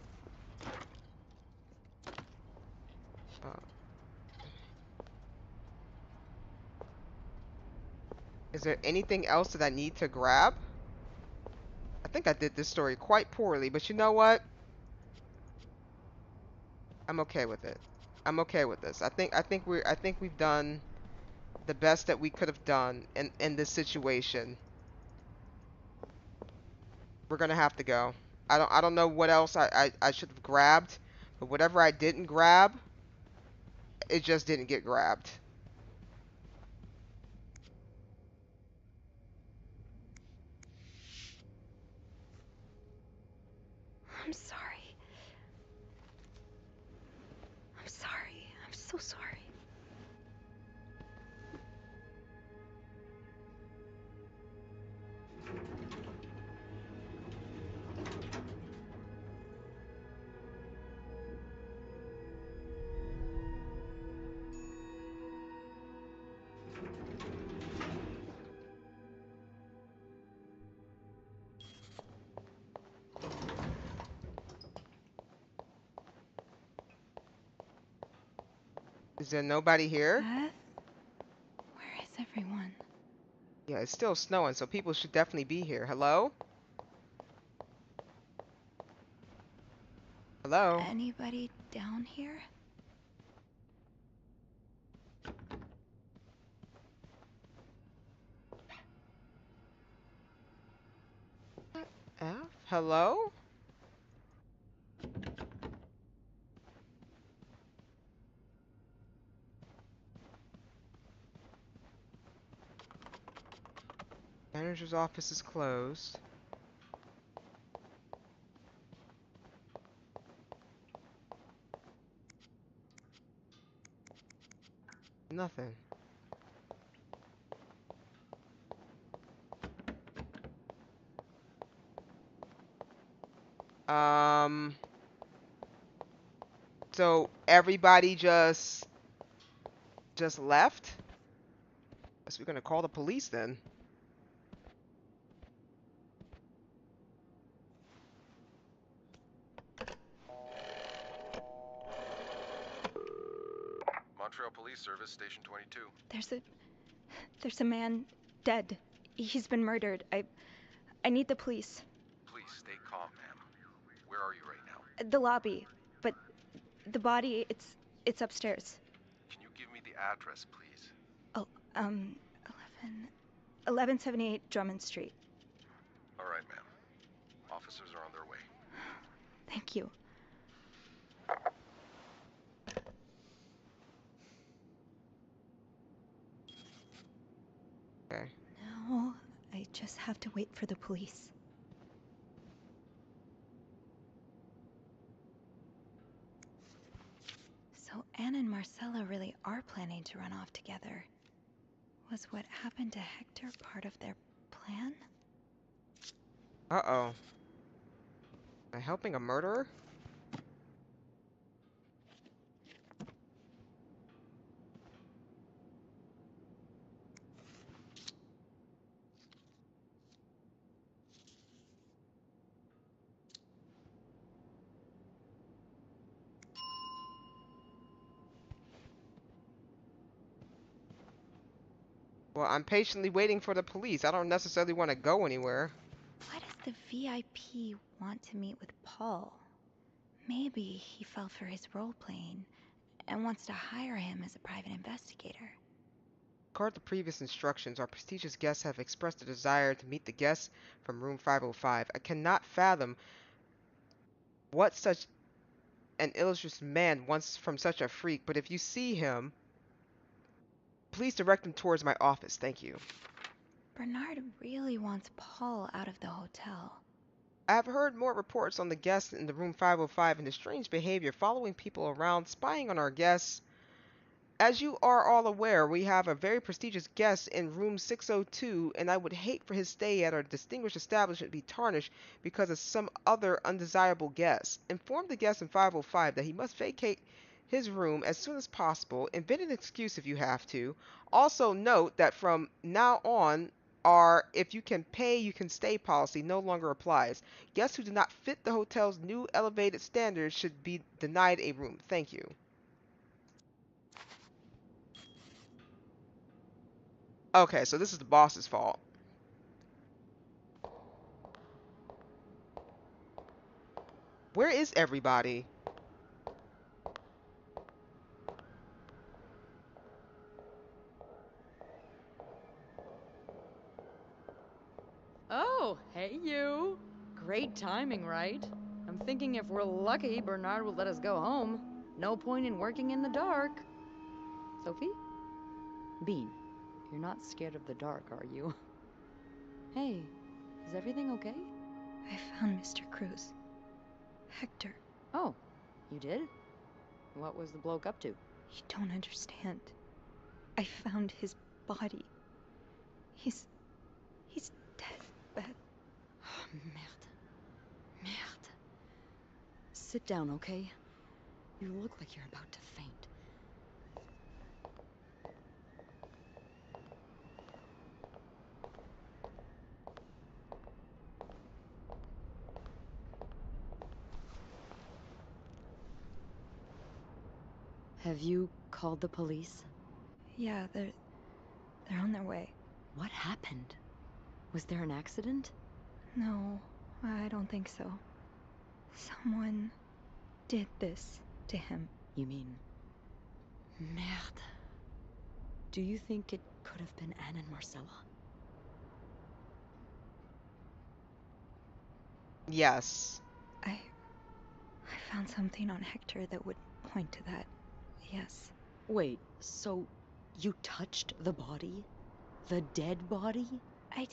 [SPEAKER 1] Is there anything else that I need to grab? I think I did this story quite poorly, but you know what? I'm okay with it. I'm okay with this. I think we've done the best that we could have done in this situation. We're gonna have to go. I don't know what else I should have grabbed, but whatever I didn't grab, it just didn't get grabbed.
[SPEAKER 7] I'm sorry. I'm sorry. I'm so sorry.
[SPEAKER 1] Is there nobody here?
[SPEAKER 7] Beth? Where is everyone?
[SPEAKER 1] Yeah, it's still snowing, so people should definitely be here. Hello? Hello?
[SPEAKER 7] Anybody down here?
[SPEAKER 1] F? Hello? Manager's office is closed. Nothing. So everybody just left? Guess we're gonna call the police then.
[SPEAKER 2] Montreal Police Service, Station 22.
[SPEAKER 7] There's a man dead. He's been murdered. I need the police.
[SPEAKER 2] Please stay calm, ma'am. Where are you right now?
[SPEAKER 7] The lobby, but the body, it's upstairs.
[SPEAKER 2] Can you give me the address, please?
[SPEAKER 7] Oh, 1178 Drummond Street.
[SPEAKER 2] All right, ma'am. Officers are on their way.
[SPEAKER 7] Thank you.
[SPEAKER 1] Okay.
[SPEAKER 7] Now, I just have to wait for the police. So Anne and Marcella really are planning to run off together. Was what happened to Hector part of their plan?
[SPEAKER 1] Uh-oh. Am I helping a murderer? Well, I'm patiently waiting for the police. I don't necessarily want to go anywhere.
[SPEAKER 7] Why does the VIP want to meet with Paul? Maybe he fell for his role-playing and wants to hire him as a private investigator.
[SPEAKER 1] According to previous instructions, our prestigious guests have expressed a desire to meet the guests from room 505. I cannot fathom what such an illustrious man wants from such a freak, but if you see him, Please direct him towards my office. Thank you.
[SPEAKER 7] Bernard really wants Paul out of the hotel.
[SPEAKER 1] I've heard more reports on the guests in the room 505 and his strange behavior following people around, spying on our guests. As you are all aware, we have a very prestigious guest in room 602, and I would hate for his stay at our distinguished establishment be tarnished because of some other undesirable guest. Inform the guest in 505 that he must vacate his room as soon as possible. Invent an excuse if you have to. Also note that from now on, our if you can pay, you can stay policy no longer applies. Guests who do not fit the hotel's new elevated standards should be denied a room. Thank you. Okay, so this is the boss's fault. Where is everybody?
[SPEAKER 10] Oh, hey you. Great timing, right? I'm thinking if we're lucky, Bernard will let us go home. No point in working in the dark. Sophie? Bean, you're not scared of the dark, are you? Hey, is everything okay?
[SPEAKER 7] I found Mr. Cruz. Hector.
[SPEAKER 10] Oh, you did? What was the bloke up to?
[SPEAKER 7] You don't understand. I found his body. He's dead, Beth.
[SPEAKER 10] Oh, merde. Merde. Sit down, okay? You look like you're about to faint. Have you called the police?
[SPEAKER 7] Yeah, they're on their way.
[SPEAKER 10] What happened? Was there an accident?
[SPEAKER 7] No, I don't think so. Someone did this to him.
[SPEAKER 10] You mean... Merde. Do you think it could have been Anne and Marcella?
[SPEAKER 1] Yes.
[SPEAKER 7] I found something on Hector that would point to that. Yes.
[SPEAKER 10] Wait, so you touched the body? The dead body?
[SPEAKER 7] I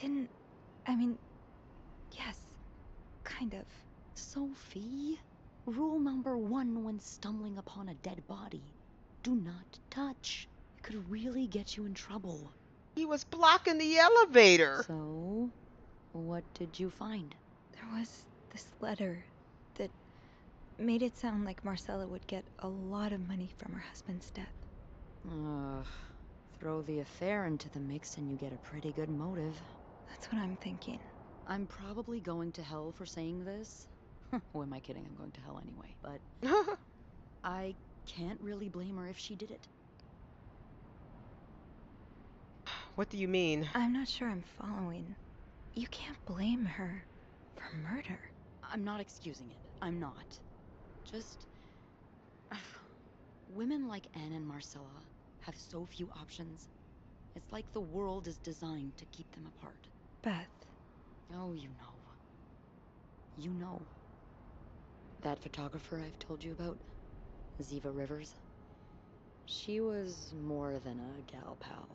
[SPEAKER 7] mean, yes, kind of.
[SPEAKER 10] Sophie, rule number 1 when stumbling upon a dead body: do not touch. It could really get you in trouble.
[SPEAKER 1] He was blocking the elevator.
[SPEAKER 10] So, what did you find?
[SPEAKER 7] There was this letter that made it sound like Marcella would get a lot of money from her husband's death.
[SPEAKER 10] Ugh. Throw the affair into the mix and you get a pretty good motive.
[SPEAKER 7] That's what I'm thinking.
[SPEAKER 10] I'm probably going to hell for saying this. Who am I kidding? I'm going to hell anyway. But I can't really blame her if she did it.
[SPEAKER 1] What do you mean?
[SPEAKER 7] I'm not sure I'm following. You can't blame her for murder.
[SPEAKER 10] I'm not excusing it. I'm not. Just... women like Anne and Marcella have so few options. It's like the world is designed to keep them apart.
[SPEAKER 7] Beth.
[SPEAKER 10] Oh, you know. You know. That photographer I've told you about, Ziva Rivers, she was more than a gal pal.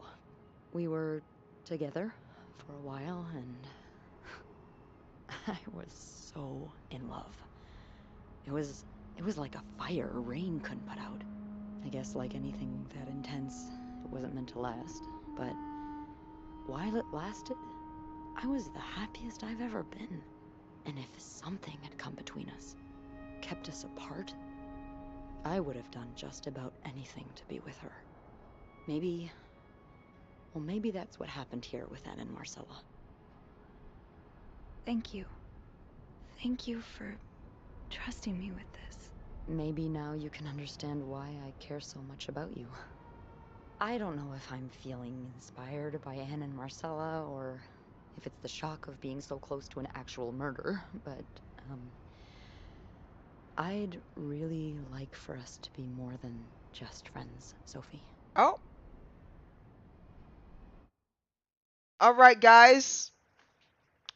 [SPEAKER 10] We were together for a while, and I was so in love. It was like a fire rain couldn't put out. I guess like anything that intense, it wasn't meant to last. But while it lasted, I was the happiest I've ever been. And if something had come between us, kept us apart, I would have done just about anything to be with her. Maybe that's what happened here with Anne and Marcella.
[SPEAKER 7] Thank you. Thank you for trusting me with this.
[SPEAKER 10] Maybe now you can understand why I care so much about you. I don't know if I'm feeling inspired by Anne and Marcella, or if it's the shock of being so close to an actual murder, but, I'd really like for us to be more than just friends, Sophie.
[SPEAKER 1] Oh. Alright, guys.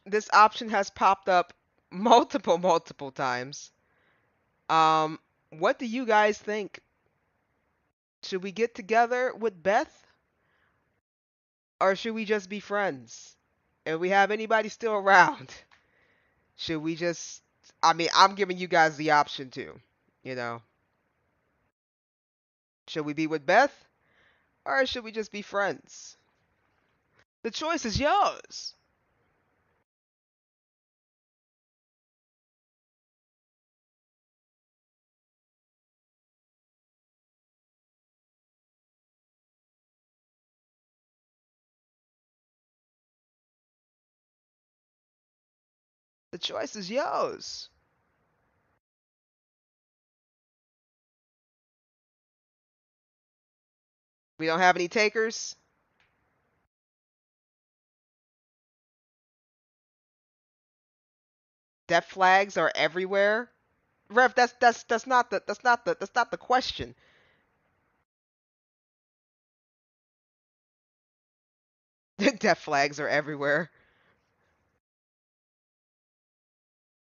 [SPEAKER 1] This option has popped up multiple times. What do you guys think? Should we get together with Beth? Or should we just be friends? If we have anybody still around, should we just... I mean, I'm giving you guys the option to, you know. Should we be with Beth? Or should we just be friends? The choice is yours. The choice is yours. We don't have any takers. Death flags are everywhere. Rev, that's not the question. Death flags are everywhere.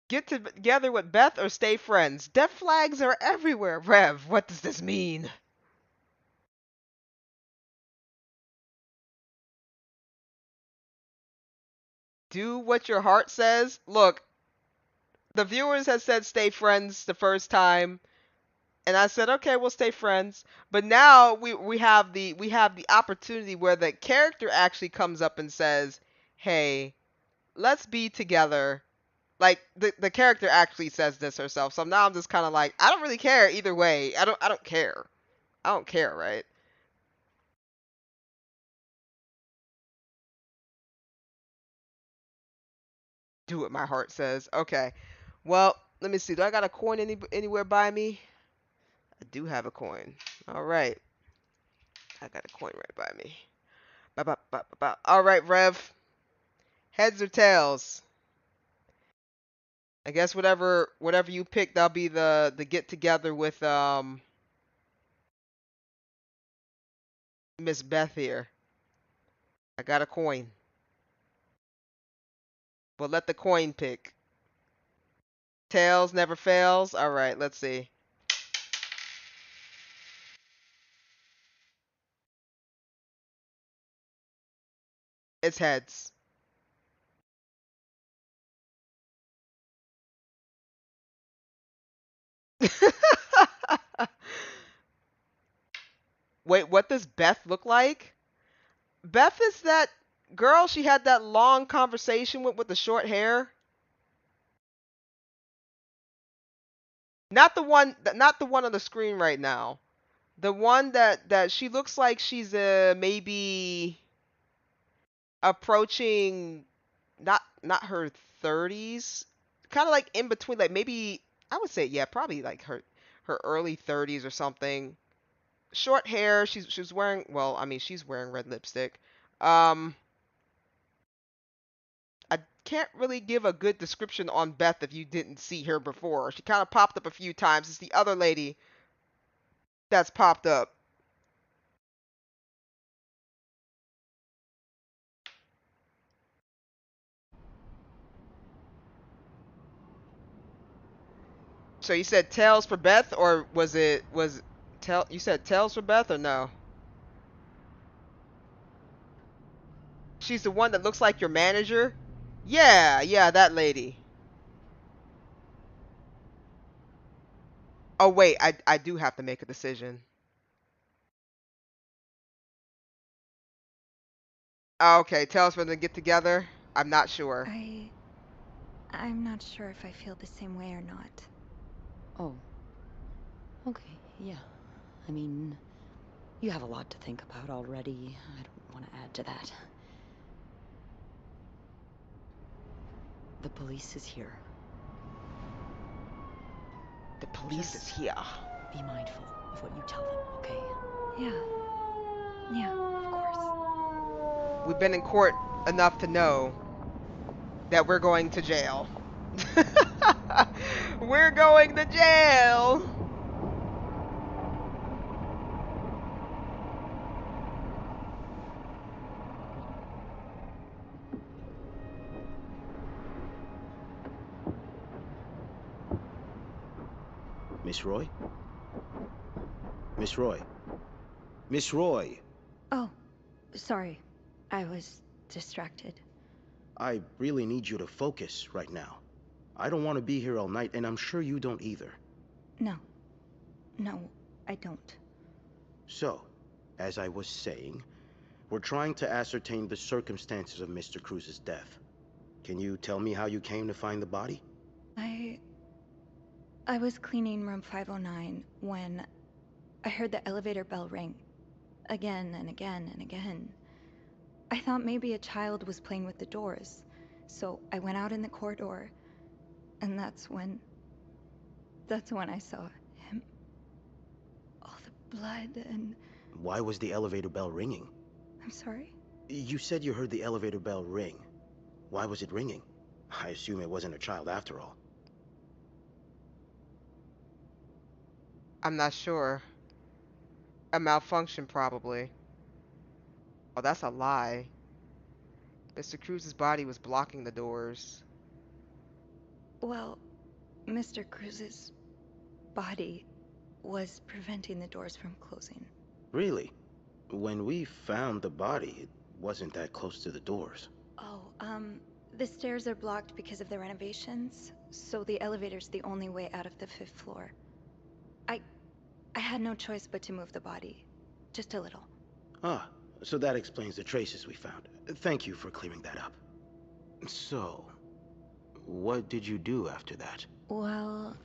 [SPEAKER 1] Get together with Beth or stay friends. Death flags are everywhere. Rev, what does this mean? Do what your heart says. Look, the viewers have said stay friends the first time, and I said okay, we'll stay friends. But now we have the opportunity where the character actually comes up and says, "Hey, let's be together." Like the character actually says this herself. So now I'm just kind of like, I don't really care either way. I don't care. I don't care, right? Do what my heart says. Okay. Well, let me see. Do I got a coin anywhere by me? I do have a coin. All right. I got a coin right by me. Ba, ba, ba, ba, ba. All right, Rev. Heads or tails? I guess whatever you pick, that'll be the get together with Miss Beth here. I got a coin. Well, let the coin pick. Tails never fails. All right, let's see. It's heads. Wait, what does Beth look like? Beth is that girl she had that long conversation with the short hair? Not the one on the screen right now. The one that she looks like she's maybe approaching not her 30s, kind of like in between, like maybe I would say yeah, probably like her early 30s or something. Short hair. She's wearing, well, I mean she's wearing red lipstick. Um, I can't really give a good description on Beth if you didn't see her before. She kind of popped up a few times. It's the other lady that's popped up. So you said tails for Beth, or you said tails for Beth or no? She's the one that looks like your manager? Yeah, that lady. Oh wait, I do have to make a decision. Oh, okay, tails for them to get together? I'm not sure.
[SPEAKER 7] I'm not sure if I feel the same way or not.
[SPEAKER 10] Oh. Okay, yeah. I mean, you have a lot to think about already. I don't want to add to that. The police is here.
[SPEAKER 1] The police is here.
[SPEAKER 10] Be mindful of what you tell them, okay?
[SPEAKER 7] Yeah, of course.
[SPEAKER 1] We've been in court enough to know that we're going to jail. We're going to jail.
[SPEAKER 5] Miss Roy? Miss Roy? Miss Roy!
[SPEAKER 7] Oh, sorry. I was distracted.
[SPEAKER 5] I really need you to focus right now. I don't want to be here all night, and I'm sure you don't either.
[SPEAKER 7] No. No, I don't.
[SPEAKER 5] So, as I was saying, we're trying to ascertain the circumstances of Mr. Cruz's death. Can you tell me how you came to find the body?
[SPEAKER 7] I was cleaning room 509 when I heard the elevator bell ring. Again and again and again. I thought maybe a child was playing with the doors, so I went out in the corridor, and that's when I saw him. All the blood and...
[SPEAKER 5] Why was the elevator bell ringing?
[SPEAKER 7] I'm sorry?
[SPEAKER 5] You said you heard the elevator bell ring. Why was it ringing? I assume it wasn't a child after all.
[SPEAKER 1] I'm not sure. A malfunction, probably. Oh, that's a lie. Mr. Cruz's body was blocking the doors.
[SPEAKER 7] Well, Mr. Cruz's body was preventing the doors from closing.
[SPEAKER 5] Really? When we found the body, it wasn't that close to the doors.
[SPEAKER 7] Oh, the stairs are blocked because of the renovations, so the elevator's the only way out of the 5th floor. I had no choice but to move the body. Just a little.
[SPEAKER 5] Ah, so that explains the traces we found. Thank you for clearing that up. So, what did you do after that?
[SPEAKER 7] Well,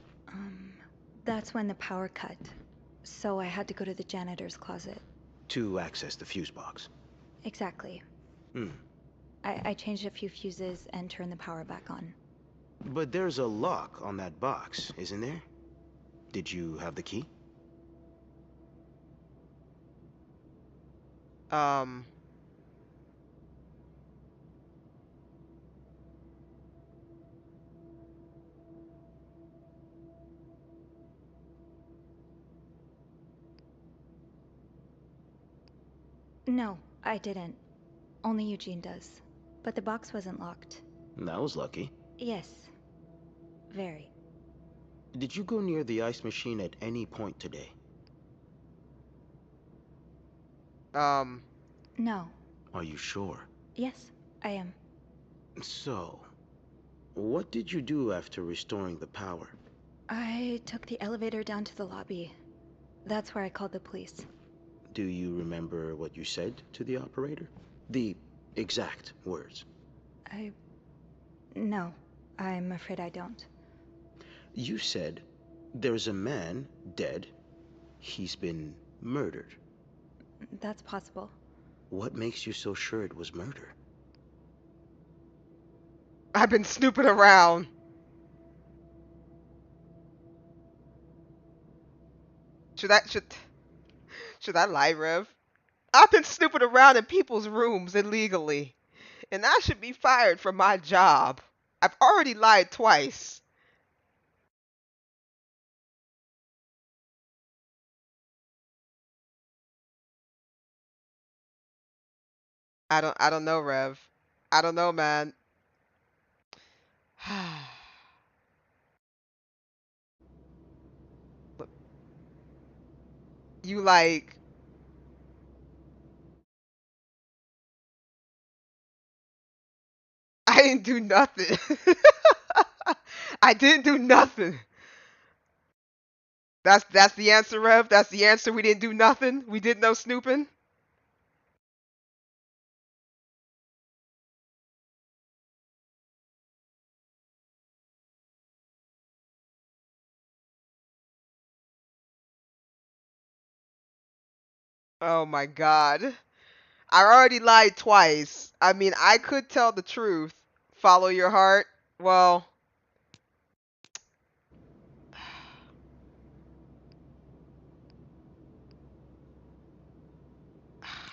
[SPEAKER 7] that's when the power cut. So I had to go to the janitor's closet.
[SPEAKER 5] To access the fuse box.
[SPEAKER 7] Exactly.
[SPEAKER 5] Hmm.
[SPEAKER 7] I changed a few fuses and turned the power back on.
[SPEAKER 5] But there's a lock on that box, isn't there? Did you have the key?
[SPEAKER 7] No, I didn't. Only Eugene does. But the box wasn't locked.
[SPEAKER 5] That was lucky.
[SPEAKER 7] Yes. Very.
[SPEAKER 5] Did you go near the ice machine at any point today?
[SPEAKER 7] No.
[SPEAKER 5] Are you sure?
[SPEAKER 7] Yes, I am.
[SPEAKER 5] So, what did you do after restoring the power?
[SPEAKER 7] I took the elevator down to the lobby. That's where I called the police.
[SPEAKER 5] Do you remember what you said to the operator? The exact words.
[SPEAKER 7] No, I'm afraid I don't.
[SPEAKER 5] You said, there's a man dead. He's been murdered.
[SPEAKER 7] That's possible.
[SPEAKER 5] What makes you so sure it was murder?
[SPEAKER 1] I've been snooping around. Should I lie, Rev? I've been snooping around in people's rooms illegally, and I should be fired from my job. I've already lied twice. I don't know, Rev. I don't know, man. You like... I didn't do nothing. I didn't do nothing. That's the answer, Rev. That's the answer. We didn't do nothing. We did no snooping. Oh my God. I already lied twice. I mean, I could tell the truth. Follow your heart. Well,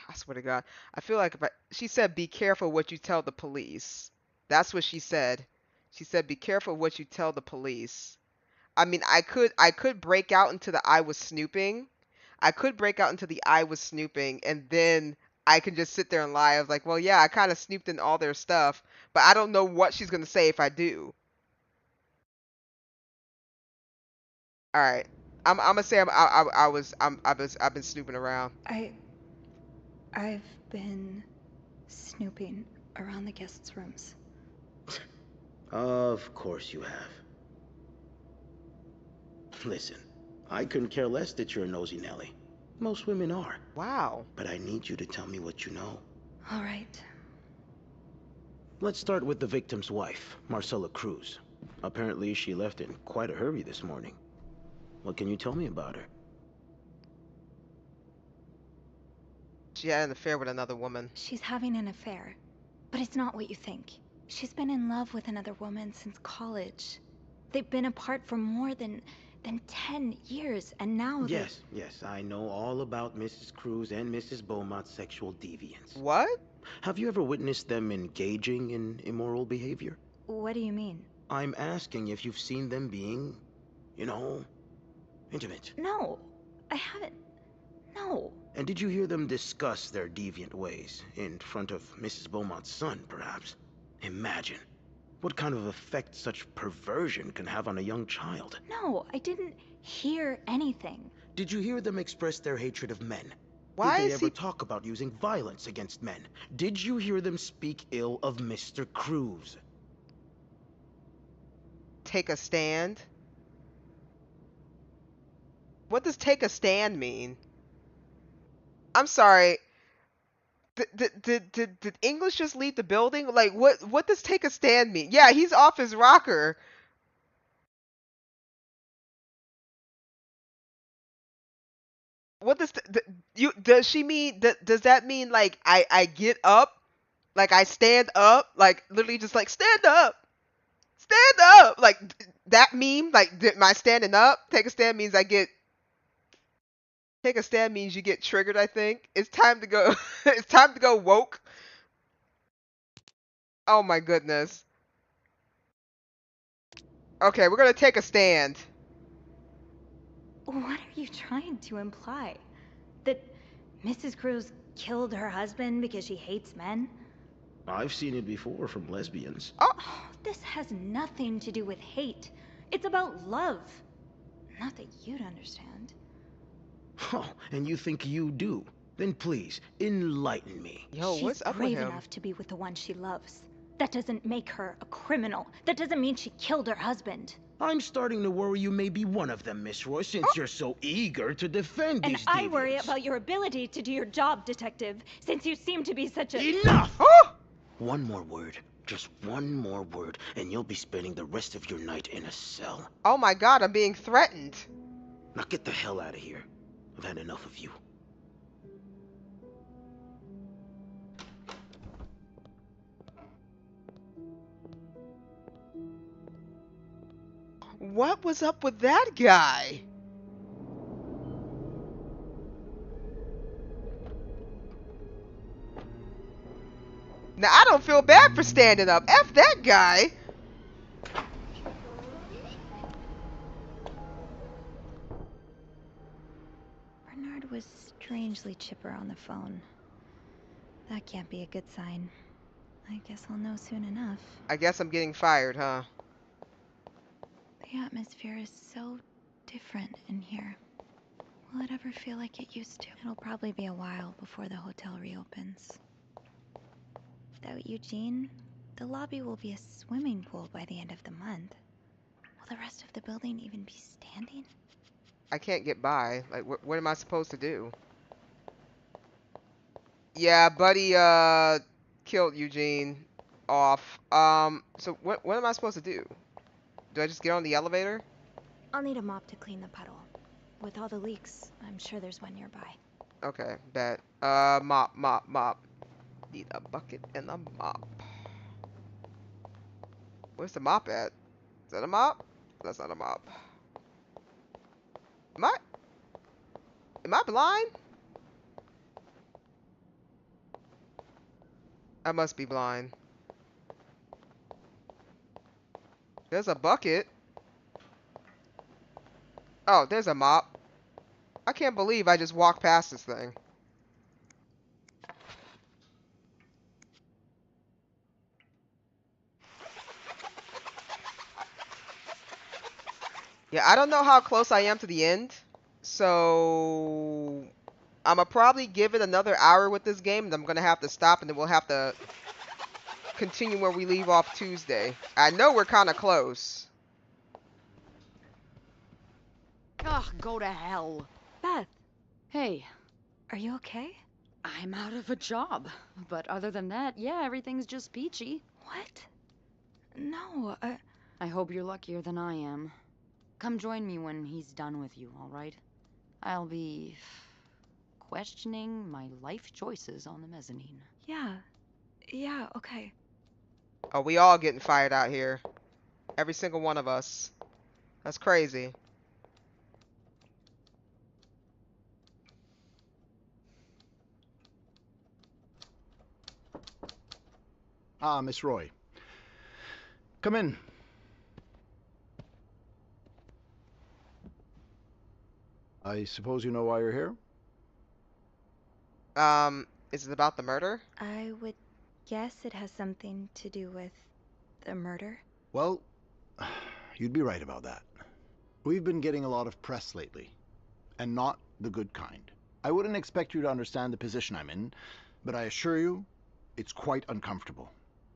[SPEAKER 1] I swear to God. I feel like she said, be careful what you tell the police. That's what she said. She said, be careful what you tell the police. I mean, I could break out into the I was snooping. I could break out into the I was snooping, and then I can just sit there and lie. I was like, well, yeah, I kind of snooped in all their stuff, but I don't know what she's gonna say if I do. All right, I'm gonna say I've been snooping around.
[SPEAKER 7] I've been snooping around the guests' rooms.
[SPEAKER 5] Of course you have. Listen, I couldn't care less that you're a nosy Nelly. Most women are.
[SPEAKER 1] Wow.
[SPEAKER 5] But I need you to tell me what you know.
[SPEAKER 7] All right.
[SPEAKER 5] Let's start with the victim's wife, Marcella Cruz. Apparently, she left in quite a hurry this morning. What can you tell me about her?
[SPEAKER 1] She had an affair with another woman.
[SPEAKER 7] She's having an affair, but it's not what you think. She's been in love with another woman since college. They've been apart for more than 10 years, and now
[SPEAKER 5] Yes, I know all about Mrs. Cruz and Mrs. Beaumont's sexual deviance.
[SPEAKER 1] What?
[SPEAKER 5] Have you ever witnessed them engaging in immoral behavior?
[SPEAKER 7] What do you mean?
[SPEAKER 5] I'm asking if you've seen them being, you know, intimate.
[SPEAKER 7] No, I haven't. No.
[SPEAKER 5] And did you hear them discuss their deviant ways in front of Mrs. Beaumont's son, perhaps? Imagine what kind of effect such perversion can have on a young child.
[SPEAKER 7] No, I didn't hear anything.
[SPEAKER 5] Did you hear them express their hatred of men?
[SPEAKER 1] Why
[SPEAKER 5] Did they
[SPEAKER 1] is
[SPEAKER 5] ever
[SPEAKER 1] he
[SPEAKER 5] talk about using violence against men? Did you hear them speak ill of Mr. Cruz?
[SPEAKER 1] take a stand? What does take a stand mean? I'm sorry. Did English just leave the building? Like, what does take a stand mean? Yeah, he's off his rocker. What does she mean? Does that mean like I get up, like I stand up, like literally just like stand up, like that meme? Like my standing up? Take a stand means I get. Take a stand means you get triggered. I think it's time to go. It's time to go woke. Oh my goodness. Okay, we're gonna take a stand.
[SPEAKER 7] What are you trying to imply? That Mrs. Cruz killed her husband because she hates men?
[SPEAKER 5] I've seen it before from lesbians.
[SPEAKER 7] Oh, this has nothing to do with hate. It's about love. Not that you'd understand.
[SPEAKER 5] Oh, and you think you do? Then please, enlighten me.
[SPEAKER 1] Yo, what's up with
[SPEAKER 7] She's brave
[SPEAKER 1] him?
[SPEAKER 7] enough to be with the one she loves. That doesn't make her a criminal. That doesn't mean she killed her husband.
[SPEAKER 5] I'm starting to worry you may be one of them, Miss Roy, since you're so eager to defend
[SPEAKER 7] And
[SPEAKER 5] these
[SPEAKER 7] I
[SPEAKER 5] deviants.
[SPEAKER 7] worry about your ability to do your job, detective, since you seem to be such a—
[SPEAKER 5] Enough! One more word, just one more word, and you'll be spending the rest of your night in a cell.
[SPEAKER 1] Oh my god, I'm being threatened.
[SPEAKER 5] Now get the hell out of here. I've had enough of you.
[SPEAKER 1] What was up with that guy? Now, I don't feel bad for standing up. F that guy.
[SPEAKER 7] Bernard was strangely chipper on the phone. That can't be a good sign. I guess I'll know soon enough.
[SPEAKER 1] I guess I'm getting fired, huh?
[SPEAKER 7] The atmosphere is so different in here. Will it ever feel like it used to? It'll probably be a while before the hotel reopens. Without Eugene, the lobby will be a swimming pool by the end of the month. Will the rest of the building even be standing?
[SPEAKER 1] I can't get by. Like, what am I supposed to do? Yeah, Buddy, killed Eugene off. So what am I supposed to do? Do I just get on the elevator?
[SPEAKER 7] I'll need a mop to clean the puddle. With all the leaks, I'm sure there's one nearby.
[SPEAKER 1] Okay, bet. Mop. Need a bucket and a mop. Where's the mop at? Is that a mop? That's not a mop. Am I blind? I must be blind. There's a bucket. Oh, there's a mop. I can't believe I just walked past this thing. Yeah, I don't know how close I am to the end. So I'ma probably give it another hour with this game, and I'm gonna have to stop, and then we'll have to continue where we leave off Tuesday. I know we're kind of close.
[SPEAKER 10] Ugh, go to hell.
[SPEAKER 7] Beth,
[SPEAKER 10] Hey,
[SPEAKER 7] are you okay?
[SPEAKER 10] I'm out of a job. But other than that, yeah, everything's just peachy.
[SPEAKER 7] What? No,
[SPEAKER 10] I hope you're luckier than I am. Come join me when he's done with you, all right? I'll be questioning my life choices on the mezzanine.
[SPEAKER 7] yeah, okay.
[SPEAKER 1] Oh, we all getting fired out here. Every single one of us. That's crazy.
[SPEAKER 18] Ah, Miss Roy. Come in. I suppose you know why you're here?
[SPEAKER 1] Is it about the murder?
[SPEAKER 7] I would guess it has something to do with the murder.
[SPEAKER 18] Well, you'd be right about that. We've been getting a lot of press lately, and not the good kind. I wouldn't expect you to understand the position I'm in, but I assure you, it's quite uncomfortable.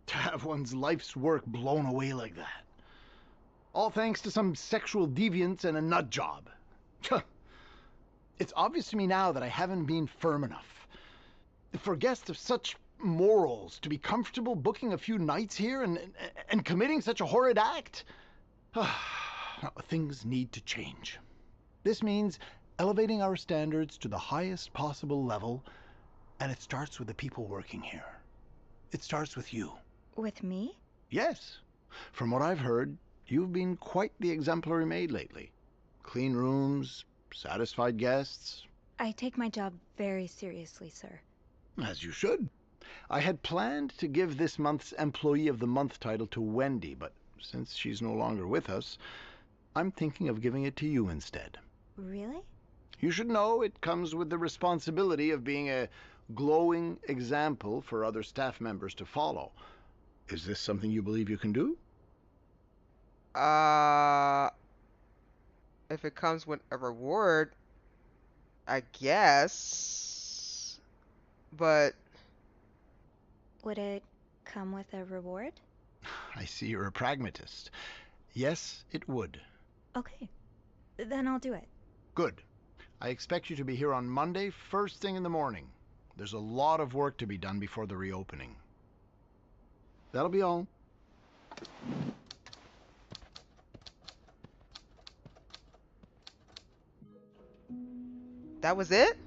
[SPEAKER 18] To have one's life's work blown away like that. All thanks to some sexual deviance and a nut job. It's obvious to me now that I haven't been firm enough. For guests of such morals to be comfortable booking a few nights here and committing such a horrid act? Things need to change. This means elevating our standards to the highest possible level, and it starts with the people working here. It starts with you.
[SPEAKER 7] With me?
[SPEAKER 18] Yes. From what I've heard, you've been quite the exemplary maid lately. Clean rooms, satisfied guests.
[SPEAKER 7] I take my job very seriously, sir.
[SPEAKER 18] As you should. I had planned to give this month's Employee of the Month title to Wendy, but since she's no longer with us, I'm thinking of giving it to you instead.
[SPEAKER 7] Really?
[SPEAKER 18] You should know it comes with the responsibility of being a glowing example for other staff members to follow. Is this something you believe you can do?
[SPEAKER 1] If it comes with a reward, I guess. But
[SPEAKER 7] Would it come with a reward?
[SPEAKER 18] I see you're a pragmatist. Yes, it would.
[SPEAKER 7] Okay, then I'll do it.
[SPEAKER 18] Good. I expect you to be here on Monday, first thing in the morning. There's a lot of work to be done before the reopening. That'll be all.
[SPEAKER 1] that was it?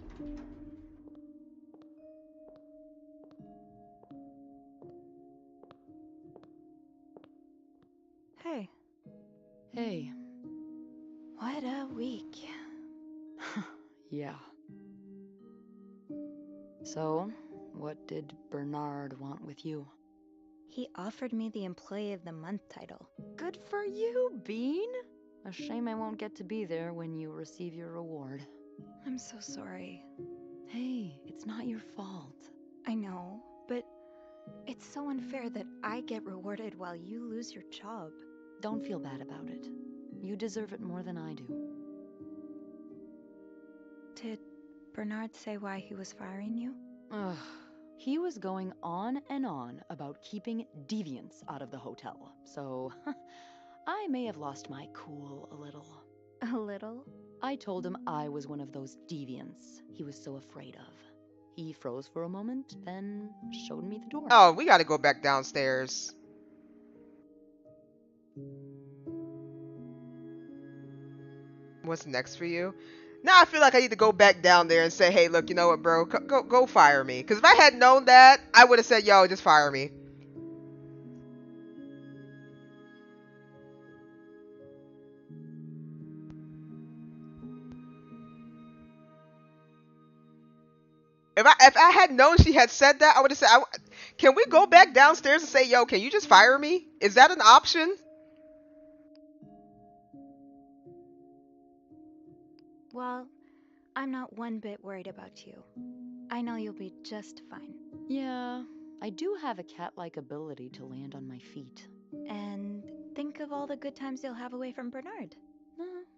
[SPEAKER 7] Hey.
[SPEAKER 10] Hey.
[SPEAKER 7] What a week.
[SPEAKER 10] Yeah. So, what did Bernard want with you?
[SPEAKER 7] He offered me the Employee of the Month title.
[SPEAKER 10] Good for you, Bean! A shame I won't get to be there when you receive your reward.
[SPEAKER 7] I'm so sorry.
[SPEAKER 10] Hey, it's not your fault.
[SPEAKER 7] I know, but it's so unfair that I get rewarded while you lose your job.
[SPEAKER 10] Don't feel bad about it. You deserve it more than I do.
[SPEAKER 7] Did Bernard say why he was firing you?
[SPEAKER 10] Ugh. He was going on and on about keeping deviants out of the hotel, so I may have lost my cool a little.
[SPEAKER 7] A little?
[SPEAKER 10] I told him I was one of those deviants he was so afraid of. He froze for a moment, then showed me the door.
[SPEAKER 1] Oh, we gotta go back downstairs. What's next for you? Now I feel like I need to go back down there and say, hey, look, you know what, bro? Go fire me. Because if I had known that, I would have said, yo, just fire me. If I had known she had said that, I would have said, can we go back downstairs and say, yo, can you just fire me? Is that an option?
[SPEAKER 7] Well, I'm not one bit worried about you. I know you'll be just fine.
[SPEAKER 10] Yeah, I do have a cat-like ability to land on my feet.
[SPEAKER 7] And think of all the good times you'll have away from Bernard.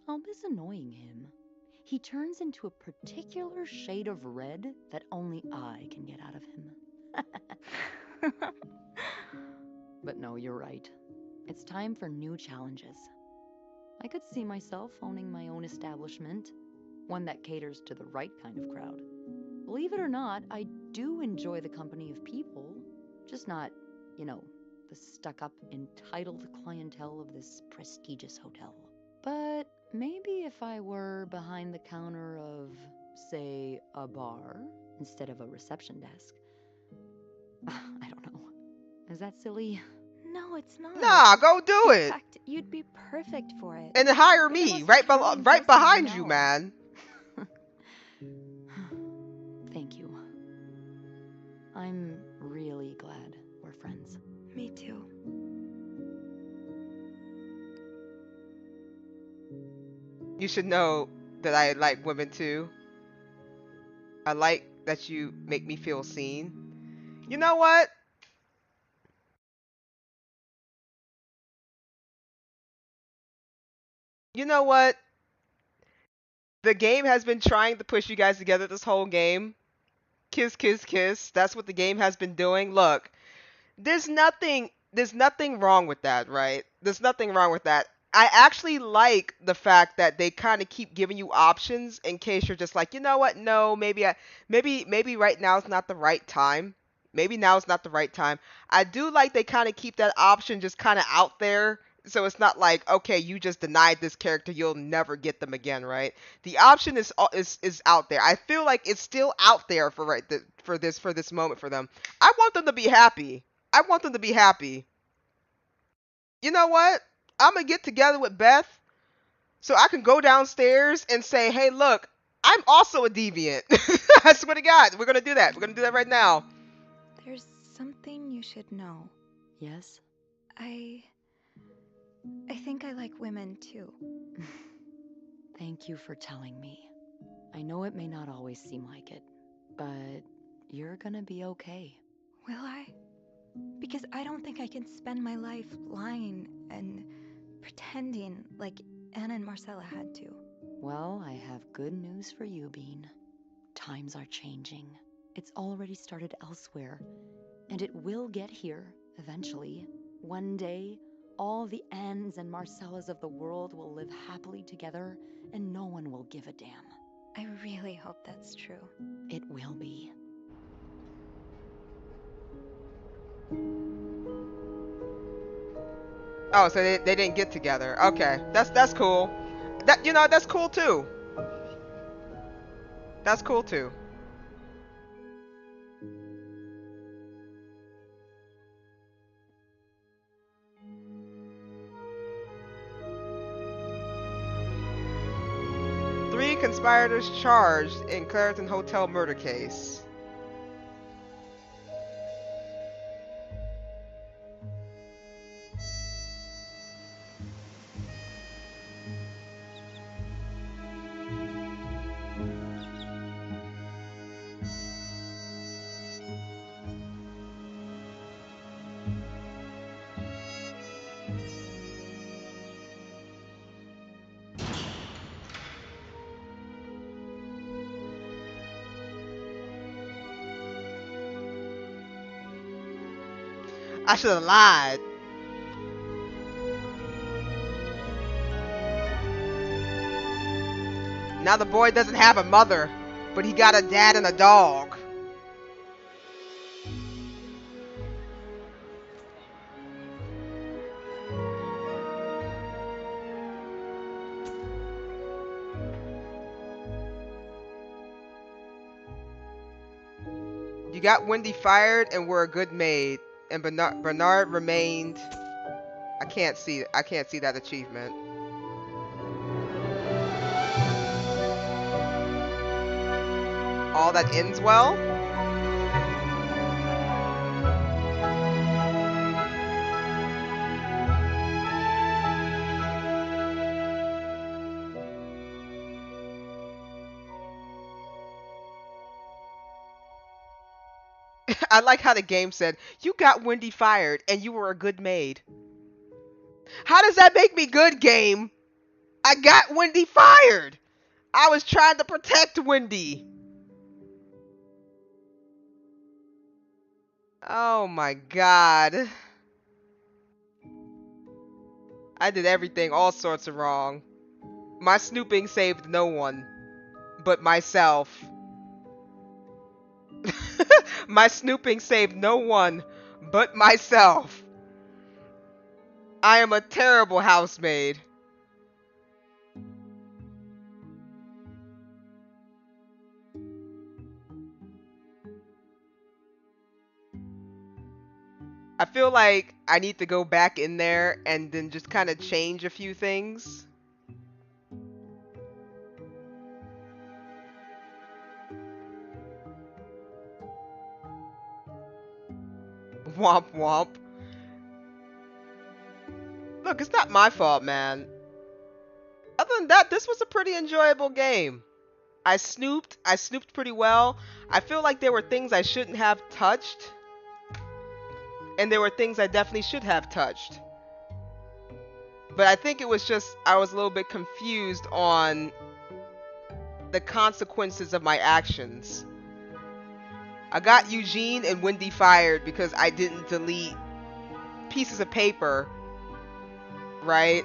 [SPEAKER 10] I'll miss annoying him. he turns into a particular shade of red that only I can get out of him. But no, you're right. It's time for new challenges. I could see myself owning my own establishment, one that caters to the right kind of crowd. Believe it or not, I do enjoy the company of people, just not, you know, the stuck-up, entitled clientele of this prestigious hotel. But maybe if I were behind the counter of, say, a bar instead of a reception desk. I don't know. Is that silly?
[SPEAKER 7] No, it's not.
[SPEAKER 1] Nah, go do
[SPEAKER 7] In
[SPEAKER 1] it.
[SPEAKER 7] fact, you'd be perfect for it.
[SPEAKER 1] And hire
[SPEAKER 7] You're the
[SPEAKER 1] me
[SPEAKER 7] most
[SPEAKER 1] right
[SPEAKER 7] charming
[SPEAKER 1] right
[SPEAKER 7] person I
[SPEAKER 1] behind you,
[SPEAKER 7] know.
[SPEAKER 1] man.
[SPEAKER 10] Thank you. I'm really glad we're friends.
[SPEAKER 7] Me too.
[SPEAKER 1] You should know that I like women too. I like that you make me feel seen. You know what? You know what? The game has been trying to push you guys together this whole game. Kiss, kiss, kiss. That's what the game has been doing. Look, there's nothing wrong with that, right? There's nothing wrong with that. I actually like the fact that they kind of keep giving you options in case you're just like, you know what? No, maybe right now is not the right time. Maybe now is not the right time. I do like they kind of keep that option just kind of out there. So it's not like, okay, you just denied this character, you'll never get them again, right? The option is out there. I feel like it's still out there for this moment for them. I want them to be happy. I want them to be happy. You know what? I'm gonna get together with Beth so I can go downstairs and say, hey, look, I'm also a deviant. I swear to God, we're gonna do that. We're gonna do that right now.
[SPEAKER 7] There's something you should know.
[SPEAKER 10] Yes?
[SPEAKER 7] I think I like women too.
[SPEAKER 10] Thank you for telling me. I know it may not always seem like it, but you're gonna be okay.
[SPEAKER 7] Will I? Because I don't think I can spend my life lying and pretending like Anna and Marcella had to.
[SPEAKER 10] Well, I have good news for you, Bean. Times are changing. It's already started elsewhere, and it will get here eventually. One day, all the Annes and Marcellas of the world will live happily together, and no one will give a damn.
[SPEAKER 7] I really hope that's true.
[SPEAKER 10] It will be.
[SPEAKER 1] Oh, so they didn't get together. Okay, that's cool. That's cool too. That's cool too. Three conspirators charged in Clariton Hotel murder case. I should have lied. Now the boy doesn't have a mother, but he got a dad and a dog. You got Wendy fired and were a good maid, and Bernard remained. I can't see that achievement. All that ends well. I like how the game said, you got Wendy fired and you were a good maid. How does that make me good, game? I got Wendy fired. I was trying to protect Wendy. Oh my god. I did everything all sorts of wrong. My snooping saved no one but myself. My snooping saved no one but myself. I am a terrible housemaid. I feel like I need to go back in there and then just kind of change a few things. Womp womp. Look, it's not my fault, man. Other than that, this was a pretty enjoyable game. I snooped pretty well. I feel like there were things I shouldn't have touched. And there were things I definitely should have touched. But I think it was just, I was a little bit confused on the consequences of my actions. I got Eugene and Wendy fired because I didn't delete pieces of paper, right?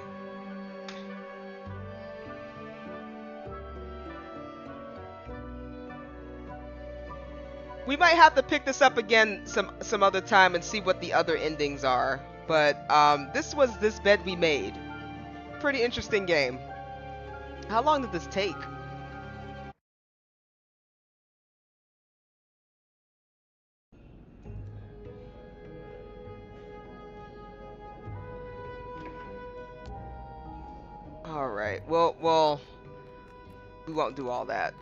[SPEAKER 1] We might have to pick this up again some other time and see what the other endings are. But this was This Bed We Made. Pretty interesting game. How long did this take? Alright, well, we won't do all that.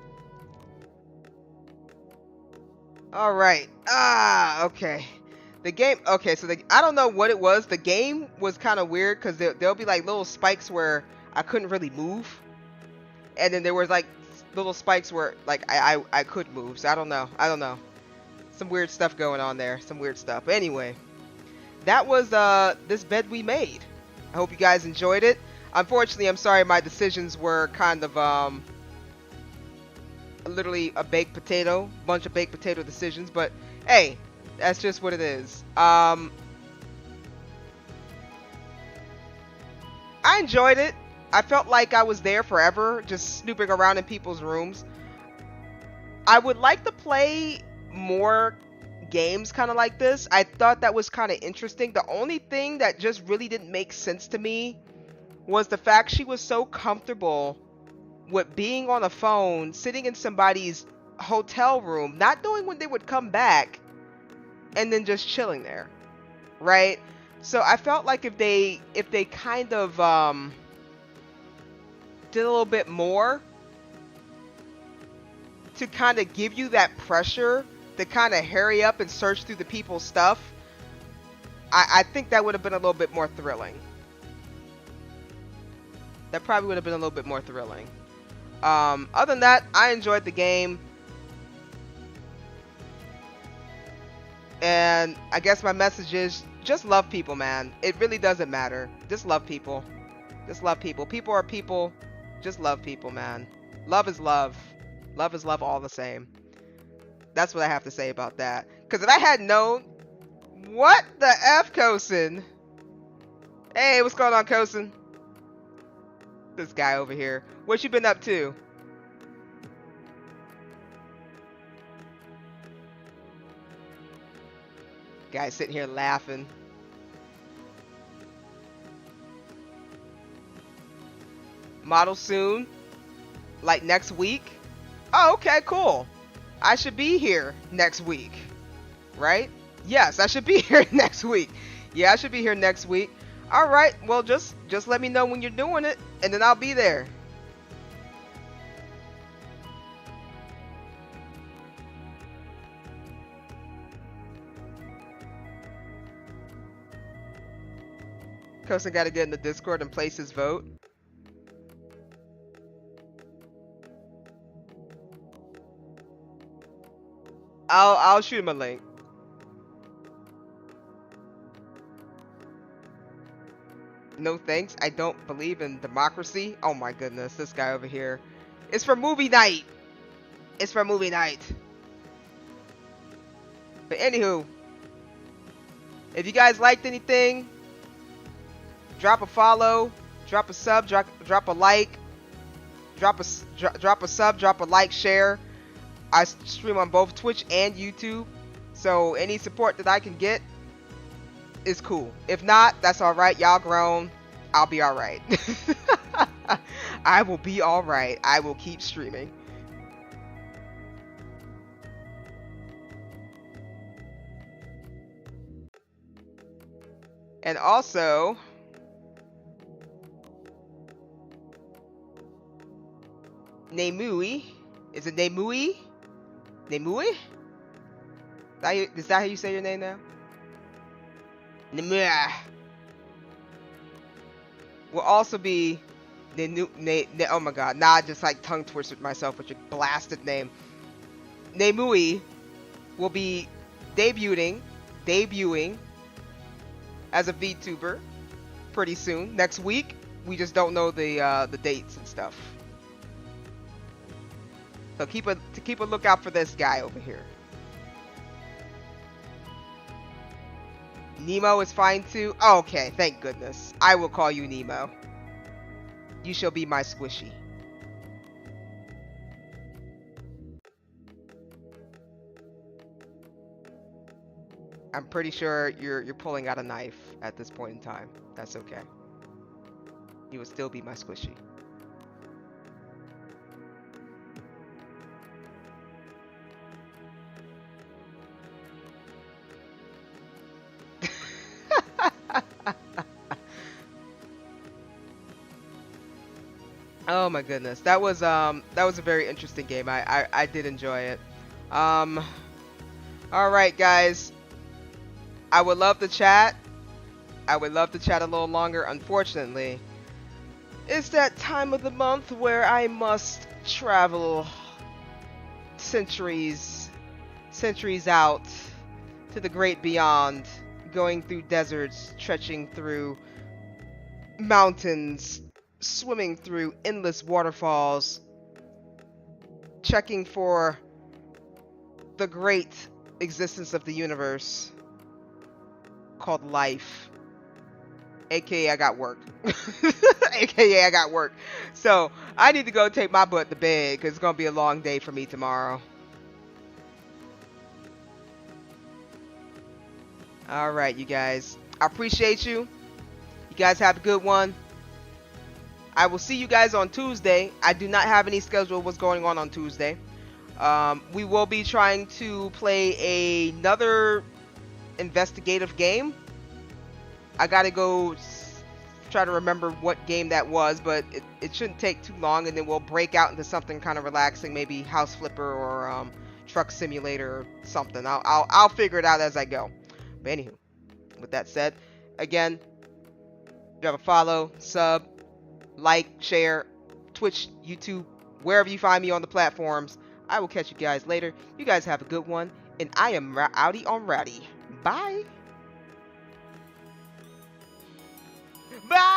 [SPEAKER 1] Alright, okay. The game, okay, so I don't know what it was. The game was kind of weird because there'll be like little spikes where I couldn't really move. And then there was like little spikes where like I could move. So I don't know. Some weird stuff going on there. Some weird stuff. But anyway, that was This Bed We Made. I hope you guys enjoyed it. Unfortunately, I'm sorry my decisions were kind of literally a baked potato, bunch of baked potato decisions, but hey, that's just what it is. I enjoyed it. I felt like I was there forever, just snooping around in people's rooms. I would like to play more games kind of like this. I thought that was kind of interesting. The only thing that just really didn't make sense to me was the fact she was so comfortable with being on a phone, sitting in somebody's hotel room, not knowing when they would come back, and then just chilling there, right? So I felt like if they kind of did a little bit more to kind of give you that pressure to kind of hurry up and search through the people's stuff, I think that would have been a little bit more thrilling. That probably would have been a little bit more thrilling. Other than that, I enjoyed the game. And I guess my message is just love people, man. It really doesn't matter. Just love people. Just love people. People are people. Just love people, man. Love is love. Love is love all the same. That's what I have to say about that. Because if I had known... What the F, Kosen? Hey, what's going on, Kosen? This guy over here. What you been up to? Guy sitting here laughing. Model soon? Like next week? Oh, okay, cool. I should be here next week. Right? Yes, I should be here next week. Yeah, I should be here next week. Alright, well just let me know when you're doing it, and then I'll be there. Kosen gotta get in the Discord and place his vote. I'll shoot him a link. No thanks. I don't believe in democracy. Oh my goodness, this guy over here. It's for movie night. It's for movie night. But anywho, if you guys liked anything, drop a follow, drop a sub, drop a like, drop a sub, drop a like, share. I stream on both Twitch and YouTube, so any support that I can get is cool. If not, that's alright. Y'all grown. I'll be alright. I will be alright. I will keep streaming. And also, Nemui. Is it Nemui? Nemui? Is that how you say your name now? Nemui. Will also be oh my god, nah, I just like tongue twisted myself with your blasted name. Nemui will be debuting as a VTuber pretty soon. Next week. We just don't know the dates and stuff. So keep a lookout for this guy over here. Nemo is fine too. Oh, okay, thank goodness. I will call you Nemo. You shall be my squishy. I'm pretty sure you're pulling out a knife at this point in time. That's okay. You will still be my squishy. Oh my goodness, that was a very interesting game. I did enjoy it. All right, guys. I would love to chat. I would love to chat a little longer. Unfortunately, it's that time of the month where I must travel centuries out to the great beyond, going through deserts, trekking through mountains, swimming through endless waterfalls, checking for the great existence of the universe called life. AKA I got work. AKA I got work. So I need to go take my butt to bed because it's going to be a long day for me tomorrow. Alright, you guys. I appreciate you. You guys have a good one. I will see you guys on Tuesday. I do not have any schedule what's going on Tuesday. We will be trying to play another investigative game. I gotta go try to remember what game that was, but it shouldn't take too long, and then we'll break out into something kind of relaxing, maybe House Flipper or Truck Simulator or something. I'll figure it out as I go. But anywho, with that said, again, you have a follow, sub, like, share, Twitch, YouTube, wherever you find me on the platforms. I will catch you guys later. You guys have a good one, and I am outie on Rowdy. Bye. Bye.